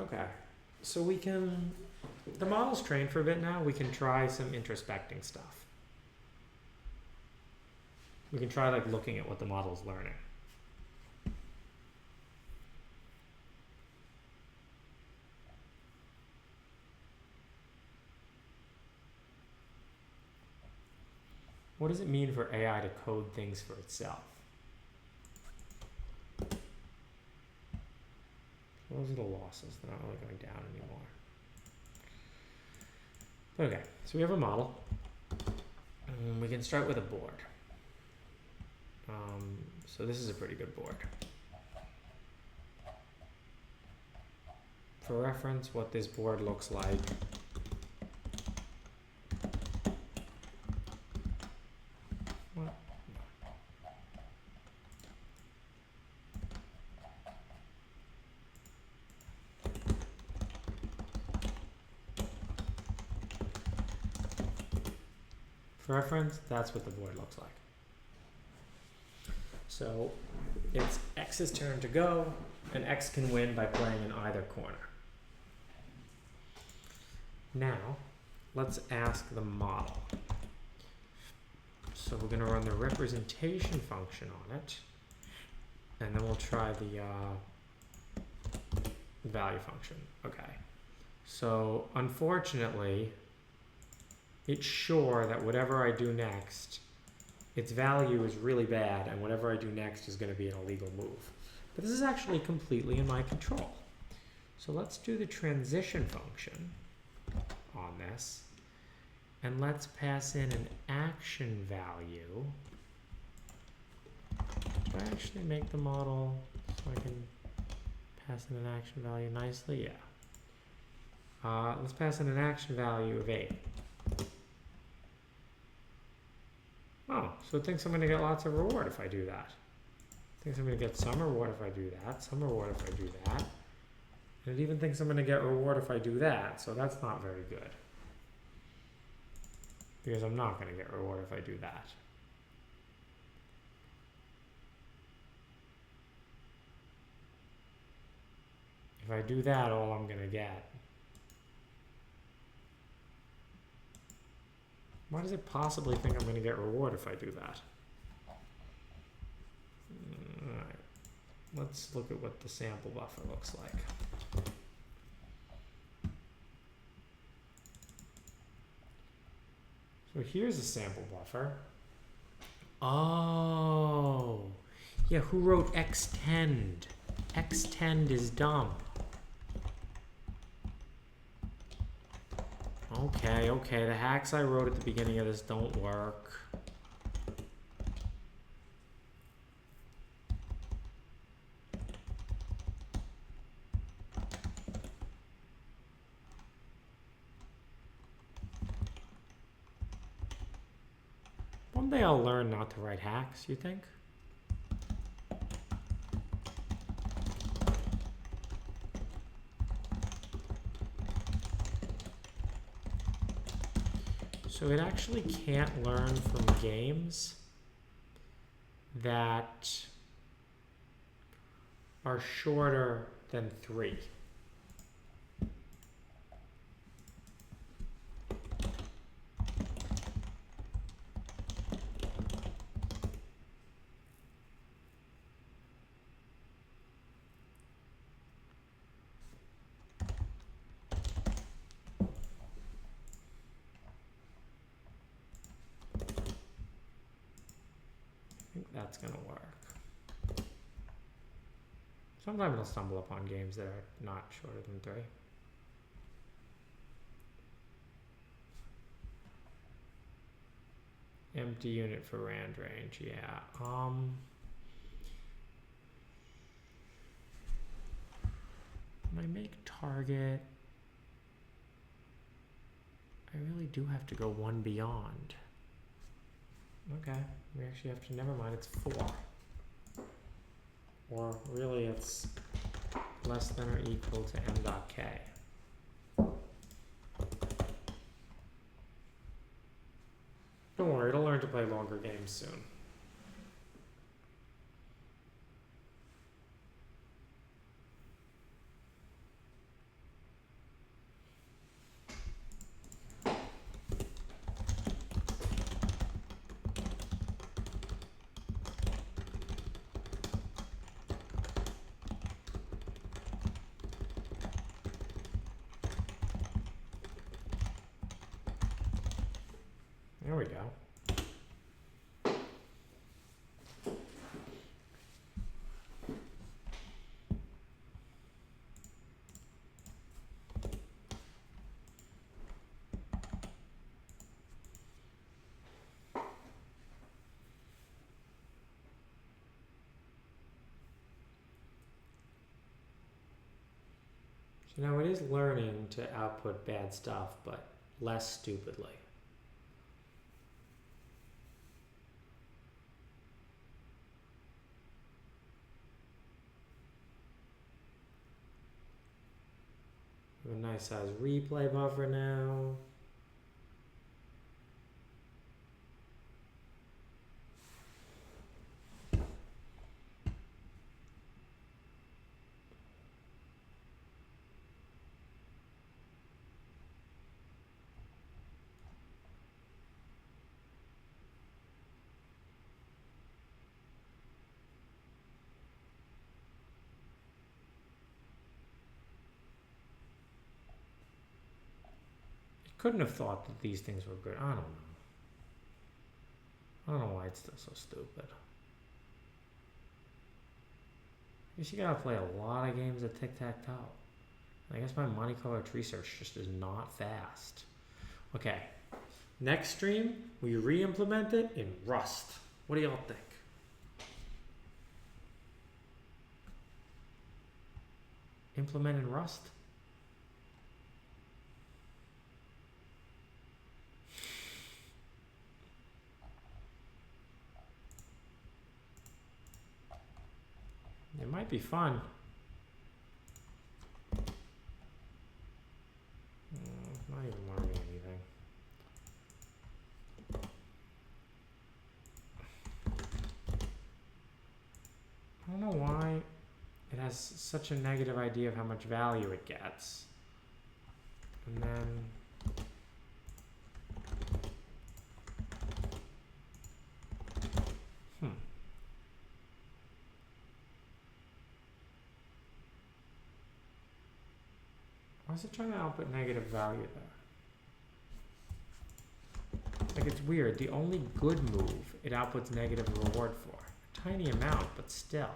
Okay, so we can, the model's trained for a bit now, we can try some introspecting stuff. We can try like looking at what the model's learning. What does it mean for AI to code things for itself? Those are the losses. They're not really going down anymore. Okay, so we have a model. We can start with a board. So this is a pretty good board. For reference, what this board looks like. What? For reference, that's what the board looks like. So it's X's turn to go, and X can win by playing in either corner. Now, let's ask the model. So we're going to run the representation function on it, and then we'll try the value function. Okay. So unfortunately, it's sure that whatever I do next, its value is really bad, and whatever I do next is going to be an illegal move. But this is actually completely in my control. So let's do the transition function on this, and let's pass in an action value. Do I actually make the model so I can pass in an action value nicely? Yeah. Let's pass in an action value of 8. Oh, so it thinks I'm going to get lots of reward if I do that. It thinks I'm going to get some reward if I do that, some reward if I do that. And it even thinks I'm going to get reward if I do that, so that's not very good. Because I'm not going to get reward if I do that. If I do that, all I'm going to get. Why does it possibly think I'm going to get reward if I do that? Alright, let's look at what the sample buffer looks like. So here's a sample buffer. Oh, yeah, who wrote xtend? Xtend is dumb. Okay, the hacks I wrote at the beginning of this don't work. One day I'll learn not to write hacks, you think? So it actually can't learn from games that are shorter than 3. That's gonna work. Sometimes I'll stumble upon games that are not shorter than 3. Empty unit for rand range, yeah. When I make target, I really do have to go one beyond. Okay, we actually have to, never mind, it's 4. Or really it's less than or equal to m dot k. Don't worry, it'll learn to play longer games soon. There we go. So now it is learning to output bad stuff, but less stupidly. A nice size replay buffer now. Couldn't have thought that these things were good. I don't know. I don't know why it's still so stupid. I guess you gotta play a lot of games of Tic Tac Toe. I guess my Monte Carlo tree search just is not fast. Okay. Next stream, we re-implement it in Rust. What do y'all think? Implement in Rust? It might be fun. Not even learning anything. I don't know why it has such a negative idea of how much value it gets. And then why is it trying to output negative value there? Like, it's weird. The only good move it outputs negative reward for. A tiny amount, but still.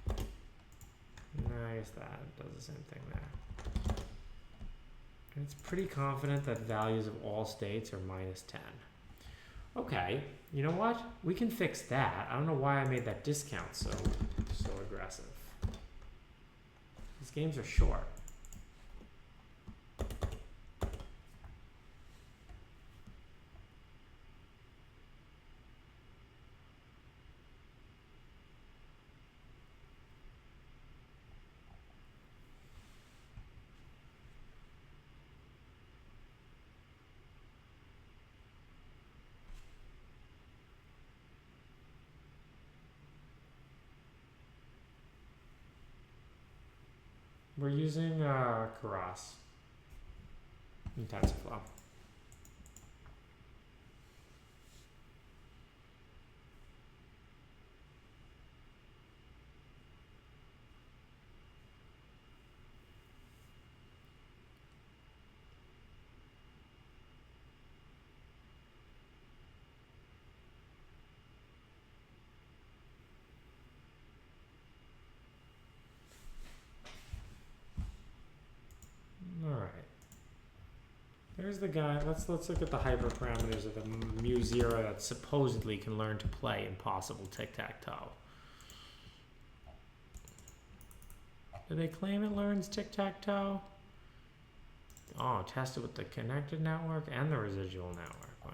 No, I guess that does the same thing there. And it's pretty confident that values of all states are -10. Okay, you know what? We can fix that. I don't know why I made that discount so aggressive. These games are short. We're using Keras in TensorFlow. There's the guy. Let's look at the hyperparameters of the MuZero that supposedly can learn to play impossible tic-tac-toe. Do they claim it learns tic-tac-toe? Oh, test it with the connected network and the residual network. Wow.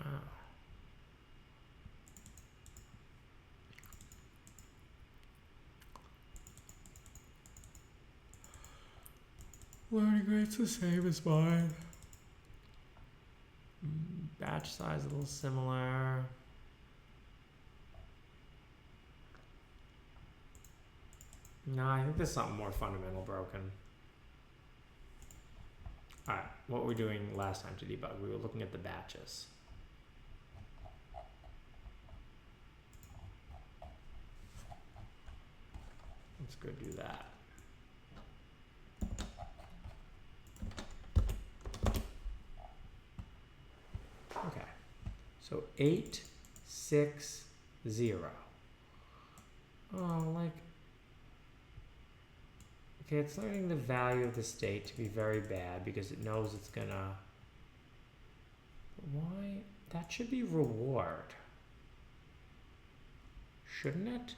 Learning rate's the same as mine. Batch size a little similar. No, I think there's something more fundamental broken. Alright, what were we doing last time to debug? We were looking at the batches. Let's go do that. Okay, so 8, 6, 0. Oh, like, okay, it's learning the value of the state to be very bad because it knows it's gonna. Why? That should be reward, shouldn't it?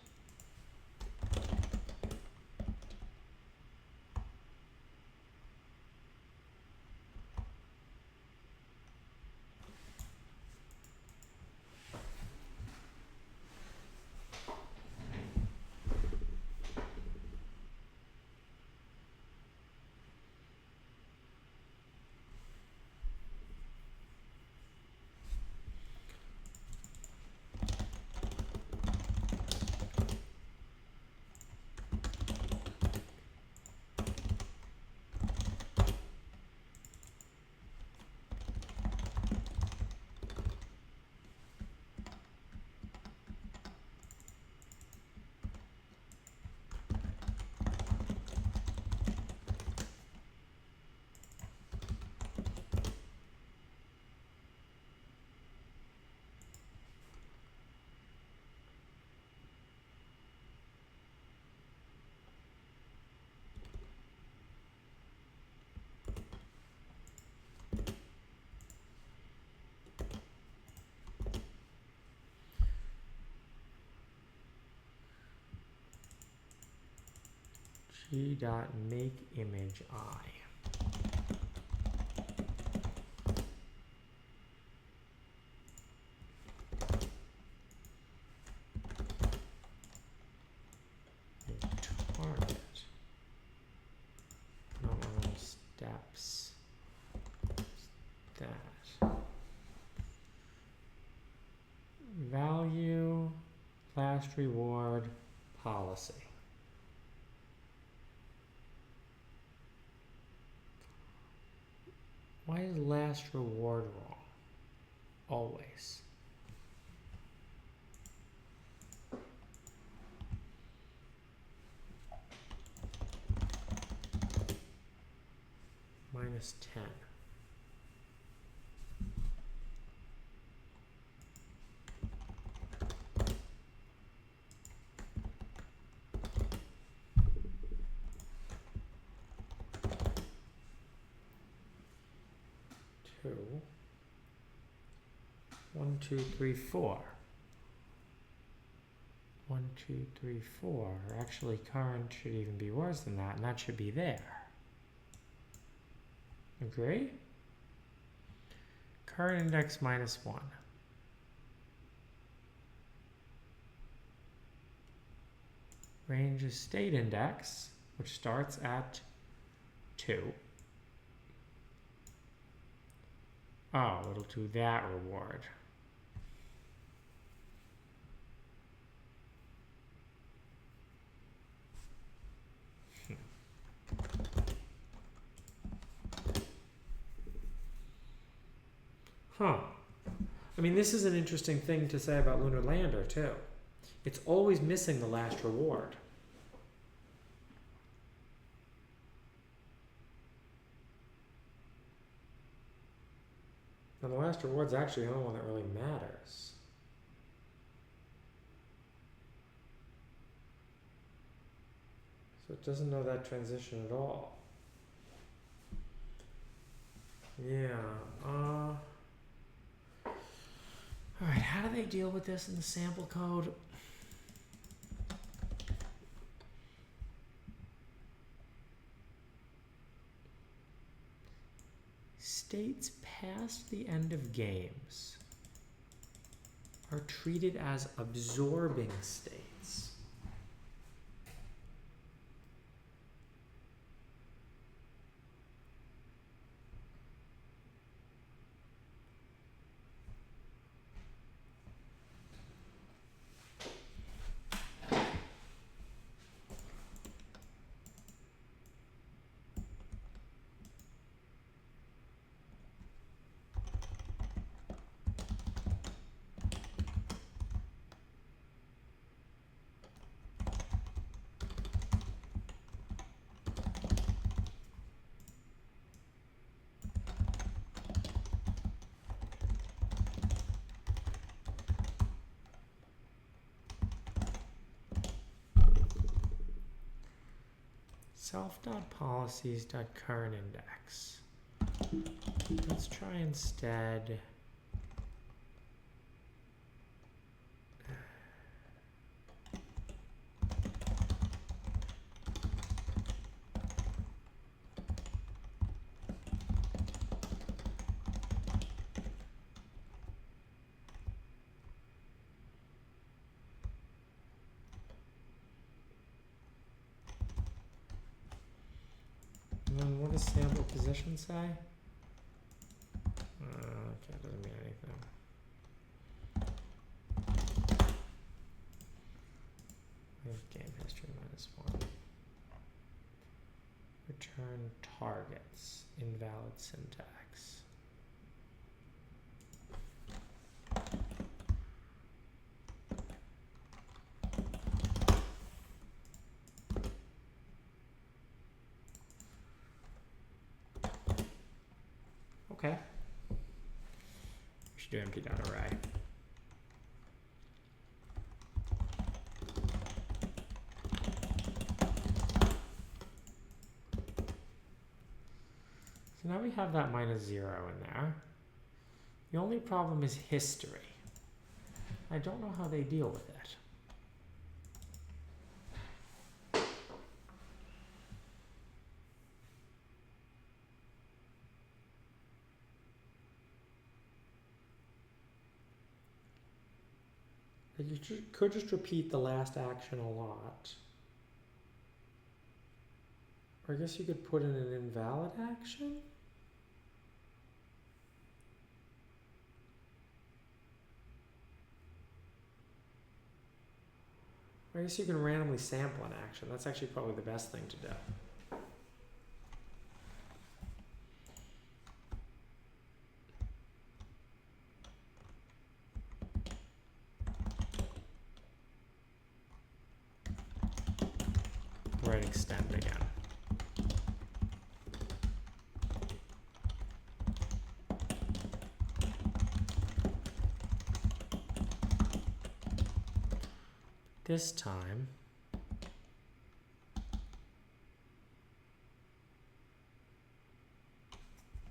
G.makeImageI. Target. Nominal steps. That. Value, last reward, policy. Why is last reward wrong? Always. Minus 10. Two. 1, 2, 3, 4. 1, 2, 3, 4. Actually, current should even be worse than that, and that should be there. Agree? Current index minus 1. Range is state index, which starts at 2. Oh, it'll do that reward. Huh. I mean, this is an interesting thing to say about Lunar Lander, too. It's always missing the last reward. And the last reward's actually the only one that really matters. So it doesn't know that transition at all. Yeah. Alright, how do they deal with this in the sample code? states past the end of games are treated as absorbing states. Self.policies.currentIndex. Let's try instead. And then what does sample position say? Okay, doesn't mean anything. Leave game history -1. Return targets. Invalid syntax. Okay. We should do empty.array. So now we have that -0 in there. The only problem is history. I don't know how they deal with it. You could just repeat the last action a lot. Or I guess you could put in an invalid action. Or I guess you can randomly sample an action. That's actually probably the best thing to do. Right, extend again. This time,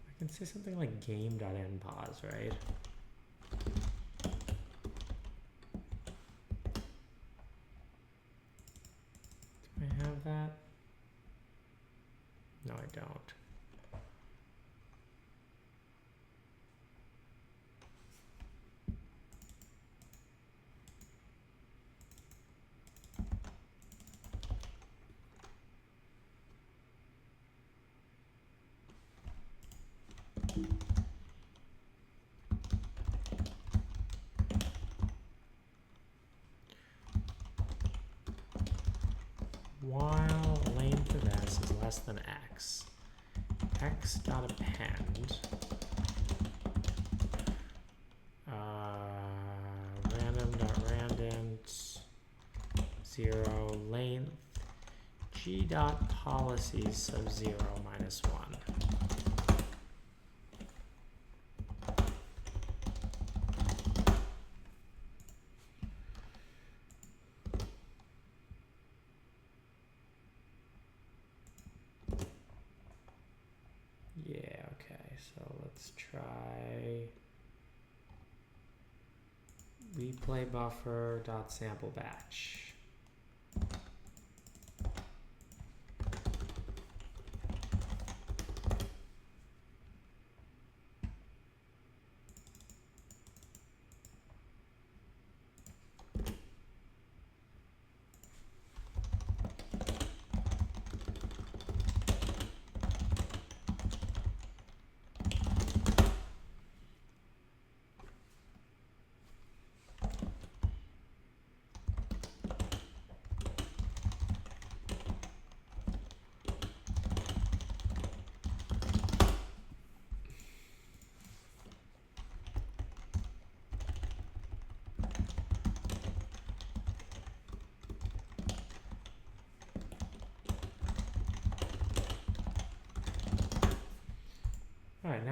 I can say something like game.npause, right? Do I have that? No, I don't. While length of s is less than x, x.append random.randint 0 length g.policies sub 0 minus 1. Yeah, okay, so let's try replay buffer dot sample batch.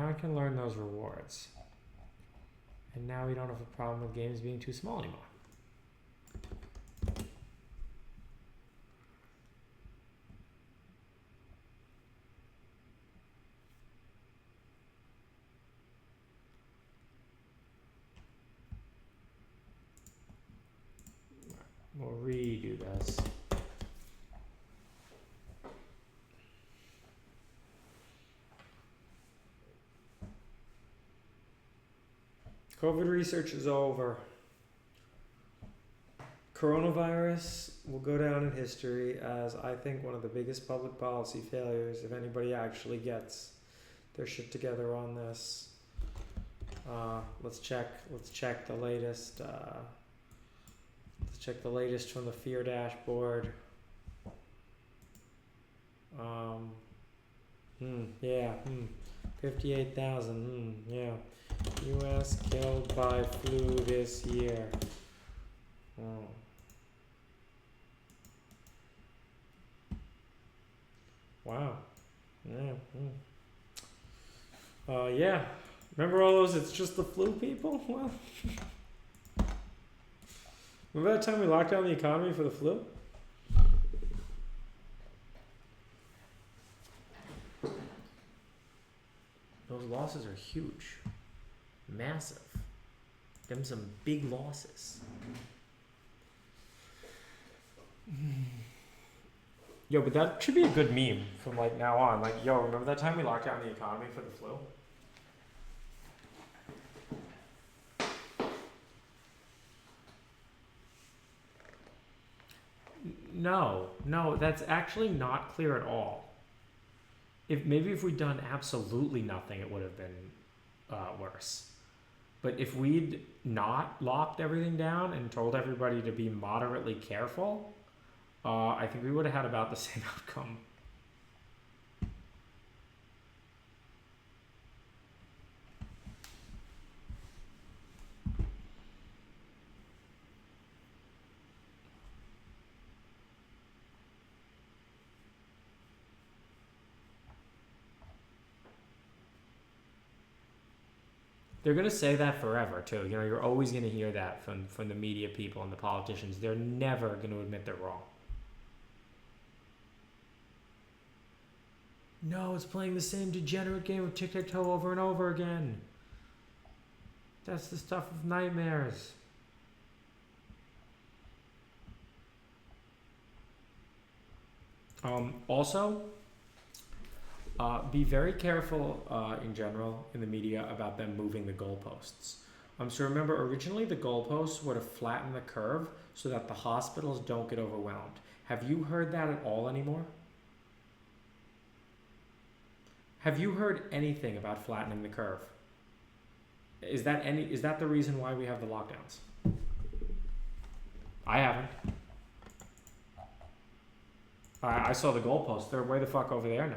now I can learn those rewards. And now we don't have a problem with games being too small anymore. We'll redo this. COVID research is over. Coronavirus will go down in history as, I think, one of the biggest public policy failures if anybody actually gets their shit together on this. Let's check the latest. Let's check the latest from the fear dashboard. Yeah. 58,000. Yeah. U.S. killed by flu this year. Oh. Wow. Yeah. Yeah. Remember all those "it's just the flu" people? Well, remember that time we locked down the economy for the flu? Those losses are huge. Massive. Them some big losses. Yo, but that should be a good meme from like now on. Like, yo, remember that time we locked down the economy for the flu? No, that's actually not clear at all. If we'd done absolutely nothing, it would have been worse. But if we'd not locked everything down and told everybody to be moderately careful, I think we would have had about the same outcome. They're going to say that forever, too. You know, you're always going to hear that from the media people and the politicians. They're never going to admit they're wrong. No, it's playing the same degenerate game of Tic Tac Toe over and over again. That's the stuff of nightmares. Also, be very careful in general in the media about them moving the goalposts. So remember, originally the goalposts were to flatten the curve so that the hospitals don't get overwhelmed. Have you heard that at all anymore? Have you heard anything about flattening the curve? Is that the reason why we have the lockdowns? I haven't. I saw the goalposts. They're way the fuck over there now.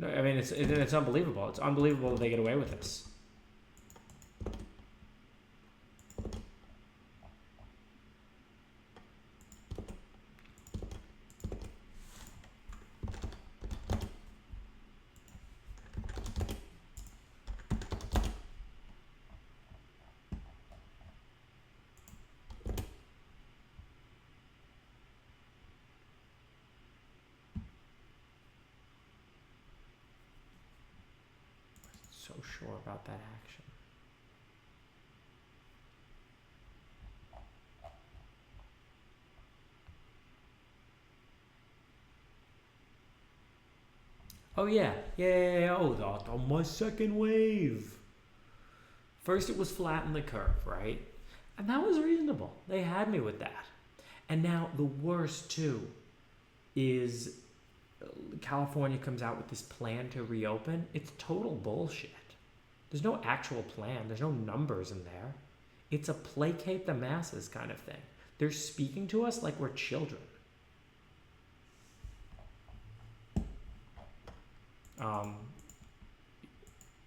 No, I mean, it's unbelievable. It's unbelievable that they get away with this. So sure about that action. Oh yeah. Oh, my second wave. First it was flatten the curve, right? And that was reasonable. They had me with that. And now the worst too is California comes out with this plan to reopen. It's total bullshit. There's no actual plan. There's no numbers in there. It's a placate the masses kind of thing. They're speaking to us like we're children.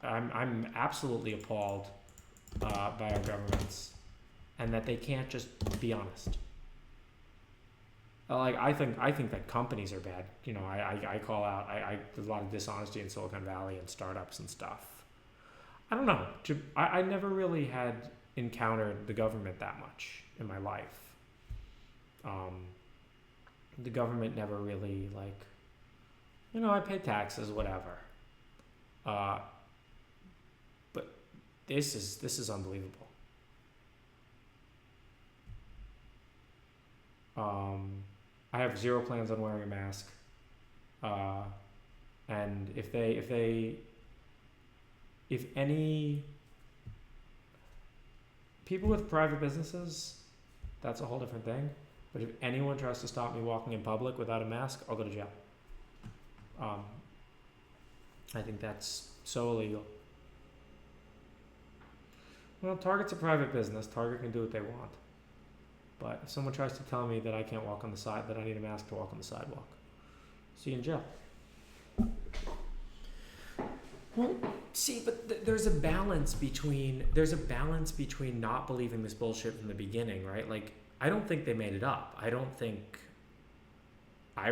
I'm absolutely appalled by our governments and that they can't just be honest. Like I think that companies are bad. You know, I call out there's a lot of dishonesty in Silicon Valley and startups and stuff. I don't know. I never really had encountered the government that much in my life. The government never really like, you know, I pay taxes, whatever. But this is unbelievable. I have zero plans on wearing a mask. And if any people with private businesses, that's a whole different thing. But if anyone tries to stop me walking in public without a mask, I'll go to jail. I think that's so illegal. Well, Target's a private business. Target can do what they want. But if someone tries to tell me that I can't walk on the side, that I need a mask to walk on the sidewalk, see you in jail. Well, see, but there's a balance between not believing this bullshit from the beginning, right? Like, I don't think they made it up. I don't think I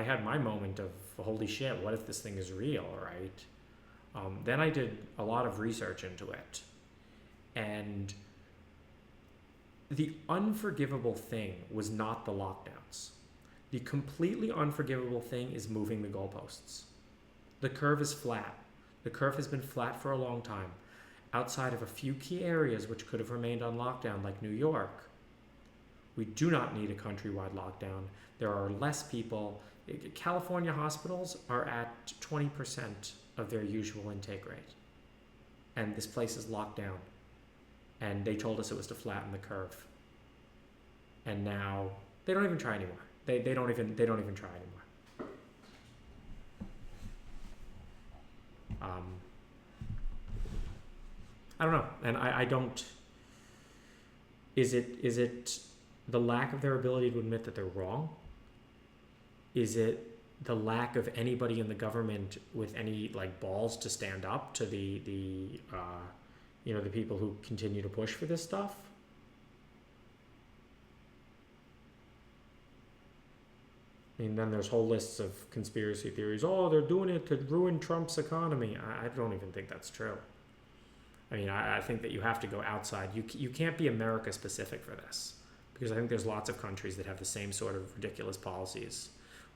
had my moment of holy shit, what if this thing is real, right? Then I did a lot of research into it, and the unforgivable thing was not the lockdowns. The completely unforgivable thing is moving the goalposts. The curve is flat. The curve has been flat for a long time. Outside of a few key areas which could have remained on lockdown, like New York, we do not need a countrywide lockdown. There are less people. California hospitals are at 20% of their usual intake rate. And this place is locked down. And they told us it was to flatten the curve. And now they don't even try anymore. They don't even try anymore. I don't know, and I don't. Is it the lack of their ability to admit that they're wrong? Is it the lack of anybody in the government with any like balls to stand up to the people who continue to push for this stuff? I mean, then there's whole lists of conspiracy theories. Oh, they're doing it to ruin Trump's economy. I don't even think that's true. I mean, I think that you have to go outside. You can't be America specific for this, because I think there's lots of countries that have the same sort of ridiculous policies,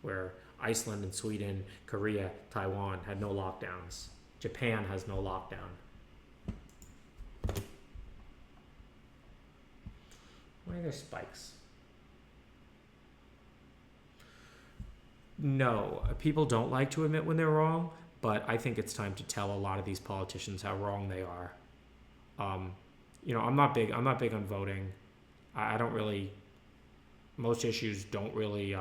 where Iceland and Sweden, Korea, Taiwan had no lockdowns. Japan has no lockdown. Why are there spikes? No, people don't like to admit when they're wrong, but I think it's time to tell a lot of these politicians how wrong they are. I'm not big on voting. I don't really. Most issues don't really.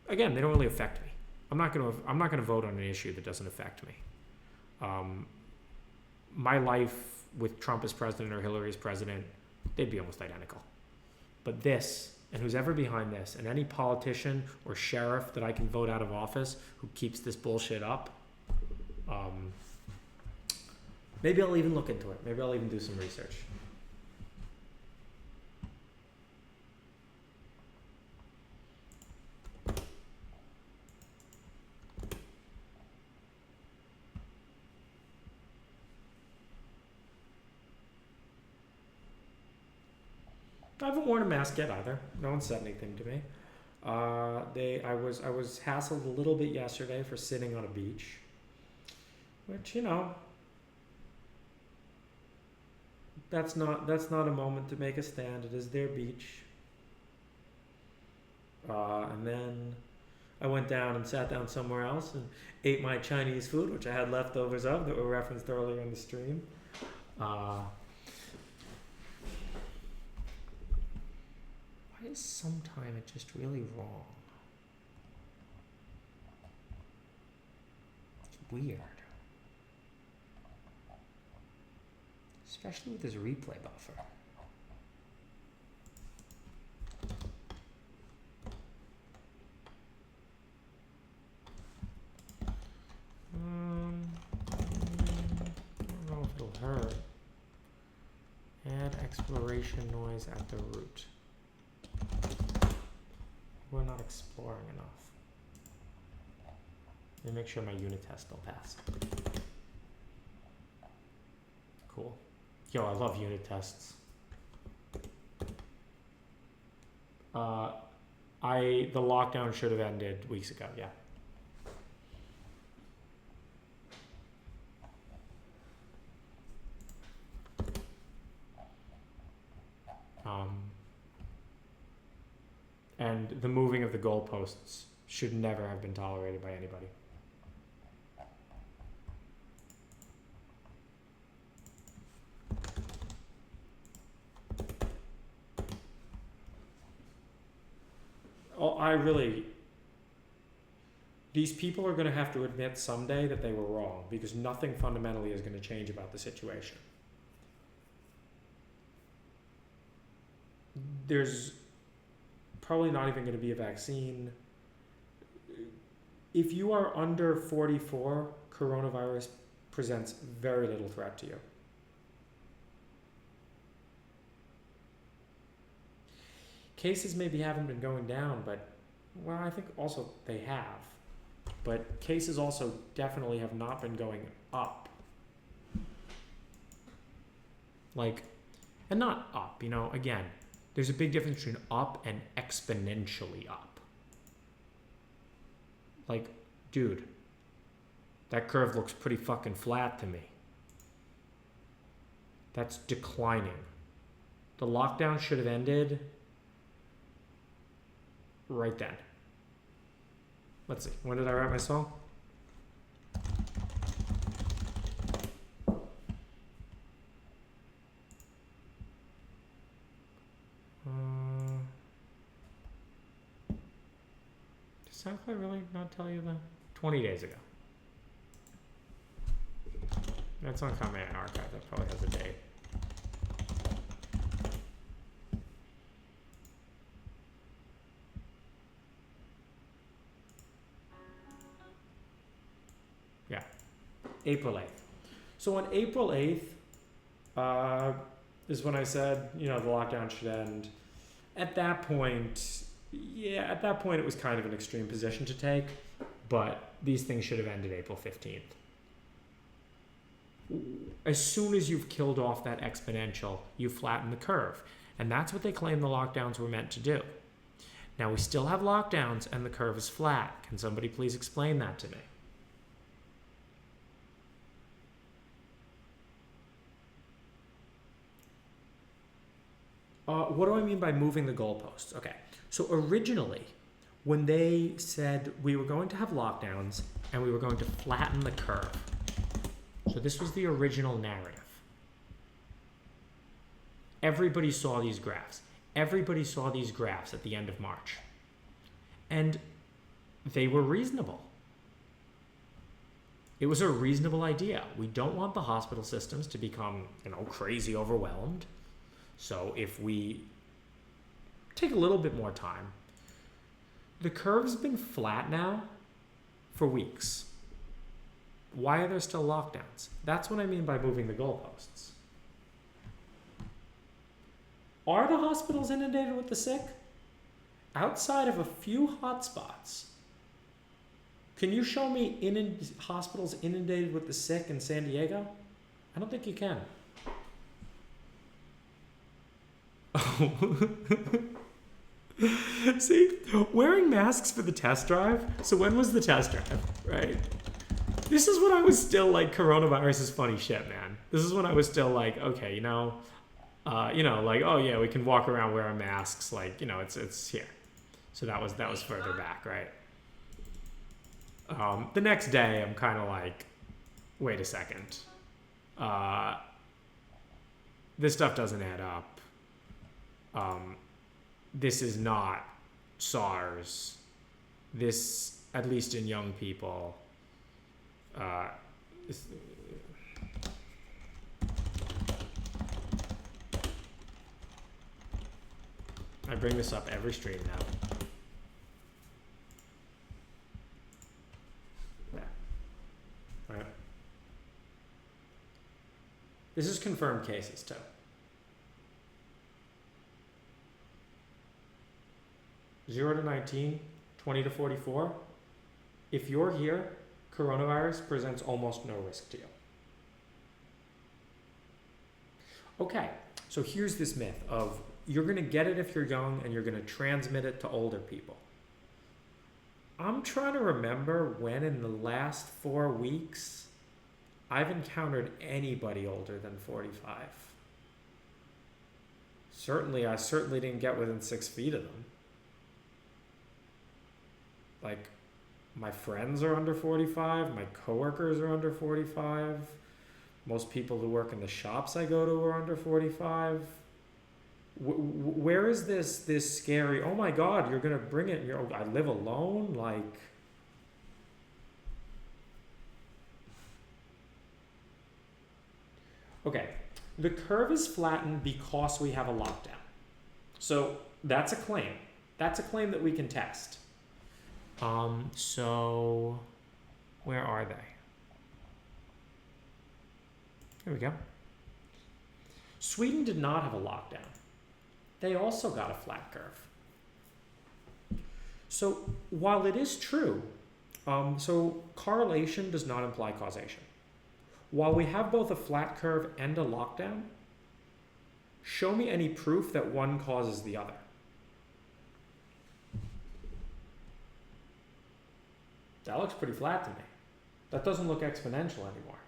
Again, they don't really affect me. I'm not gonna vote on an issue that doesn't affect me. My life with Trump as president or Hillary as president, they'd be almost identical. But this, and who's ever behind this, and any politician or sheriff that I can vote out of office who keeps this bullshit up, maybe I'll even look into it. Maybe I'll even do some research. I haven't worn a mask yet either. No one said anything to me. I was hassled a little bit yesterday for sitting on a beach, which, that's not a moment to make a stand. It is their beach. And then I went down and sat down somewhere else and ate my Chinese food, which I had leftovers of that were referenced earlier in the stream. Why is sometime it just really wrong? It's weird. Especially with this replay buffer. I don't know if it'll hurt. Add exploration noise at the root. we're not exploring enough. Let me make sure my unit test still passed. Cool. Yo, I love unit tests. The lockdown should have ended weeks ago, yeah. And the moving of the goalposts should never have been tolerated by anybody. These people are going to have to admit someday that they were wrong, because nothing fundamentally is going to change about the situation. There's probably not even going to be a vaccine. If you are under 44, coronavirus presents very little threat to you. Cases maybe haven't been going down, but, well, I think also they have. But cases also definitely have not been going up. Like, and not up, again, there's a big difference between up and exponentially up. Like, dude, that curve looks pretty fucking flat to me. That's declining. The lockdown should have ended right then. Let's see, when did I write my song? Does SoundCloud really not tell you the 20 days ago? That's on Comment Archive, that probably has a date. Yeah, April 8th. So on April 8th is when I said, the lockdown should end. At that point, it was kind of an extreme position to take, but these things should have ended April 15th. As soon as you've killed off that exponential, you flatten the curve. And that's what they claim the lockdowns were meant to do. Now, we still have lockdowns and the curve is flat. Can somebody please explain that to me? What do I mean by moving the goalposts? Okay, so originally, when they said we were going to have lockdowns and we were going to flatten the curve, so this was the original narrative. Everybody saw these graphs. Everybody saw these graphs at the end of March. And they were reasonable. It was a reasonable idea. We don't want the hospital systems to become, crazy overwhelmed. So if we take a little bit more time, the curve's been flat now for weeks. Why are there still lockdowns? That's what I mean by moving the goalposts. Are the hospitals inundated with the sick? Outside of a few hotspots, can you show me hospitals inundated with the sick in San Diego? I don't think you can. Oh. See, wearing masks for the test drive. So when was the test drive, right? This is when I was still like, coronavirus is funny shit, man. This is when I was still like, okay, like, oh yeah, we can walk around wearing masks, like, it's here. So that was further back, right? The next day, I'm kind of like, wait a second. This stuff doesn't add up. This is not SARS. This, at least in young people, I bring this up every stream now. Yeah. All right. This is confirmed cases too. 0 to 19, 20 to 44. If you're here, coronavirus presents almost no risk to you. Okay, so here's this myth of you're going to get it if you're young and you're going to transmit it to older people. I'm trying to remember when in the last 4 weeks I've encountered anybody older than 45. I certainly didn't get within 6 feet of them. Like, my friends are under 45, my coworkers are under 45, most people who work in the shops I go to are under 45. Where is this scary, oh my God, you're going to bring it, I live alone, like... Okay, the curve is flattened because we have a lockdown. So that's a claim. That's a claim that we can test. So where are they? Here we go. Sweden did not have a lockdown. They also got a flat curve. So while it is true, so correlation does not imply causation. While we have both a flat curve and a lockdown, show me any proof that one causes the other. That looks pretty flat to me. That doesn't look exponential anymore.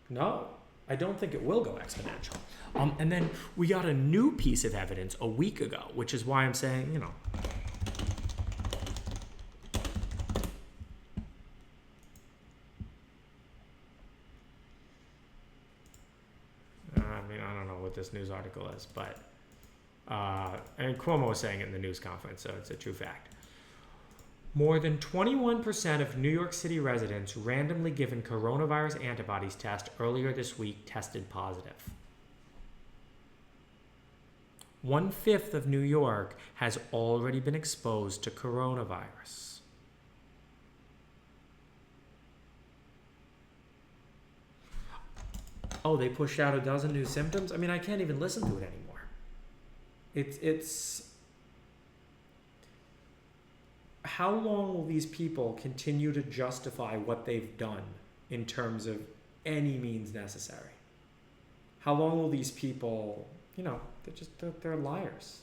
No, I don't think it will go exponential. And then we got a new piece of evidence a week ago, which is why I'm saying, I don't know what this news article is, but and Cuomo was saying it in the news conference, so it's a true fact. More than 21% of New York City residents randomly given coronavirus antibodies test earlier this week tested positive. 1/5 of New York has already been exposed to coronavirus. Oh, they pushed out a dozen new symptoms? I mean, I can't even listen to it anymore. It's how long will these people continue to justify what they've done in terms of any means necessary? How long will these people, they're liars.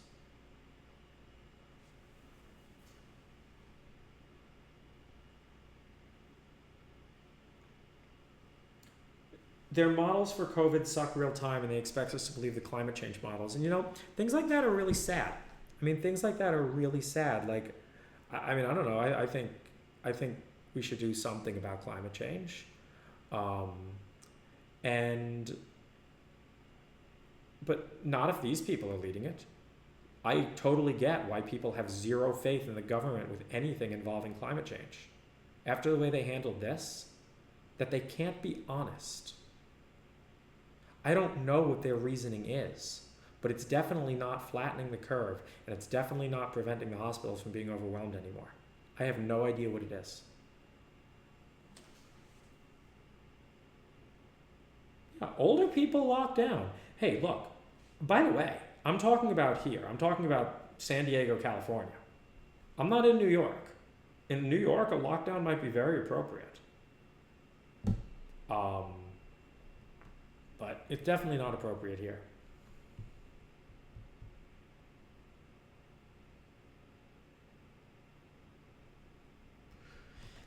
Their models for COVID suck real time, and they expect us to believe the climate change models. And things like that are really sad. Things like that are really sad. Like, I don't know. I think we should do something about climate change, but not if these people are leading it. I totally get why people have zero faith in the government with anything involving climate change. After the way they handled this, that they can't be honest. I don't know what their reasoning is, but it's definitely not flattening the curve, and it's definitely not preventing the hospitals from being overwhelmed anymore. I have no idea what it is. Yeah, older people locked down. Hey, look, by the way, I'm talking about here. I'm talking about San Diego, California. I'm not in New York. In New York, a lockdown might be very appropriate. But it's definitely not appropriate here.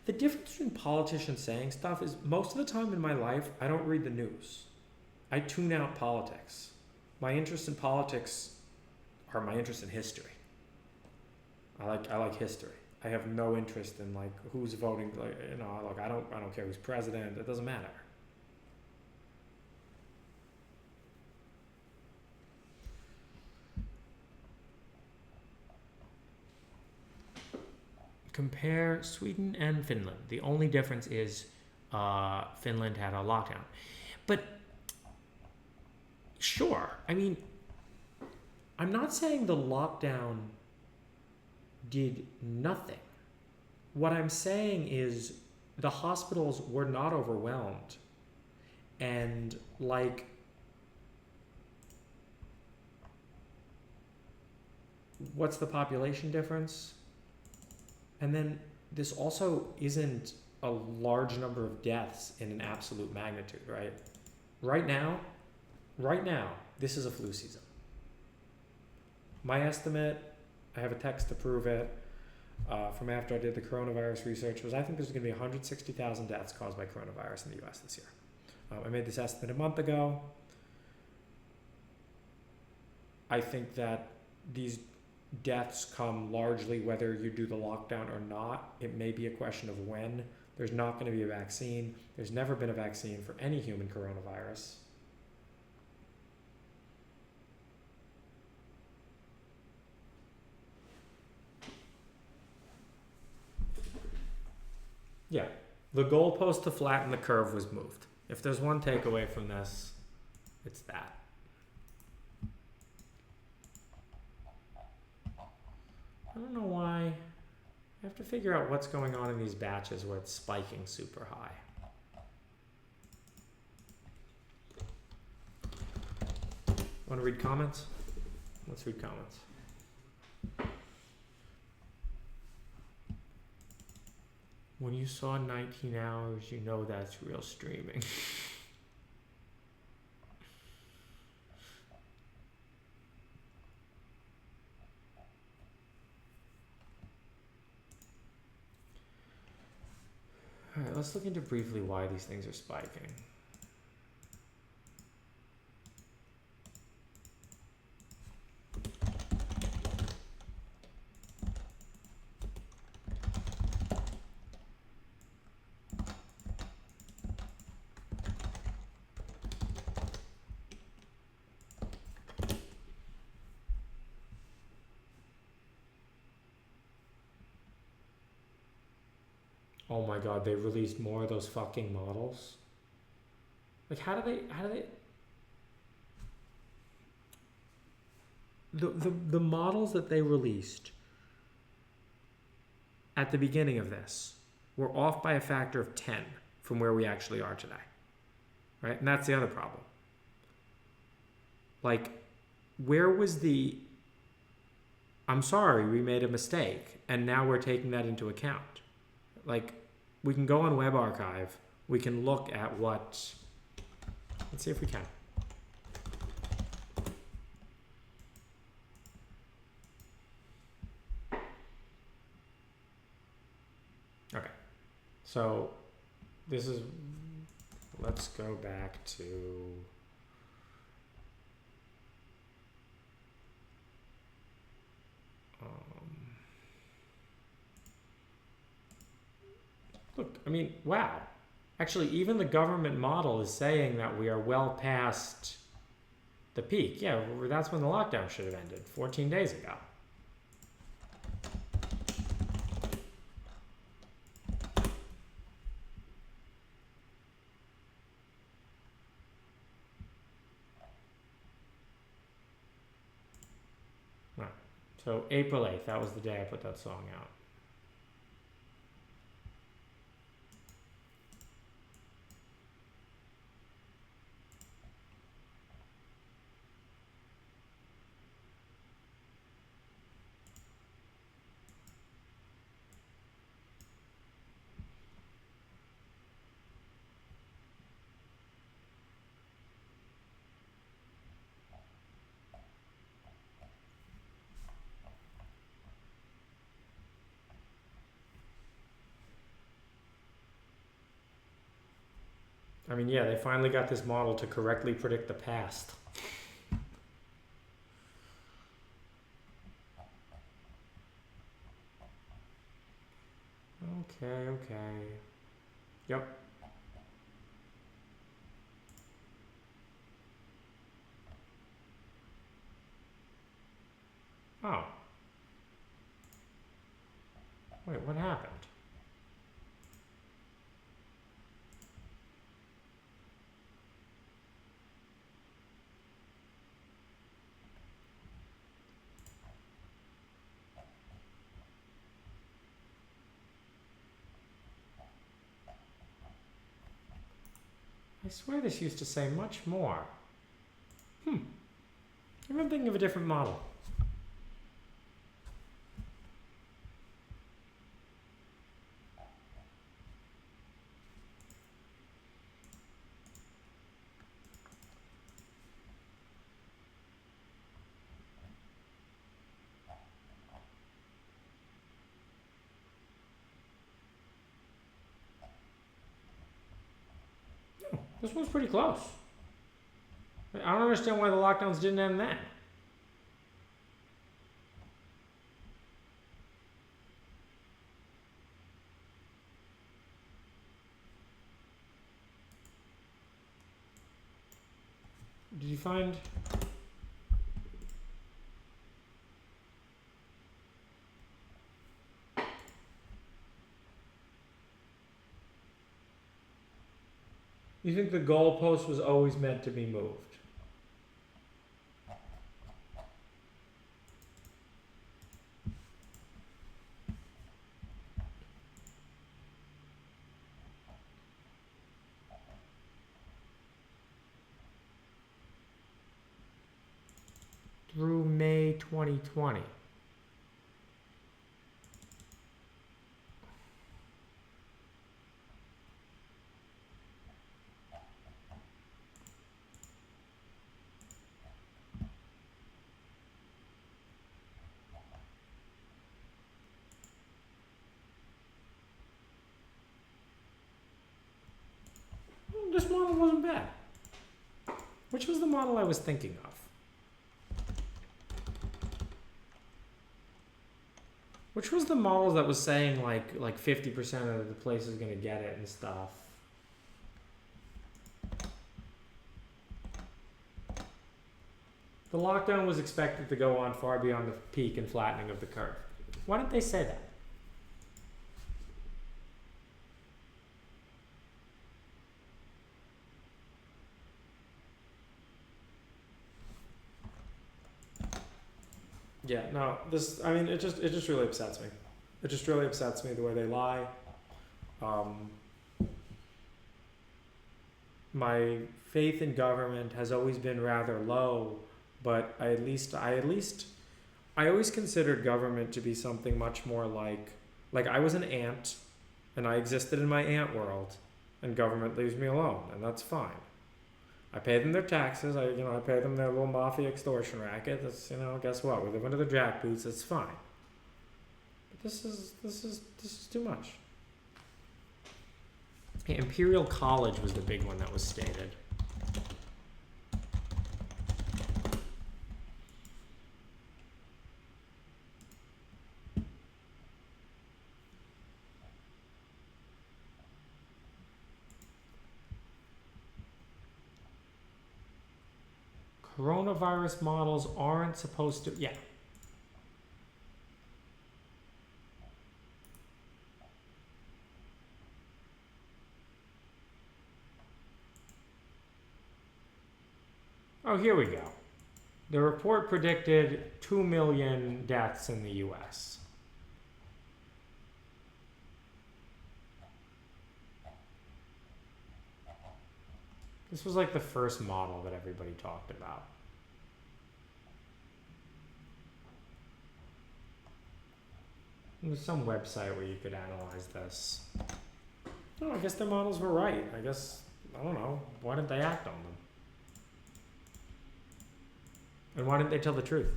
The difference between politicians saying stuff is most of the time in my life, I don't read the news. I tune out politics. My interest in politics are my interest in history. I like history. I have no interest in who's voting. I don't care who's president. It doesn't matter. Compare Sweden and Finland. The only difference is Finland had a lockdown. But sure, I'm not saying the lockdown did nothing. What I'm saying is the hospitals were not overwhelmed. And what's the population difference? And then this also isn't a large number of deaths in an absolute magnitude, right? Right now, this is a flu season. My estimate, I have a text to prove it, from after I did the coronavirus research, was I think there's going to be 160,000 deaths caused by coronavirus in the US this year. I made this estimate a month ago. I think that these deaths come largely whether you do the lockdown or not. It may be a question of when. There's not going to be a vaccine. There's never been a vaccine for any human coronavirus. Yeah, the goalpost to flatten the curve was moved. If there's one takeaway from this, it's that. I don't know why. I have to figure out what's going on in these batches where it's spiking super high. Want to read comments? Let's read comments. When you saw 19 hours, you know that's real streaming. All right, let's look into briefly why these things are spiking. Oh my god, they released more of those fucking models. Like how do they the models that they released at the beginning of this were off by a factor of 10 from where we actually are today. Right? And that's the other problem. Like, where was the I'm sorry, we made a mistake, and now we're taking that into account. Like, we can go on Web Archive. We can look at what... Let's see if we can. Okay. So, this is... Let's go back to... Look, I mean, wow. Actually, even the government model is saying that we are well past the peak. Yeah, that's when the lockdown should have ended, 14 days ago. Right. So April 8th, that was the day I put that song out. I mean, yeah, they finally got this model to correctly predict the past. Okay. Yep. Oh. Wait, what happened? I swear this used to say much more. Maybe I'm thinking of a different model. This one's pretty close. I don't understand why the lockdowns didn't end then. Did you find... You think the goalpost was always meant to be moved? Through May 2020. This model wasn't bad. Which was the model I was thinking of? Which was the model that was saying like 50% of the place is gonna get it and stuff? The lockdown was expected to go on far beyond the peak and flattening of the curve. Why didn't they say that? Yeah, no, this, I mean, it just really upsets me. It just really upsets me the way they lie. My faith in government has always been rather low, but I always considered government to be something much more like I was an ant and I existed in my ant world and government leaves me alone and that's fine. I pay them their taxes. I pay them their little mafia extortion racket. That's, guess what? We live under the jackboots. It's fine. But this is too much. Yeah, Imperial College was the big one that was stated. Coronavirus models aren't supposed to, yeah. Oh, here we go. The report predicted 2 million deaths in the US. This was like the first model that everybody talked about. There's some website where you could analyze this. Oh, I guess their models were right. I don't know. Why didn't they act on them? And why didn't they tell the truth?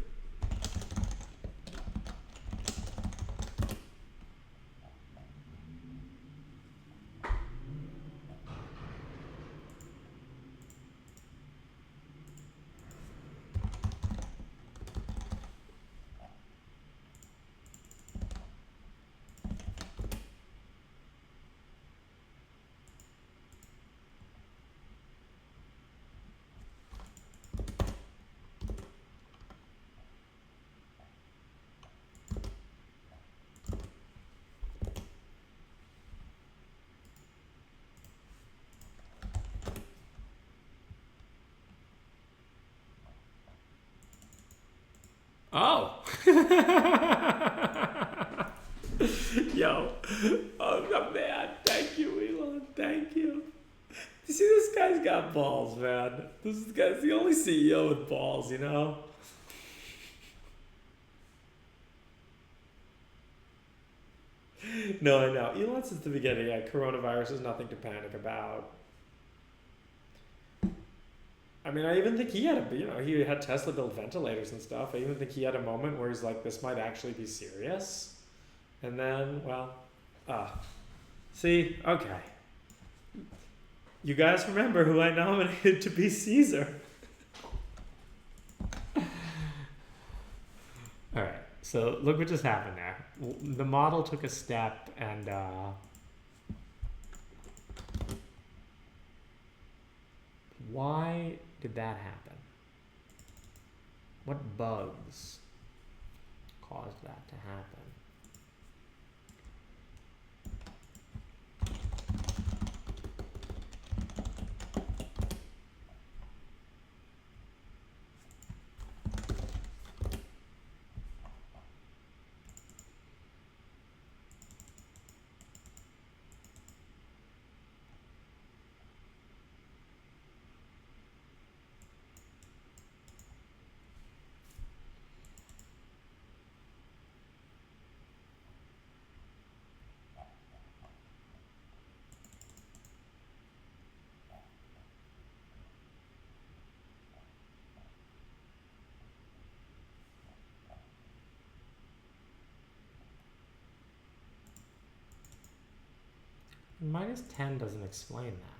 Oh. Yo. Oh, man. Thank you, Elon. Thank you. You see, this guy's got balls, man. This guy's the only CEO with balls, No, I know. Elon since the beginning, coronavirus is nothing to panic about. I mean, I even think he had he had Tesla build ventilators and stuff. I even think he had a moment where he's like, this might actually be serious. And then, well, see, okay. You guys remember who I nominated to be Caesar. All right, so look what just happened there. The model took a step and why did that happen? What bugs caused that to happen? -10 doesn't explain that.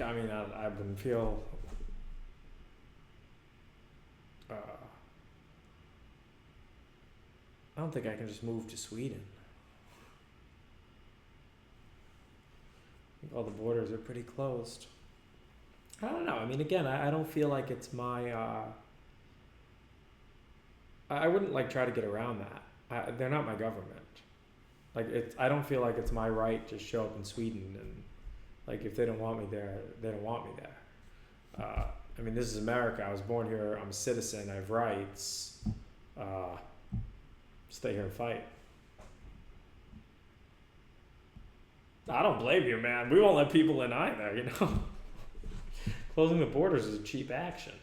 I mean, I've been feel. I don't think I can just move to Sweden. I think all the borders are pretty closed. I don't know. I mean, again, I don't feel like it's my. I wouldn't like try to get around that. They're not my government. Like I don't feel like it's my right to show up in Sweden and. Like, if they don't want me there, they don't want me there. I mean, this is America. I was born here. I'm a citizen. I have rights. Stay here and fight. I don't blame you, man. We won't let people in either, you know? Closing the borders is a cheap action.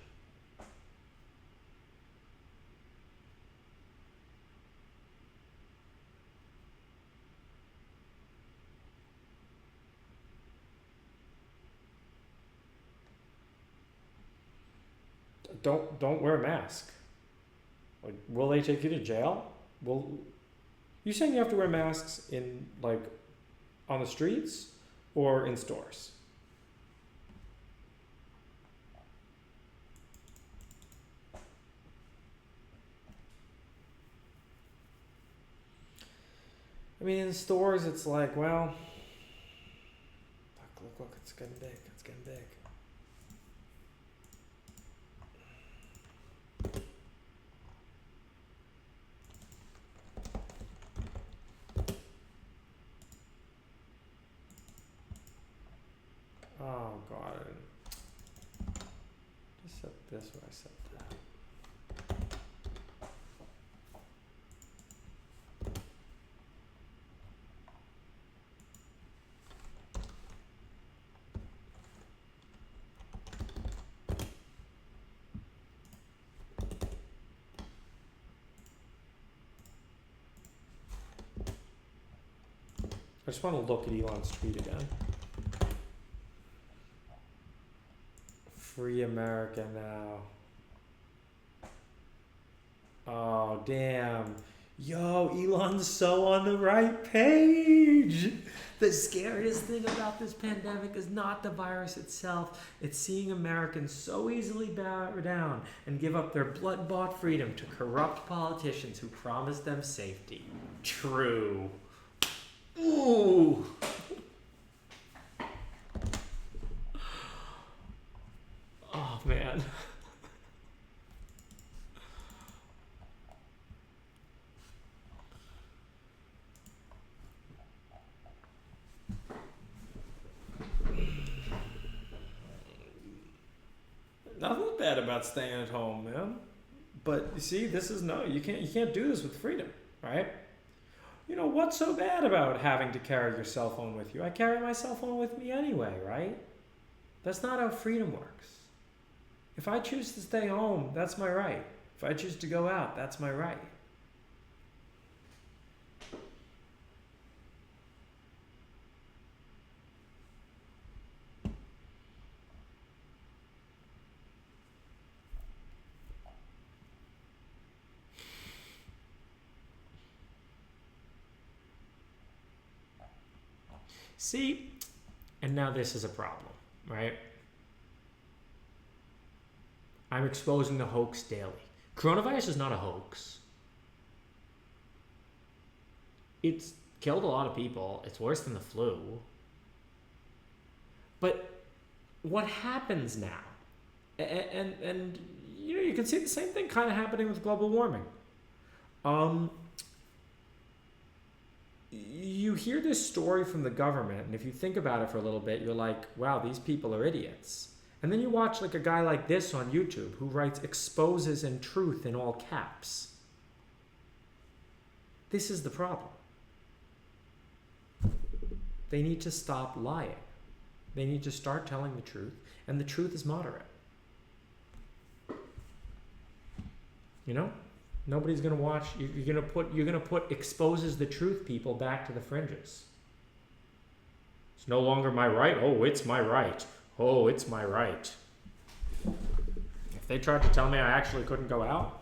Don't wear a mask. Like, will they take you to jail? You saying you have to wear masks in, like, on the streets or in stores? I mean, in stores, it's like, well, look, it's getting big. It's getting big. Oh God. Just set this where I set that. I just want to look at Elon's tweet again. Free America now. Oh, damn. Yo, Elon's so on the right page. The scariest thing about this pandemic is not the virus itself. It's seeing Americans so easily bow down and give up their blood-bought freedom to corrupt politicians who promise them safety. True. Ooh. Oh, man. Nothing's bad about staying at home, man. But you see, this is you can't do this with freedom, right? You know, what's so bad about having to carry your cell phone with you? I carry my cell phone with me anyway, right? That's not how freedom works. If I choose to stay home, that's my right. If I choose to go out, that's my right. See, and now this is a problem, right? I'm exposing the hoax daily. Coronavirus is not a hoax. It's killed a lot of people. It's worse than the flu. But what happens now? And you know, you can see the same thing kind of happening with global warming. You hear this story from the government, and if you think about it for a little bit, you're like, wow, these people are idiots. And then you watch like a guy like this on YouTube who writes exposes and truth in all caps. This is the problem. They need to stop lying. They need to start telling the truth, and the truth is moderate. You know? Nobody's gonna watch. You're gonna put exposes the truth people back to the fringes. It's no longer my right. Oh, it's my right. Oh, it's my right. If they tried to tell me I actually couldn't go out,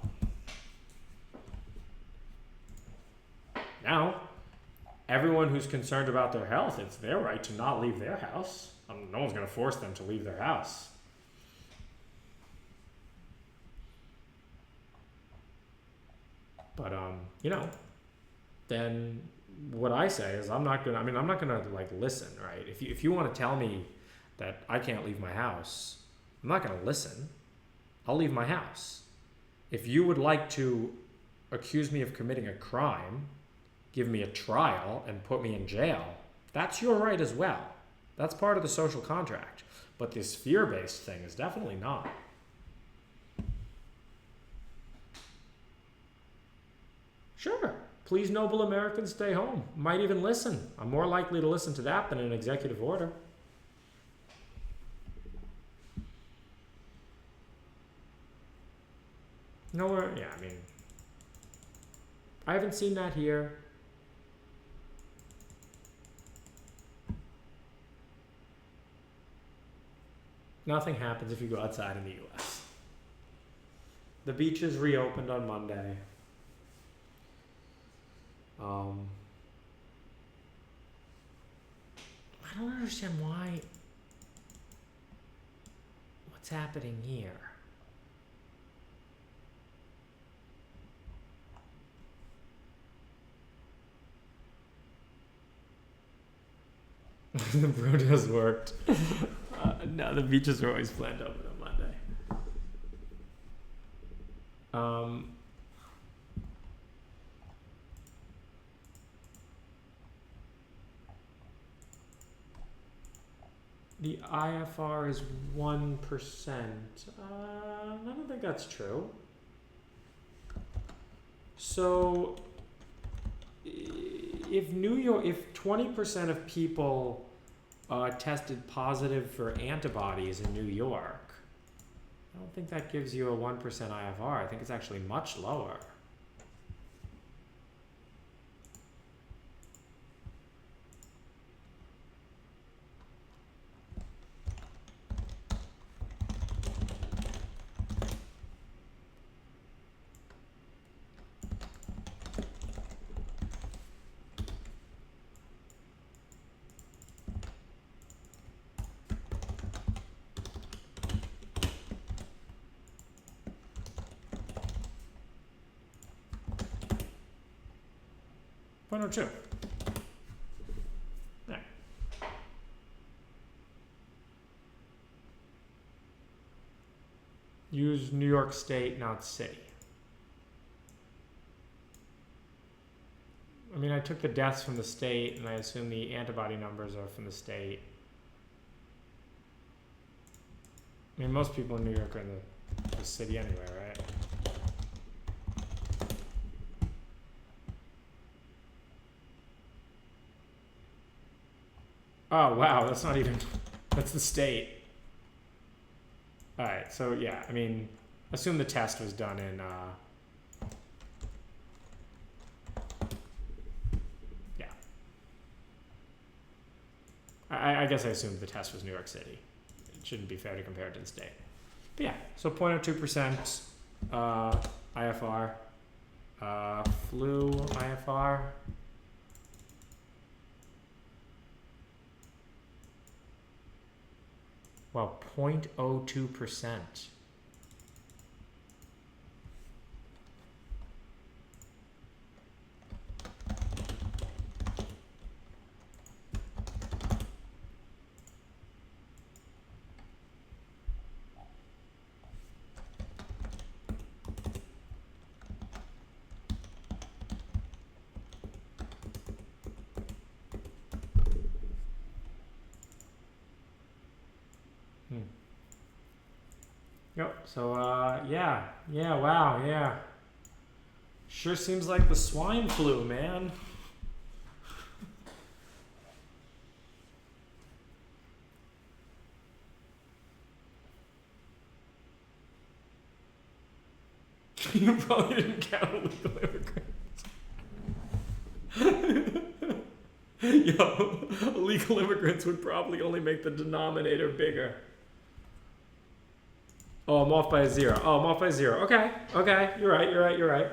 now everyone who's concerned about their health, it's their right to not leave their house. No one's gonna force them to leave their house. But, you know, then what I say is I'm not gonna like listen, right? If you want to tell me that I can't leave my house, I'm not gonna listen. I'll leave my house. If you would like to accuse me of committing a crime, give me a trial and put me in jail, that's your right as well. That's part of the social contract. But this fear-based thing is definitely not. Sure, please, noble Americans, stay home. Might even listen. I'm more likely to listen to that than an executive order. Nowhere, yeah, I mean, I haven't seen that here. Nothing happens if you go outside in the US. The beaches reopened on Monday. I don't understand what's happening here. The protest worked. No, the beaches are always planned open on Monday. The IFR is 1%. I don't think that's true. So if 20% of people tested positive for antibodies in New York, I don't think that gives you a 1% IFR. I think it's actually much lower. Or two. There. Use New York State, not city. I mean, I took the deaths from the state, and I assume the antibody numbers are from the state. I mean, most people in New York are in the city anyway, right? Oh, wow, that's not even, that's the state. All right, so yeah, I mean, assume the test was done in, yeah. I guess I assumed the test was New York City. It shouldn't be fair to compare it to the state. But yeah, so 0.02% IFR, flu IFR. Well, 0.02%. Yep, so yeah, wow, yeah. Sure seems like the swine flu, man. You probably didn't count illegal immigrants. Yo, illegal immigrants would probably only make the denominator bigger. Oh, I'm off by a 0. Oh, I'm off by 0. Okay, you're right.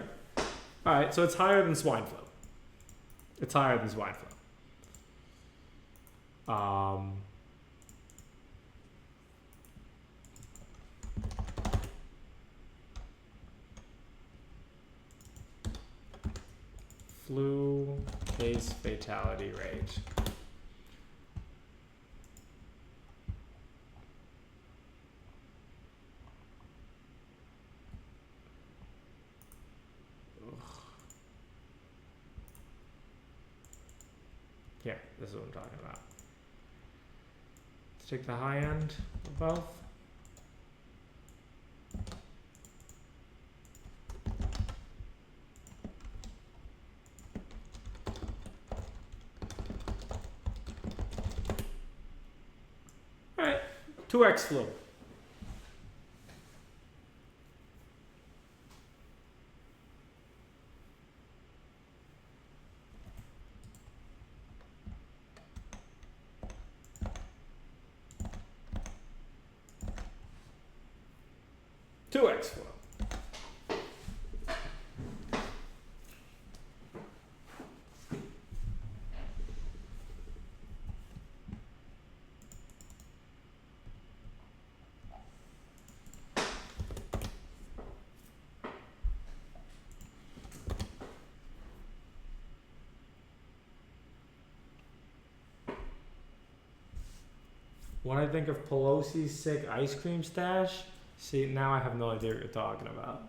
All right, so it's higher than swine flu. It's higher than swine flu. Flu case fatality rate. Yeah, this is what I'm talking about. Let's take the high end of both. All right, 2x flu. When I think of Pelosi's sick ice cream stash, see, now I have no idea what you're talking about.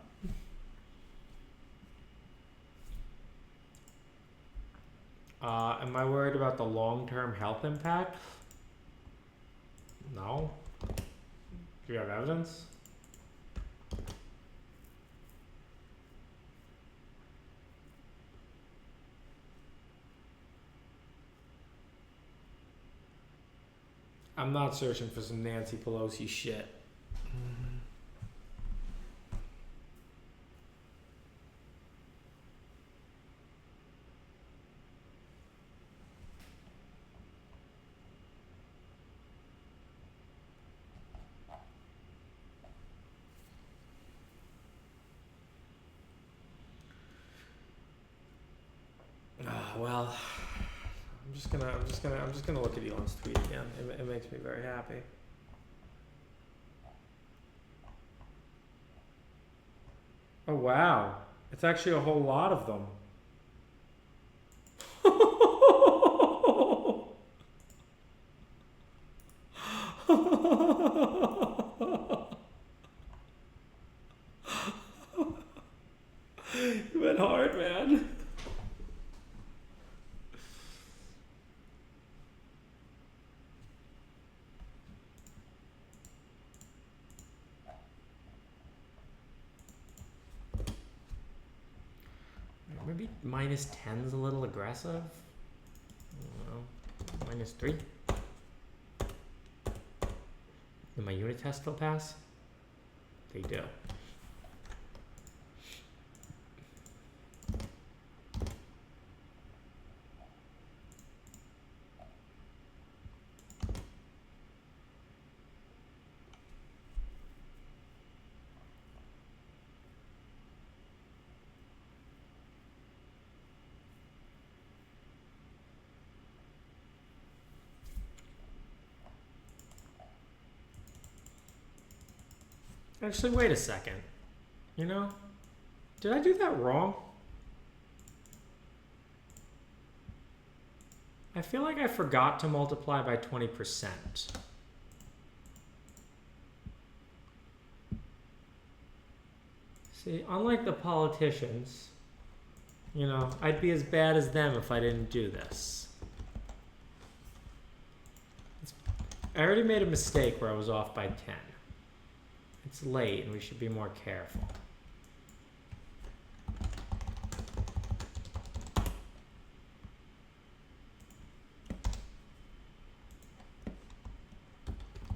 Am I worried about the long-term health impact? No. Do you have evidence? I'm not searching for some Nancy Pelosi shit. Well, I'm just gonna look at Elon's tweet again. It makes me very happy. Oh wow, it's actually a whole lot of them. You went hard, man. Maybe minus 10's a little aggressive. I don't know. Minus 3. Did my unit test still pass? They do. Actually, wait a second. You know, did I do that wrong? I feel like I forgot to multiply by 20%. See, unlike the politicians, you know, I'd be as bad as them if I didn't do this. I already made a mistake where I was off by 10. It's late and we should be more careful.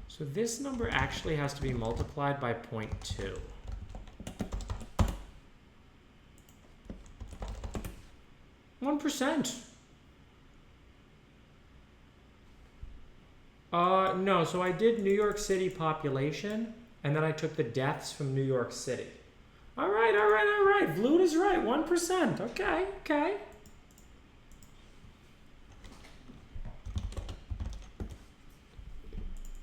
So this number actually has to be multiplied by 0.2. %. No, so I did New York City population, and then I took the deaths from New York City. All right. Vloot is right, 1%. Okay.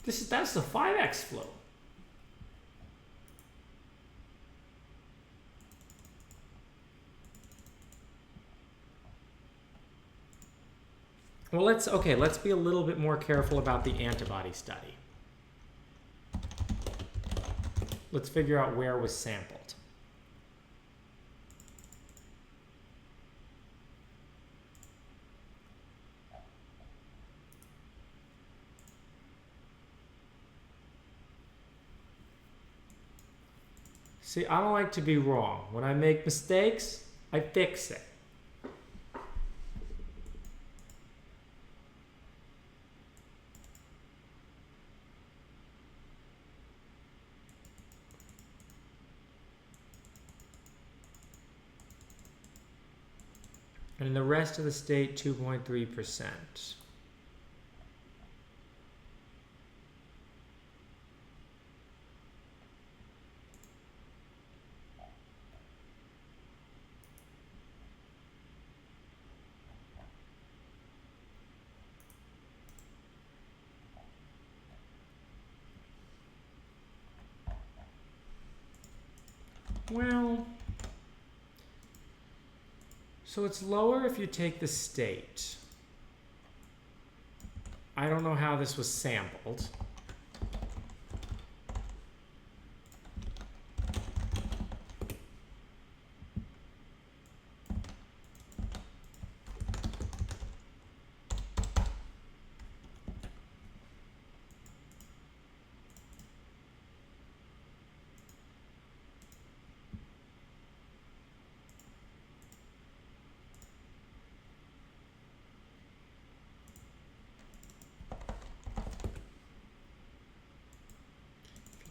That's the 5x flow. Well, let's be a little bit more careful about the antibody study. Let's figure out where it was sampled. See, I don't like to be wrong. When I make mistakes, I fix it. And in the rest of the state, 2.3%. Well, so it's lower if you take the state. I don't know how this was sampled.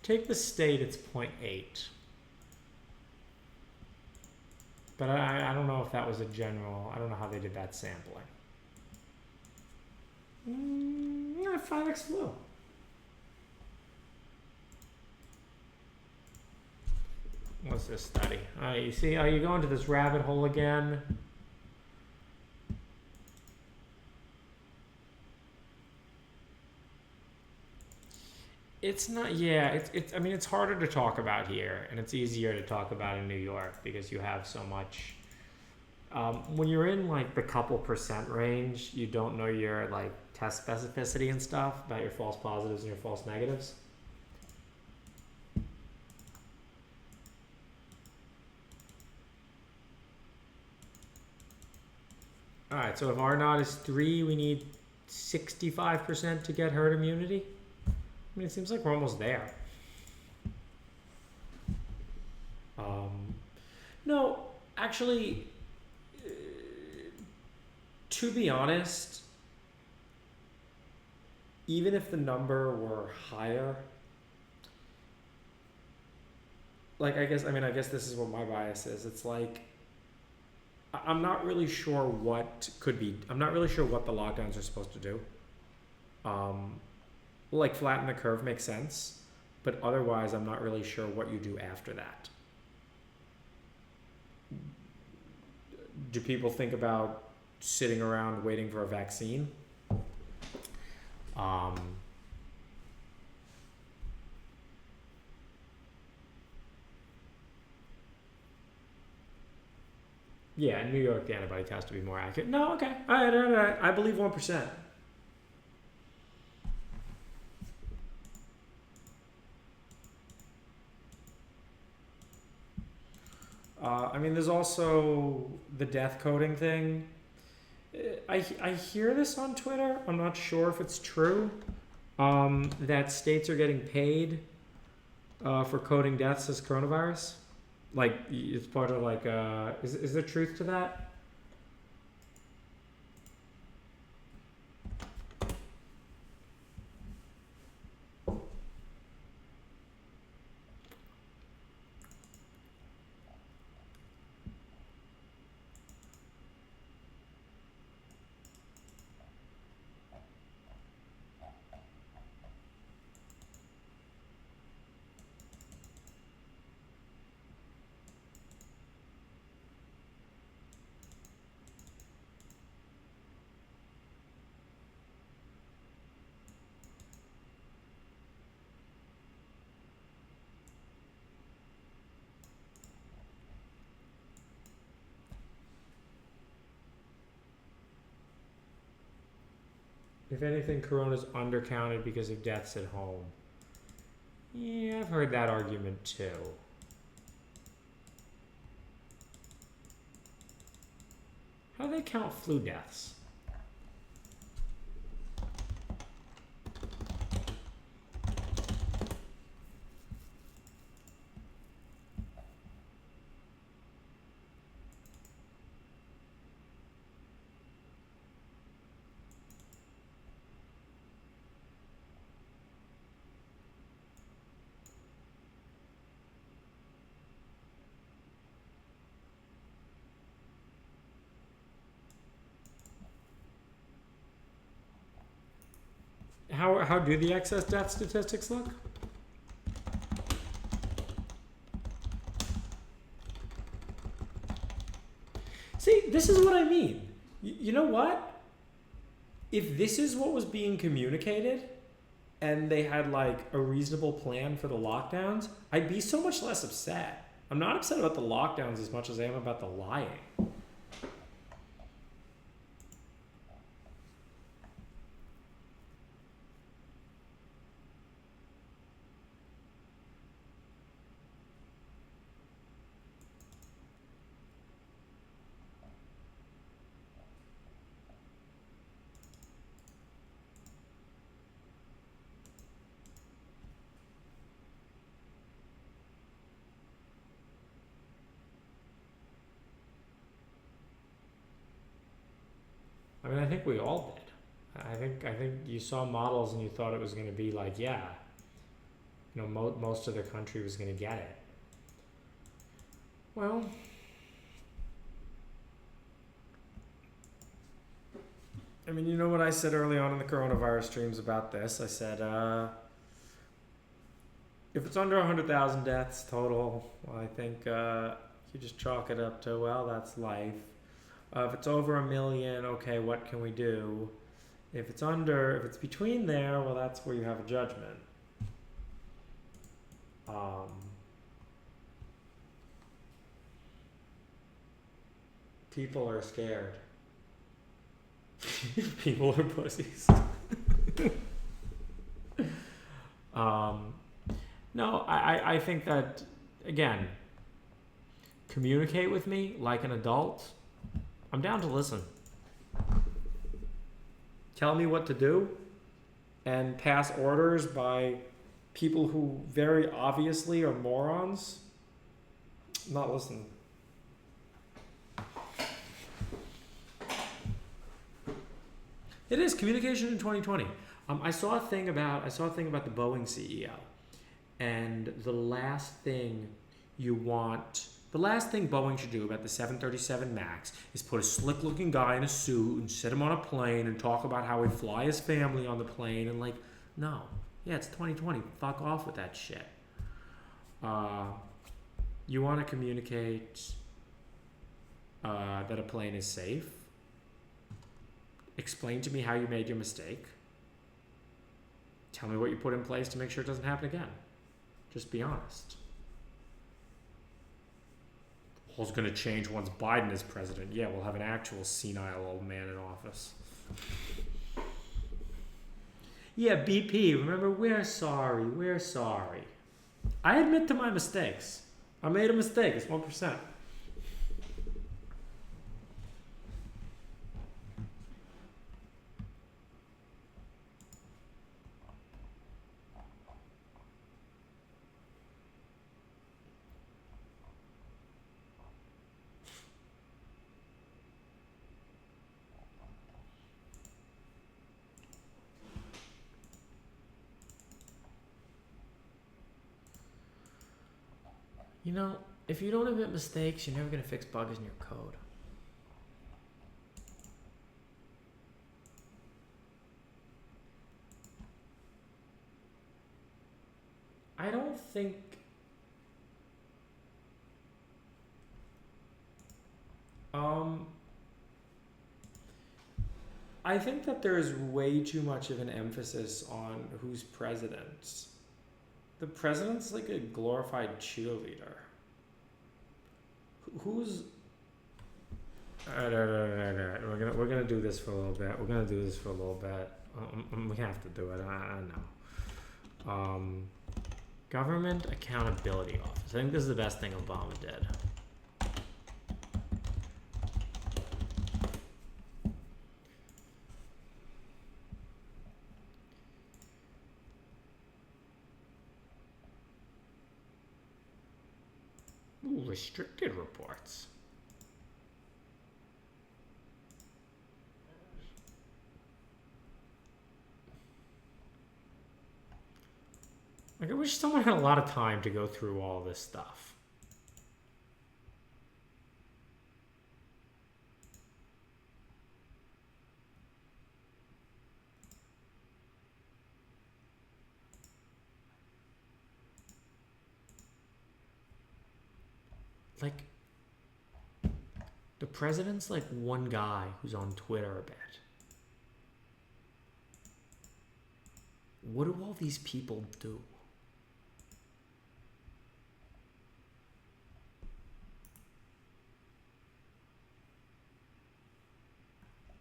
Take the state, it's 0.8. But I don't know if that was a general, I don't know how they did that sampling. Yeah, 5x flow. What's this study? You see, are you going to this rabbit hole again? It's not, yeah, I mean, it's harder to talk about here, and it's easier to talk about in New York because you have so much. When you're in like the couple % range, you don't know your like test specificity and stuff about your false positives and your false negatives. All right, so if R naught is 3, we need 65% to get herd immunity. I mean, it seems like we're almost there. No, actually, To be honest, even if the number were higher, like I guess this is what my bias is. It's like I'm not really sure what I'm not really sure what the lockdowns are supposed to do. Like flatten the curve makes sense, but otherwise I'm not really sure what you do after that. Do people think about sitting around waiting for a vaccine? Yeah, in New York, the antibody test to be more accurate. No, okay. All right. I believe 1%. I mean, there's also the death coding thing. I hear this on Twitter. I'm not sure if it's true. That states are getting paid for coding deaths as coronavirus. Like, it's part of like, is there truth to that? If anything, Corona's undercounted because of deaths at home. Yeah, I've heard that argument too. How do they count flu deaths? How do the excess death statistics look? See, this is what I mean. You know what? If this is what was being communicated and they had like a reasonable plan for the lockdowns, I'd be so much less upset. I'm not upset about the lockdowns as much as I am about the lying. I mean, I think we all did. I think you saw models and you thought it was going to be like, yeah, you know, most of the country was going to get it. Well, I mean, you know what I said early on in the coronavirus streams about this? I said, if it's under 100,000 deaths total, well, I think you just chalk it up to, well, that's life. If it's over 1 million, okay, what can we do? If it's between there, well, that's where you have a judgment. People are scared. People are pussies. No, I think that, again, communicate with me like an adult. I'm down to listen. Tell me what to do and pass orders by people who very obviously are morons. I'm not listening. It is communication in 2020. I saw a thing about the Boeing CEO, and the last thing Boeing should do about the 737 Max is put a slick-looking guy in a suit and sit him on a plane and talk about how he'd fly his family on the plane and like, no, yeah, it's 2020. Fuck off with that shit. You want to communicate that a plane is safe? Explain to me how you made your mistake. Tell me what you put in place to make sure it doesn't happen again. Just be honest. All's going to change once Biden is president. Yeah, we'll have an actual senile old man in office. Yeah, BP, remember, we're sorry. I admit to my mistakes. I made a mistake. It's 1%. You know, if you don't admit mistakes, you're never going to fix bugs in your code. I don't think... I think that there's way too much of an emphasis on who's president. The president's like a glorified cheerleader. Who's... We're gonna do this for a little bit. We have to do it. I know. Government Accountability Office. I think this is the best thing Obama did. Ooh, restricted reports. Like, I wish someone had a lot of time to go through all this stuff. Like, the president's like one guy who's on Twitter a bit. What do all these people do?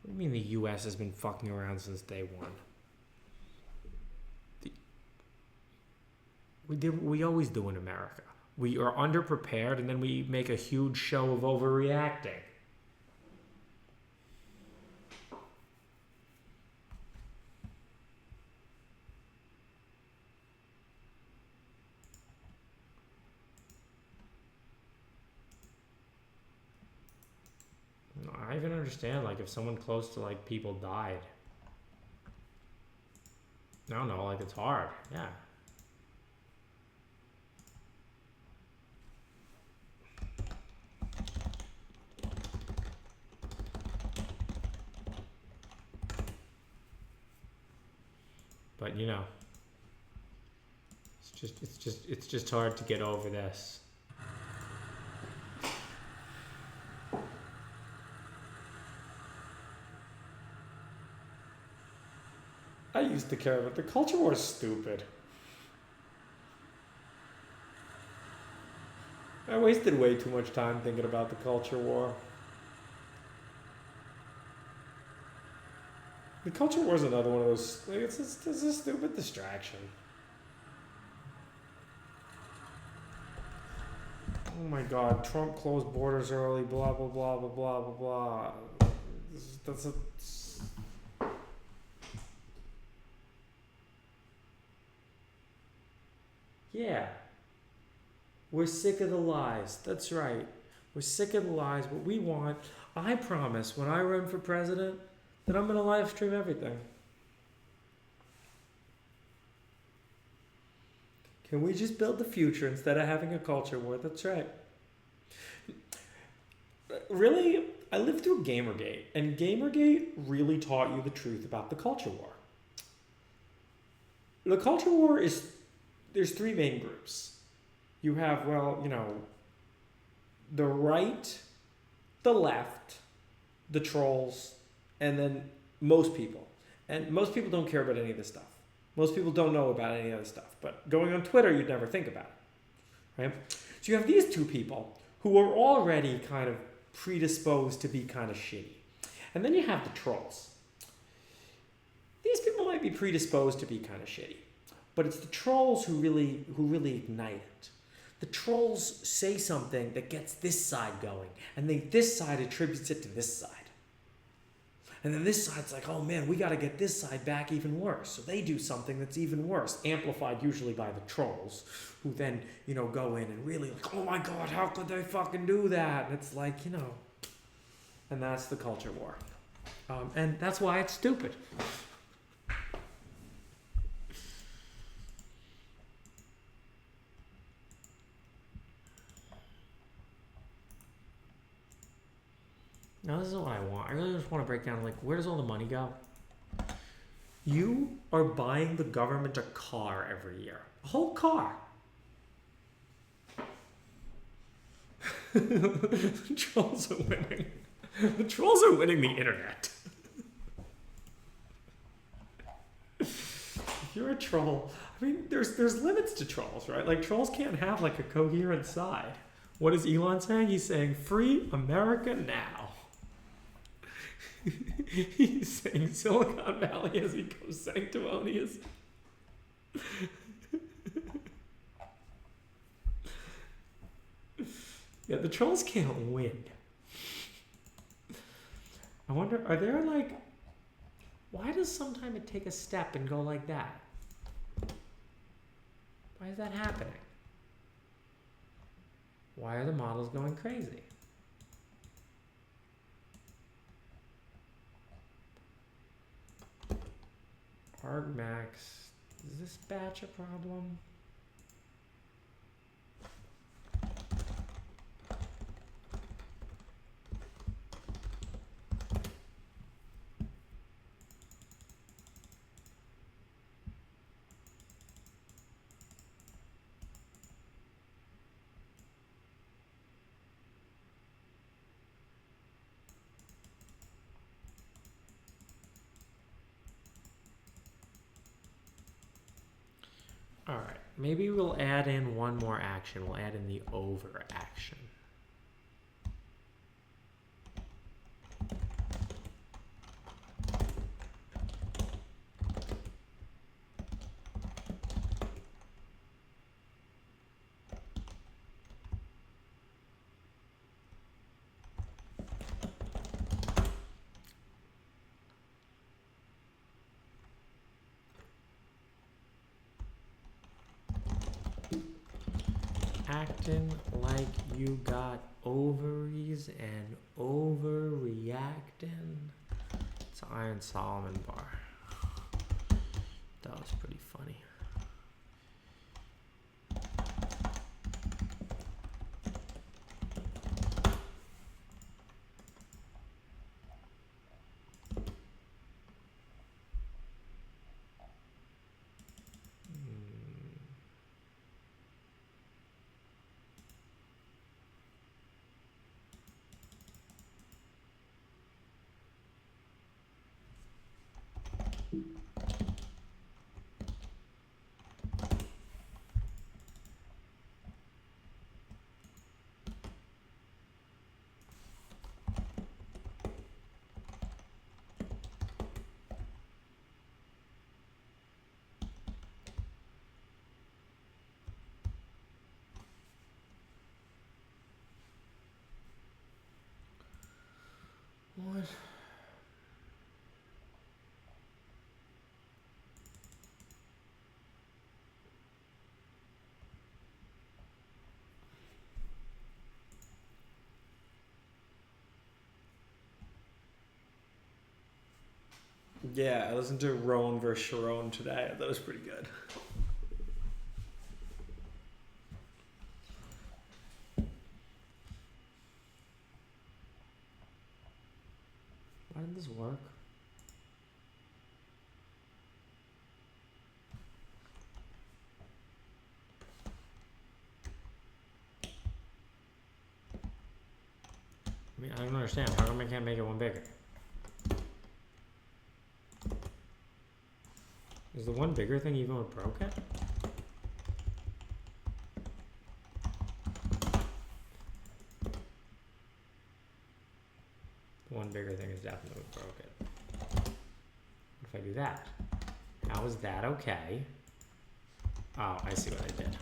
What do you mean the U.S. has been fucking around since day one? We always do in America. We are underprepared, and then we make a huge show of overreacting. I even understand, like, if someone close to, like, people died. I don't know, like, it's hard. Yeah. But, you know, it's just hard to get over this. I used to care, but the culture war is stupid. I wasted way too much time thinking about the culture war. The culture war is another one of those, like, it's a stupid distraction. Oh my god, Trump closed borders early, blah, blah, blah, blah, blah, blah, blah. That's a... Yeah. We're sick of the lies. That's right. We're sick of the lies. What we want, I promise, when I run for president, then I'm gonna live stream everything. Can we just build the future instead of having a culture war? That's right. Really, I lived through Gamergate, and Gamergate really taught you the truth about the culture war. The culture war is, there's three main groups. You have, the right, the left, the trolls, and then most people. And most people don't care about any of this stuff. Most people don't know about any of this stuff. But going on Twitter, you'd never think about it. Right? So you have these two people who are already kind of predisposed to be kind of shitty. And then you have the trolls. These people might be predisposed to be kind of shitty. But it's the trolls who really ignite it. The trolls say something that gets this side going, and this side attributes it to this side. And then this side's like, oh man, we got to get this side back even worse. So they do something that's even worse, amplified usually by the trolls, who then, go in and really like, oh my God, how could they fucking do that? And it's like, and that's the culture war. And that's why it's stupid. Now this is what I want. I really just want to break down, where does all the money go? You are buying the government a car every year. A whole car. The trolls are winning. The trolls are winning the internet. If you're a troll, there's limits to trolls, right? Like, trolls can't have, a coherent side. What is Elon saying? He's saying, free America now. He's saying Silicon Valley has become sanctimonious. Yeah, the trolls can't win. I wonder, are there why does sometimes it take a step and go like that? Why is that happening? Why are the models going crazy? Argmax, is this batch a problem? All right, maybe we'll add in one more action. We'll add in the over action. Acting like you got ovaries and overreacting. It's Iron Solomon bar. That was pretty funny. Yeah, I listened to Roan versus Sharon today. I thought it was pretty good. Why didn't this work? I mean, I don't understand. How come I can't make it one bigger? Is the one bigger thing even with broken? The one bigger thing is definitely broken. What if I do that? How is that okay? Oh, I see what I did.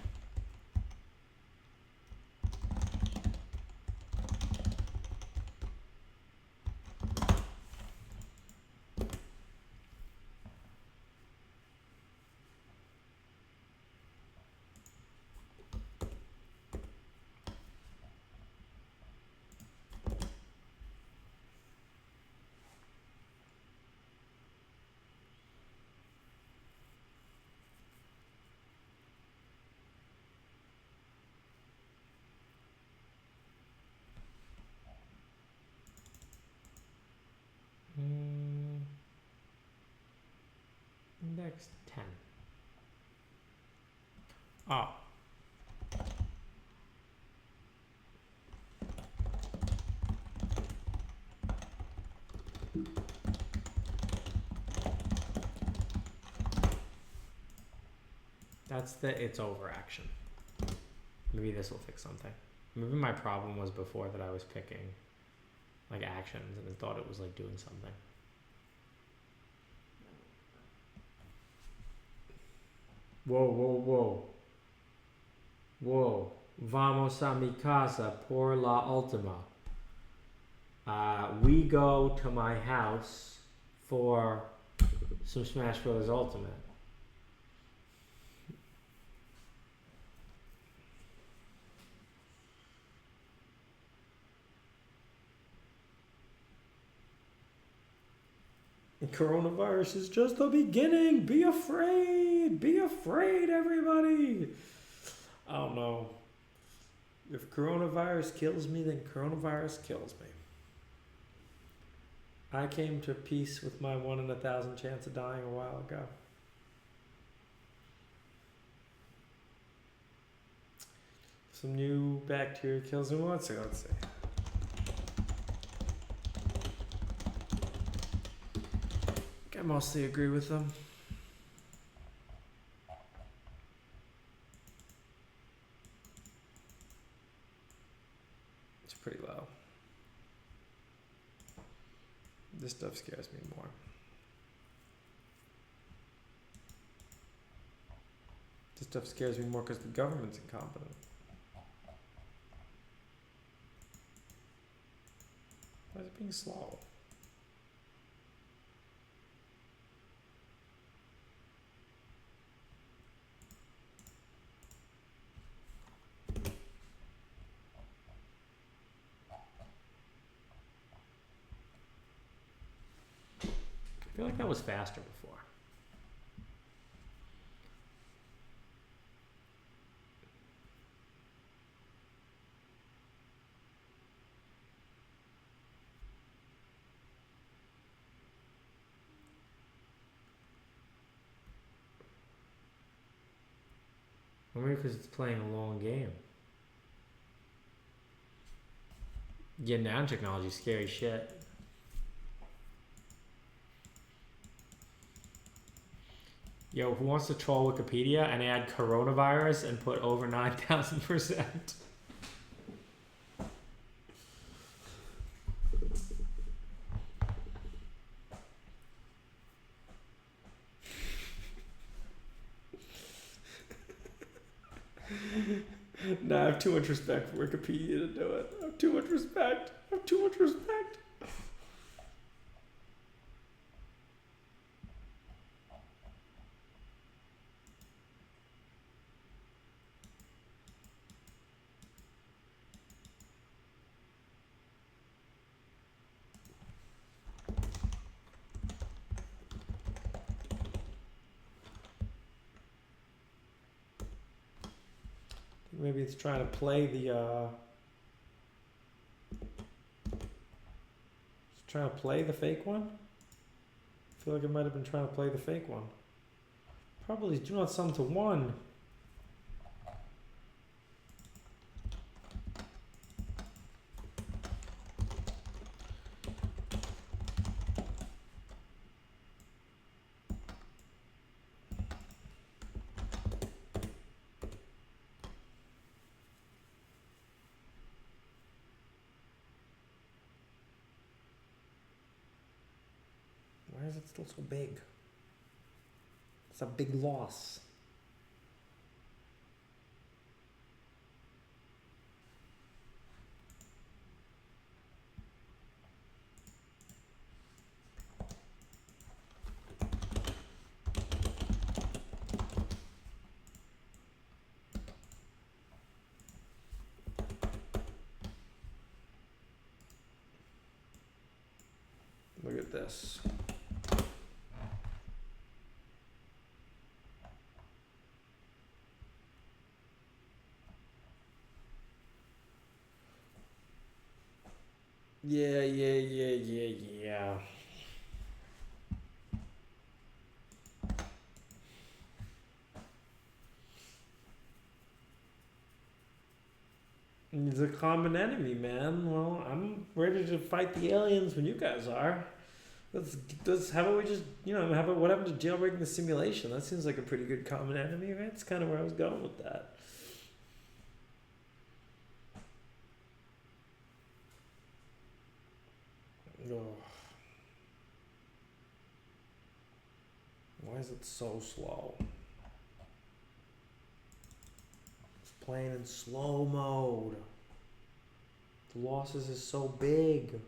Index 10. Oh. That's the it's over action. Maybe this will fix something. Maybe my problem was before that I was picking like actions and I thought it was like doing something. Whoa, whoa, whoa. Whoa. Vamos a mi casa por la última. We go to my house for some Smash Bros. Ultimate. Coronavirus is just the beginning. Be afraid. Be afraid, everybody. I don't know. If coronavirus kills me, then coronavirus kills me. I came to peace with my 1 in 1,000 chance of dying a while ago. Some new bacteria kills me. Let's see. I mostly agree with them. It's pretty low. This stuff scares me more. This stuff scares me more because the government's incompetent. Why is it being slow? I feel like that was faster before. Or maybe because it's playing a long game. Yeah, nanotechnology is scary shit. Yo, who wants to troll Wikipedia and add coronavirus and put over 9,000%? Nah, I have too much respect for Wikipedia to do it. I have too much respect. Maybe it's trying to play the it's trying to play the fake one. I feel like it might have been trying to play the fake one. Probably do not sum to 1. Why is it still so big? It's a big loss. Look at this. Yeah. He's a common enemy, man. Well, I'm ready to fight the aliens when you guys are. How about we just, how about what happened to jailbreaking the simulation? That seems like a pretty good common enemy, right? That's kind of where I was going with that. Ugh. Why is it so slow? It's playing in slow mode. The losses is so big.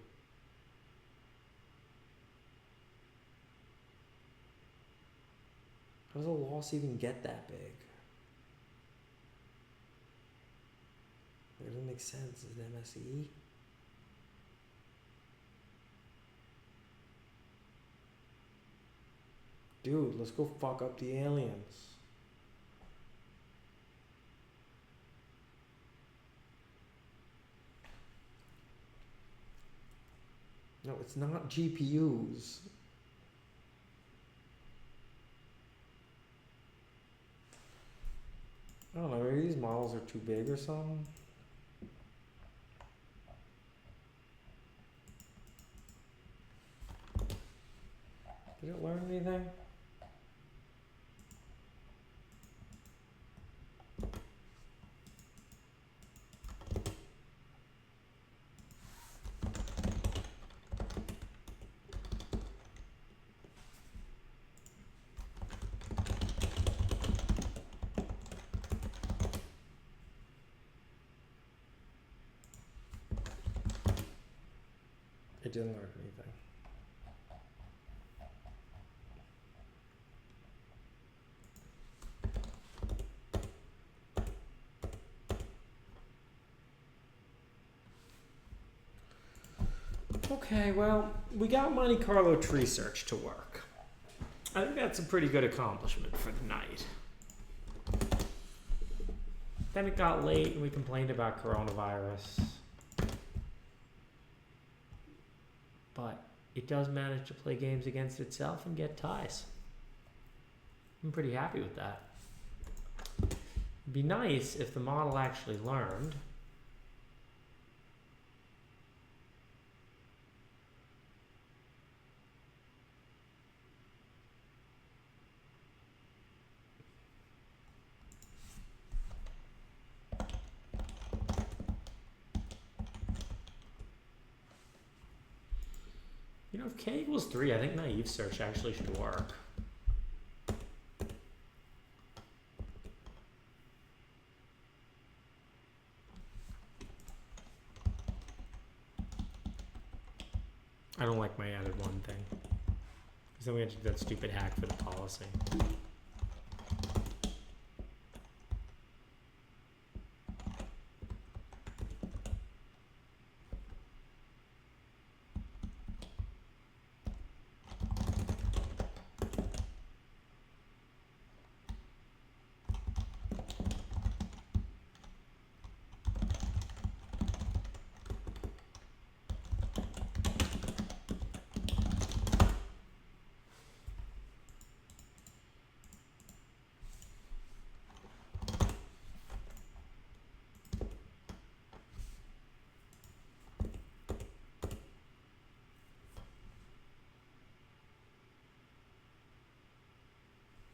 How does a loss even get that big? It doesn't make sense. Is it MSE? Dude, let's go fuck up the aliens. No, it's not GPUs. I don't know, maybe these models are too big or something. Did it learn anything? It didn't learn anything. Okay, well, we got Monte Carlo tree search to work. I think that's a pretty good accomplishment for the night. Then it got late and we complained about coronavirus. But it does manage to play games against itself and get ties. I'm pretty happy with that. It'd be nice if the model actually learned. If k equals 3, I think naive search actually should work. I don't like my added 1 thing. Because then we have to do that stupid hack for the policy.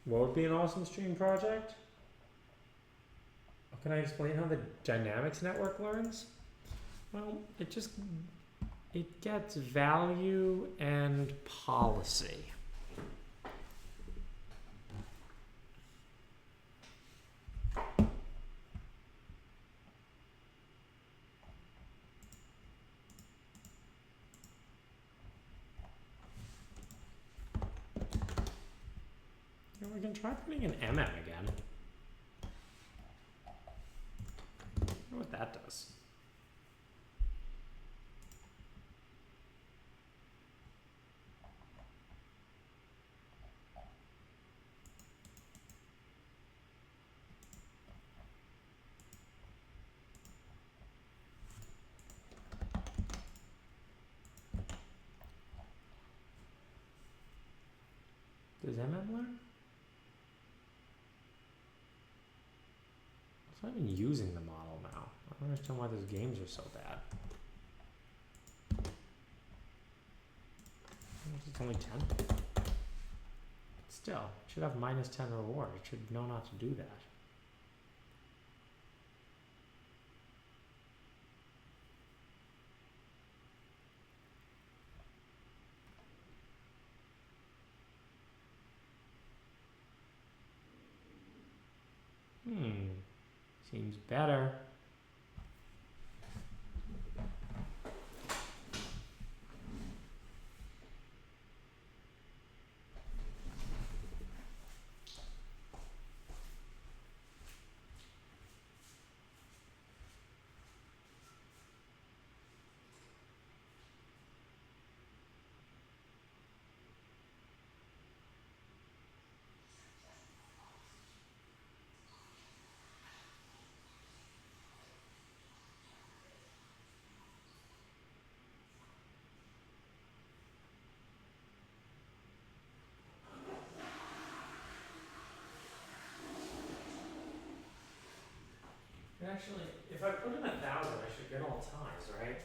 What would be an awesome stream project? Can I explain how the dynamics network learns? Well, it gets value and policy. And we can try putting an MM again. I wonder what that does. Does MM learn? I'm not even using the model now. I don't understand why those games are so bad. It's only 10. Still, it should have minus 10 reward. It should know not to do that. Seems better. Actually, if I put in 1,000, I should get all ties, right?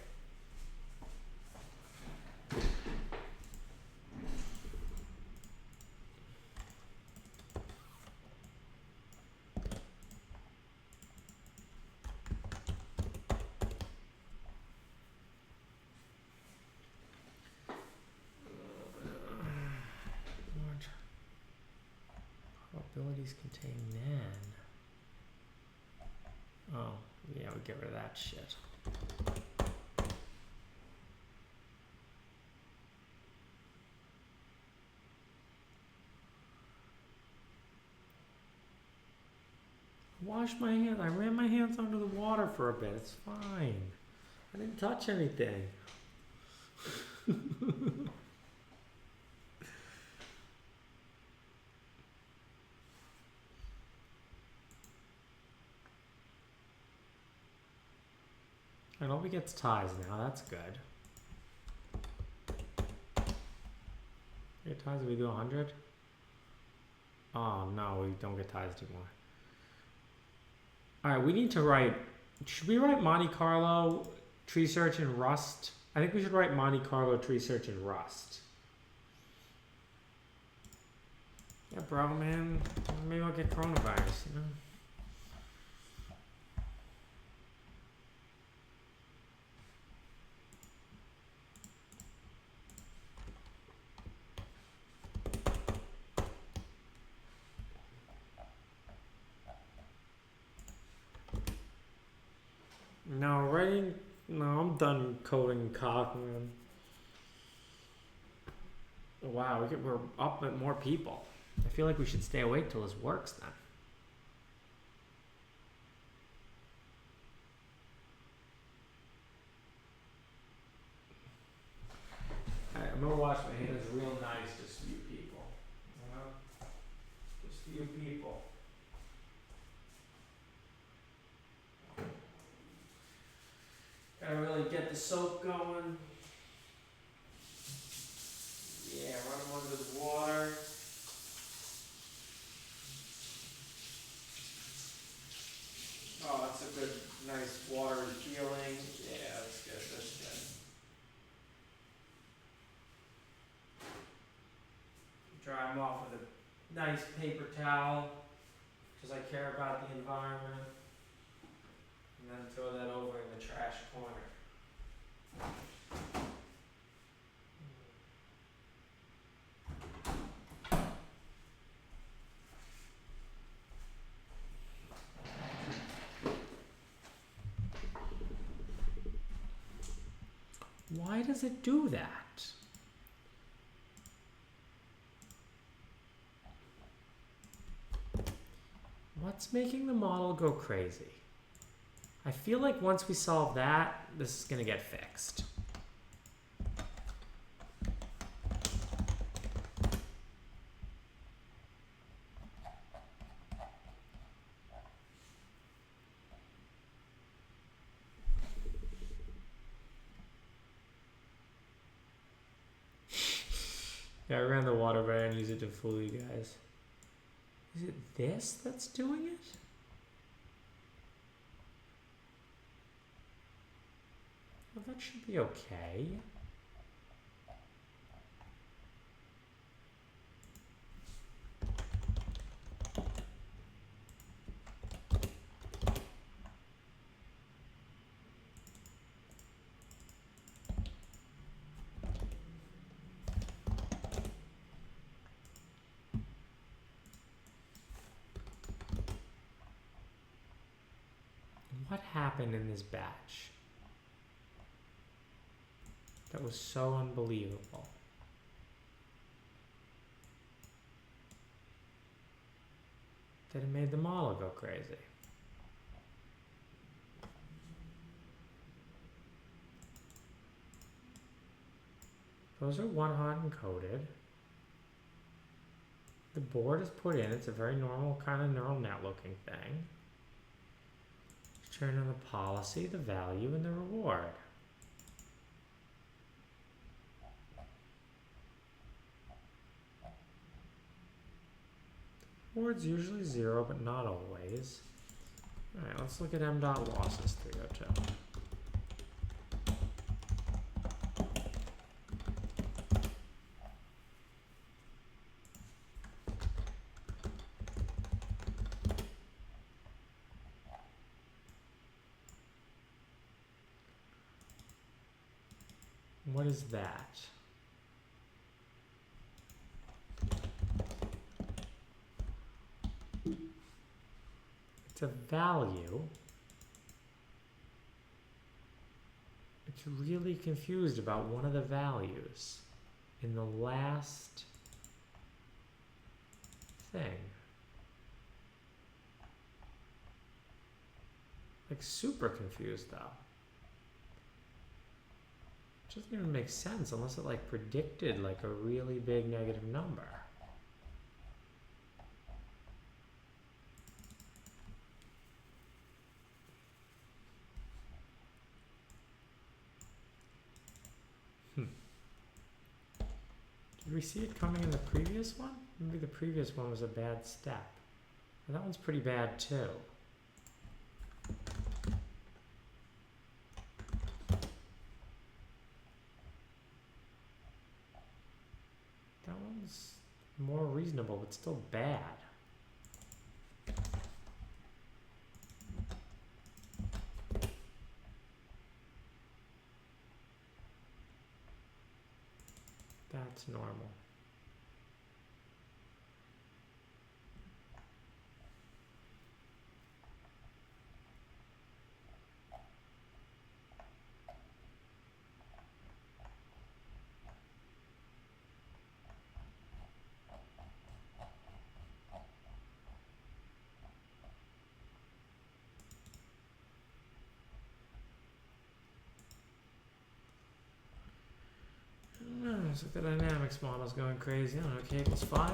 Probabilities contain nan. Oh, yeah, we get rid of that shit. Wash my hands. I ran my hands under the water for a bit. It's fine. I didn't touch anything. And all we get's ties now. That's good. Get ties if we do 100? Oh no, we don't get ties anymore. Alright, we need to write. Should we write Monte Carlo tree search in Rust? I think we should write Monte Carlo tree search in Rust. Yeah, bro, man. Maybe I'll get coronavirus, you know? No, I'm done coding cock, man. Wow, we're up at more people. I feel like we should stay awake till this works then. Alright, I'm gonna wash my hands real nice, just few people. Just few people. Gotta really get the soap going. Yeah, run them under the water. Oh, that's a good, nice watery feeling. Yeah, that's good, that's good. Dry them off with a nice paper towel, because I care about the environment, and then throw that over in the trash corner. Why does it do that? What's making the model go crazy? I feel like once we solve that, this is going to get fixed. Yeah, I ran the water, but I didn't use it to fool you guys. Is it this that's doing it? Well, that should be okay. What happened in this batch that was so unbelievable? That it made the model go crazy. Those are one-hot encoded. The board is put in. It's a very normal kind of neural net looking thing. Turn on the policy, the value, and the reward. Reward's usually 0, but not always. Alright, let's look at m.losses 302. What is that? It's a value. It's really confused about one of the values in the last thing. Like super confused though. Doesn't even make sense unless it like predicted like a really big negative number. Did we see it coming in the previous one? Maybe the previous one was a bad step. And that one's pretty bad too. More reasonable, but still bad. That's normal. Looks like the dynamics model's going crazy. I don't know, k equals 5?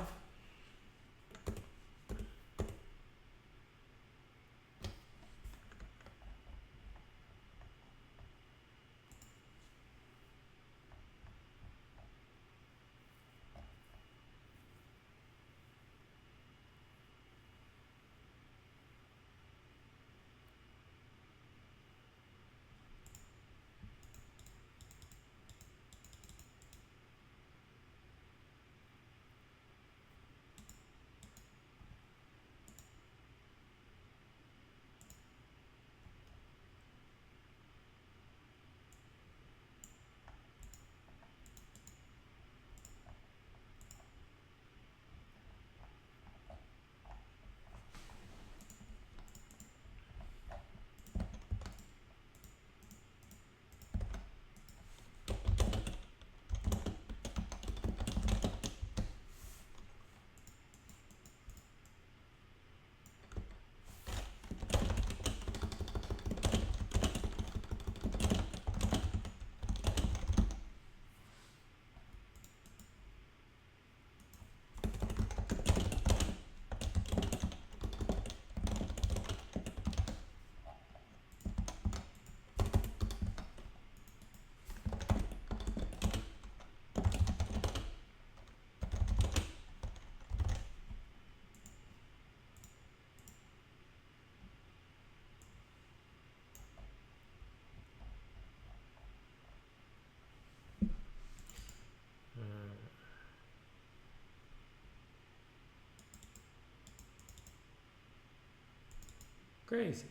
Crazy.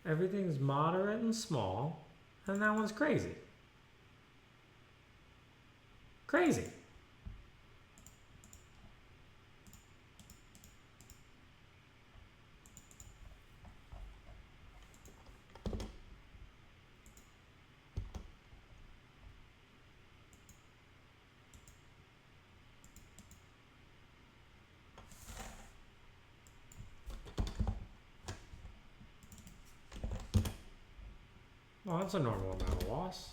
Everything's moderate and small, and that one's crazy. Crazy. Well, that's a normal amount of loss.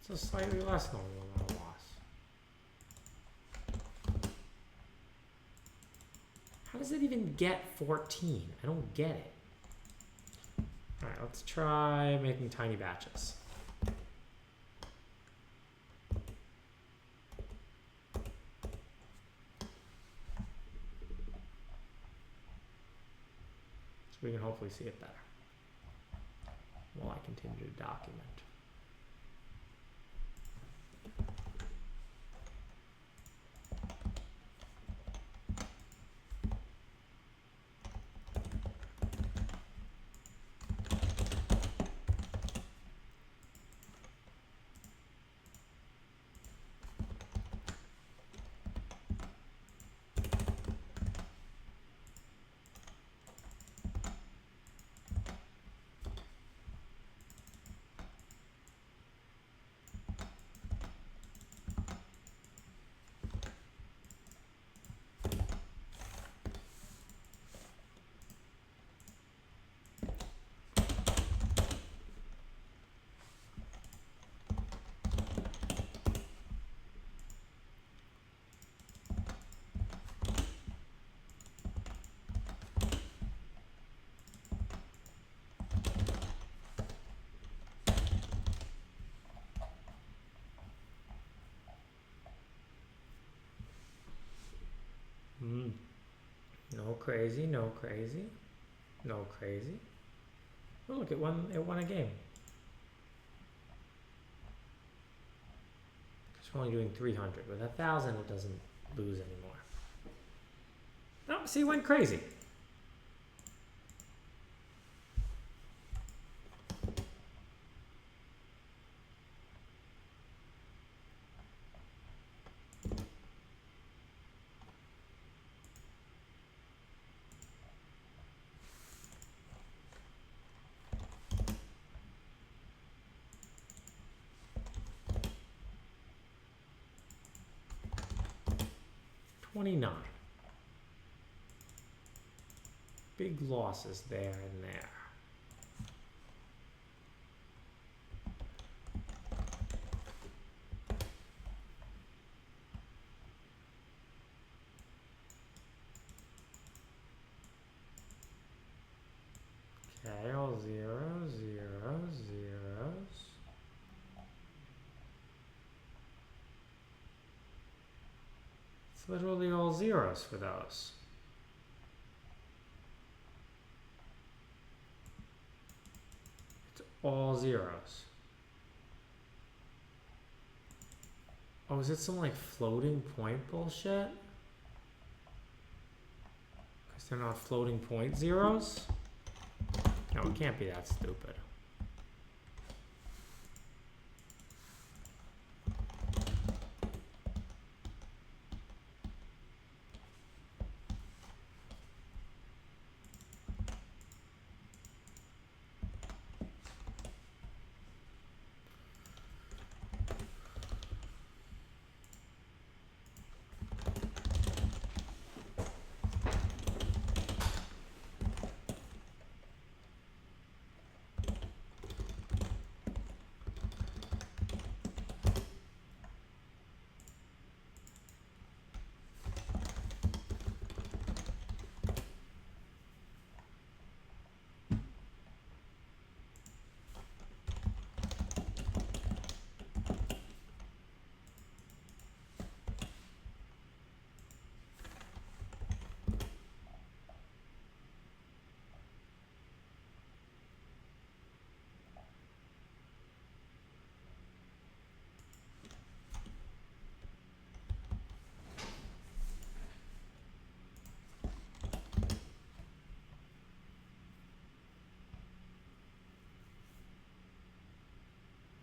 It's a slightly less normal amount of loss. How does it even get 14? I don't get it. All right, let's try making tiny batches. So we can hopefully see it better while I continue to document. No crazy, no crazy, no crazy. Oh, look, it won a game. Because we're only doing 300. With 1,000, it doesn't lose anymore. Oh, see, it went crazy. $29. Big losses there and there. Okay, all zeros, zeros, zeros. It's literally all zeros for those. It's all zeros. Oh, is it some like floating point bullshit? Because they're not floating point zeros? No, it can't be that stupid.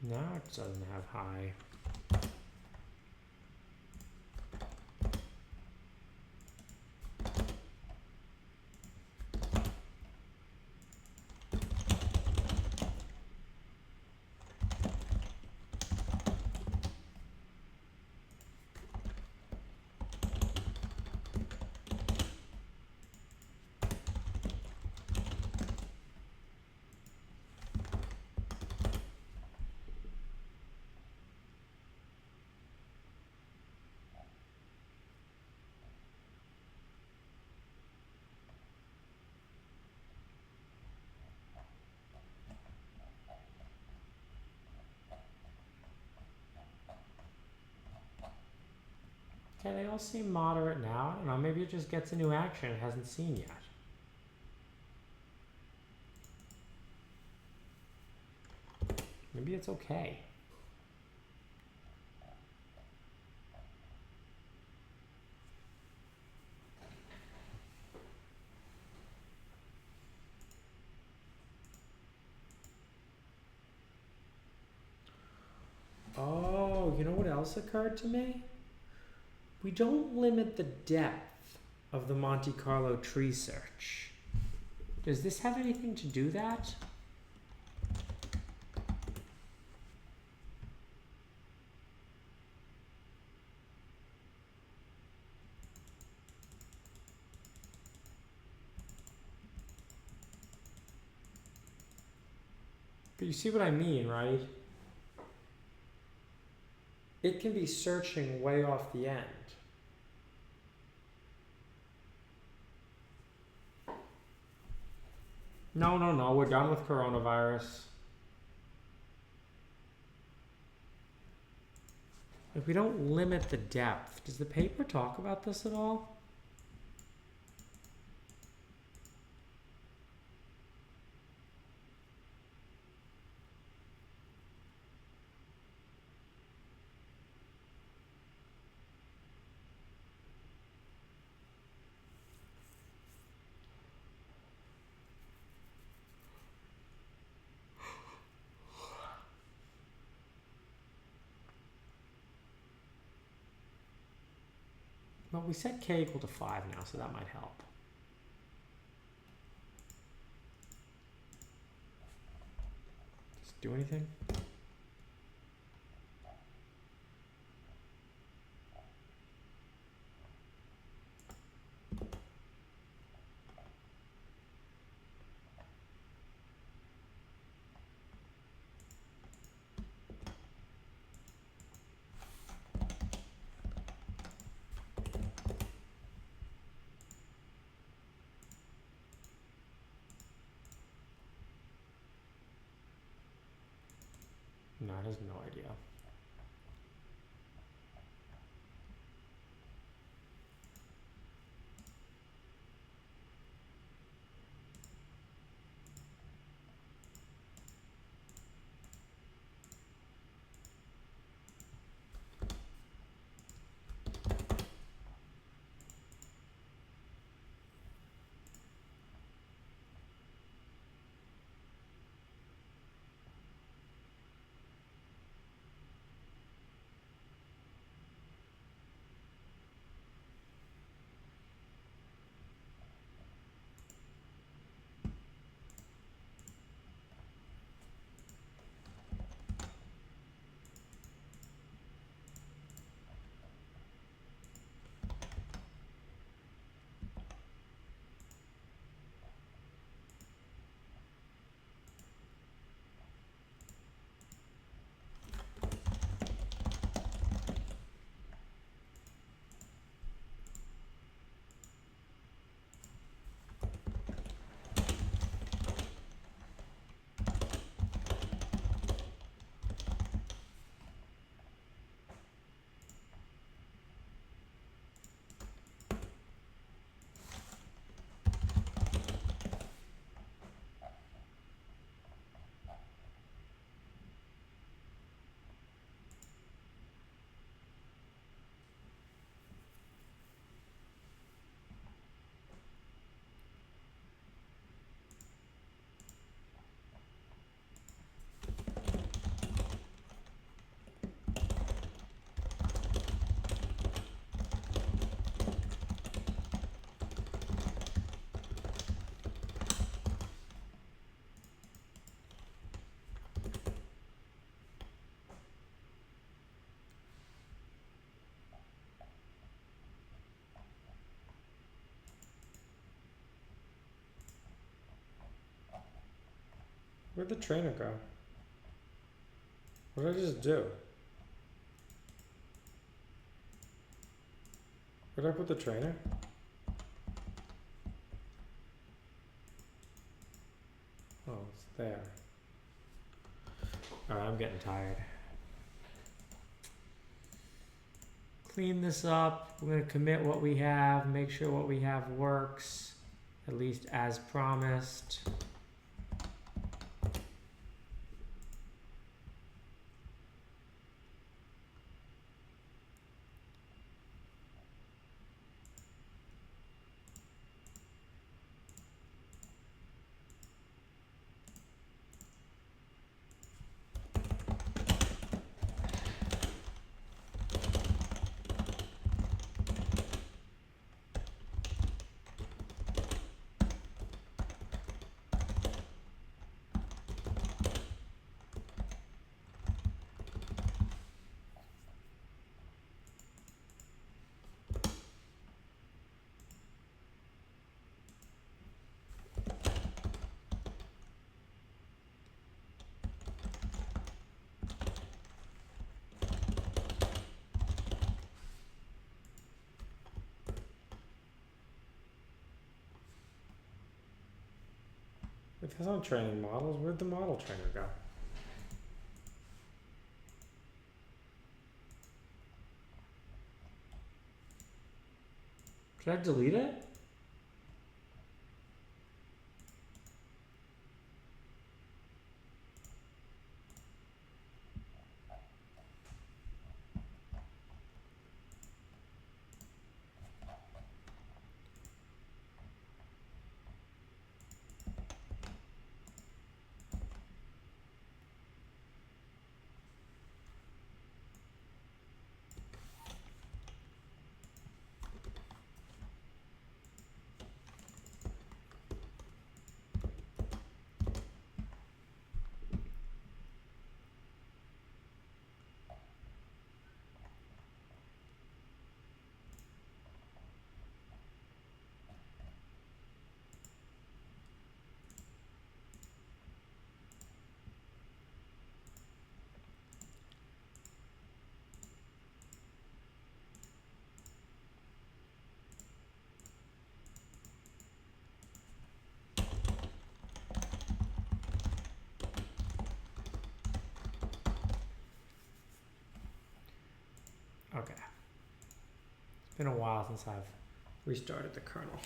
Now it doesn't have high. Okay, they all seem moderate now. I don't know, maybe it just gets a new action it hasn't seen yet. Maybe it's okay. Oh, you know what else occurred to me? We don't limit the depth of the Monte Carlo tree search. Does this have anything to do that? But you see what I mean, right? It can be searching way off the end. No, we're done with coronavirus. If we don't limit the depth, does the paper talk about this at all? Well, we set k equal to 5 now, so that might help. Does it do anything? No, it has no idea. Where'd the trainer go? What did I just do? Where did I put the trainer? Oh, it's there. Alright, I'm getting tired. Clean this up. We're going to commit what we have, make sure what we have works, at least as promised. If there's no training models, where'd the model trainer go? Did I delete it? Okay. It's been a while since I've restarted the kernel.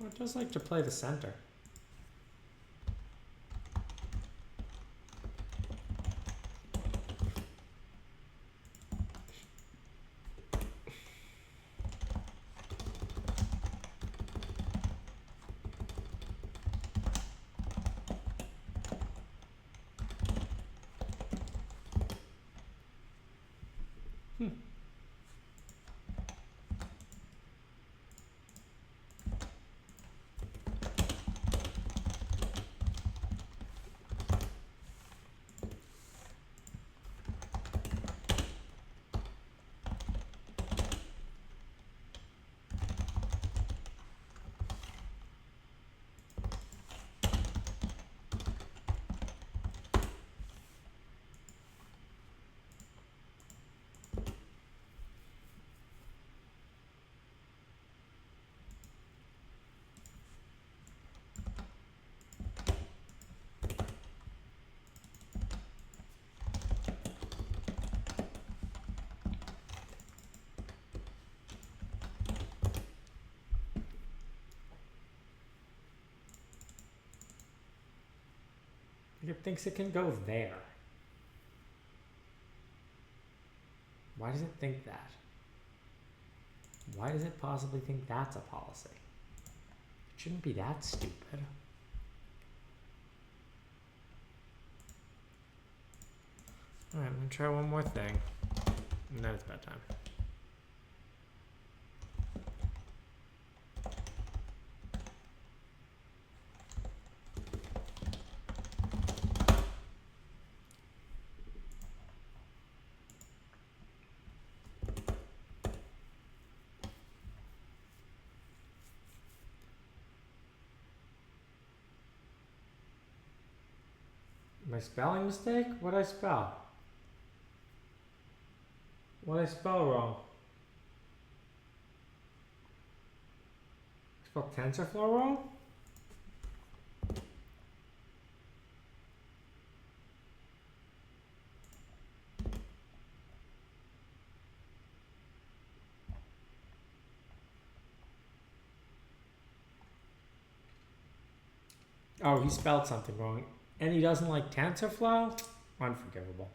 I'd just like to play the center. It thinks it can go there. Why does it think that? Why does it possibly think that's a policy? It shouldn't be that stupid. Alright, I'm gonna try one more thing. And then it's bedtime. My spelling mistake? What'd I spell? What'd I spell wrong? I spelled TensorFlow wrong? Oh, he spelled something wrong. And he doesn't like TensorFlow? Unforgivable.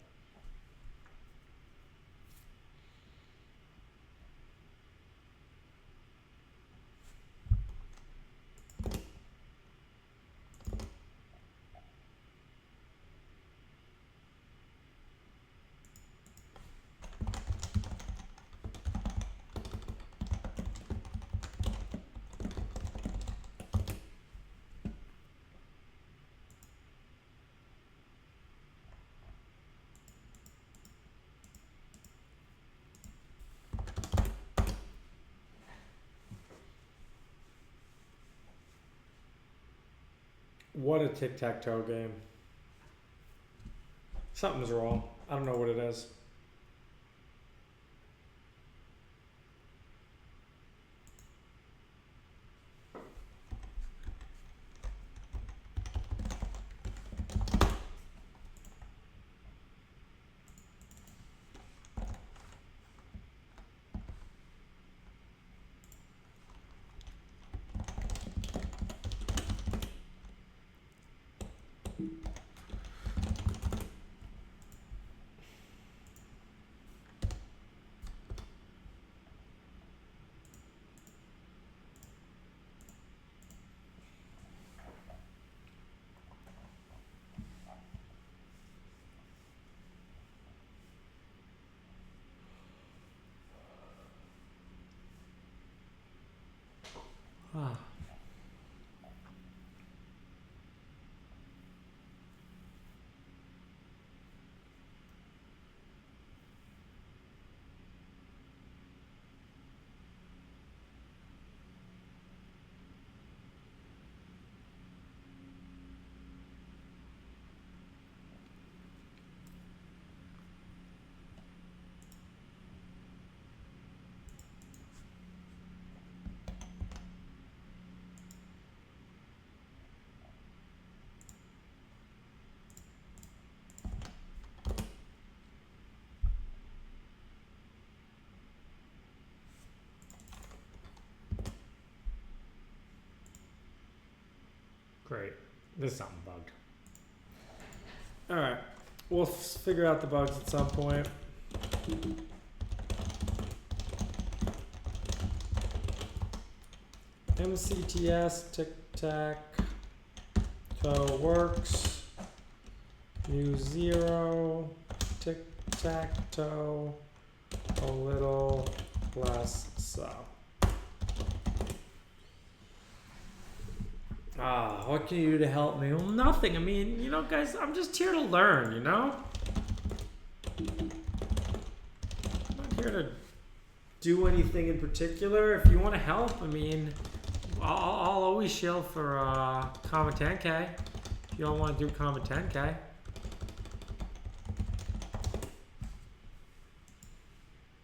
What a Tic Tac Toe game. Something's wrong. I don't know what it is. Ah. Great. There's something bugged. Alright. We'll figure out the bugs at some point. MCTS, Tic Tac Toe works. MuZero, Tic Tac Toe, a little less so. What can you do to help me? Well, nothing. I mean, you know, guys, I'm just here to learn, you know? I'm not here to do anything in particular. If you want to help, I mean, I'll always shill for comma 10K. If you don't want to do comma 10K.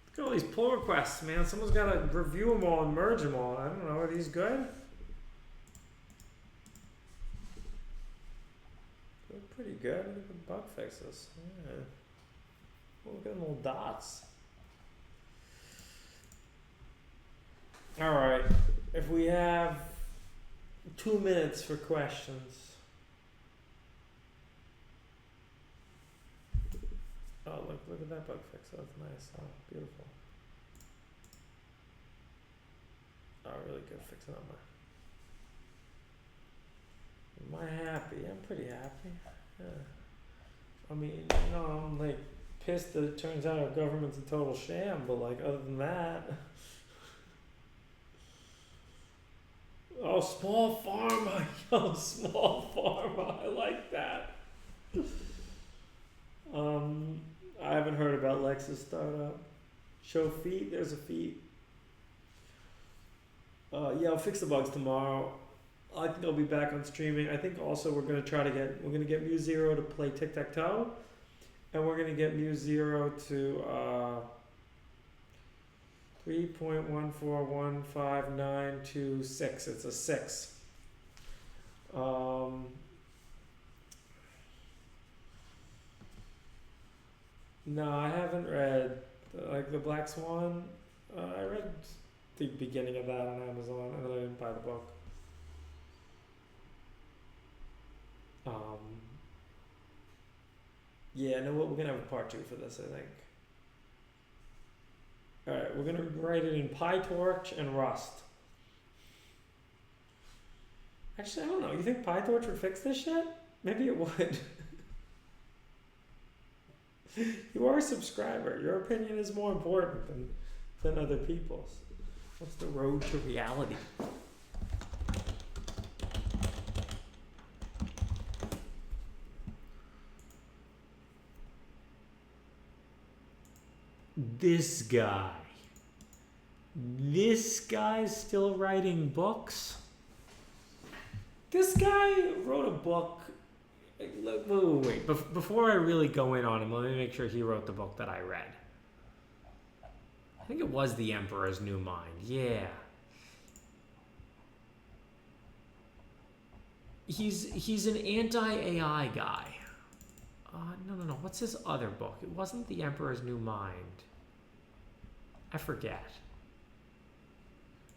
Look at all these pull requests, man. Someone's got to review them all and merge them all. I don't know. Are these good? Pretty good. Look at the bug fixes. Yeah. Look at them little dots. Alright. If we have 2 minutes for questions. look at that bug fix. That's nice. Oh, beautiful. Oh, really good fixing up my. Am I happy? I'm pretty happy. Yeah. I mean, I'm like pissed that it turns out our government's a total sham, but like other than that. Oh, small pharma. Yo, small pharma. I like that. I haven't heard about Lex's startup. Show feet. There's a feet. Yeah, I'll fix the bugs tomorrow. I think I'll be back on streaming. I think also we're gonna get MuZero to play Tic Tac Toe, and we're gonna get MuZero to 3.1415926. It's a 6. No, I haven't read like the Black Swan. I read the beginning of that on Amazon, and then I didn't buy the book. Yeah, no, we're gonna have a part 2 for this, I think. Alright, we're gonna write it in PyTorch and Rust. Actually, I don't know. You think PyTorch would fix this shit? Maybe it would. You are a subscriber. Your opinion is more important than other people's. What's the road to reality? This guy's still writing books. This guy wrote a book. Wait. Before I really go in on him, let me make sure he wrote the book that I read. I think it was The Emperor's New Mind. Yeah. He's an anti-AI guy. No. What's his other book? It wasn't The Emperor's New Mind. I forget.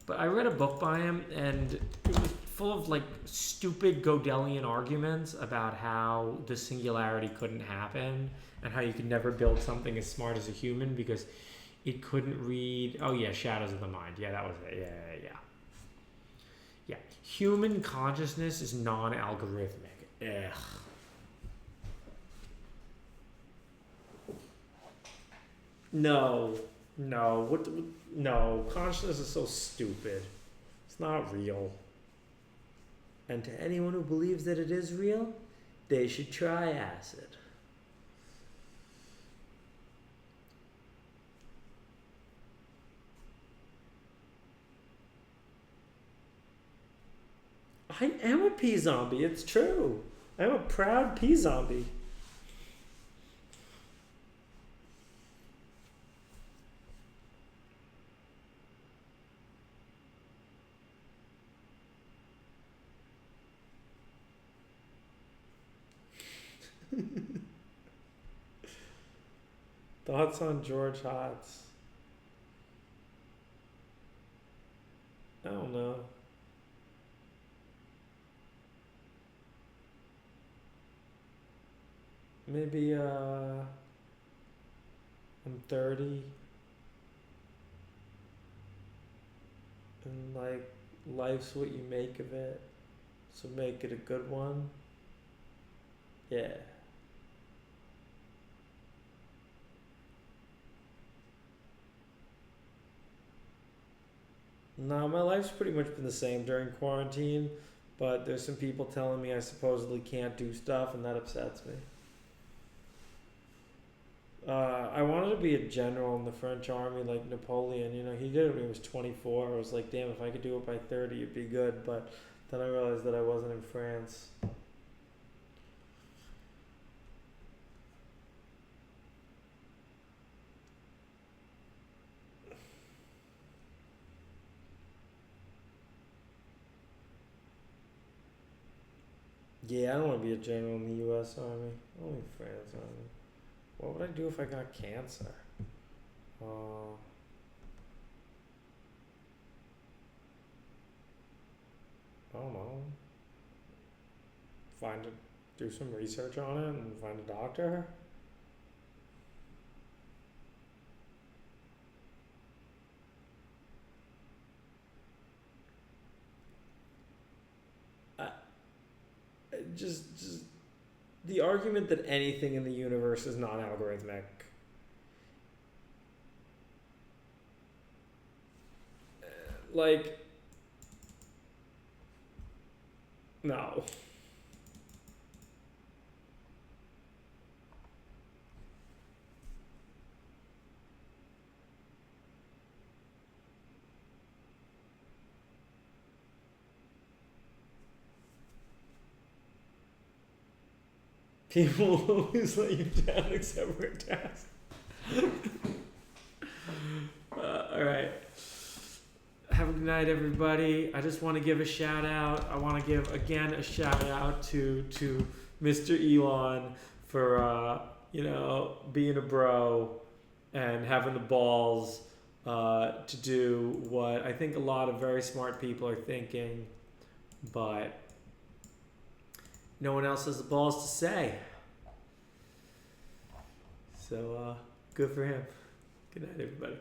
But I read a book by him, and it was full of like stupid Gödelian arguments about how the singularity couldn't happen and how you could never build something as smart as a human because it couldn't read. Oh yeah, Shadows of the Mind. Yeah, that was it. Yeah. Human consciousness is non-algorithmic. Ugh. No. No. Consciousness is so stupid. It's not real. And to anyone who believes that it is real, they should try acid. I am a pea zombie. It's true. I'm a proud pea zombie. Thoughts on George Hotz? I don't know. Maybe I'm 30 and like life's what you make of it, so make it a good one. Yeah. No, my life's pretty much been the same during quarantine, but there's some people telling me I supposedly can't do stuff, and that upsets me. I wanted to be a general in the French army like Napoleon. You know, he did it when he was 24. I was like, damn, if I could do it by 30, it'd be good. But then I realized that I wasn't in France. Yeah, I don't want to be a general in the U.S. Army. Only France Army. What would I do if I got cancer? I don't know. Do some research on it and find a doctor. just the argument that anything in the universe is non-algorithmic. Like, no. People will always let you down except for a task. All right. Have a good night, everybody. I just want to give a shout out. I want to give again a shout out to Mr. Elon for being a bro and having the balls to do what I think a lot of very smart people are thinking, but no one else has the balls to say. So good for him. Good night, everybody.